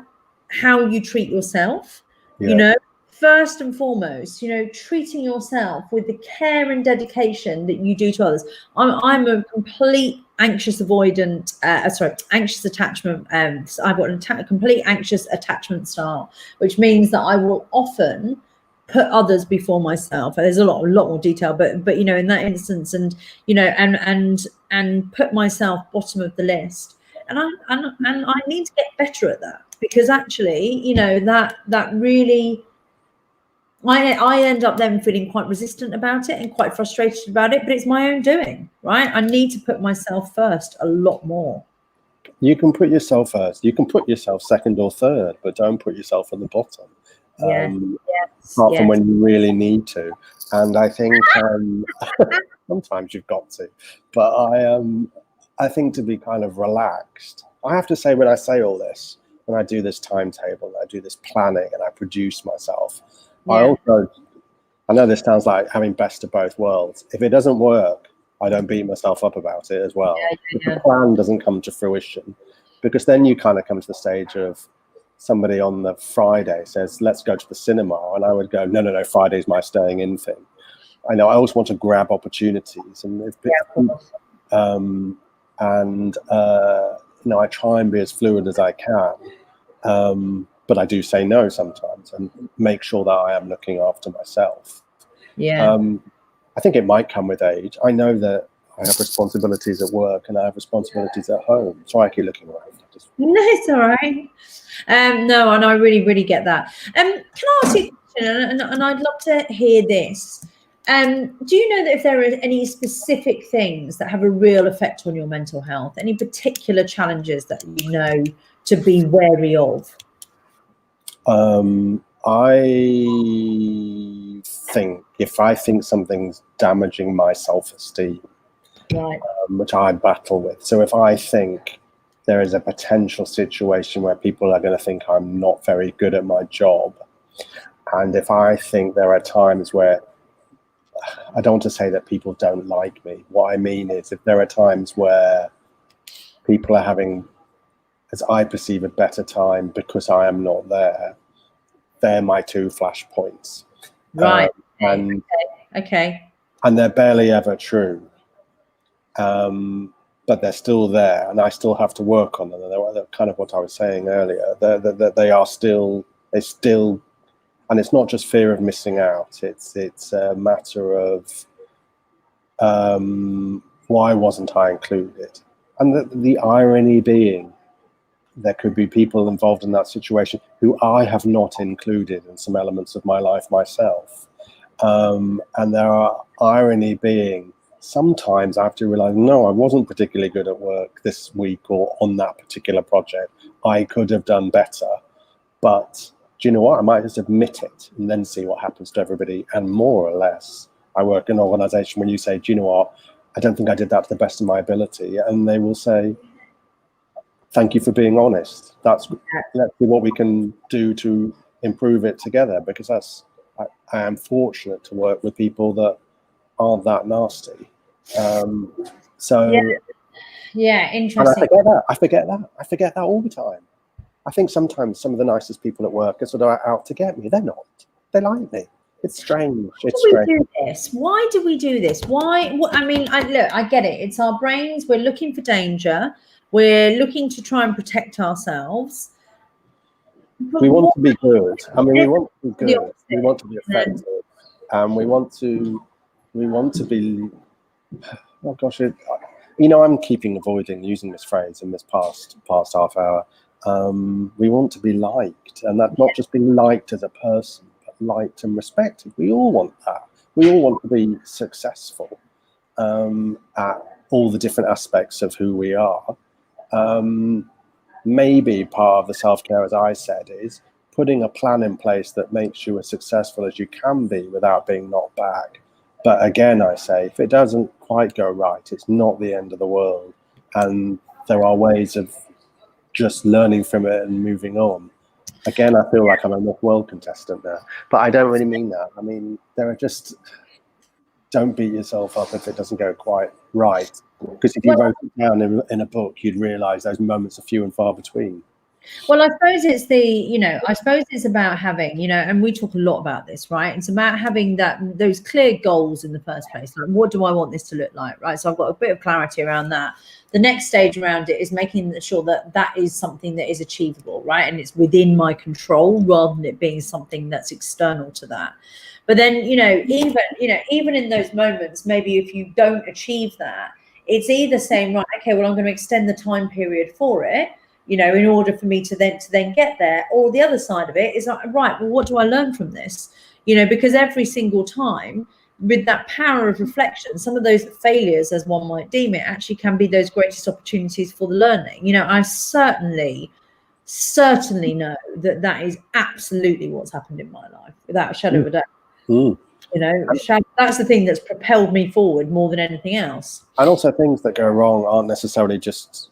how you treat yourself. You know, first and foremost, you know, treating yourself with the care and dedication that you do to others. I'm a complete anxious attachment. I've got a complete anxious attachment style, which means that I will often put others before myself. There's a lot more detail, but you know, in that instance, and you know, and put myself bottom of the list. And I need to get better at that, because actually, you know, that really, I end up then feeling quite resistant about it and quite frustrated about it, but it's my own doing, right? I need to put myself first a lot more. You can put yourself first. You can put yourself second or third, but don't put yourself at the bottom. Apart from when you really need to. And I think sometimes you've got to. But I think to be kind of relaxed, I have to say, when I say all this, when I do this timetable, I do this planning and I produce myself, I know this sounds like having best of both worlds. If it doesn't work, I don't beat myself up about it as well. If the plan doesn't come to fruition, because then you kind of come to the stage of, somebody on the Friday says, let's go to the cinema, and I would go, no, Friday's my staying in thing. I know I always want to grab opportunities, and I try and be as fluid as I can, but I do say no sometimes, and make sure that I am looking after myself. I think it might come with age. I know that I have responsibilities at work and I have responsibilities at home. Sorry, I keep looking around. No, it's all right. No, and I really get that. Can I ask you a question? And I'd love to hear this. Do you know that if there are any specific things that have a real effect on your mental health, any particular challenges that you know to be wary of? I think if I think something's damaging my self-esteem, right, which I battle with. So if I think there is a potential situation where people are going to think I'm not very good at my job, and if I think there are times where, I don't want to say that people don't like me. What I mean is if there are times where people are having, as I perceive, a better time because I am not there, they're my two flashpoints. Right. Okay. And they're barely ever true. But they're still there, and I still have to work on them. And they're kind of what I was saying earlier. They still, and it's not just fear of missing out. It's a matter of why wasn't I included? And the irony being, there could be people involved in that situation who I have not included in some elements of my life myself. And there are irony being, sometimes I have to realize, no, I wasn't particularly good at work this week or on that particular project. I could have done better. But do you know what? I might just admit it and then see what happens to everybody. And more or less, I work in an organization when you say, do you know what? I don't think I did that to the best of my ability. And they will say, thank you for being honest. Let's see what we can do to improve it together, because I am fortunate to work with people that aren't that nasty. Yeah, interesting. And I forget that all the time. I think sometimes some of the nicest people at work are sort of out to get me. They're not. They like me. It's strange. Why do we do this? Why? I mean, I get it. It's our brains. We're looking for danger. We're looking to try and protect ourselves. But we want to be good. I mean, we want to be good. We want to be effective. We want to be. Oh gosh, I'm avoiding using this phrase in this past half hour. We want to be liked, and that not just be liked as a person, but liked and respected. We all want that. We all want to be successful at all the different aspects of who we are. Maybe part of the self-care, as I said, is putting a plan in place that makes you as successful as you can be without being knocked back. But again, I say, if it doesn't quite go right, it's not the end of the world. And there are ways of just learning from it and moving on. Again, I feel like I'm a Miss World contestant there, but I don't really mean that. I mean, don't beat yourself up if it doesn't go quite right. Because if you wrote it down in a book, you'd realize those moments are few and far between. Well, I suppose it's about having, and we talk a lot about this, right? It's about having those clear goals in the first place. Like, what do I want this to look like, right? So I've got a bit of clarity around that. The next stage around it is making sure that is something that is achievable, right? And it's within my control rather than it being something that's external to that. But then, even in those moments, maybe if you don't achieve that, it's either saying, right, okay, well, I'm going to extend the time period for it, in order for me to then get there. Or the other side of it is like, right, well, what do I learn from this? Because every single time with that power of reflection, some of those failures, as one might deem it, actually can be those greatest opportunities for the learning. I certainly know that is absolutely what's happened in my life, without a shadow of a doubt. That's the thing that's propelled me forward more than anything else. And also, things that go wrong aren't necessarily just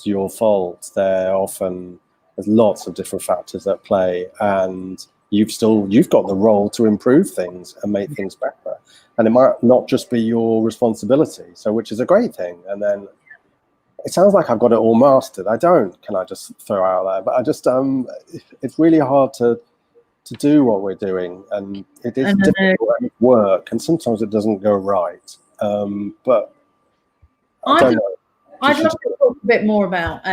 your fault. There's lots of different factors at play, and you've got the role to improve things and make things better. And it might not just be your responsibility, which is a great thing. And then it sounds like I've got it all mastered. I don't, can I just throw out there? But I just, it's really hard to do what we're doing, and it is difficult work, and sometimes it doesn't go right. But I don't know. I'd love to talk a bit more about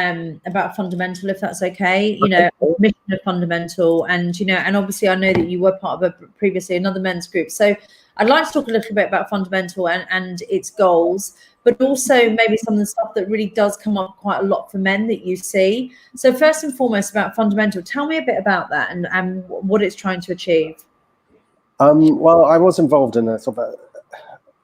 fundamental, if that's okay. You know, mission of fundamental, and you know, and obviously I know that you were part of previously another men's group. So I'd like to talk a little bit about fundamental and its goals, but also maybe some of the stuff that really does come up quite a lot for men that you see. So first and foremost about fundamental, tell me a bit about that and what it's trying to achieve. Well, I was involved in a sort of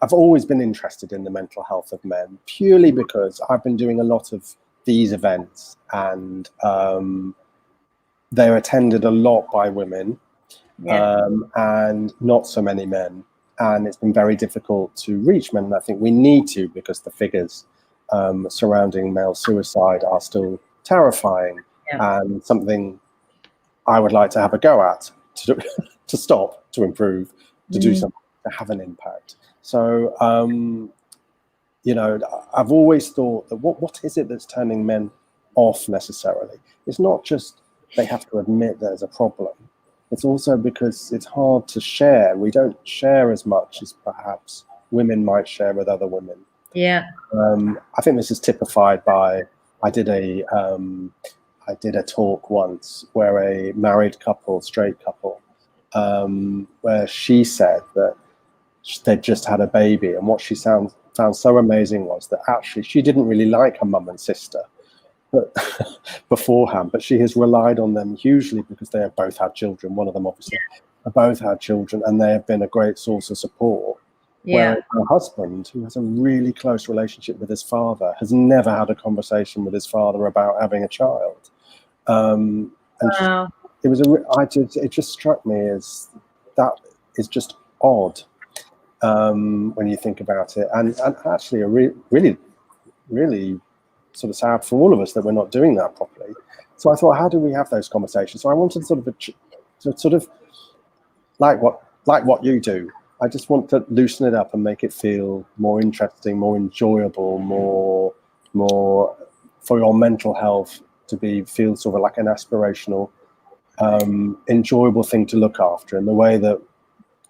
I've always been interested in the mental health of men, purely because I've been doing a lot of these events, and they're attended a lot by women, and not so many men. And it's been very difficult to reach men. And I think we need to, because the figures surrounding male suicide are still terrifying, and something I would like to have a go at to stop, to improve, to do something, to have an impact. So, you know, I've always thought that what is it that's turning men off necessarily? It's not just they have to admit there's a problem. It's also because it's hard to share. We don't share as much as perhaps women might share with other women. Yeah. I think this is typified by, I did a talk once where a married couple, straight couple, where she said that they'd just had a baby, and what she found so amazing was that actually she didn't really like her mum and sister but beforehand, but she has relied on them hugely because they have both had children. One of them obviously have both had children, and they have been a great source of support. Whereas her husband, who has a really close relationship with his father, has never had a conversation with his father about having a child. And it just struck me as that is just odd. When you think about it, and actually really sort of sad for all of us that we're not doing that properly. So I thought, how do we have those conversations? So I wanted sort of like what you do. I just want to loosen it up and make it feel more interesting, more enjoyable, more for your mental health to feel sort of like an aspirational, enjoyable thing to look after, in the way that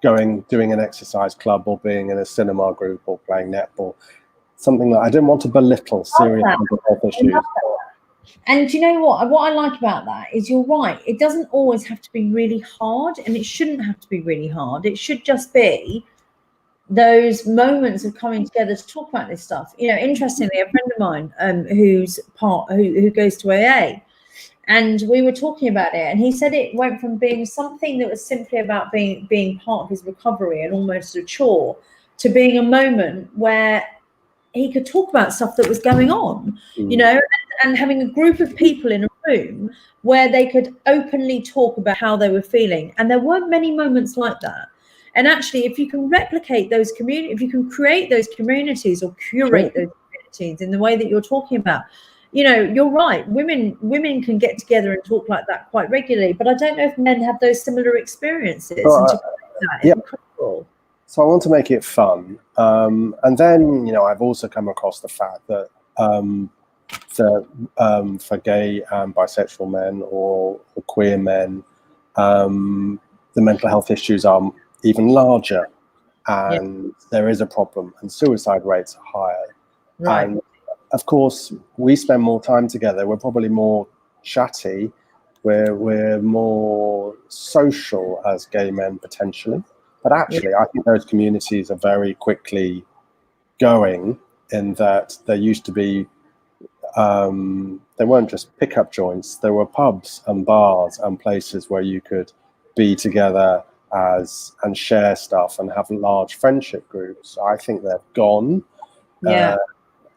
doing an exercise club or being in a cinema group or playing netball, something that I didn't want to belittle serious mental health issues. And you know what I like about that is, you're right, it doesn't always have to be really hard, and it shouldn't have to be really hard. It should just be those moments of coming together to talk about this stuff. You know, interestingly, a friend of mine who goes to AA, and we were talking about it, and he said it went from being something that was simply about being part of his recovery and almost a chore, to being a moment where he could talk about stuff that was going on, you know, and having a group of people in a room where they could openly talk about how they were feeling. And there weren't many moments like that. And actually, if you can replicate those communities, if you can create those communities or curate those communities in the way that you're talking about, you know, you're right. Women can get together and talk like that quite regularly, but I don't know if men have those similar experiences. Incredible. So I want to make it fun. And then, you know, I've also come across the fact that for gay and bisexual men or queer men, the mental health issues are even larger, and there is a problem, and suicide rates are higher. Right. And of course, we spend more time together. We're probably more chatty. We're more social as gay men, potentially. But actually, I think those communities are very quickly going, in that there used to be, they weren't just pickup joints, there were pubs and bars and places where you could be together and share stuff and have large friendship groups. I think they're gone.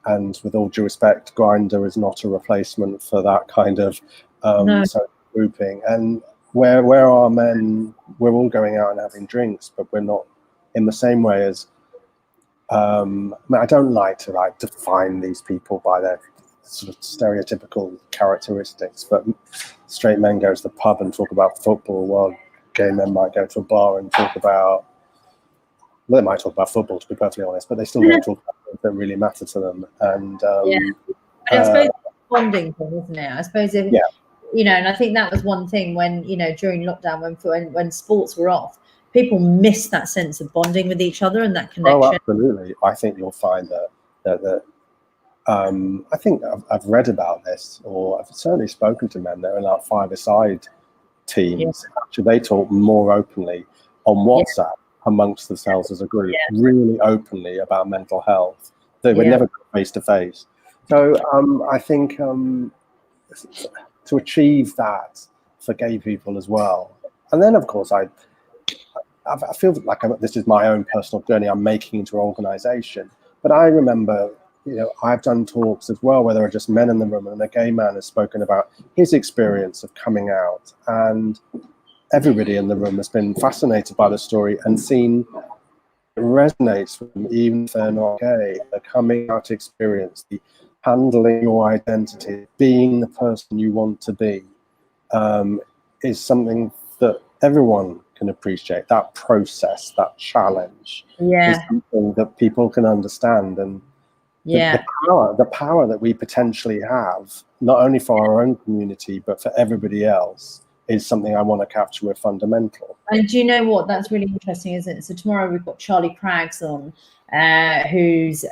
And with all due respect, Grindr is not a replacement for that kind of social grouping. And where are men? We're all going out and having drinks, but we're not in the same way as. I don't like to define these people by their sort of stereotypical characteristics, but straight men go to the pub and talk about football, while gay men might go to a bar and talk about. Well, they might talk about football, to be perfectly honest, but they still don't talk about things that really matter to them. And I suppose bonding thing, isn't it? I suppose if you know, and I think that was one thing when, you know, during lockdown, when sports were off, people missed that sense of bonding with each other and that connection. Oh, absolutely. I think you'll find that I think I've read about this, or I've certainly spoken to men that are in like five-a-side teams. Actually, they talk more openly on WhatsApp amongst themselves as a group, really openly about mental health. They would never go face to face. So I think to achieve that for gay people as well, and then of course I feel like this is my own personal journey I'm making into an organisation. But I remember, you know, I've done talks as well where there are just men in the room, and a gay man has spoken about his experience of coming out, and everybody in the room has been fascinated by the story and seen it resonates with them, even if they're not gay. The coming out experience, the handling your identity, being the person you want to be, is something that everyone can appreciate. That process, that challenge, is something that people can understand. And the power that we potentially have, not only for our own community, but for everybody else, is something I want to capture with Fundamental. And do you know what? That's really interesting, isn't it? So tomorrow we've got Charlie Craggs on, who's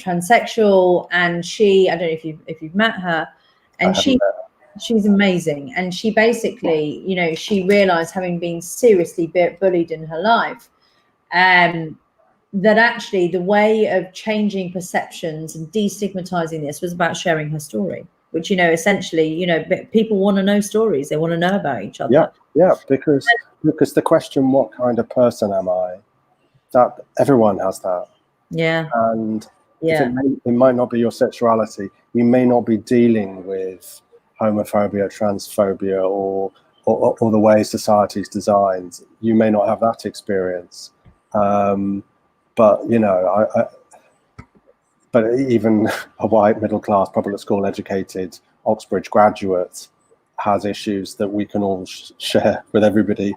transsexual, and she, I don't know if you've met her, and she's amazing. And she basically, you know, she realized, having been seriously bullied in her life, that actually the way of changing perceptions and destigmatizing this was about sharing her story, which, you know, essentially, you know, people want to know stories. They want to know about each other. Yeah, because the question, what kind of person am I? That everyone has that. Yeah. And it might not be your sexuality. You may not be dealing with homophobia, transphobia, or the way society's designed. You may not have that experience. But, you know, but even a white, middle-class, public school educated Oxbridge graduate has issues that we can all share with everybody.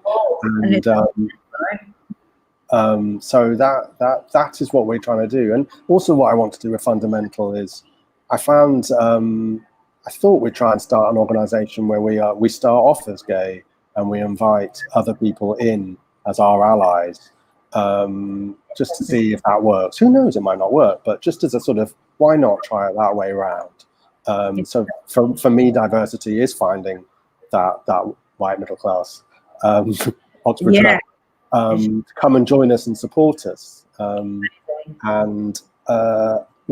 And so that is what we're trying to do. And also what I want to do with Fundamental is, I thought we'd try and start an organisation where we start off as gay and we invite other people in as our allies, just to see if that works. Who knows, it might not work, but just as a sort of, why not try it that way around? So for me, diversity is finding that white middle class Oxford come and join us and support us. Well,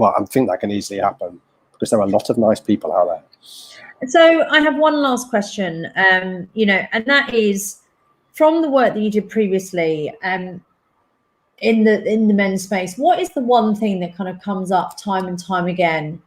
I think that can easily happen because there are a lot of nice people out there. So I have one last question, you know, and that is, from the work that you did previously, in the men's space, what is the one thing that kind of comes up time and time again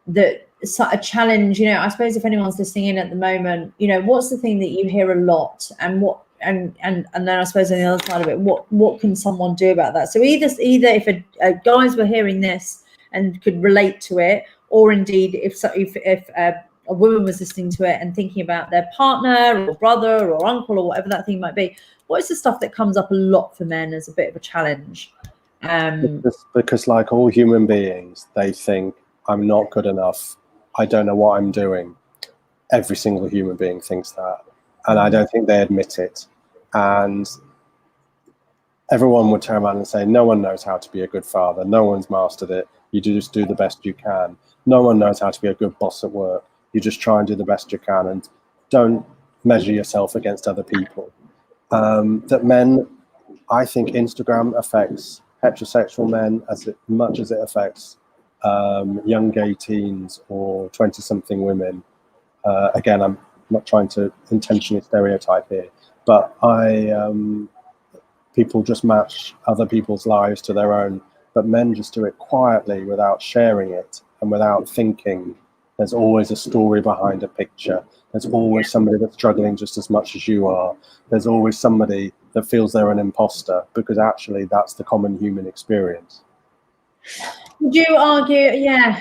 that a challenge? You know, I suppose if anyone's listening in at the moment, you know, what's the thing that you hear a lot, and what and then I suppose on the other side of it, what can someone do about that? So either if guys were hearing this and could relate to it, or indeed if a woman was listening to it and thinking about their partner or brother or uncle or whatever that thing might be, what is the stuff that comes up a lot for men as a bit of a challenge? Because like all human beings, they think, I'm not good enough, I don't know what I'm doing. Every single human being thinks that, and I don't think they admit it. And everyone would turn around and say, no one knows how to be a good father, no one's mastered it, you just do the best you can. No one knows how to be a good boss at work, you just try and do the best you can and don't measure yourself against other people. That men, I think Instagram affects heterosexual men as much as it affects young gay teens or 20-something women. Again, I'm not trying to intentionally stereotype here, but people just match other people's lives to their own, but men just do it quietly without sharing it and without thinking. There's always a story behind a picture. There's always somebody that's struggling just as much as you are. There's always somebody that feels they're an imposter, because actually that's the common human experience. Would you argue? Yeah.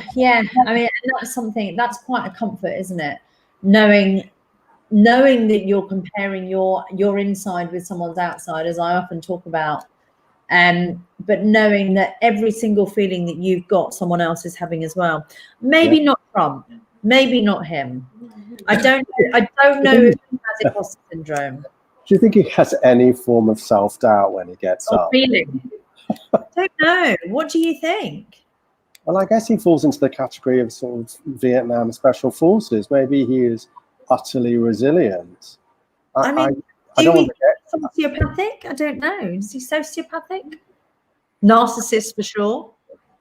I mean, that's quite a comfort, isn't it? Knowing that you're comparing your inside with someone's outside, as I often talk about. But knowing that every single feeling that you've got, someone else is having as well. Maybe not Trump, maybe not him. I don't know if he has imposter syndrome. Do you think he has any form of self-doubt when he gets Or up? feeling. I don't know. What do you think? Well, I guess he falls into the category of sort of Vietnam Special Forces. Maybe he is utterly resilient. I mean, I don't want to get sociopathic? I don't know. Is he sociopathic? Narcissist for sure.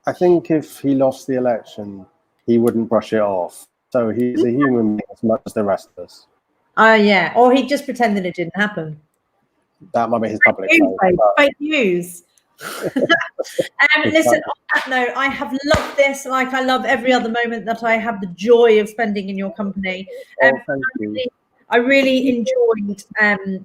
I think if he lost the election, he wouldn't brush it off. So he's a human being as much as the rest of us. Oh, yeah. Or he just pretended it didn't happen. That might be his public Fake life. news. Listen, on that note, I have loved this like I love every other moment that I have the joy of spending in your company. Thank you. I really enjoyed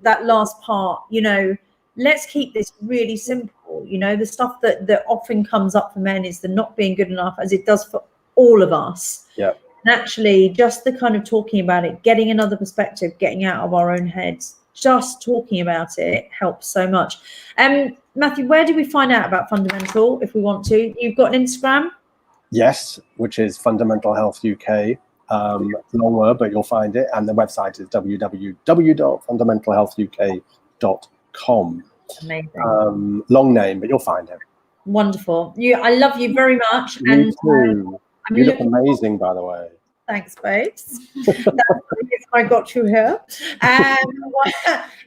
that last part. You know, let's keep this really simple. You know, the stuff that often comes up for men is the not being good enough, as it does for all of us. Yeah. And actually, just the kind of talking about it, getting another perspective, getting out of our own heads, just talking about it helps so much. Matthew, where do we find out about Fundamental if we want to? You've got an Instagram? Yes, which is Fundamental Health UK. Long word, but you'll find it. And the website is www.fundamentalhealthuk.com. Amazing. Long name, but you'll find it. Wonderful. I love you very much. Me too. You look amazing, by the way. Thanks, babes. That's I got you here. And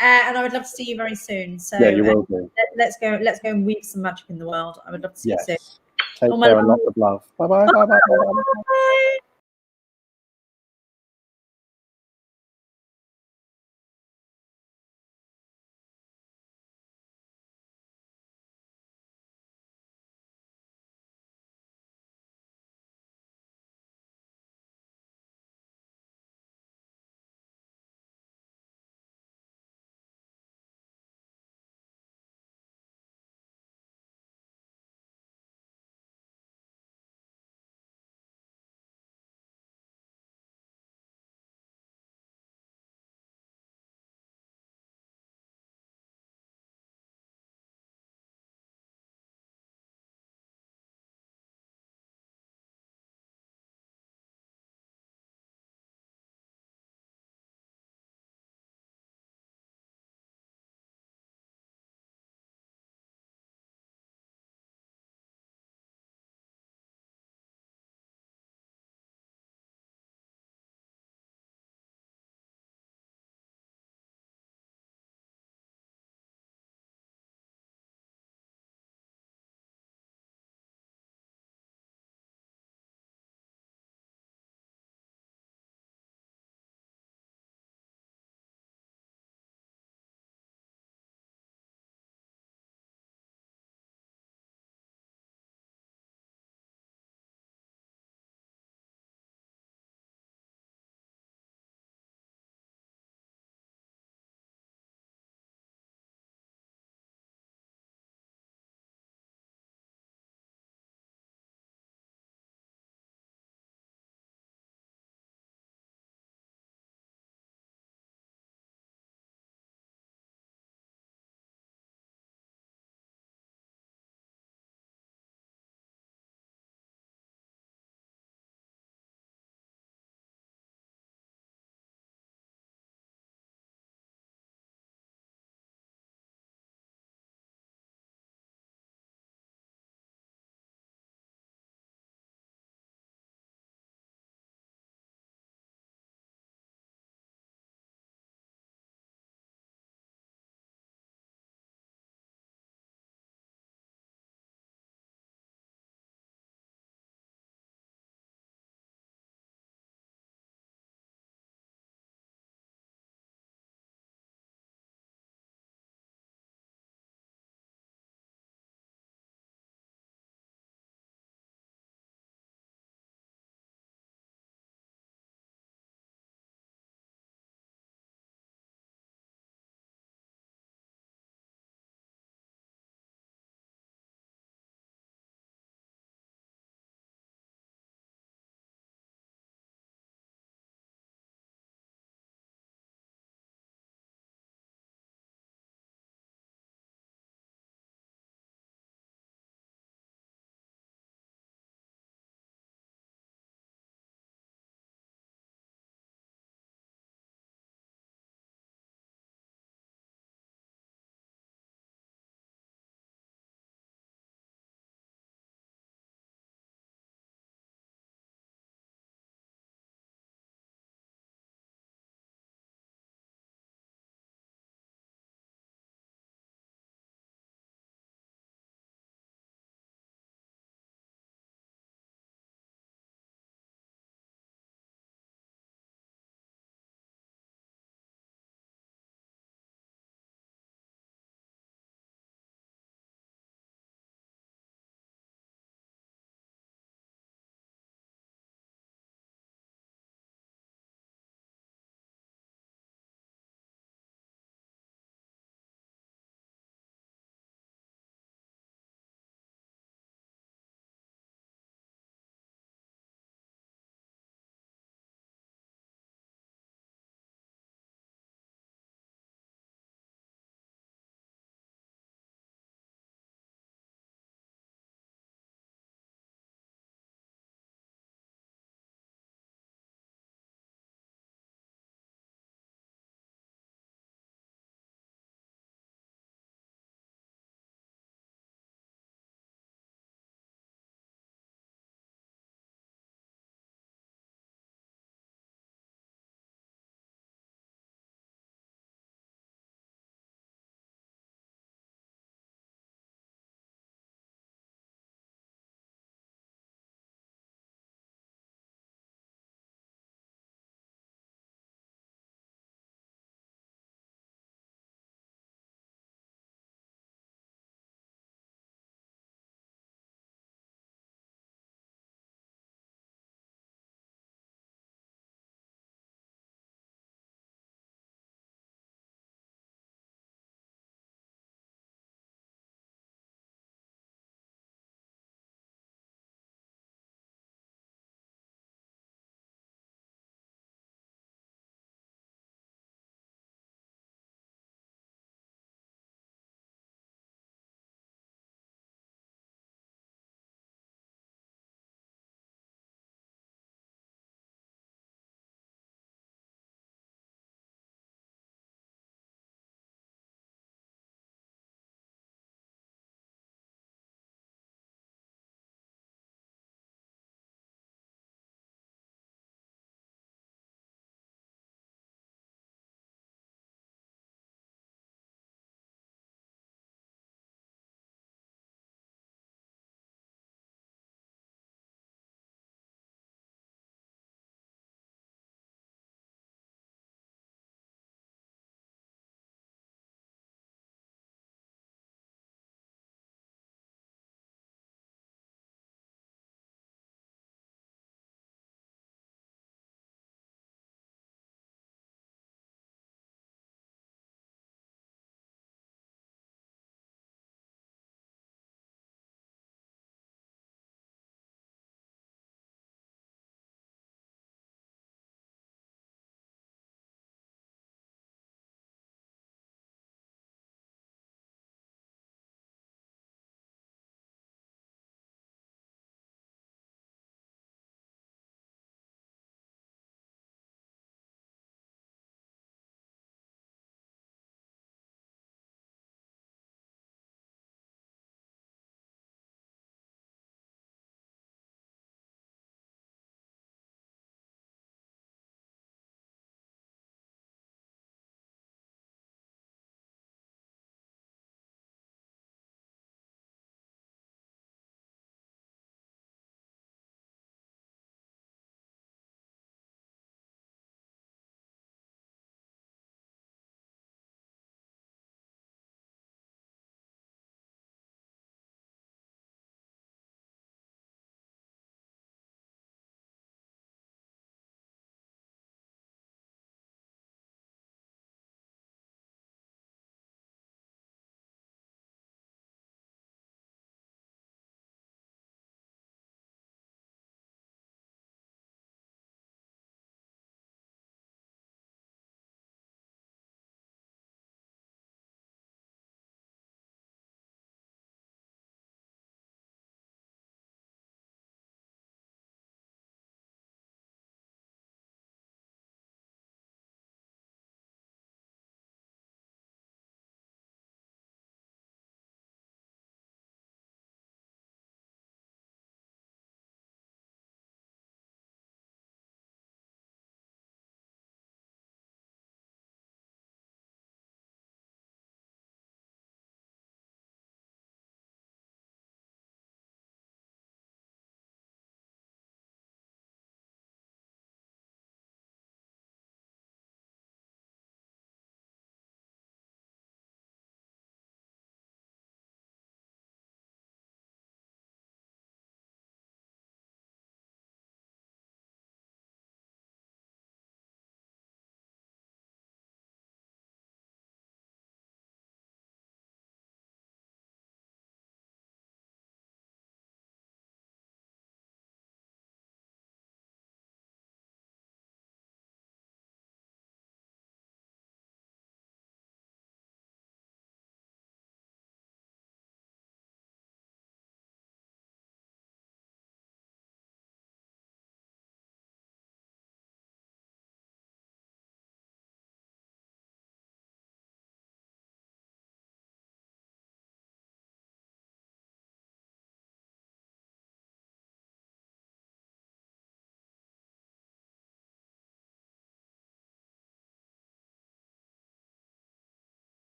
I would love to see you very soon. So yeah, you will do. Let's go and weave some magic in the world. I would love to see you soon. Take care and lots of love. Bye-bye. Bye-bye. Bye.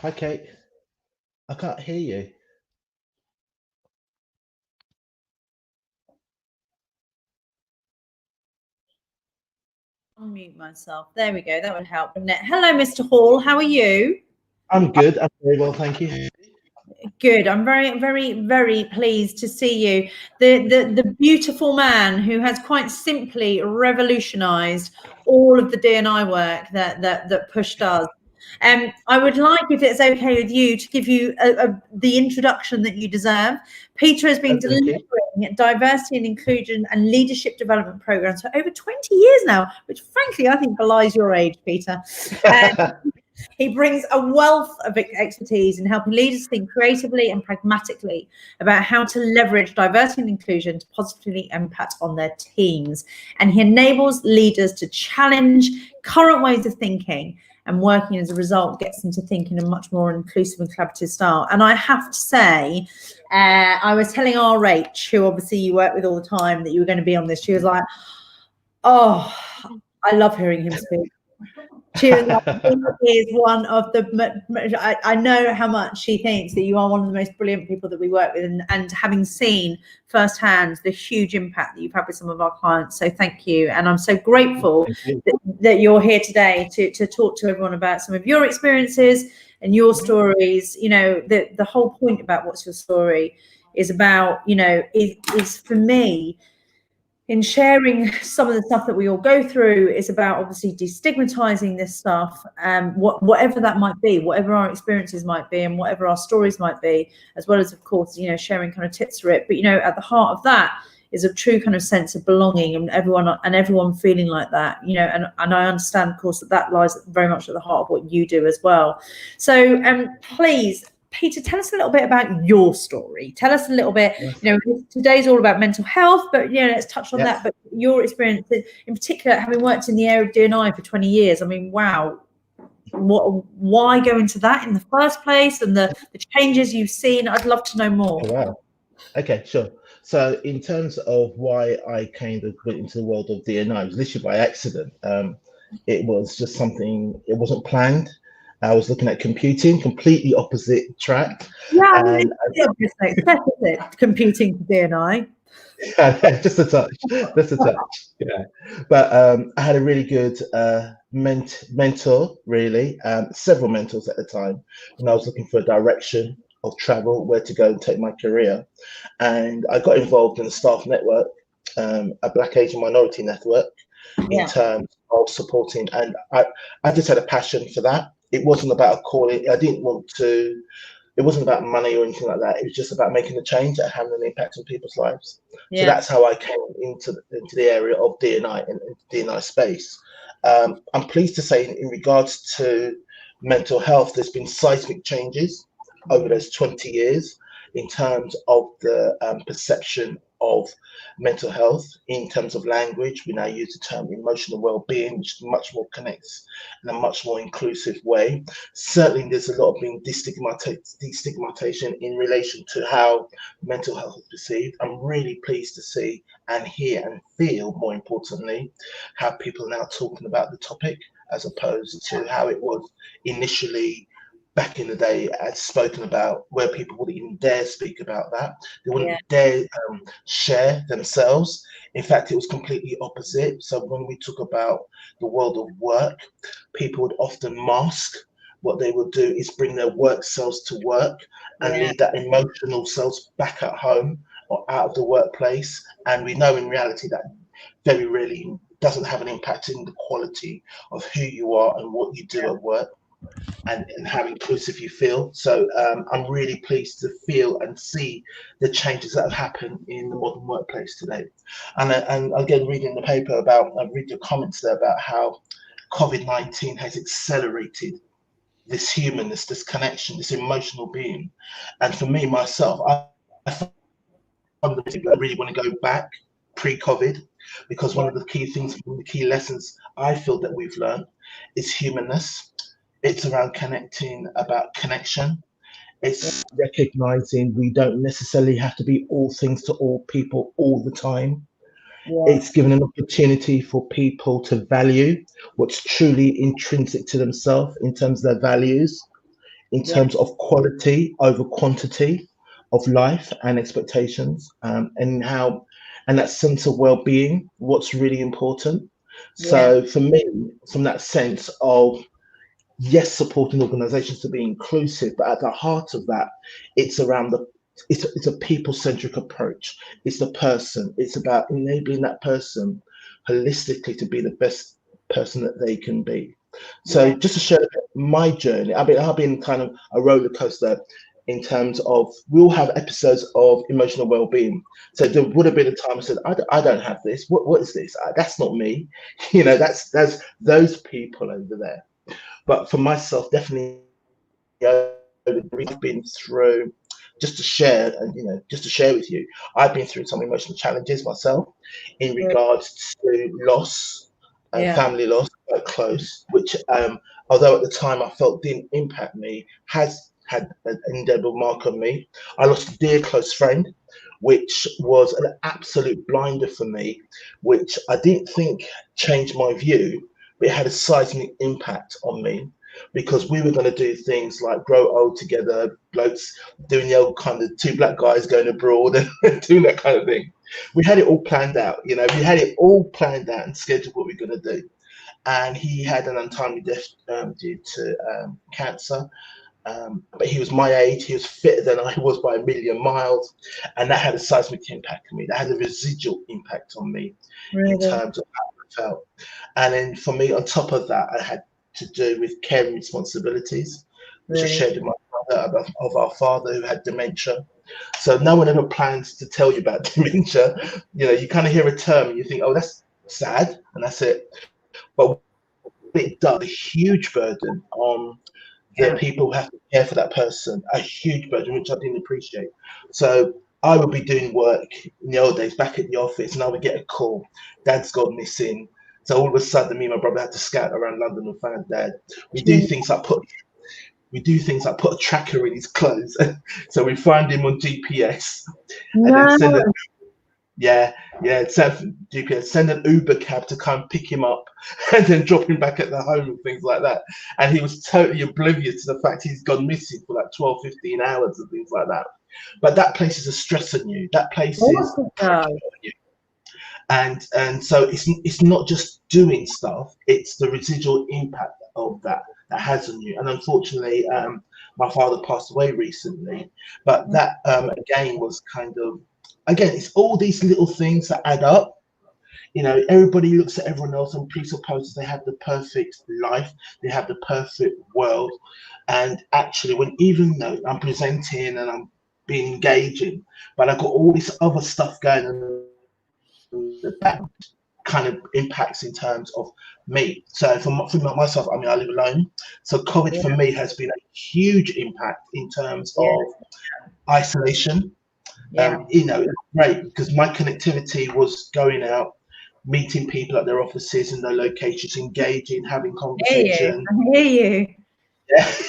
Hi, Kate. I can't hear you. Unmute myself. There we go. That would help, wouldn't it? Hello, Mr. Hall. How are you? I'm good. I'm very well, thank you. Good. I'm very, very, very pleased to see you. The beautiful man who has quite simply revolutionised all of the D&I work that Push does. I would like, if it's okay with you, to give you the introduction that you deserve. Peter has been delivering diversity and inclusion and leadership development programs for over 20 years now, which frankly I think belies your age, Peter. He brings a wealth of expertise in helping leaders think creatively and pragmatically about how to leverage diversity and inclusion to positively impact on their teams. And he enables leaders to challenge current ways of thinking, and working as a result gets them to think in a much more inclusive and collaborative style. And I have to say, I was telling our Rach, who obviously you work with all the time, that you were going to be on this. She was like, oh, I love hearing him speak. She was like, he is one of the, I know how much she thinks that you are one of the most brilliant people that we work with, and having seen firsthand the huge impact that you've had with some of our clients. So thank you. And I'm so grateful that you're here today to talk to everyone about some of your experiences and your stories. You know, the whole point about What's Your Story is about, you know, is for me, in sharing some of the stuff that we all go through, is about obviously destigmatizing this stuff, whatever that might be, whatever our experiences might be, and whatever our stories might be, as well as, of course, you know, sharing kind of tips for it. But, you know, at the heart of that is a true kind of sense of belonging, and everyone feeling like that, you know, and I understand, of course, that lies very much at the heart of what you do as well. So please, Peter, tell us a little bit about your story. Tell us a little bit, you know, today's all about mental health, but, you know, let's touch on that. But your experience in particular, having worked in the area of D&I for 20 years, I mean, wow, why go into that in the first place, and the changes you've seen? I'd love to know more. Oh, wow. Okay, sure. So in terms of why I kind of went into the world of D&I, it was literally by accident. It was just something, it wasn't planned. I was looking at computing, completely opposite track. Yeah, I mean, it's computing to D&I. Just a touch, yeah. But I had a really good mentor, really, several mentors at the time, when I was looking for a direction of travel, where to go and take my career. And I got involved in the staff network, a Black Asian minority network, in terms of supporting, and I just had a passion for that. It wasn't about a calling. I didn't want to, it wasn't about money or anything like that. It was just about making a change and having an impact on people's lives. So that's how I came into the area of D&I and D&I space. I'm pleased to say, in regards to mental health, there's been seismic changes over those 20 years in terms of the perception of mental health. In terms of language, we now use the term emotional well-being, which much more connects in a much more inclusive way. Certainly there's a lot of being destigmatization in relation to how mental health is perceived. I'm really pleased to see and hear and feel, more importantly, how people are now talking about the topic, as opposed to how it was initially back in the day, as spoken about, where people wouldn't even dare speak about that. They wouldn't dare share themselves. In fact, it was completely opposite. So when we talk about the world of work, people would often mask. What they would do is bring their work selves to work and leave that emotional selves back at home or out of the workplace. And we know in reality that very rarely doesn't have an impact in the quality of who you are and what you do at work. And how inclusive you feel. So I'm really pleased to feel and see the changes that have happened in the modern workplace today. And again, reading the paper about, I read your comments there about how COVID-19 has accelerated this humanness, this connection, this emotional being. And for me, myself, I really want to go back pre-COVID, because one of the key things, one of the key lessons I feel that we've learned is humanness. It's around connecting, about connection. It's recognizing we don't necessarily have to be all things to all people all the time. It's given an opportunity for people to value what's truly intrinsic to themselves in terms of their values, in terms of quality over quantity of life and expectations, and that sense of well-being, what's really important. So for me, from that sense of, yes, supporting organizations to be inclusive, but at the heart of that, it's around it's a people-centric approach. It's the person. It's about enabling that person holistically to be the best person that they can be. So just to share my journey, I've been kind of a roller coaster in terms of, we all have episodes of emotional well-being. So there would have been a time I said, I don't have this. What is this? That's not me. That's those people over there. But for myself, definitely, I've been through, just to share with you, I've been through some emotional challenges myself in regards to loss, family loss, quite close, which, although at the time I felt didn't impact me, has had an indelible mark on me. I lost a dear close friend, which was an absolute blinder for me, which I didn't think changed my view, but it had a seismic impact on me, because we were going to do things like grow old together, blokes doing the old kind of two black guys going abroad and doing that kind of thing. We had it all planned out, we had it all planned out and scheduled what we were going to do. And he had an untimely death due to cancer. But he was my age, he was fitter than I was by a million miles, and that had a seismic impact on me. That had a residual impact on me in terms of how I felt. And then for me, on top of that, I had to do with caring responsibilities, which I shared with my brother, of our father who had dementia. So no one ever plans to tell you about dementia. You kind of hear a term and you think, oh, that's sad, and that's it. But it does a huge burden on the people who have to care for that person, a huge burden, which I didn't appreciate. So I would be doing work in the old days back at the office, and I would get a call, Dad's gone missing. So all of a sudden, me and my brother had to scout around London and find Dad. We do things like put a tracker in his clothes, so we find him on GPS, and then send send an Uber cab to come pick him up, and then drop him back at the home and things like that. And he was totally oblivious to the fact he's gone missing for like 12, 15 hours and things like that. But that places a stress on you. That places pressure on you. And so it's not just doing stuff, it's the residual impact of that has on you. And unfortunately, my father passed away recently, but that again was kind of, it's all these little things that add up. Everybody looks at everyone else and presupposes they have the perfect life, they have the perfect world. And actually, even though I'm presenting and I'm being engaging, but I've got all this other stuff going on that kind of impacts in terms of me. So for myself, I live alone. So COVID for me has been a huge impact in terms of isolation. Great, because my connectivity was going out, meeting people at their offices in their locations, engaging, having conversations. I hear you.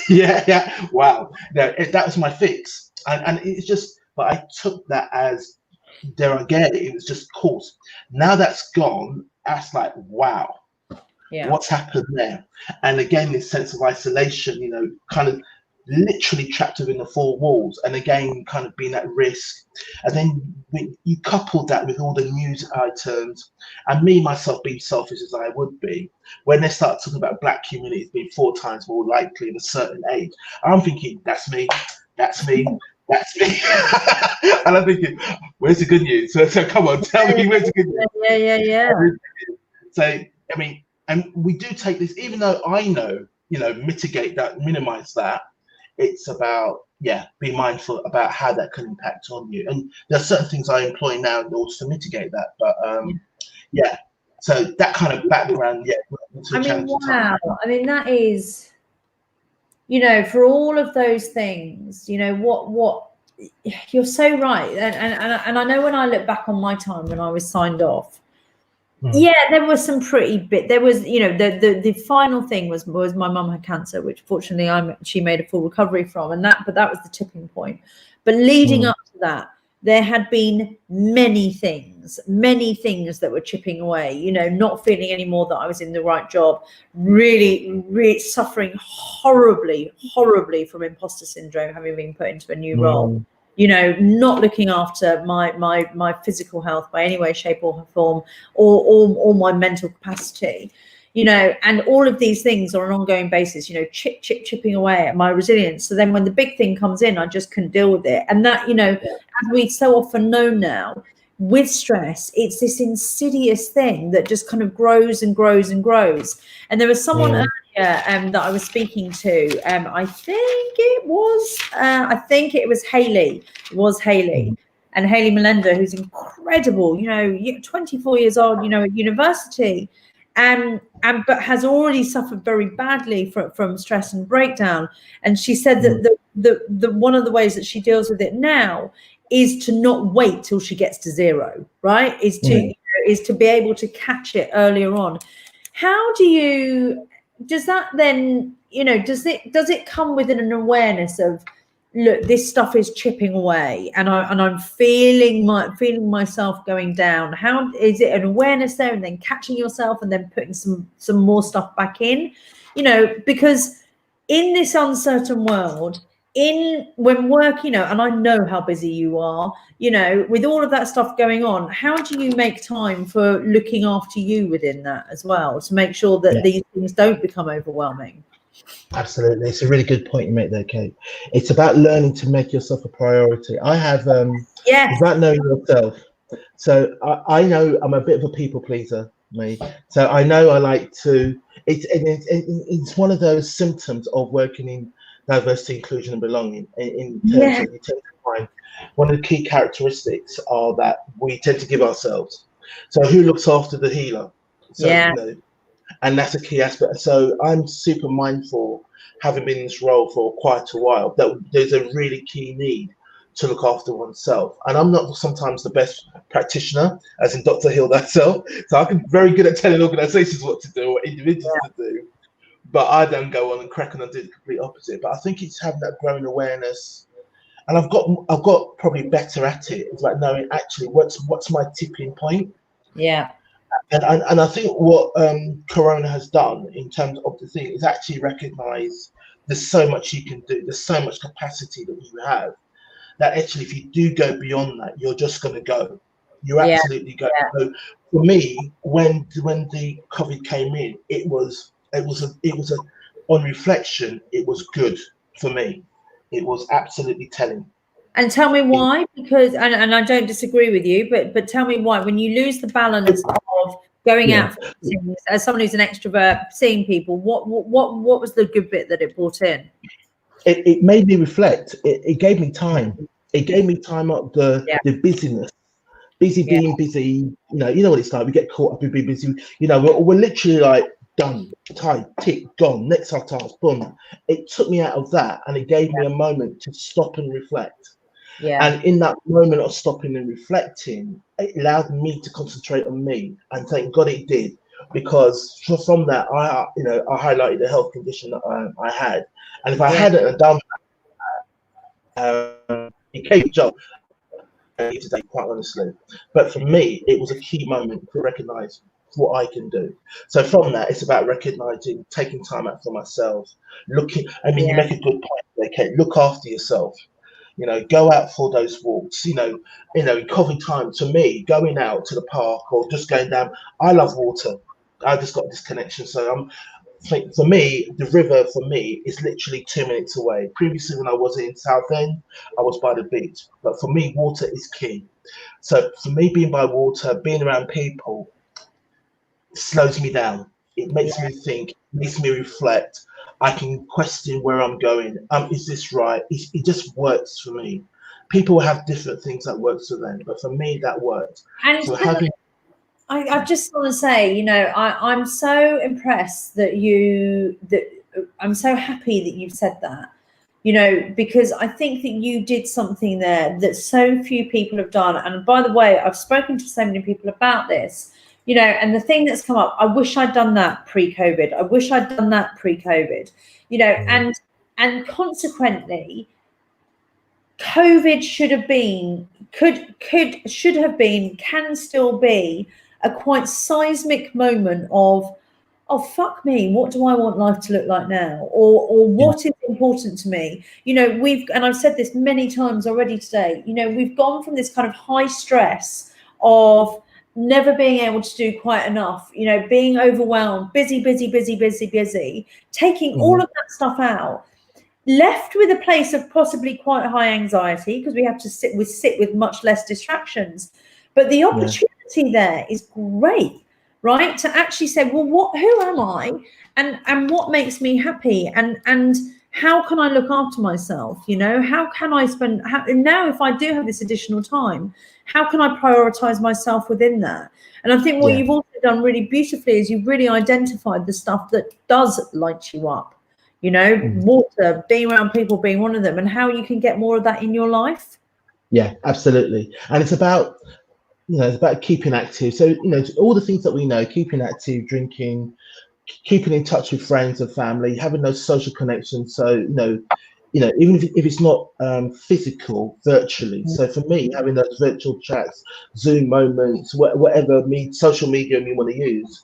Yeah. Wow. That was my fix. And it's just, but I took that as, there again, it was just course. Now that's gone, that's like, wow, what's happened there? And again, this sense of isolation, kind of literally trapped within the four walls, and again, kind of being at risk. And then you couple that with all the news items, and me, myself, being selfish as I would be, when they start talking about black communities being 4 times more likely at a certain age, I'm thinking, that's me. And I'm thinking, where's the good news? So come on, tell me where's the good news. Yeah. So, and we do take this, even though I know, mitigate that, minimize that, it's about, be mindful about how that can impact on you. And there are certain things I employ now in order to mitigate that. But so that kind of background, wow. That is, for all of those things, what you're so right. And I know when I look back on my time when I was signed off, there was some there was, the final thing was my mum had cancer, which fortunately she made a full recovery from, but that was the tipping point. But leading up to that, there had been many things that were chipping away, you know, not feeling anymore that I was in the right job, really suffering horribly from imposter syndrome, having been put into a new role, you know, not looking after my physical health by any way, shape or form, or my mental capacity, you know, and all of these things on an ongoing basis, you know, chipping away at my resilience. So then when the big thing comes in, I just couldn't deal with it. And that, you know, as we so often know now, with stress, it's this insidious thing that just kind of grows and grows and grows. And there was someone earlier that I was speaking to, I think it was Hayley. It was Hayley. And Hayley Melinda, who's incredible, you know, 24 years old, you know, at university, but has already suffered very badly from stress and breakdown. And she said that the one of the ways that she deals with it now is to not wait till she gets to zero, right? Is to be able to catch it earlier on. How does that then, you know, does it come with an awareness of, look, this stuff is chipping away and I'm feeling myself going down? How is it an awareness there and then catching yourself and then putting some more stuff back in, you know, because in this uncertain world, when work, you know, and I know how busy you are, you know, with all of that stuff going on, how do you make time for looking after you within that as well, to make sure that these things don't become overwhelming? Absolutely. It's a really good point you make there, Kate. It's about learning to make yourself a priority. I have, it's about knowing yourself. So I know I'm a bit of a people pleaser, me. So I know I like to, it's one of those symptoms of working in diversity, inclusion and belonging, in terms of you tend to find one of the key characteristics are that we tend to give ourselves. So who looks after the healer? So, you know, and that's a key aspect. So I'm super mindful, having been in this role for quite a while, that there's a really key need to look after oneself. And I'm not sometimes the best practitioner, as in Dr. Hill herself. So I'm very good at telling organizations what to do or individuals to do. But I don't go on and crack on and do the complete opposite. But I think it's having that growing awareness. And I've got probably better at it. It's like knowing actually what's my tipping point. Yeah. And I think what Corona has done in terms of the thing is actually recognize there's so much you can do. There's so much capacity that you have that actually, if you do go beyond that, you're just going to go. You're absolutely going. So for me, when the COVID came in, it was on reflection, it was good for me. It was absolutely telling. And tell me why, because, and I don't disagree with you, but tell me why, when you lose the balance of going out for things, as someone who's an extrovert, seeing people, what was the good bit that it brought in? It made me reflect. It gave me time. It gave me time up the busyness. Being busy, you know what it's like. We get caught up in being busy. You know, we're literally like done, tight, tick, gone, next task, boom. It took me out of that and it gave me a moment to stop and reflect. And in that moment of stopping and reflecting, it allowed me to concentrate on me, and thank God it did, because from that, I highlighted the health condition that I had, and if I hadn't done that, it came job today, quite honestly. But for me, it was a key moment to recognise what I can do. So from that, it's about recognising, taking time out for myself, looking. I mean, you make a good point. Okay, look after yourself. You know, go out for those walks. You know, in COVID time, to me, going out to the park or just going down. I love water. I just got this connection. So for me, the river for me is literally 2 minutes away. Previously, when I was in Southend, I was by the beach. But for me, water is key. So for me, being by water, being around people, slows me down. It makes me think, makes me reflect. I can question where I'm going. Is this right? It just works for me. People have different things that works for them, but for me, that works. And so I just want to say, you know, I'm so impressed that I'm so happy that you've said that, you know, because I think that you did something there that so few people have done. And by the way, I've spoken to so many people about this, you know, and the thing that's come up, I wish I'd done that pre-COVID. I wish I'd done that pre-COVID, you know, and consequently, COVID should have been should have been, can still be a quite seismic moment of, oh fuck me, what do I want life to look like now, or what is important to me? You know, and I've said this many times already today, you know, we've gone from this kind of high stress of never being able to do quite enough, you know, being overwhelmed, busy, taking all of that stuff out, left with a place of possibly quite high anxiety because we have to sit with much less distractions. But the opportunity there is great, right? To actually say, well, who am I, and what makes me happy, and how can I look after myself? You know, how can I now if I do have this additional time, how can I prioritize myself within that? And I think what you've also done really beautifully is you've really identified the stuff that does light you up. You know, water, being around people being one of them, and how you can get more of that in your life. Yeah, absolutely. And it's about, you know, it's about keeping active. So, you know, all the things that we know, keeping active, drinking, keeping in touch with friends and family, having those social connections. So, you know, even if it's not physical, virtually. So for me, having those virtual chats, Zoom moments, whatever social media you want to use,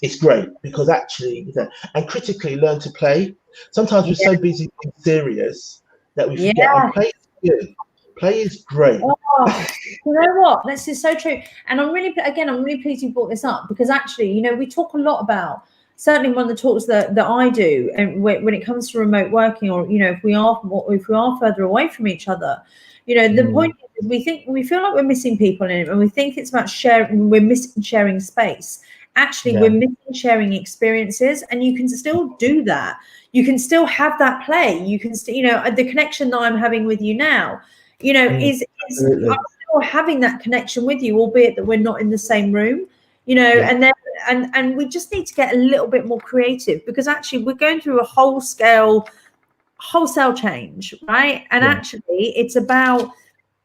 it's great because actually, you know, and critically learn to play. Sometimes we're so busy being serious that we forget. And play is good. Play is great. Oh, you know what? This is so true. And I'm really pleased you brought this up because actually, you know, we talk a lot about, certainly one of the talks that I do, and when it comes to remote working, or, you know, if we are further away from each other, you know, the point is we feel like we're missing people in it, and we think it's about sharing. We're missing sharing space. Actually, we're missing sharing experiences, and you can still do that. You can still have that play. You can still, you know, the connection that I'm having with you now, you know, is I'm still having that connection with you, albeit that we're not in the same room, you know, and then and we just need to get a little bit more creative because actually we're going through a wholesale change, right? And actually it's about,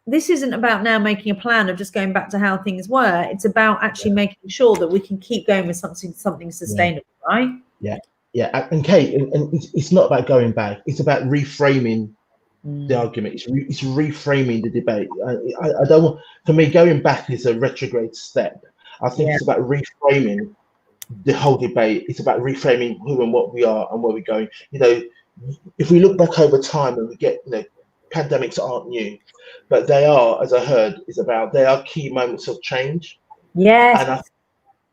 this isn't about now making a plan of just going back to how things were. It's about actually making sure that we can keep going with something sustainable, right? Yeah. And Kate, and it's not about going back. It's about reframing the argument. It's reframing the debate. I don't want, for me, going back is a retrograde step. I think it's about reframing the whole debate. It's about reframing who and what we are and where we're going. You know, if we look back over time and we get, you know, pandemics aren't new, but they are, as I heard, they are key moments of change. Yes.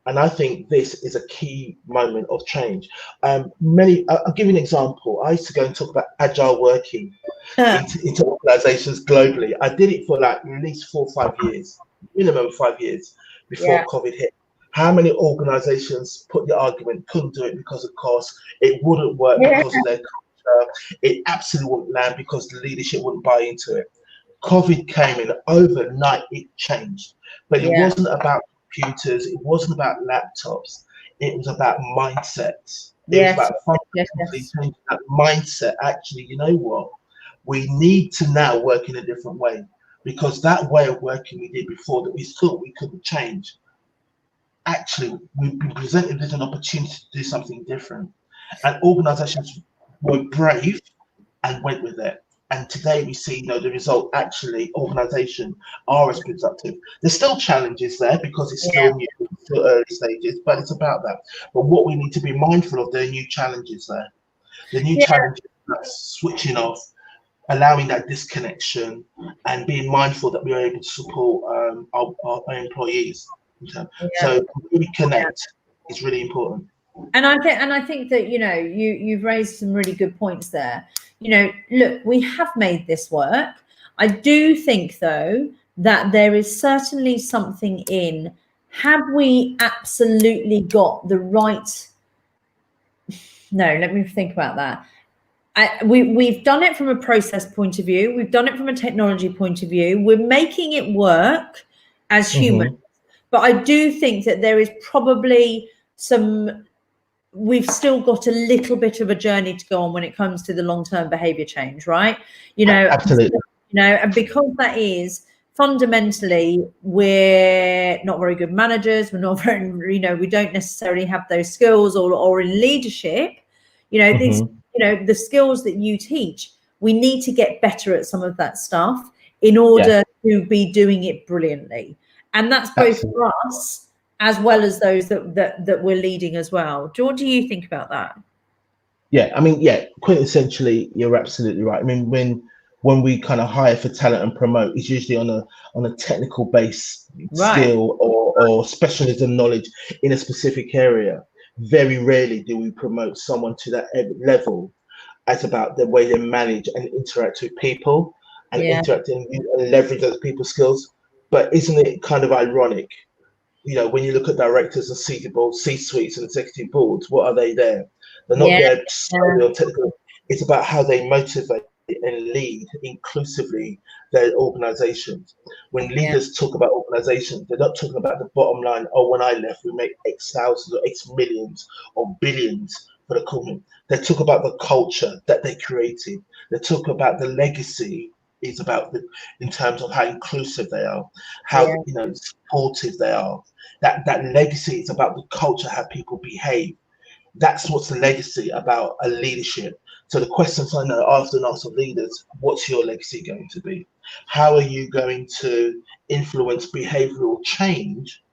And I think this is a key moment of change. I'll give you an example. I used to go and talk about agile working into organizations globally. I did it for like at least 4 or 5 years, minimum 5 years before COVID hit. How many organizations put the argument, couldn't do it because of cost, it wouldn't work because of their culture, it absolutely wouldn't land because the leadership wouldn't buy into it. COVID came in overnight, it changed. But it wasn't about computers, it wasn't about laptops, it was about mindsets. It was about fundamentally changing that mindset. Actually, you know what? We need to now work in a different way because that way of working we did before that we thought we couldn't change. Actually, we've been presented with an opportunity to do something different. And organizations were brave and went with it. And today we see, you know, the result. Actually, organizations are as productive. There's still challenges there because it's still new, still early stages, but it's about that. But what we need to be mindful of, there are new challenges there. The new challenges are switching off, allowing that disconnection, and being mindful that we are able to support our employees. So we connect is really important. And I think that, you know, you've raised some really good points there. You know, look, we have made this work. I do think, though, that there is certainly something in, have we absolutely got the right? No, let me think about that. We've done it from a process point of view. We've done it from a technology point of view. We're making it work as humans. But I do think that there is probably we've still got a little bit of a journey to go on when it comes to the long-term behavior change, right? You know, absolutely. You know, and because that is fundamentally, we're not very good managers. We're not very, you know, we don't necessarily have those skills, or in leadership, you know, these, you know, the skills that you teach, we need to get better at some of that stuff. in order to be doing it brilliantly. And that's both for us as well as those that we're leading as well. What do you think about that? Yeah, I mean, yeah, quintessentially, you're absolutely right. I mean, when we kind of hire for talent and promote, it's usually on a technical base skill or specialism knowledge in a specific area. Very rarely do we promote someone to that level. It's about the way they manage and interact with people and interact and leverage those people's skills. But isn't it kind of ironic? You know, when you look at directors and C-suites and executive boards, what are they there? They're not there solely on technical. It's about how they motivate and lead inclusively their organizations. When leaders talk about organizations, they're not talking about the bottom line. Oh, when I left, we made X thousands or X millions or billions for the company. They talk about the culture that they created. They talk about the legacy. Is about in terms of how inclusive they are, how supportive they are. That legacy is about the culture, how people behave. That's what's the legacy about a leadership. So the questions I know often asked of leaders: what's your legacy going to be? How are you going to influence behavioral change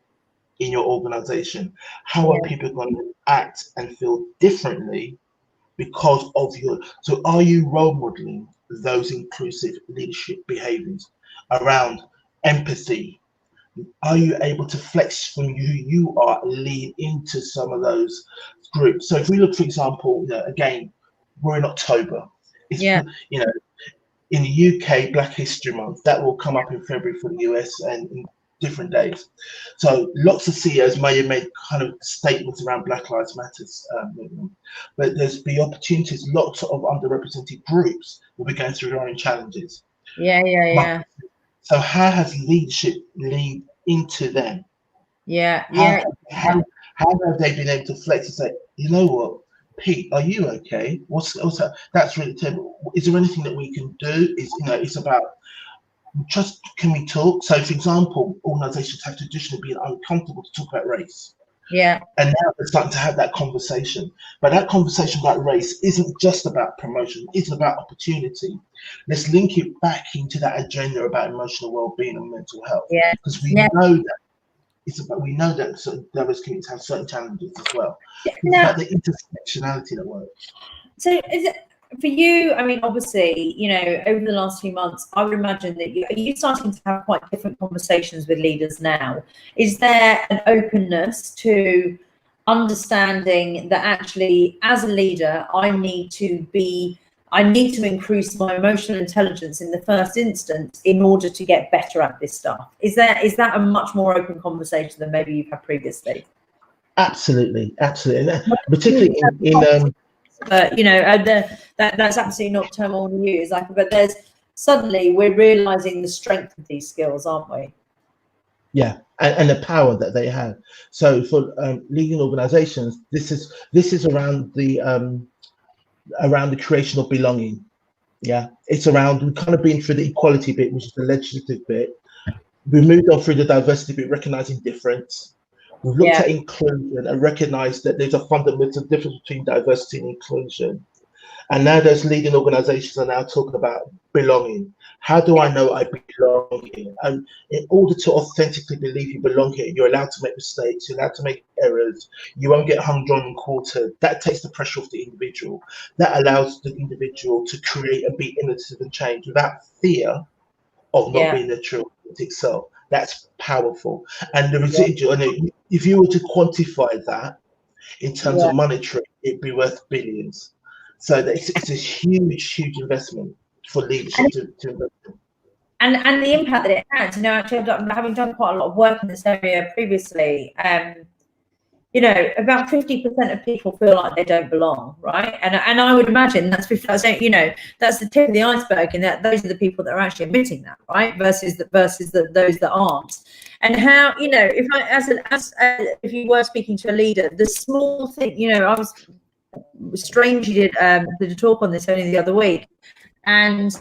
in your organization? How are people going to act and feel differently because of your? So are you role modeling those inclusive leadership behaviors around empathy? Are you able to flex from who you are, lean into some of those groups? So if we look, for example, again, we're in October. It's, in the UK, Black History Month, that will come up in February for the US and in different days. So lots of CEOs may have made kind of statements around Black Lives Matters movement, but there's the opportunities. Lots of underrepresented groups will be going through their own challenges. So how has leadership lead into them? How have they been able to flex and say, you know what, Pete, are you okay? What's that? That's really terrible. Is there anything that we can do? It's about just, can we talk? So, for example, organizations have traditionally been uncomfortable to talk about race. And now they're starting to have that conversation. But that conversation about race isn't just about promotion, it's about opportunity. Let's link it back into that agenda about emotional well-being and mental health. Because we know that we know that certain diverse communities have certain challenges as well. It's about the intersectionality that works. So is it for you? I mean, obviously, over the last few months, I would imagine that you're starting to have quite different conversations with leaders now. Is there an openness to understanding that actually, as a leader, I need to increase my emotional intelligence in the first instance in order to get better at this stuff? Is that a much more open conversation than maybe you've had previously? Absolutely, particularly in that's absolutely not the term I want to use. But there's suddenly we're realizing the strength of these skills, aren't we? Yeah, and the power that they have. So for leading organizations, this is around the creation of belonging. It's around, we've kind of been through the equality bit, which is the legislative bit. We've moved on through the diversity bit, recognizing difference. We've looked at inclusion and recognized that there's a fundamental difference between diversity and inclusion. And now those leading organizations are now talking about belonging. How do I know I belong here? And in order to authentically believe you belong here, you're allowed to make mistakes, you're allowed to make errors, you won't get hung, drawn, and quartered. That takes the pressure off the individual. That allows the individual to create and be innovative and change without fear of not being the true authentic self. That's powerful. And the residual, if you were to quantify that in terms of monetary, it'd be worth billions. So it's a huge investment for leadership to invest in. And the impact that it has, actually, having done quite a lot of work in this area previously, about 50% of people feel like they don't belong, right? And I would imagine that's 50%, that's the tip of the iceberg, and that those are the people that are actually admitting that, right? Versus those that aren't. And how, if you were speaking to a leader, the small thing, I was strangely did a talk on this only the other week, and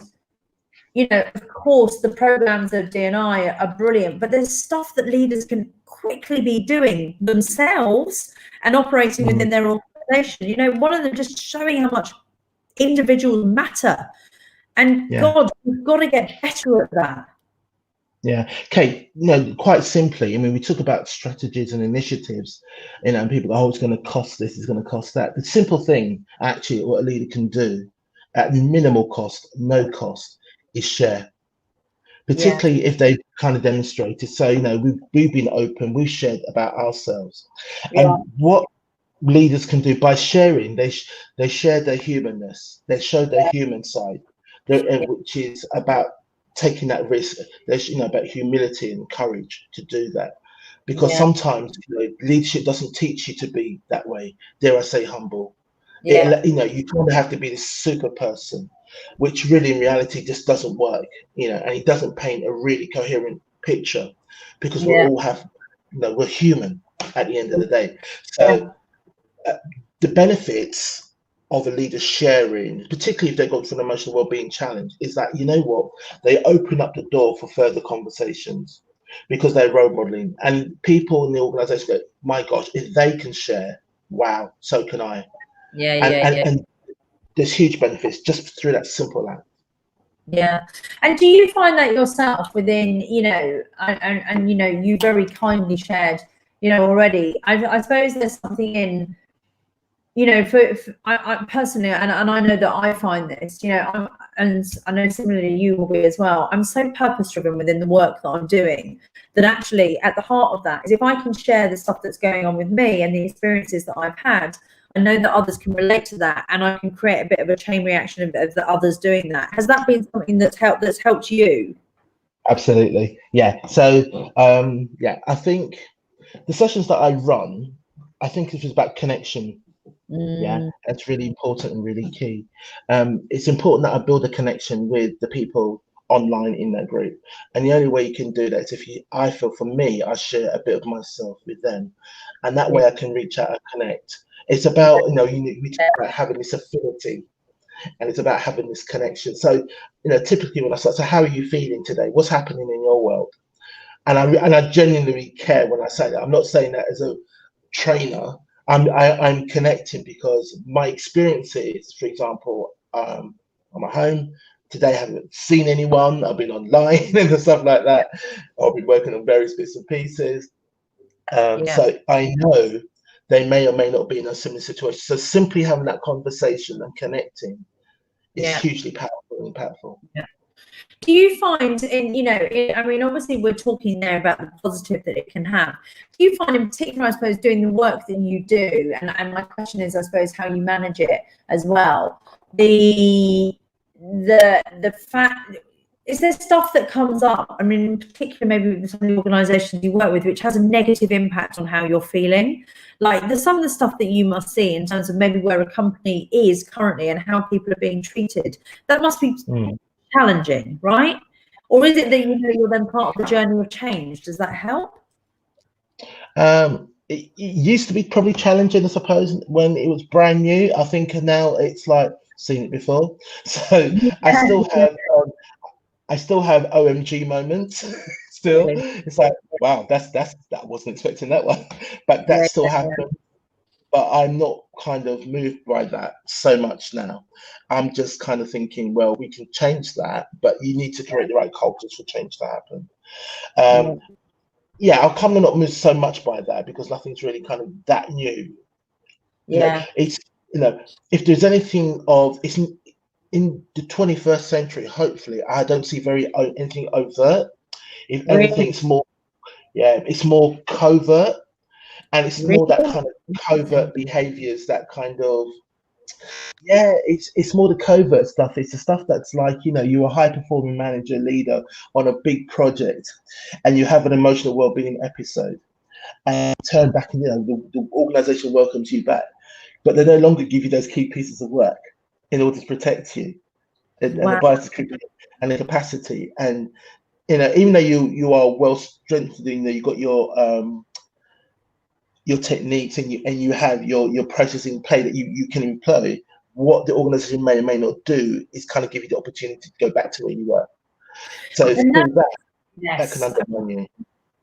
of course the programs of D&I are brilliant, but there's stuff that leaders can quickly be doing themselves and operating within their organization. One of them just showing how much individuals matter And Yeah. God, we've got to get better at that. Yeah, Kate, no, quite simply, I mean, we talk about strategies and initiatives, and people, oh, it's going to cost this, it's going to cost that. The simple thing, actually, what a leader can do at minimal cost, no cost, is share, particularly if they've kind of demonstrated. So, we've been open, we've shared about ourselves. And what leaders can do by sharing, they share their humanness, they show their human side, which is about taking that risk. There's about humility and courage to do that, because sometimes leadership doesn't teach you to be that way. Dare I say humble? You kind of have to be this super person, which really in reality just doesn't work. And it doesn't paint a really coherent picture, because we all have, we're human at the end of the day. So the benefits of a leader sharing, particularly if they've gone through an emotional well-being challenge, is that they open up the door for further conversations, because they're role modeling, and people in the organization go, my gosh, if they can share, wow, so can I. And there's huge benefits just through that simple act. Yeah. And do you find that yourself within, and you very kindly shared, already, I suppose there's something in, for I personally, and I know that I find this, and I know similarly you will be as well. I'm so purpose driven within the work that I'm doing, that actually at the heart of that is, if I can share the stuff that's going on with me and the experiences that I've had, I know that others can relate to that, and I can create a bit of a chain reaction of the others doing that. Has that been something that's helped you? Absolutely, yeah. So I think the sessions that I run, I think it was about connection. Yeah, that's really important and really key. It's important that I build a connection with the people online in that group, and the only way you can do that is if I feel, for me, I share a bit of myself with them, and that way I can reach out and connect. It's about we talk about having this affinity, and it's about having this connection. So typically when I start, so how are you feeling today? What's happening in your world? And I genuinely care when I say that. I'm not saying that as a trainer. I'm connecting because my experiences, for example, I'm at home today, I haven't seen anyone, I've been online and stuff like that. I've been working on various bits and pieces. So I know they may or may not be in a similar situation. So simply having that conversation and connecting is hugely powerful and impactful. Yeah. Do you find I mean, obviously we're talking there about the positive that it can have. Do you find in particular, I suppose, doing the work that you do, and my question is, I suppose, how you manage it as well, the fact, is there stuff that comes up, I mean, in particular maybe with some of the organizations you work with, which has a negative impact on how you're feeling? Like, there's some of the stuff that you must see in terms of maybe where a company is currently and how people are being treated. That must be challenging, right? Or is it that you're then part of the journey of change? Does that help? It used to be probably challenging, I suppose, when it was brand new. I think now it's like seen it before. So I still have OMG moments. Still, it's like, wow, that wasn't expecting that one, but that still happens. But I'm not kind of moved by that so much now. I'm just kind of thinking, well, we can change that, but you need to create the right cultures for change to happen. I'll come to not moved so much by that, because nothing's really kind of that new. It's if there's anything of, it's in the 21st century, hopefully I don't see anything overt. If anything's more, it's more covert, and it's more that kind of covert behaviors, that kind of, it's more the covert stuff. It's the stuff that's like, you're a high performing manager, leader on a big project, and you have an emotional well-being episode, and turn back, and the organization welcomes you back, but they no longer give you those key pieces of work in order to protect you, and the biosecurity and the capacity, and even though you are well strengthened, you've got your techniques, and you have your process in play that you can employ. What the organization may or may not do is kind of give you the opportunity to go back to where you were. So it's that can undermine you.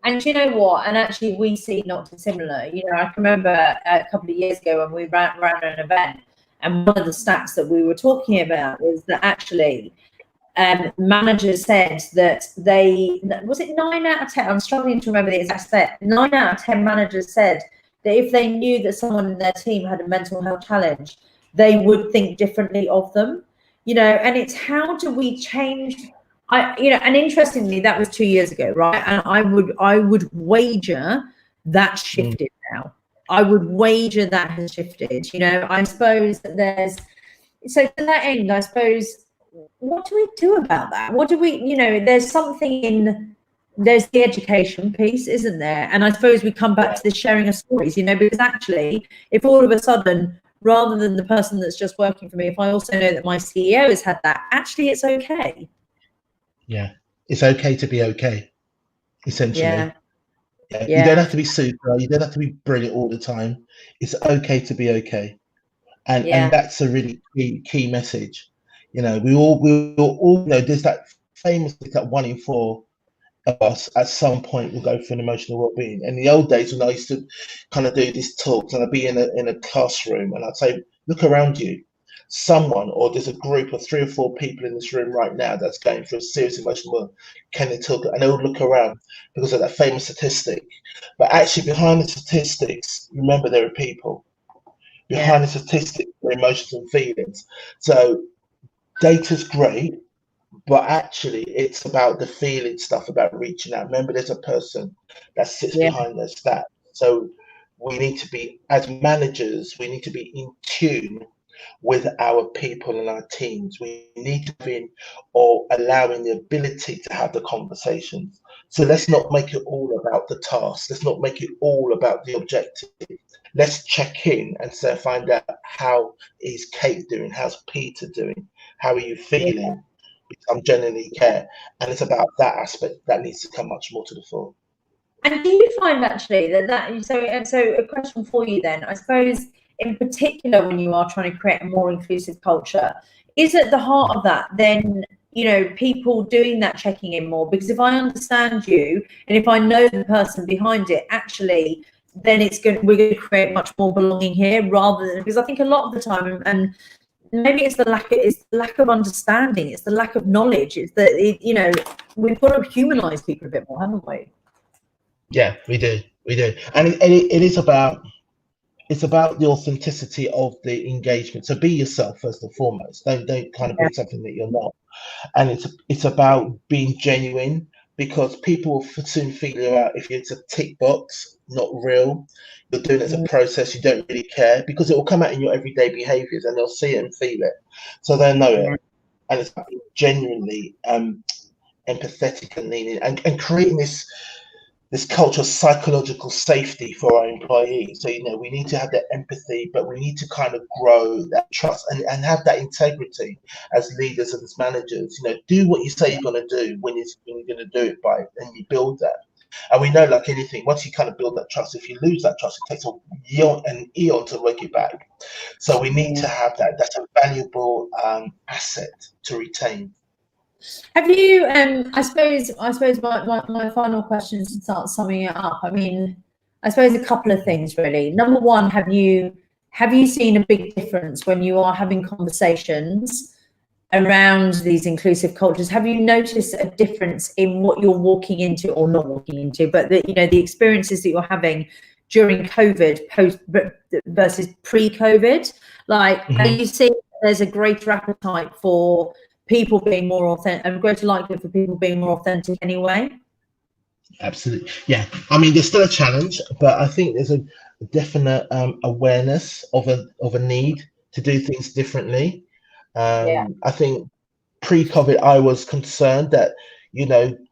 And you know what? And actually, we see not dissimilar. I can remember a couple of years ago when we ran an event, and one of the stats that we were talking about was that actually managers said that was it 9 out of 10? I'm struggling to remember the exact stat. 9 out of 10 managers said that if they knew that someone in their team had a mental health challenge, they would think differently of them. And it's how do we change? And interestingly, that was 2 years ago, right? And I would wager that shifted now. I would wager that has shifted. I suppose that so to that end, I suppose, what do we do about that? What do we, there's there's the education piece, isn't there? And I suppose we come back to the sharing of stories, because actually, if all of a sudden, rather than the person that's just working for me, if I also know that my CEO has had that, actually it's okay. Yeah, it's okay to be okay, essentially. Yeah. You don't have to be super, you don't have to be brilliant all the time. It's okay to be okay. And that's a really key message. We all know there's that famous that 1 in 4 of us at some point will go through an emotional well-being. In the old days, when I used to kind of do these talks, and I'd be in a classroom, and I'd say, look around you, someone, or there's a group of 3 or 4 people in this room right now that's going through a serious emotional, can they talk? And they would look around because of that famous statistic. But actually, behind the statistics, remember there are people. Behind the statistics, there are emotions and feelings. So data's great, but actually it's about the feeling stuff, about reaching out. Remember, there's a person that sits behind those stats. So we need to be, as managers, we need to be in tune with our people and our teams. We need to be or allowing the ability to have the conversations. So let's not make it all about the task. Let's not make it all about the objective. Let's check in and find out, how is Kate doing? How's Peter doing? How are you feeling? Because I genuinely care. And it's about that aspect that needs to come much more to the fore. And do you find actually so a question for you then, I suppose, in particular, when you are trying to create a more inclusive culture, is at the heart of that then, people doing that checking in more? Because if I understand you and if I know the person behind it, actually, then we're going to create much more belonging here, rather than, because I think a lot of the time, and maybe it's the lack of understanding, it's the lack of knowledge, it's that we've got to humanize people a bit more, haven't we? Yeah, we do, and it is about. It's about the authenticity of the engagement. So be yourself first and foremost. Don't kind of bring something that you're not. And it's about being genuine, because people will soon figure out if it's a tick box, not real. You're doing it as a process. You don't really care, because it will come out in your everyday behaviors, and they'll see it and feel it. So they'll know it. And it's genuinely empathetic and leaning, and creating this culture of psychological safety for our employees. So, we need to have that empathy, but we need to kind of grow that trust and have that integrity as leaders and as managers. Do what you say you're going to do when you're going to do it by, and you build that. And we know, like anything, once you kind of build that trust, if you lose that trust, it takes an eon to work it back. So we need to have that. That's a valuable asset to retain. Have you, I suppose my final question to start summing it up, I suppose a couple of things really. Number one, have you seen a big difference when you are having conversations around these inclusive cultures? Have you noticed a difference in what you're walking into, or not walking into, but the experiences that you're having during COVID, post versus pre-COVID? Like, are you seeing there's a greater appetite for people being more authentic, and greater likelihood for people being more authentic anyway? Absolutely, yeah. There's still a challenge, but I think there's a definite awareness of a need to do things differently. I think pre-COVID, I was concerned that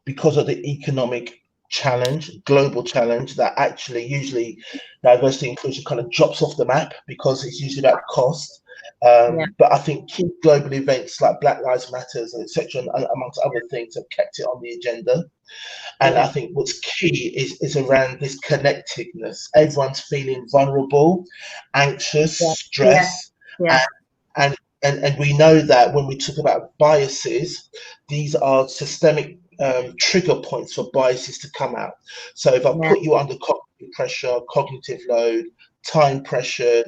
because of the economic challenge, global challenge, that actually usually diversity inclusion kind of drops off the map, because it's usually about cost. But I think key global events like Black Lives Matters and etc., amongst other things, have kept it on the agenda. And I think what's key is around this connectedness. Everyone's feeling vulnerable, anxious, stressed, and we know that when we talk about biases, these are systemic trigger points for biases to come out. So if I put you under cognitive pressure, cognitive load, time pressured,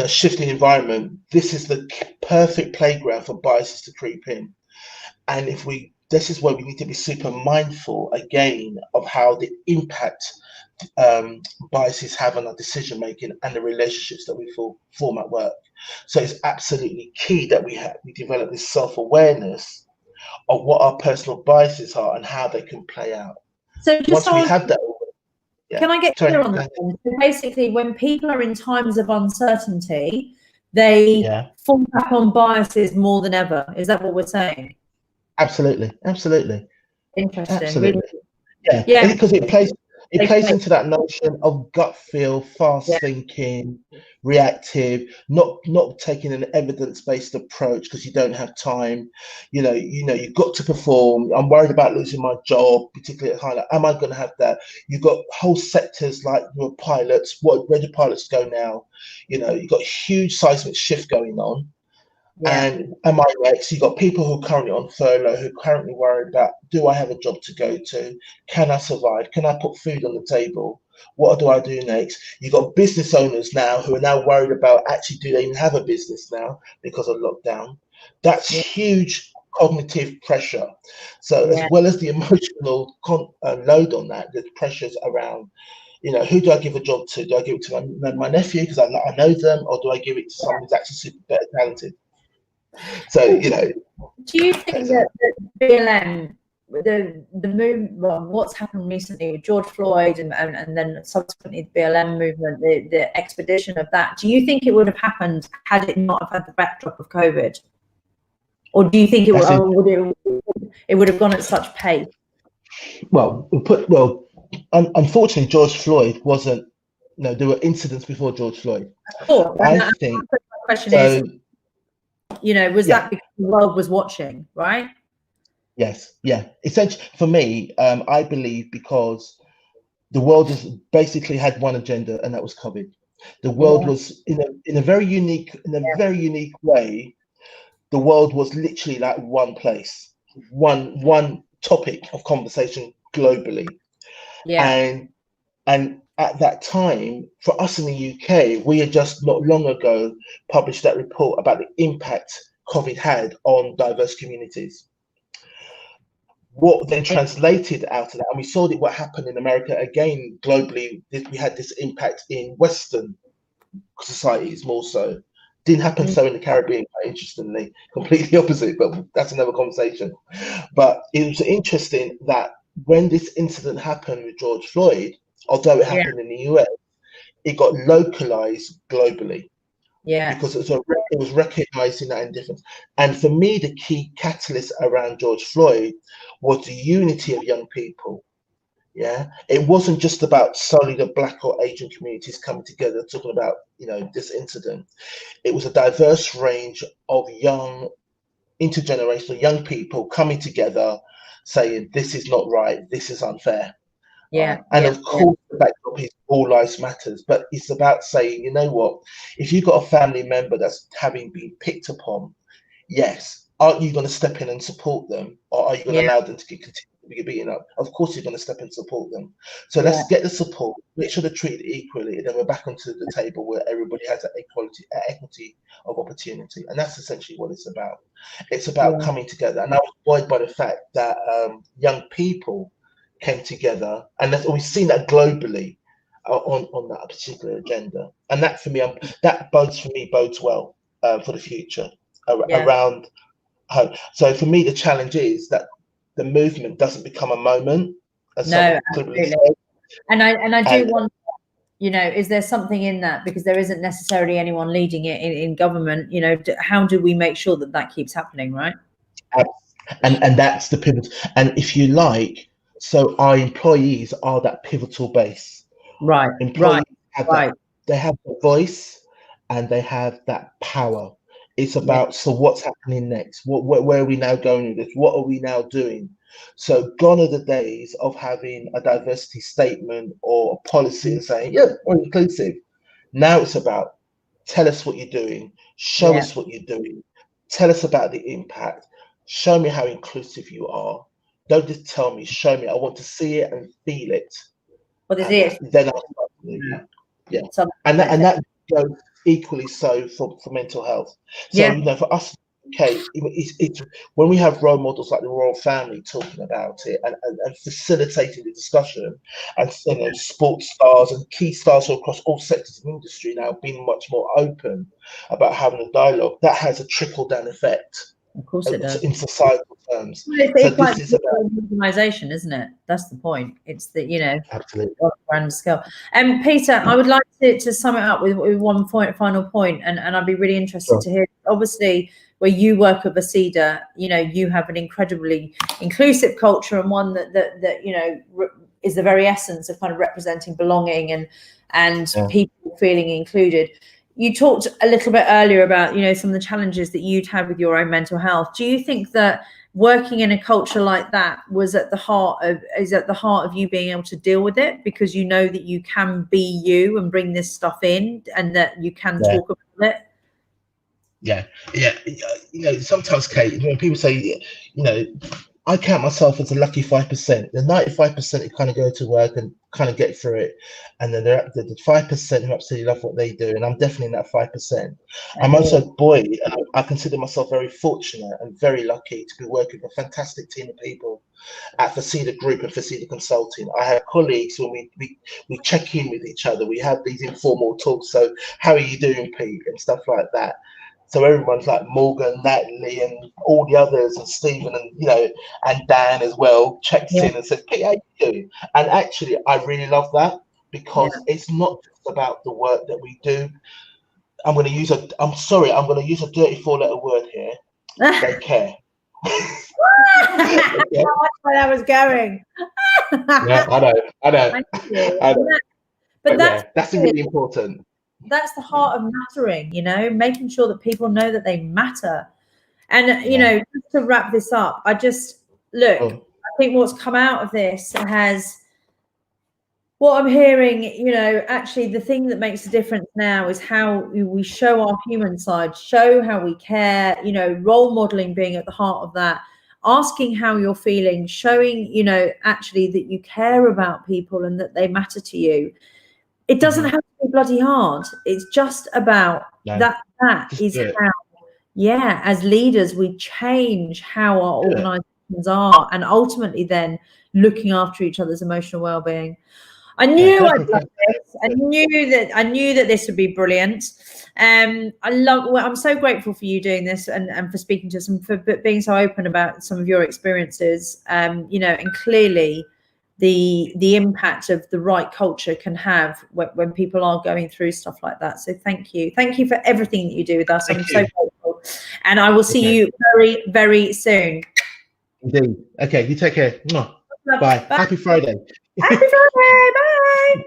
shifting environment, this is the perfect playground for biases to creep in. And this is where we need to be super mindful again of how the impact biases have on our decision making and the relationships that we form at work. So it's absolutely key that we develop this self-awareness of what our personal biases are and how they can play out. So just once we have that, can I get clear on that? So basically, when people are in times of uncertainty, they fall back on biases more than ever. Is that what we're saying? Absolutely. Interesting. Absolutely. Really? Yeah. Because it plays into that notion of gut feel, fast thinking, reactive, not taking an evidence-based approach because you don't have time. You've got to perform. I'm worried about losing my job, particularly at high. Am I going to have that? You've got whole sectors like your pilots. Where do pilots go now? You've got a huge seismic shift going on. And am I next? You've got people who are currently on furlough, who are currently worried about, do I have a job to go to? Can I survive? Can I put food on the table? What do I do next? You've got business owners now who are now worried about, actually, do they even have a business now because of lockdown? That's huge cognitive pressure. So as well as the emotional load on that, there's pressures around, who do I give a job to? Do I give it to my nephew because I know them, or do I give it to someone who's actually super better talented? So, do you think that BLM, the move, what's happened recently with George Floyd and then subsequently the BLM movement, the expedition of that, do you think it would have happened had it not have had the backdrop of COVID? Or do you think it would have gone at such pace? Well, unfortunately, George Floyd wasn't. There were incidents before George Floyd. I think. The question is, was that because the world was watching, right? Yes, essentially for me, I believe because the world has basically had one agenda, and that was COVID. The world was in a very unique way. The world was literally like one place, one topic of conversation globally. And at that time, for us in the UK, we had just not long ago published that report about the impact COVID had on diverse communities. What then translated out of that, and we saw what happened in America again globally, we had this impact in Western societies more so. Didn't happen so in the Caribbean, quite interestingly, completely opposite, but that's another conversation. But it was interesting that when this incident happened with George Floyd, although it happened in the US, it got localized globally. Because it was recognizing that indifference. And for me, the key catalyst around George Floyd was the unity of young people. It wasn't just about solely the Black or Asian communities coming together talking about this incident. It was a diverse range of young, intergenerational young people coming together saying this is not right, this is unfair. Of course the backdrop is all lives matters, but it's about saying, you know what, if you've got a family member that's having been picked upon, yes, aren't you going to step in and support them, or are you going to allow them to continue to be beaten up? Of course you're going to step in and support them. So let's get the support, make sure they're treated equally, and then we're back onto the table where everybody has that equity of opportunity. And that's essentially what it's about. It's about coming together. And I was buoyed by the fact that young people came together, and we've seen that globally on that particular agenda. And that for me, that bodes well for the future around home. So for me, the challenge is that the movement doesn't become a moment. No, absolutely. And I do wonder, is there something in that, because there isn't necessarily anyone leading it in government? How do we make sure that keeps happening, right? And that's the pivot. And if you like, so our employees are that pivotal base. Right. Employees have that, they have the voice and they have that power. It's about, so what's happening next? Where are we now going with this? What are we now doing? So gone are the days of having a diversity statement or a policy and saying, we're inclusive. Now it's about, tell us what you're doing, show us what you're doing, tell us about the impact, show me how inclusive you are. Don't just tell me, show me. I want to see it and feel it. What is it? Then I'll start to move. And that goes equally so for mental health. So for us in Kate, it's when we have role models like the royal family talking about it and facilitating the discussion, and sports stars and key stars across all sectors of industry now being much more open about having a dialogue, that has a trickle down effect. Of course it does. In societal terms. Well, so it's like this is about organisation, isn't it? That's the point. It's that, you know, absolutely on a grand scale. And Peter, I would like to sum it up with one final point, and I'd be really interested to hear. Obviously, where you work at Vasida, you know, you have an incredibly inclusive culture, and one that you know is the very essence of kind of representing belonging and people feeling included. You talked a little bit earlier about, you know, some of the challenges that you'd had with your own mental health. Do you think that working in a culture like that is at the heart of you being able to deal with it, because you know that you can be you and bring this stuff in, and that you can talk about it? Yeah. You know, sometimes, Kate, when people say, you know, I count myself as a lucky 5%. The 95% who kind of go to work and kind of get through it, and then the 5% who absolutely love what they do, and I'm definitely in that 5%. I'm also a boy, and I consider myself very fortunate and very lucky to be working with a fantastic team of people at Vasida Group and Vasida Consulting. I have colleagues when we check in with each other. We have these informal talks. So, how are you doing, Pete, and stuff like that. So everyone's like Morgan, Natalie, and all the others, and Stephen, and you know, and Dan as well checks in and says, "Pete, how you doing?" And actually, I really love that, because it's not just about the work that we do. I'm going to use a dirty 4-letter word here. They care. That's where I was going. Yeah, I know. But that's really important. That's the heart of mattering, you know, making sure that people know that they matter. And you know, just to wrap this up, I just I think what's come out of this has, what I'm hearing, you know, actually the thing that makes a difference now is how we show our human side, show how we care, you know, role modeling being at the heart of that, asking how you're feeling, showing, you know, actually that you care about people and that they matter to you. It doesn't have to be bloody hard. It's just about that is how, as leaders, we change how our organizations are, and ultimately then looking after each other's emotional well-being. I knew I'd love this. I knew that this would be brilliant. I'm so grateful for you doing this and for speaking to us and for being so open about some of your experiences. You know, and clearly the impact of the right culture can have when people are going through stuff like that. So thank you for everything that you do with us. I'm so grateful, and I will see you very, very soon. Indeed. Okay, you take care. Bye. Happy Friday. Happy Friday. Bye.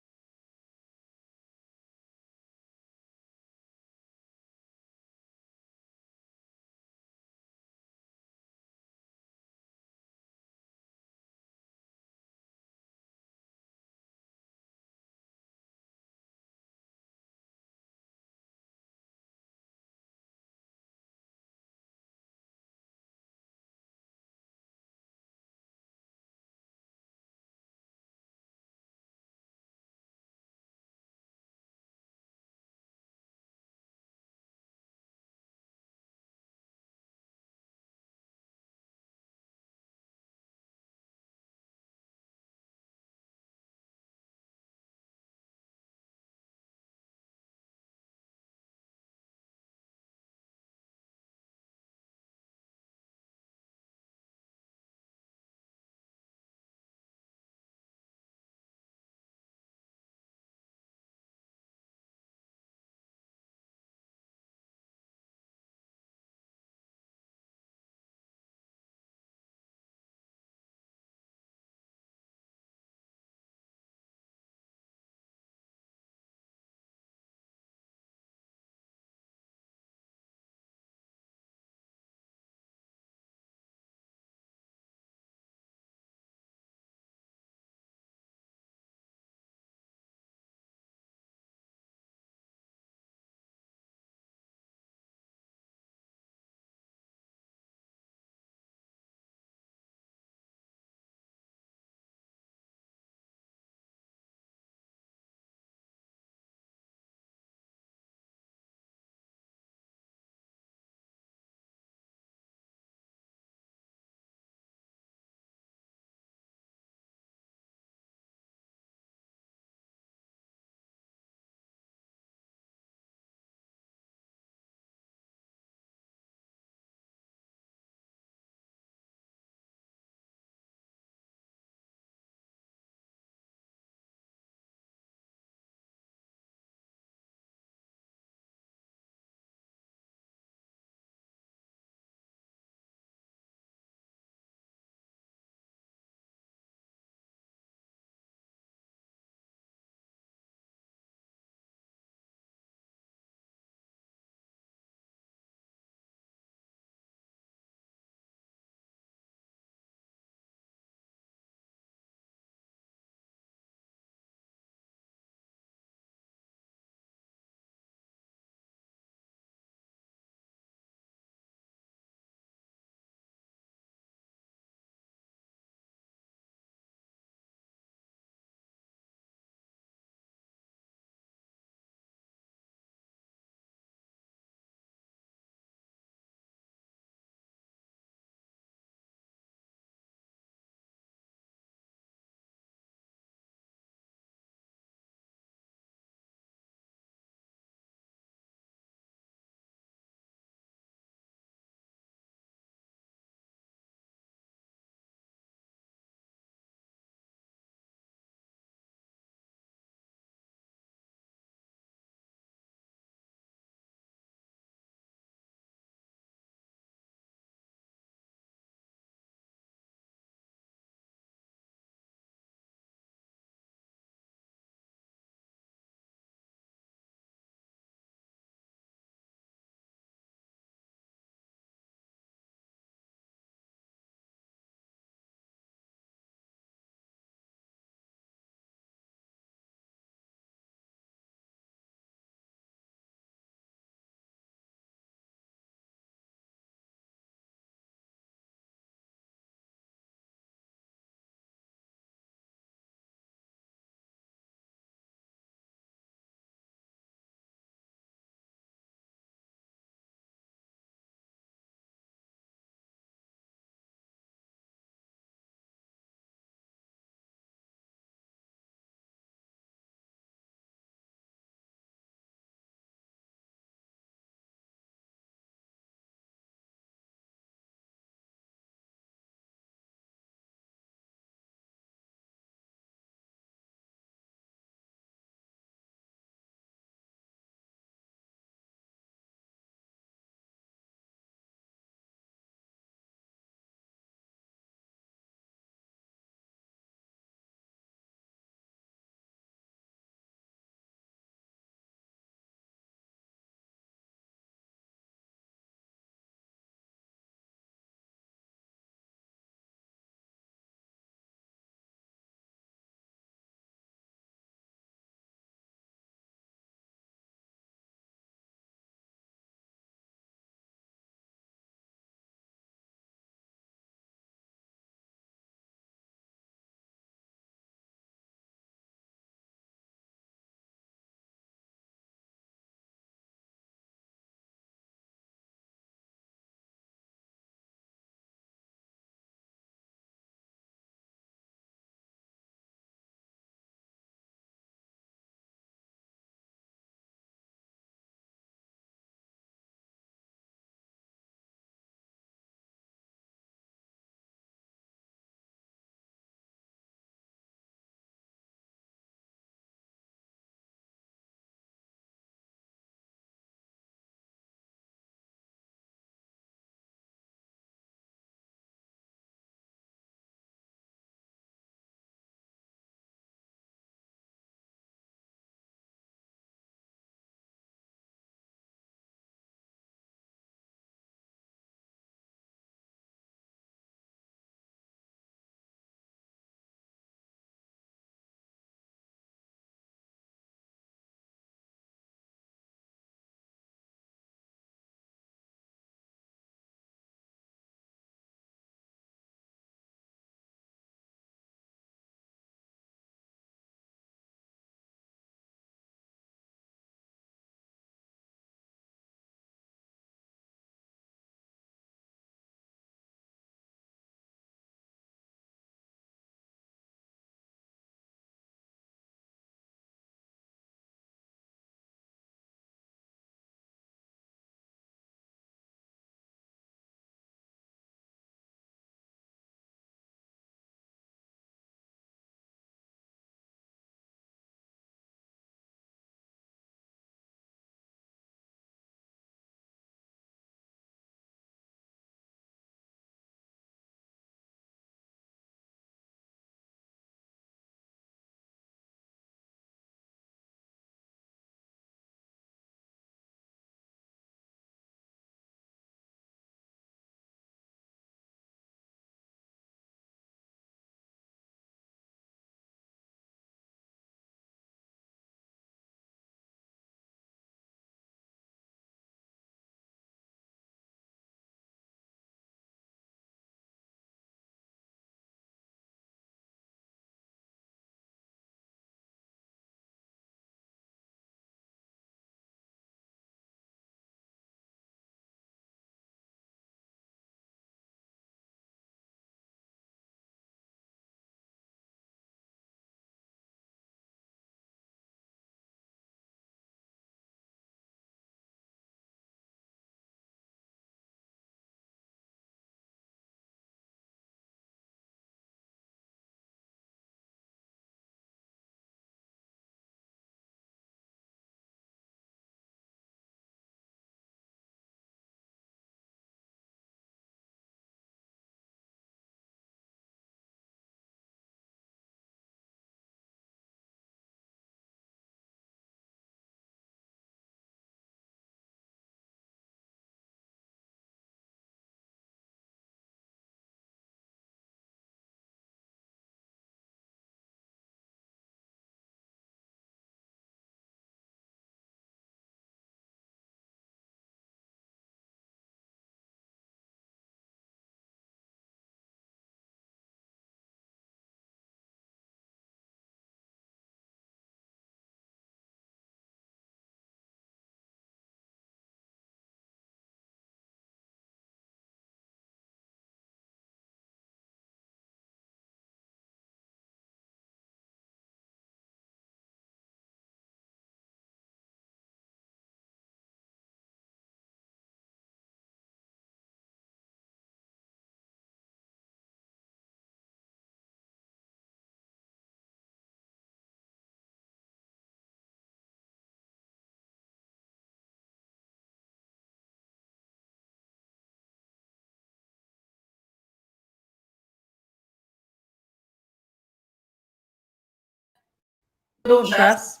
launch us.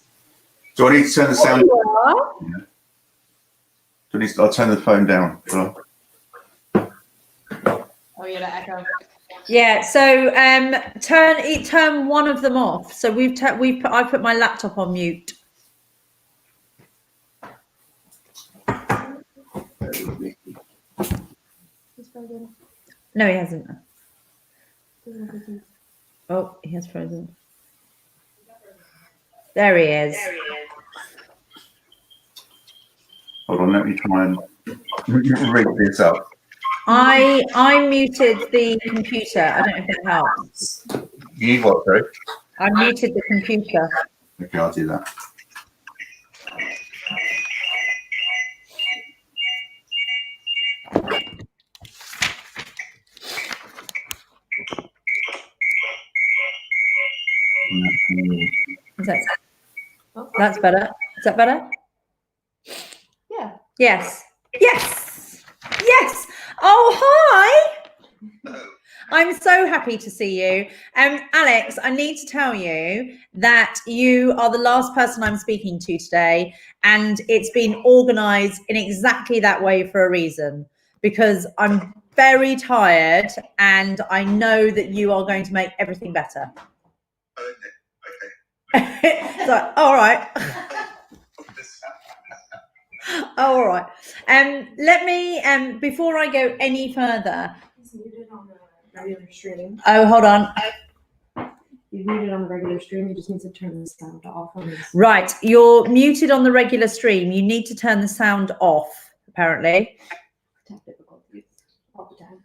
Do I need to turn the sound? Yeah. I'll turn the phone down. Oh, yeah, that echo. Yeah. So turn one of them off. So I put my laptop on mute. No, he hasn't. Oh, he has frozen. There he is. Hold on, let me try and rig this up. I muted the computer. I don't know if that helps. You what, sorry? I muted the computer. Okay, I'll do that. That's better. Is that better? Yeah. Yes. Yes. Yes. Oh, hi. I'm so happy to see you. Alex, I need to tell you that you are the last person I'm speaking to today, and it's been organised in exactly that way for a reason, because I'm very tired and I know that you are going to make everything better. Okay. So, all right. All right. Let me, before I go any further. Regular stream. Oh, hold on. You muted on the regular stream. You just need to turn the sound off. Right, you're muted on the regular stream. You need to turn the sound off, apparently. Tech difficulties all the time.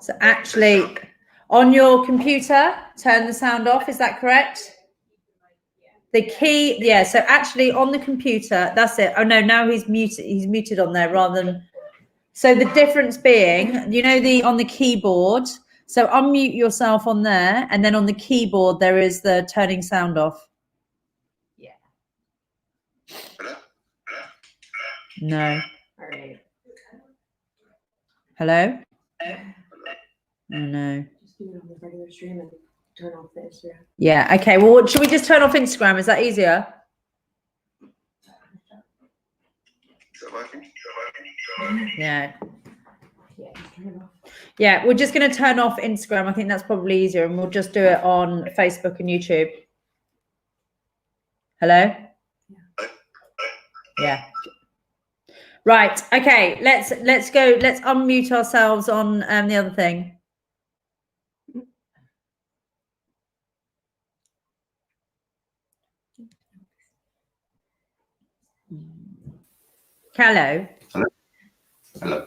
So actually, on your computer, turn the sound off. Is that correct? The key, yeah. So actually, on the computer, that's it. Oh no, now he's muted. He's muted on there rather than. So the difference being, you know, on the keyboard. So unmute yourself on there, and then on the keyboard there is the turning sound off. Yeah. No. All right. Hello? Oh no. Just do it on the regular stream and turn off the Instagram. Yeah. Okay. Well, should we just turn off Instagram? Is that easier? Yeah. Yeah, just turn it off. Yeah, we're just going to turn off Instagram. I think that's probably easier, and we'll just do it on Facebook and YouTube. Hello? Yeah. Right. Okay. Let's go. Let's unmute ourselves on the other thing. Hello. Hello. Hello.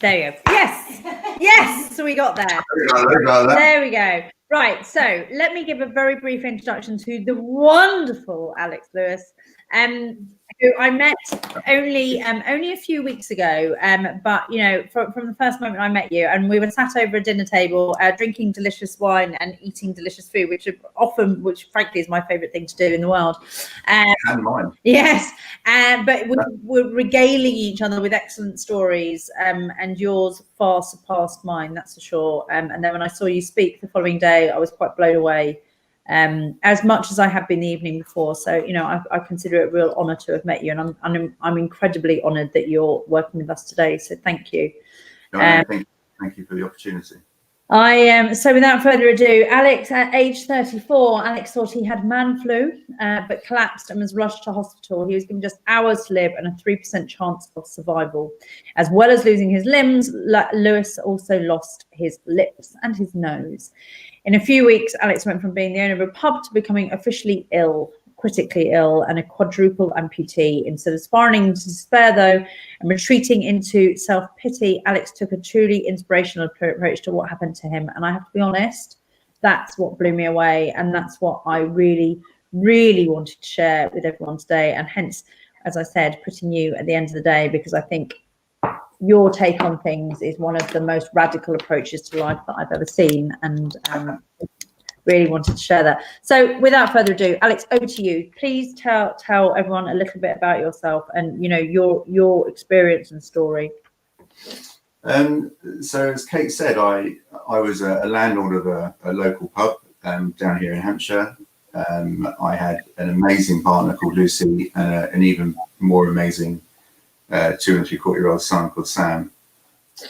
There you go. Yes. Yes. So we got there. There we go. Right. So let me give a very brief introduction to the wonderful Alex Lewis, who I met only a few weeks ago. But you know, from the first moment I met you, and we were sat over a dinner table, drinking delicious wine and eating delicious food, which frankly is my favourite thing to do in the world. And mine. Yes. But we're regaling each other with excellent stories, and yours far surpassed mine, that's for sure. And then when I saw you speak the following day, I was quite blown away, as much as I have been the evening before. So, you know, I consider it a real honour to have met you, and I'm incredibly honoured that you're working with us today. So thank you. Thank you for the opportunity. So without further ado, Alex, at age 34, Alex thought he had man flu, but collapsed and was rushed to hospital. He was given just hours to live and a 3% chance of survival. As well as losing his limbs, Lewis also lost his lips and his nose. In a few weeks, Alex went from being the owner of a pub to becoming officially ill, critically ill, and a quadruple amputee. Instead of spiraling into despair, though, and retreating into self-pity, Alex took a truly inspirational approach to what happened to him. And I have to be honest, that's what blew me away. And that's what I really, really wanted to share with everyone today. And hence, as I said, putting you at the end of the day, because I think your take on things is one of the most radical approaches to life that I've ever seen. And really wanted to share that. So without further ado, Alex, over to you. Please tell everyone a little bit about yourself and, you know, your experience and story. So as Kate said, I was a landlord of a local pub down here in Hampshire. I had an amazing partner called Lucy, and an even more amazing 2 and 3/4-year-old son called Sam.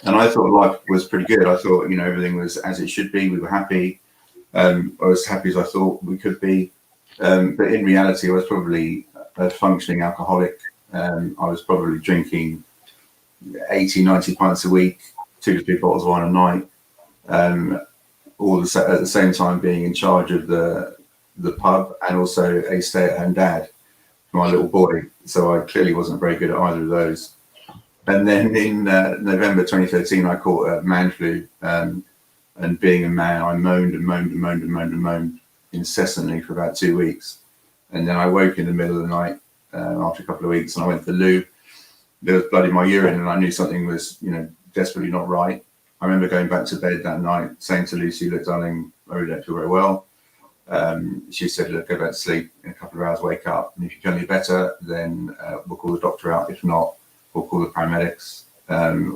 And I thought life was pretty good. I thought, you know, everything was as it should be. We were happy. I was as happy as I thought we could be. But in reality, I was probably a functioning alcoholic. I was probably drinking 80, 90 pints a week, 2 to 3 bottles of wine a night. At the same time being in charge of the pub and also a stay-at-home dad for my little boy. So I clearly wasn't very good at either of those. And then in November 2013, I caught a man flu. And being a man, I moaned and moaned and moaned and moaned and moaned incessantly for about 2 weeks. And then I woke in the middle of the night after a couple of weeks, and I went to the loo. There was blood in my urine, and I knew something was, you know, desperately not right. I remember going back to bed that night, saying to Lucy, "Look, darling, I really don't feel very well." She said, "Look, go back to sleep. In a couple of hours, wake up. And if you feel any better, then we'll call the doctor out. If not, we'll call the paramedics."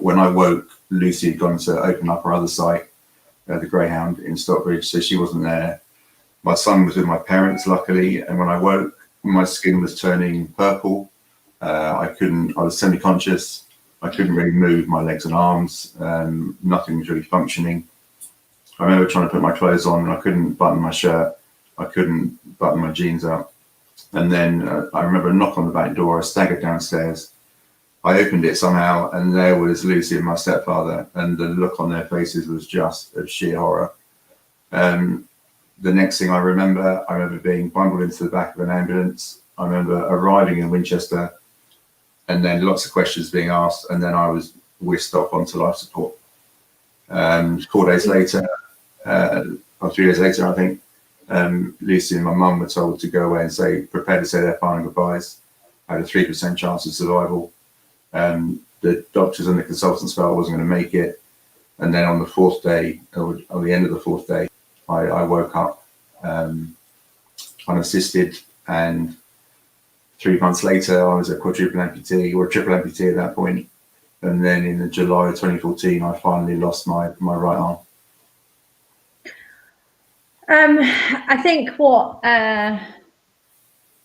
When I woke, Lucy had gone to open up her other site, the Greyhound in Stockbridge, so she wasn't there. My son was with my parents, luckily, and when I woke, my skin was turning purple. I was semi-conscious. I couldn't really move my legs and arms. Nothing was really functioning. I remember trying to put my clothes on, and I couldn't button my shirt. I couldn't button my jeans up. And then I remember a knock on the back door. I staggered downstairs. I opened it somehow, and there was Lucy and my stepfather, and the look on their faces was just of sheer horror. The next thing I remember being bundled into the back of an ambulance. I remember arriving in Winchester, and then lots of questions being asked, and then I was whisked off onto life support. 4 days later, or 3 days later, I think, Lucy and my mum were told to go away and prepare to say their final goodbyes. I had a 3% chance of survival. The doctors and the consultants felt I wasn't going to make it. And then on the 4th day, or the end of the 4th day, I woke up unassisted, and 3 months later, I was a quadruple amputee, or a triple amputee at that point. And then in July of 2014, I finally lost my right arm. I think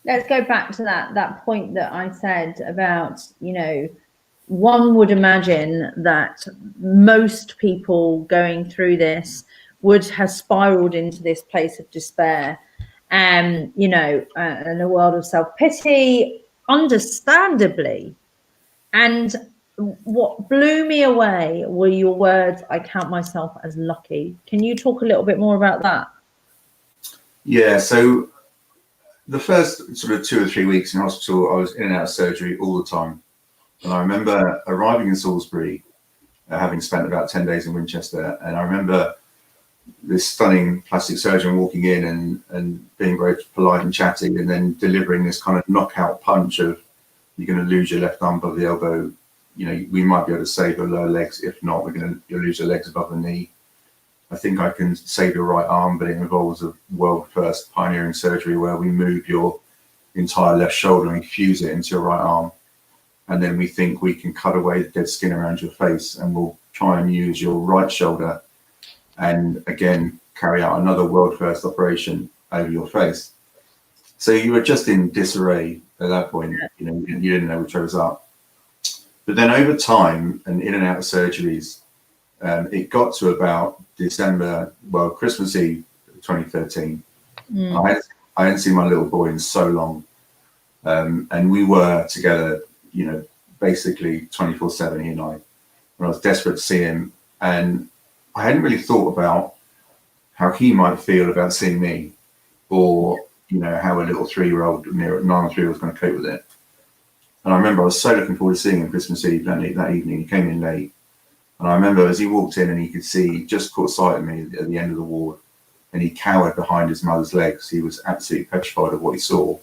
let's go back to that point that I said about, you know, one would imagine that most people going through this would have spiraled into this place of despair, you know, and a world of self-pity, understandably. And what blew me away were your words, "I count myself as lucky." Can you talk a little bit more about that? Yeah, so the first sort of 2 or 3 weeks in hospital, I was in and out of surgery all the time. And I remember arriving in Salisbury, having spent about 10 days in Winchester. And I remember this stunning plastic surgeon walking in and being very polite and chatty, and then delivering this kind of knockout punch of, "You're going to lose your left arm above the elbow. You know, we might be able to save your lower legs. If not, you'll lose your legs above the knee. I think I can save your right arm, but it involves a world first pioneering surgery where we move your entire left shoulder and fuse it into your right arm. And then we think we can cut away the dead skin around your face, and we'll try and use your right shoulder and again carry out another world first operation over your face." So you were just in disarray at that point. You know, you didn't know which way was up. But then over time and in and out of surgeries, it got to about December, well, Christmas Eve 2013. I hadn't seen my little boy in so long. And we were together, you know, basically 24/7, he and I. And I was desperate to see him. And I hadn't really thought about how he might feel about seeing me, or, you know, how a little 3-year-old, 9 or 3 was going to cope with it. And I remember I was so looking forward to seeing him Christmas Eve that evening. He came in late. And I remember as he walked in and he could see, he just caught sight of me at the end of the ward, and he cowered behind his mother's legs. He was absolutely petrified of what he saw.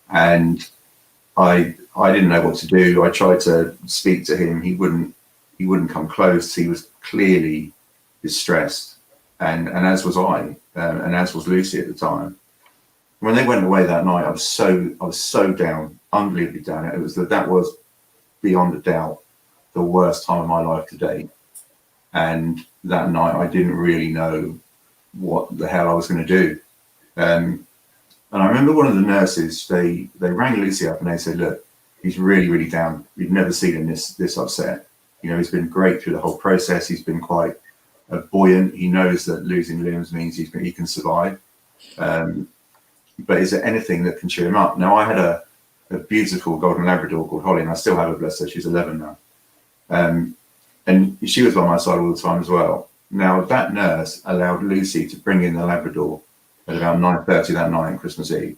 And I didn't know what to do. I tried to speak to him. He wouldn't come close. He was clearly distressed. And as was I, and as was Lucy at the time. When they went away that night, I was so down, unbelievably down. That was beyond a doubt the worst time of my life to date. And that night, I didn't really know what the hell I was going to do. And I remember one of the nurses, they rang Lucy up and they said, look, he's really, really down. We've never seen him this upset. You know, he's been great through the whole process. He's been quite buoyant. He knows that losing limbs means he can survive. But is there anything that can cheer him up? Now, I had a beautiful golden Labrador called Holly, and I still have her, bless her. She's 11 now. And she was by my side all the time as well. Now, that nurse allowed Lucy to bring in the Labrador at about 9:30 that night on Christmas Eve.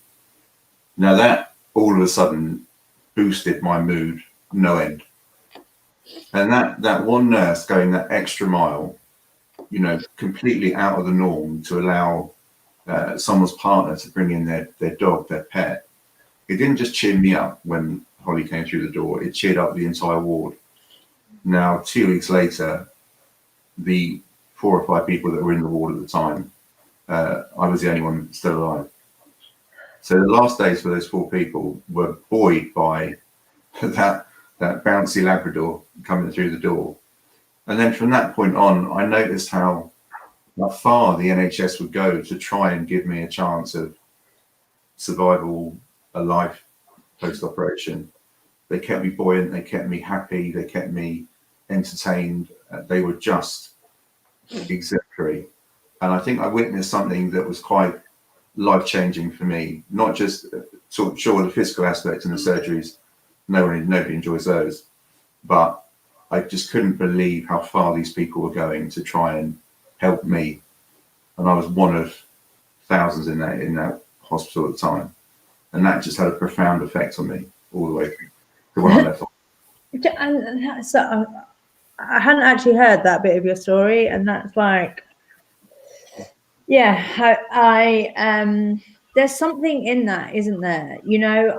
Now, that all of a sudden boosted my mood no end. And that one nurse going that extra mile, you know, completely out of the norm to allow someone's partner to bring in their dog, their pet, it didn't just cheer me up when Holly came through the door, it cheered up the entire ward. Now, 2 weeks later, the 4 or 5 people that were in the ward at the time, I was the only one still alive. So the last days for those 4 people were buoyed by that bouncy Labrador coming through the door. And then from that point on, I noticed how far the NHS would go to try and give me a chance of survival, a life post-operation. They kept me buoyant, they kept me happy, they kept me entertained. They were just exemplary. And I think I witnessed something that was quite life-changing for me, not just sure the physical aspect and the surgeries, nobody enjoys those, but I just couldn't believe how far these people were going to try and help me. And I was one of thousands in that hospital at the time. And that just had a profound effect on me all the way to when I left. And so I hadn't actually heard that bit of your story, and that's like, yeah, I there's something in that, isn't there? You know,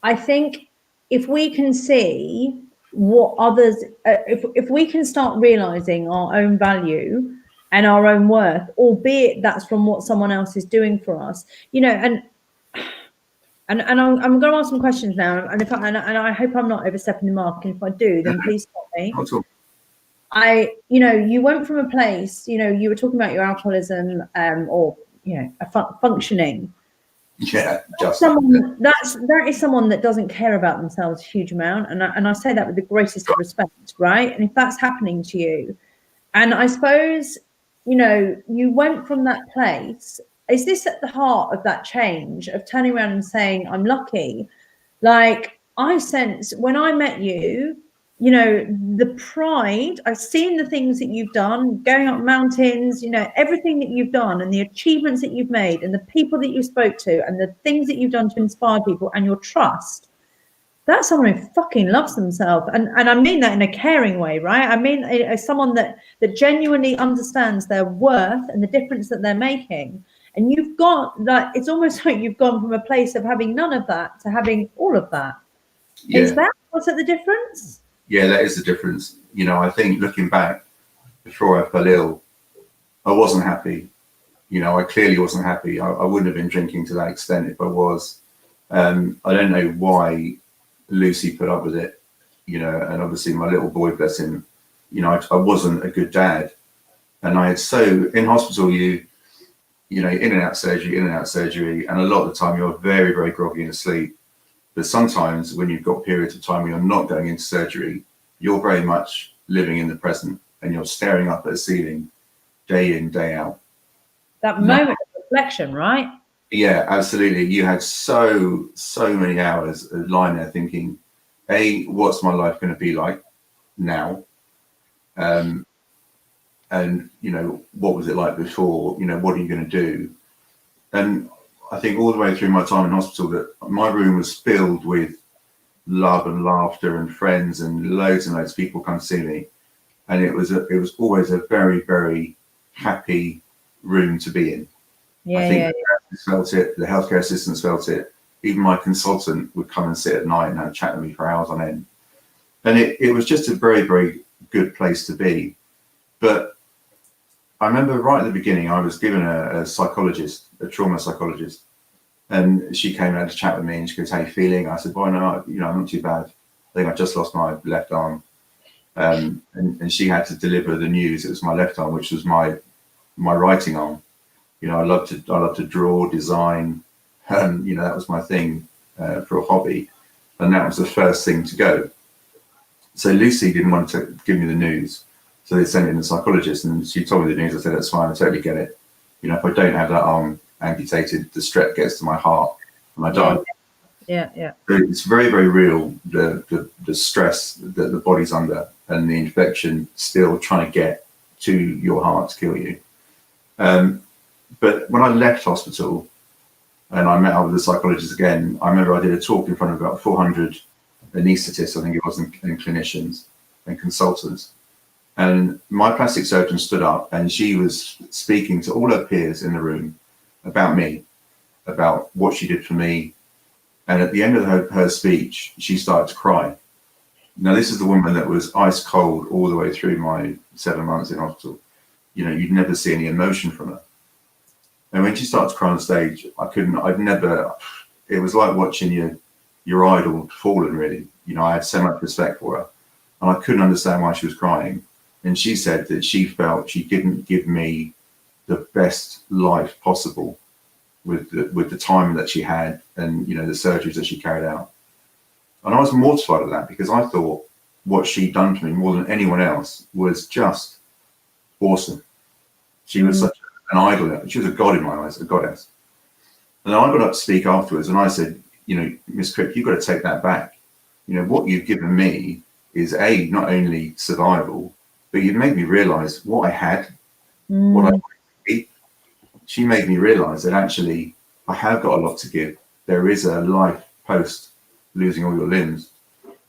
I think if we can see what others, if we can start realizing our own value and our own worth, albeit that's from what someone else is doing for us, you know, and I'm going to ask some questions now, and I hope I'm not overstepping the mark, and if I do, then please stop me. You know, you went from a place, you know, you were talking about your alcoholism, or, you know, functioning. Yeah, that is someone that doesn't care about themselves a huge amount, and I say that with the greatest of respect, right? And if that's happening to you, and I suppose, you know, you went from that place. Is this at the heart of that change of turning around and saying, I'm lucky? Like, I sense when I met you, you know, the pride, I've seen the things that you've done, going up mountains, you know, everything that you've done and the achievements that you've made and the people that you spoke to and the things that you've done to inspire people and your trust. That's someone who fucking loves themselves. And I mean that in a caring way, right? I mean, as someone that genuinely understands their worth and the difference that they're making. And you've got that, it's almost like you've gone from a place of having none of that to having all of that. Yeah. Is that, what's the difference? Yeah, that is the difference. You know, I think looking back, before I fell ill, I wasn't happy. You know, I clearly wasn't happy. I wouldn't have been drinking to that extent if I was. I don't know why Lucy put up with it, you know, and obviously my little boy, bless him, you know, I wasn't a good dad. And I had in hospital, you know, in and out surgery, and a lot of the time you're very, very groggy and asleep. But sometimes when you've got periods of time when you're not going into surgery, you're very much living in the present and you're staring up at the ceiling day in, day out. That moment of reflection, right? Yeah, absolutely. You had so many hours of lying there thinking, A, what's my life going to be like now? And, you know, what was it like before? You know, what are you going to do? And I think all the way through my time in hospital that my room was filled with love and laughter and friends and loads of people come see me. And it was always a very, very happy room to be in. Yeah, I think the nurses felt it, the healthcare assistants felt it. Even my consultant would come and sit at night and have a chat with me for hours on end. And it was just a very, very good place to be. But I remember right at the beginning, I was given a psychologist, a trauma psychologist, and she came out to chat with me and she goes, how are you feeling? I said, well, no, you know, I'm not too bad. I think I just lost my left arm. and she had to deliver the news. It was my left arm, which was my writing arm. You know, I love to draw, design. You know, that was my thing for a hobby, and that was the first thing to go. So Lucy didn't want to give me the news, so they sent in the psychologist, and she told me the news. I said, that's fine, I totally get it. You know, if I don't have that arm amputated, the strep gets to my heart and I die. Yeah. So it's very, very real, the stress that the body's under and the infection still trying to get to your heart to kill you. But when I left hospital and I met up with the psychologist again, I remember I did a talk in front of about 400 anaesthetists, I think it was, and clinicians and consultants. And my plastic surgeon stood up and she was speaking to all her peers in the room about me, about what she did for me. And at the end of her speech, she started to cry. Now, this is the woman that was ice cold all the way through my 7 months in hospital. You know, you'd never see any emotion from her. And when she started to cry on stage, it was like watching your idol fallen, really. You know, I had so much respect for her and I couldn't understand why she was crying. And she said that she felt she didn't give me the best life possible with the time that she had and, you know, the surgeries that she carried out. And I was mortified of that because I thought what she'd done for me more than anyone else was just awesome. She was such an idol. She was a god in my eyes, a goddess. And I got up to speak afterwards and I said, you know, Miss Crick, you've got to take that back. You know, what you've given me is not only survival, but you've made me realize what I had, what I wanted to eat. She made me realize that actually I have got a lot to give. There is a life post losing all your limbs.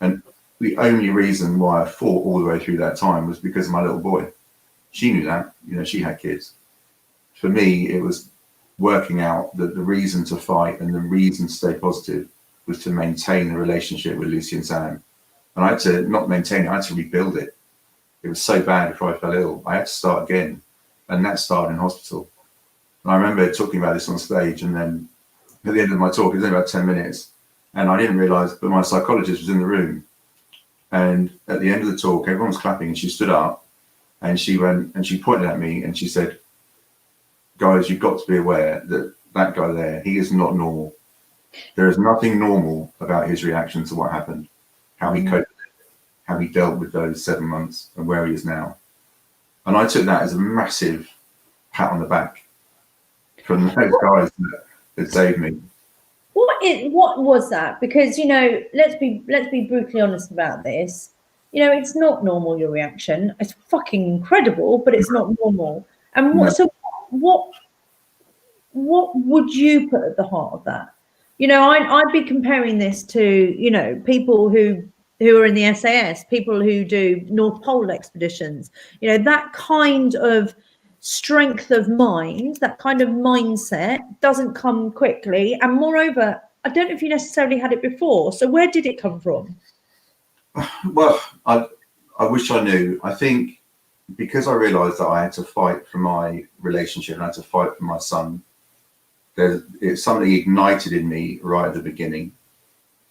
And the only reason why I fought all the way through that time was because of my little boy. She knew that, you know, she had kids. For me, it was working out that the reason to fight and the reason to stay positive was to maintain the relationship with Lucy and Sam. And I had to not maintain it, I had to rebuild it. It was so bad before I fell ill. I had to start again. And that started in hospital. And I remember talking about this on stage, and then at the end of my talk, it was only about 10 minutes, and I didn't realize, but my psychologist was in the room. And at the end of the talk, everyone was clapping, and she stood up, and she went, and she pointed at me, and she said, guys, you've got to be aware that that guy there, he is not normal. There is nothing normal about his reaction to what happened, how he coped, how he dealt with those 7 months, and where he is now. And I took that as a massive pat on the back from those guys that saved me. What was that? Because, you know, let's be brutally honest about this. You know, it's not normal, your reaction. It's fucking incredible, but it's not normal. And what would you put at the heart of that? You know, I'd be comparing this to, you know, people who are in the SAS, people who do North Pole expeditions, you know, that kind of strength of mind, that kind of mindset doesn't come quickly. And moreover, I don't know if you necessarily had it before. So where did it come from? Well, I wish I knew. I think because I realized that I had to fight for my relationship and I had to fight for my son, it's something ignited in me right at the beginning.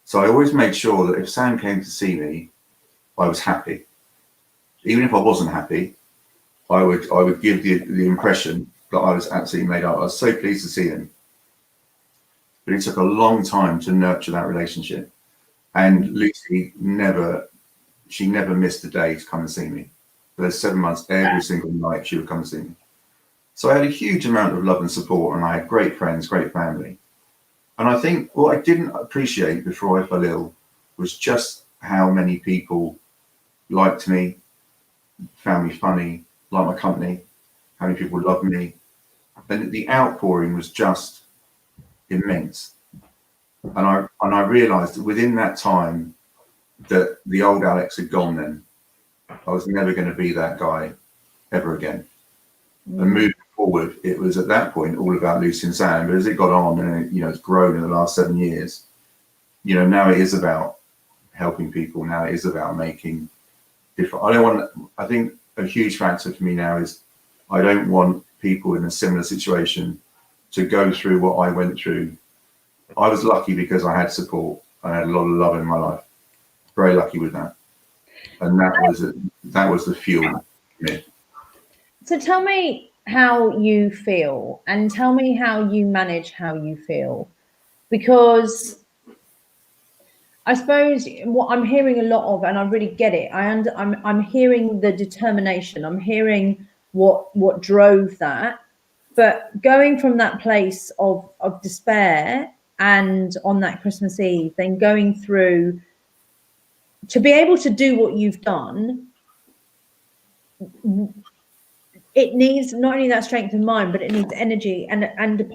So I always made sure that if Sam came to see me, I was happy. Even if I wasn't happy, I would give the impression that I was absolutely made up. I was so pleased to see him. But it took a long time to nurture that relationship. And Lucy never missed a day to come and see me. For those 7 months, every single night she would come and see me. So I had a huge amount of love and support, and I had great friends, great family. And I think what I didn't appreciate before I fell ill was just how many people liked me, found me funny, liked my company, how many people loved me. And the outpouring was just immense. And I realized that within that time that the old Alex had gone then. I was never going to be that guy ever again. And moving forward, it was at that point all about Lucy and Sam. But as it got on and it's grown in the last 7 years, now it is about helping people. Now it is about making different. I think a huge factor for me now is I don't want people in a similar situation to go through what I went through. I was lucky because I had support. I had a lot of love in my life. Very lucky with that. and that was the fuel. Yeah. So tell me how you feel, and tell me how you manage how you feel, because I suppose what I'm hearing a lot of, and I really get it. I'm hearing the determination. I'm hearing what drove that, but going from that place of despair, and on that Christmas Eve, then going through to be able to do what you've done. It needs not only that strength of mind, but it needs energy, and the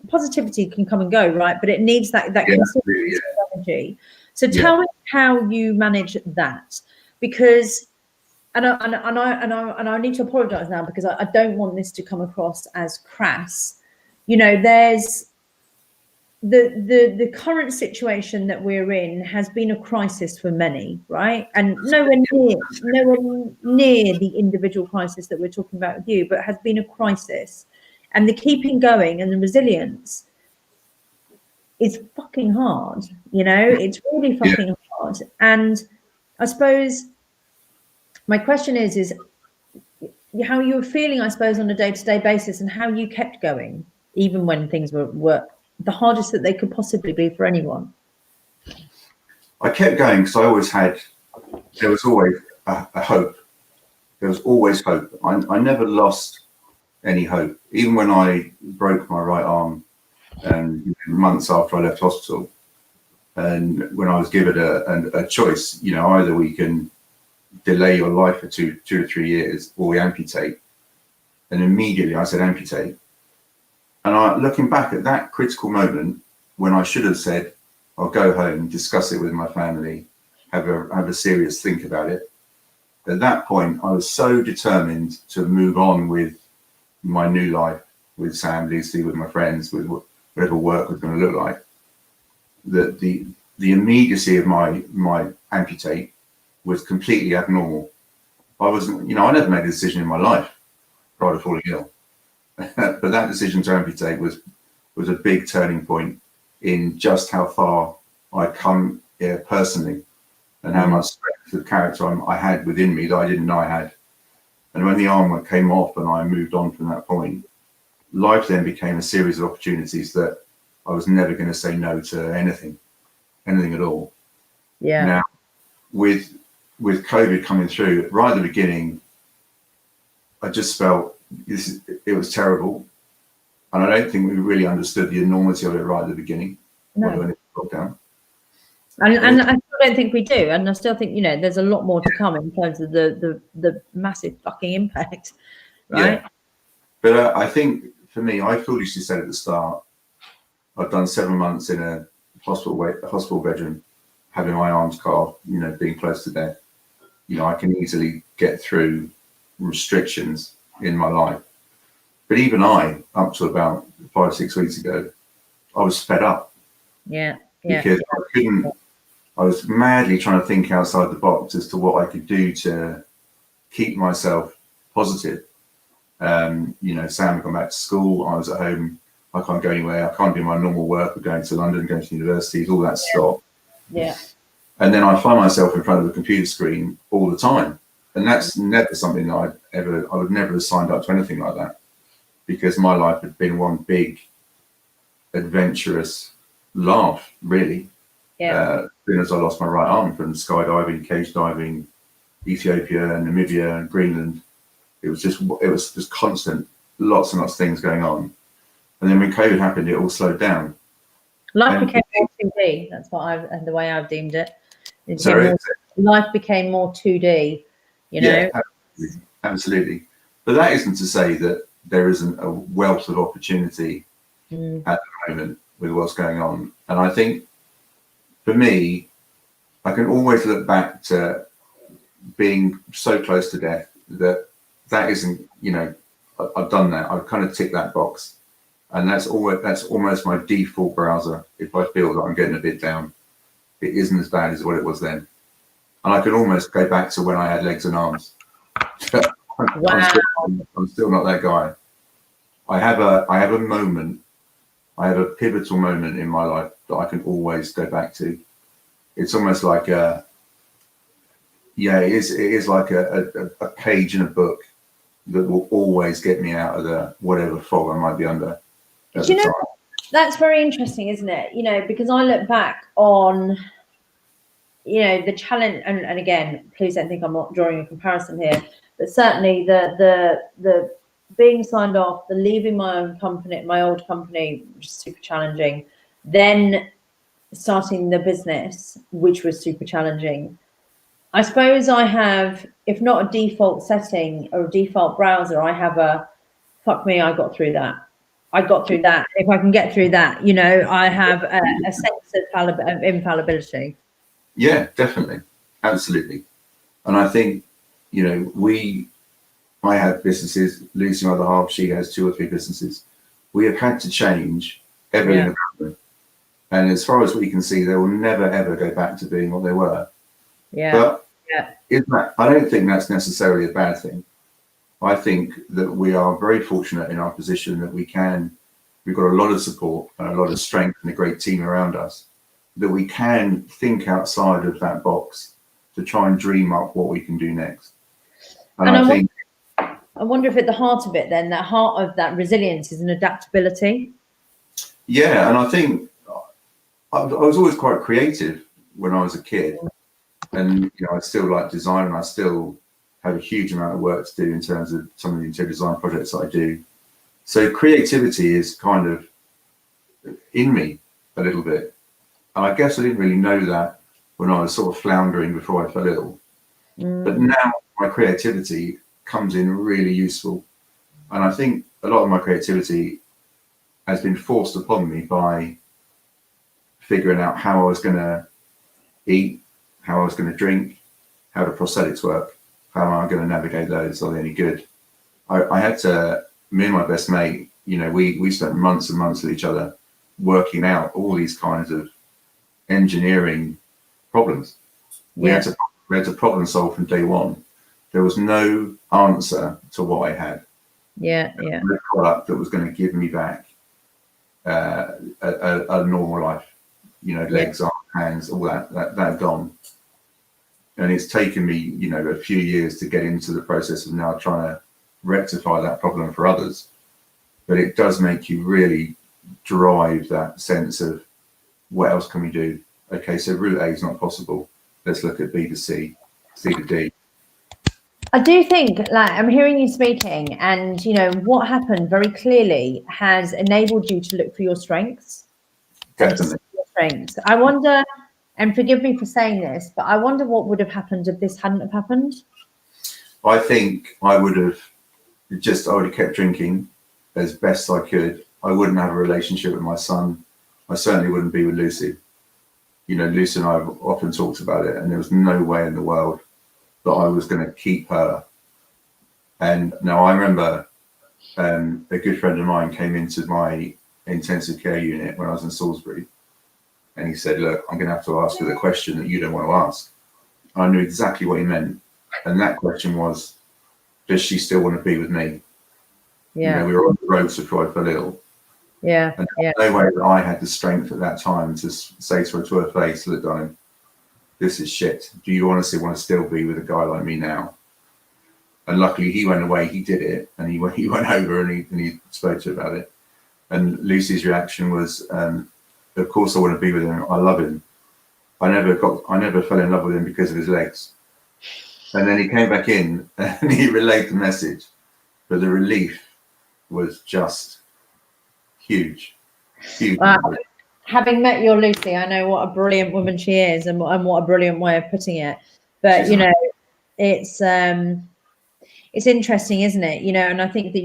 positivity can come and go, right? But it needs that consistency of energy. So tell me how you manage that, because and I need to apologize now, because I don't want this to come across as crass. You know, there's the current situation that we're in has been a crisis for many, right? And nowhere near the individual crisis that we're talking about with you, but has been a crisis. And the keeping going and the resilience is fucking hard, you know, it's really fucking hard. And I suppose my question is how you were feeling, I suppose, on a day-to-day basis, and how you kept going, even when things were the hardest that they could possibly be for anyone. I kept going because I always had, there was always a hope. There was always hope. I never lost any hope. Even when I broke my right arm, months after I left hospital, and when I was given a choice, you know, either we can delay your life for two or 3 years, or we amputate. And immediately I said amputate. And looking back at that critical moment, when I should have said, I'll go home, discuss it with my family, have a serious think about it. At that point, I was so determined to move on with my new life, with Sam, Lucy, with my friends, with whatever work was going to look like, that the immediacy of my amputate was completely abnormal. I wasn't, you know, I never made a decision in my life prior to falling ill. But that decision to amputate was a big turning point in just how far I'd come personally, and how much strength of character I had within me that I didn't know I had. And when the arm came off and I moved on from that point, life then became a series of opportunities that I was never going to say no to anything at all. Yeah. Now, with COVID coming through right at the beginning, I just felt it was terrible, and I don't think we really understood the enormity of it right at the beginning. No. When it got down. And I still don't think we do, and I still think, you know, there's a lot more to come in terms of the massive fucking impact, right? Yeah. But I think for me, I foolishly said at the start, I've done 7 months in a hospital bedroom, having my arms cut off, you know, being close to death. You know, I can easily get through restrictions in my life. But even up to about 5 or 6 weeks ago, I was fed up. Yeah. Because I was madly trying to think outside the box as to what I could do to keep myself positive. You know, Sam had gone back to school. I was at home. I can't go anywhere. I can't do my normal work of going to London, going to universities, all that stopped. Yeah. And then I find myself in front of a computer screen all the time. And that's never something that I would never have signed up to anything like that, because my life had been one big adventurous laugh, really. Yeah. As soon as I lost my right arm from skydiving, cage diving, Ethiopia, Namibia, and Greenland, it was just constant, lots and lots of things going on. And then when COVID happened, it all slowed down. Life became more 2D. That's the way I've deemed it. Life became more 2D. You know? Yeah, absolutely. But that isn't to say that there isn't a wealth of opportunity at the moment with what's going on. And I think for me, I can always look back to being so close to death that isn't, you know, I've done that. I've kind of ticked that box. And that's almost my default browser. If I feel that I'm getting a bit down, it isn't as bad as what it was then. And I can almost go back to when I had legs and arms. Wow. I'm still not that guy. I have a moment. I have a pivotal moment in my life that I can always go back to. It's almost like yeah, it is like a page in a book that will always get me out of the whatever fog I might be under at the time. That's very interesting, isn't it? You know, because I look back on, you know, the challenge, and again, please don't think I'm not drawing a comparison here, but certainly the being signed off, the leaving my own company, my old company, which is super challenging, then starting the business, which was super challenging. I suppose I have, if not a default setting or a default browser, I have a, fuck me, I got through that. I got through that. If I can get through that, you know, I have a sense of infallibility. Yeah, definitely. Absolutely. And I think, you know, I have businesses, Lucy, my other half, she has 2 or 3 businesses. We have had to change everything about them. And as far as we can see, they will never, ever go back to being what they were. Yeah. But I don't think that's necessarily a bad thing. I think that we are very fortunate in our position that we've got a lot of support and a lot of strength and a great team around us, that we can think outside of that box to try and dream up what we can do next. And I wonder if at the heart of it, then, that heart of that resilience is an adaptability. Yeah, and I think I was always quite creative when I was a kid, and you know, I still like design, and I still have a huge amount of work to do in terms of some of the interior design projects that I do. So creativity is kind of in me a little bit. And I guess I didn't really know that when I was sort of floundering before I fell ill. But now my creativity comes in really useful. And I think a lot of my creativity has been forced upon me by figuring out how I was going to eat, how I was going to drink, how do prosthetics work, how am I going to navigate those, are they any good? I had to, me and my best mate, you know, we spent months and months with each other working out all these kinds of engineering problems. We had to problem solve from day one. There was no answer to what I had. No product that was going to give me back a normal life. You know, legs, arms, hands, all that gone. And it's taken me, you know, a few years to get into the process of now trying to rectify that problem for others. But it does make you really drive that sense of what else can we do? Okay, so route A is not possible. Let's look at B to C, C to D. I do think, like, I'm hearing you speaking, and you know what happened very clearly has enabled you to look for your strengths. Definitely. Your strengths. I wonder, and forgive me for saying this, but I wonder what would have happened if this hadn't have happened. I think I would have kept drinking as best I could. I wouldn't have a relationship with my son. I certainly wouldn't be with Lucy. You know, Lucy and I have often talked about it, and there was no way in the world that I was going to keep her. And now I remember a good friend of mine came into my intensive care unit when I was in Salisbury, and he said, look, I'm going to have to ask you the question that you don't want to ask. I knew exactly what he meant. And that question was, does she still want to be with me? Yeah. You know, we were on the road before I fell ill. Yeah. And there was no way that I had the strength at that time to say to her face, look, darling, this is shit. Do you honestly want to still be with a guy like me now? And luckily he went away, he did it, and he went over and he spoke to her about it. And Lucy's reaction was, of course I want to be with him. I love him. I never fell in love with him because of his legs. And then he came back in and he relayed the message, but the relief was just huge. Wow. Having met your Lucy, I know what a brilliant woman she is, and what a brilliant way of putting it. But you know, it's interesting, isn't it? You know, and I think that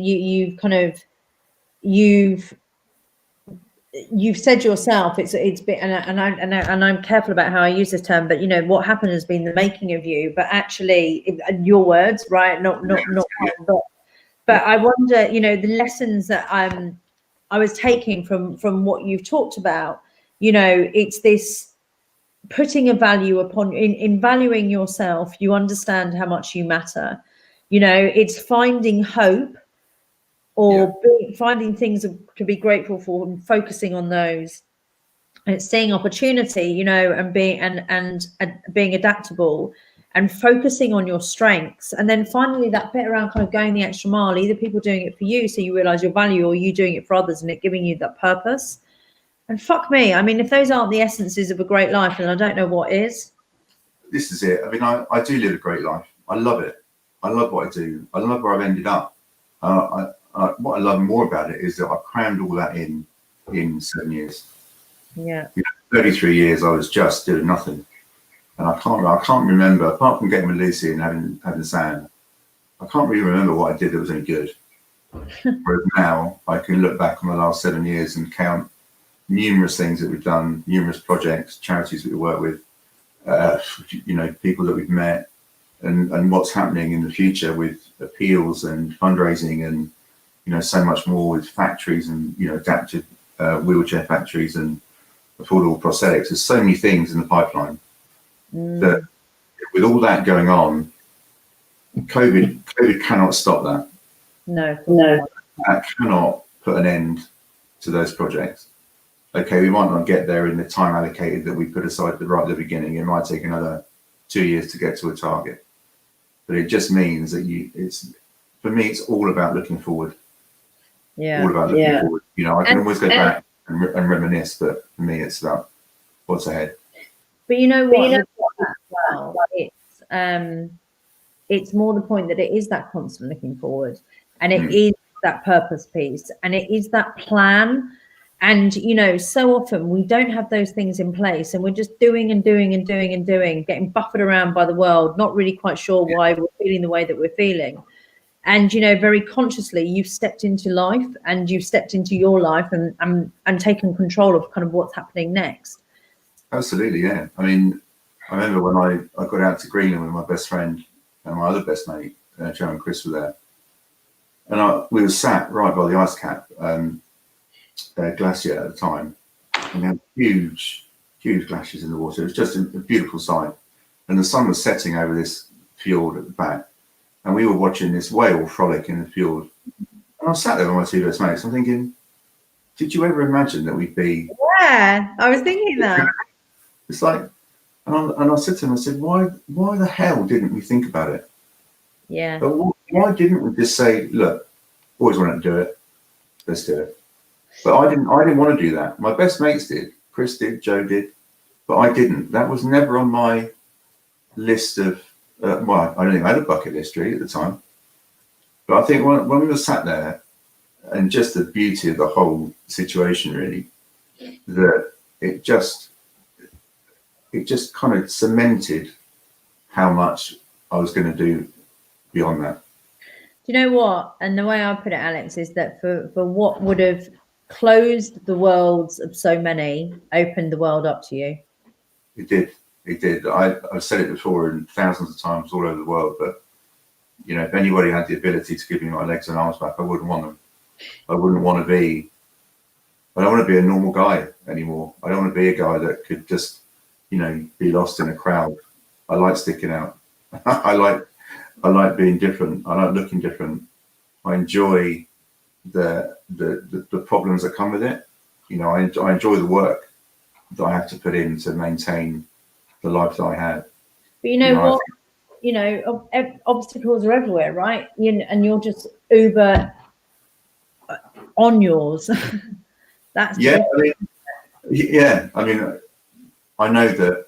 you've said yourself, it's been, and I'm careful about how I use this term, but you know, what happened has been the making of you. But actually, your words, right? Not. But I wonder, you know, the lessons that I was taking from what you've talked about. You know, it's this putting a value upon in valuing yourself. You understand how much you matter. You know, it's finding hope, or finding things to be grateful for and focusing on those. And it's seeing opportunity, you know, and being adaptable, and focusing on your strengths. And then finally that bit around kind of going the extra mile, either people doing it for you so you realize your value, or you doing it for others and it giving you that purpose. And fuck me, I mean, if those aren't the essences of a great life, then I don't know what is. This is it. I mean, I do live a great life. I love it. I love what I do. I love where I've ended up. What I love more about it is that I've crammed all that in 7 years. Yeah. 33 years I was just doing nothing, and I can't remember, apart from getting with Lucy and having Sam, I can't really remember what I did that was any good. Whereas now I can look back on the last 7 years and count numerous things that we've done, numerous projects, charities that we work with, people that we've met, and what's happening in the future with appeals and fundraising, and so much more with factories and adaptive wheelchair factories and affordable prosthetics. There's so many things in the pipeline that, with all that going on, COVID cannot stop that. No. That cannot put an end to those projects. Okay, we might not get there in the time allocated that we put aside right at the beginning. It might take another 2 years to get to a target, but it just means that for me, it's all about looking forward. Yeah. All about looking forward. I can always go back and reminisce, but for me, it's about what's ahead. But you know what? It's more the point that it is that constant looking forward, and it is that purpose piece, and it is that plan. And so often we don't have those things in place, and we're just doing, getting buffeted around by the world, not really quite sure why we're feeling the way that we're feeling. And very consciously you've stepped into life, and you've stepped into your life and taken control of kind of what's happening next. Absolutely, yeah. I mean, I remember when I got out to Greenland with my best friend and my other best mate, Joe and Chris, were there, and we were sat right by the ice cap glacier at the time, and we had huge glaciers in the water. It was just a beautiful sight, and the sun was setting over this fjord at the back, and we were watching this whale frolic in the fjord. And I sat there with my two best mates. I'm thinking, did you ever imagine that we'd be? Yeah, I was thinking that. It's like, and I said to him, I said, why the hell didn't we think about it? Yeah. But why didn't we just say, look, always wanted to do it, let's do it. But I didn't want to do that. My best mates did. Chris did, Joe did, but I didn't. That was never on my list of, I don't think I had a bucket list really at the time. But I think when we were sat there, and just the beauty of the whole situation really, that it just kind of cemented how much I was going to do beyond that. Do you know what? And the way I put it, Alex, is that for what would have closed the worlds of so many, opened the world up to you. It did. I've said it before and thousands of times all over the world, but if anybody had the ability to give me my legs and arms back, I wouldn't want them. I don't want to be a normal guy anymore. I don't want to be a guy that could just, be lost in a crowd. I like sticking out. I like being different. I like looking different. I enjoy the problems that come with it. I enjoy the work that I have to put in to maintain the life that I had. But what? Obstacles are everywhere, right? And you're just uber on yours. That's I know that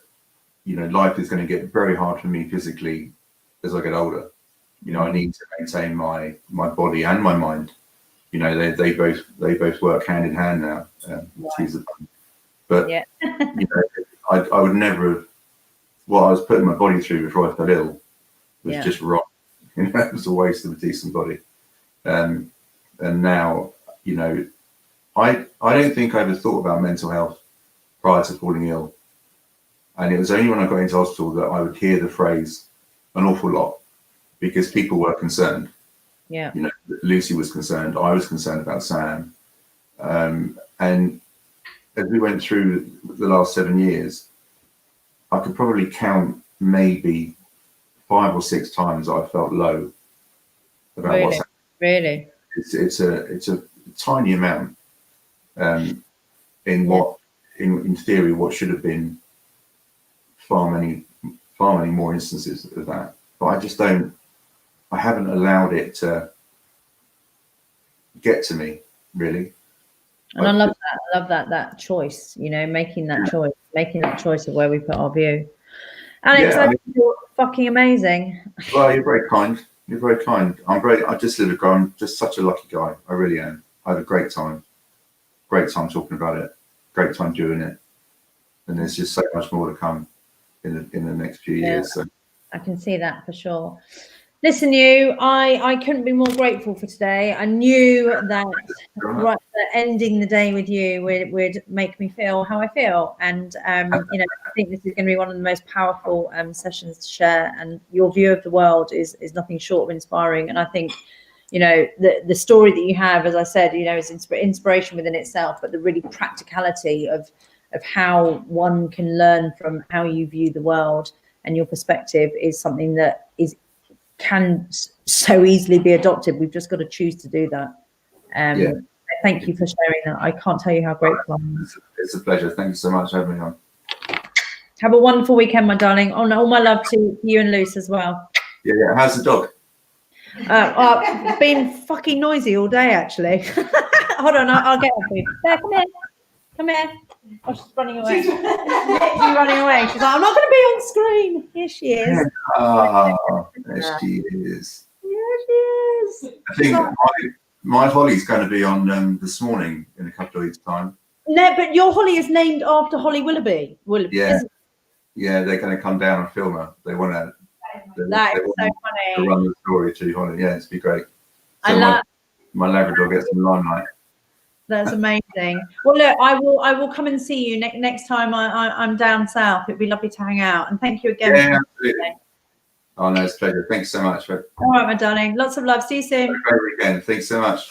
life is going to get very hard for me physically as I get older. I need to maintain my body and my mind. They both work hand in hand now. But I would never have. What I was putting my body through before I fell ill was just wrong. It was a waste of a decent body. And now, I don't think I ever thought about mental health prior to falling ill. And it was only when I got into hospital that I would hear the phrase an awful lot, because people were concerned. Yeah. Lucy was concerned. I was concerned about Sam. And as we went through the last 7 years, I could probably count maybe 5 or 6 times I felt low about what's happening. Really? It's a tiny amount. In theory, what should have been far far many more instances of that. But I just don't. I haven't allowed it to get to me, really. And I love that. I love that choice. You know, making that choice of where we put our view. Alex, Yeah, you're fucking amazing. Well, you're very kind. You're very kind. I just live a guy. I'm just such a lucky guy. I really am. I had a great time. Great time talking about it. Great time doing it. And there's just so much more to come in the next few years. So I can see that for sure. Listen, you, I couldn't be more grateful for today. I knew that ending the day with you would make me feel how I feel. And, you know, I think this is going to be one of the most powerful sessions to share. And your view of the world is nothing short of inspiring. And I think, you know, the story that you have, as I said, you know, is inspiration within itself, but the really practicality of how one can learn from how you view the world and your perspective is something that can so easily be adopted. We've just got to choose to do that. Thank you for sharing that. I can't tell you how grateful I am. It's a pleasure. Thank you so much for having me on. Have a wonderful weekend, my darling. Oh, no, all my love to you and Luce as well. Yeah. How's the dog? Been fucking noisy all day, actually. Hold on, I'll get her for you. There, come here. Oh, she's running away. She's running away. She's like, I'm not going to be on screen. Here she is. There she is. Here she is. I think my Holly's going to be on this morning in a couple of weeks' time. No, but your Holly is named after Holly Willoughby. Yeah, they're going to come down and film her. They want to. That is so funny. To run the story to Holly. Yeah, it'd be great. So I love my Labrador gets some limelight. That's amazing. Well, look, I will come and see you next time I'm down south. It'd be lovely to hang out. And thank you again. Yeah, absolutely. Oh no, it's a pleasure. Thanks so much. All right, my darling. Lots of love. See you soon. Have a great weekend. Thanks so much.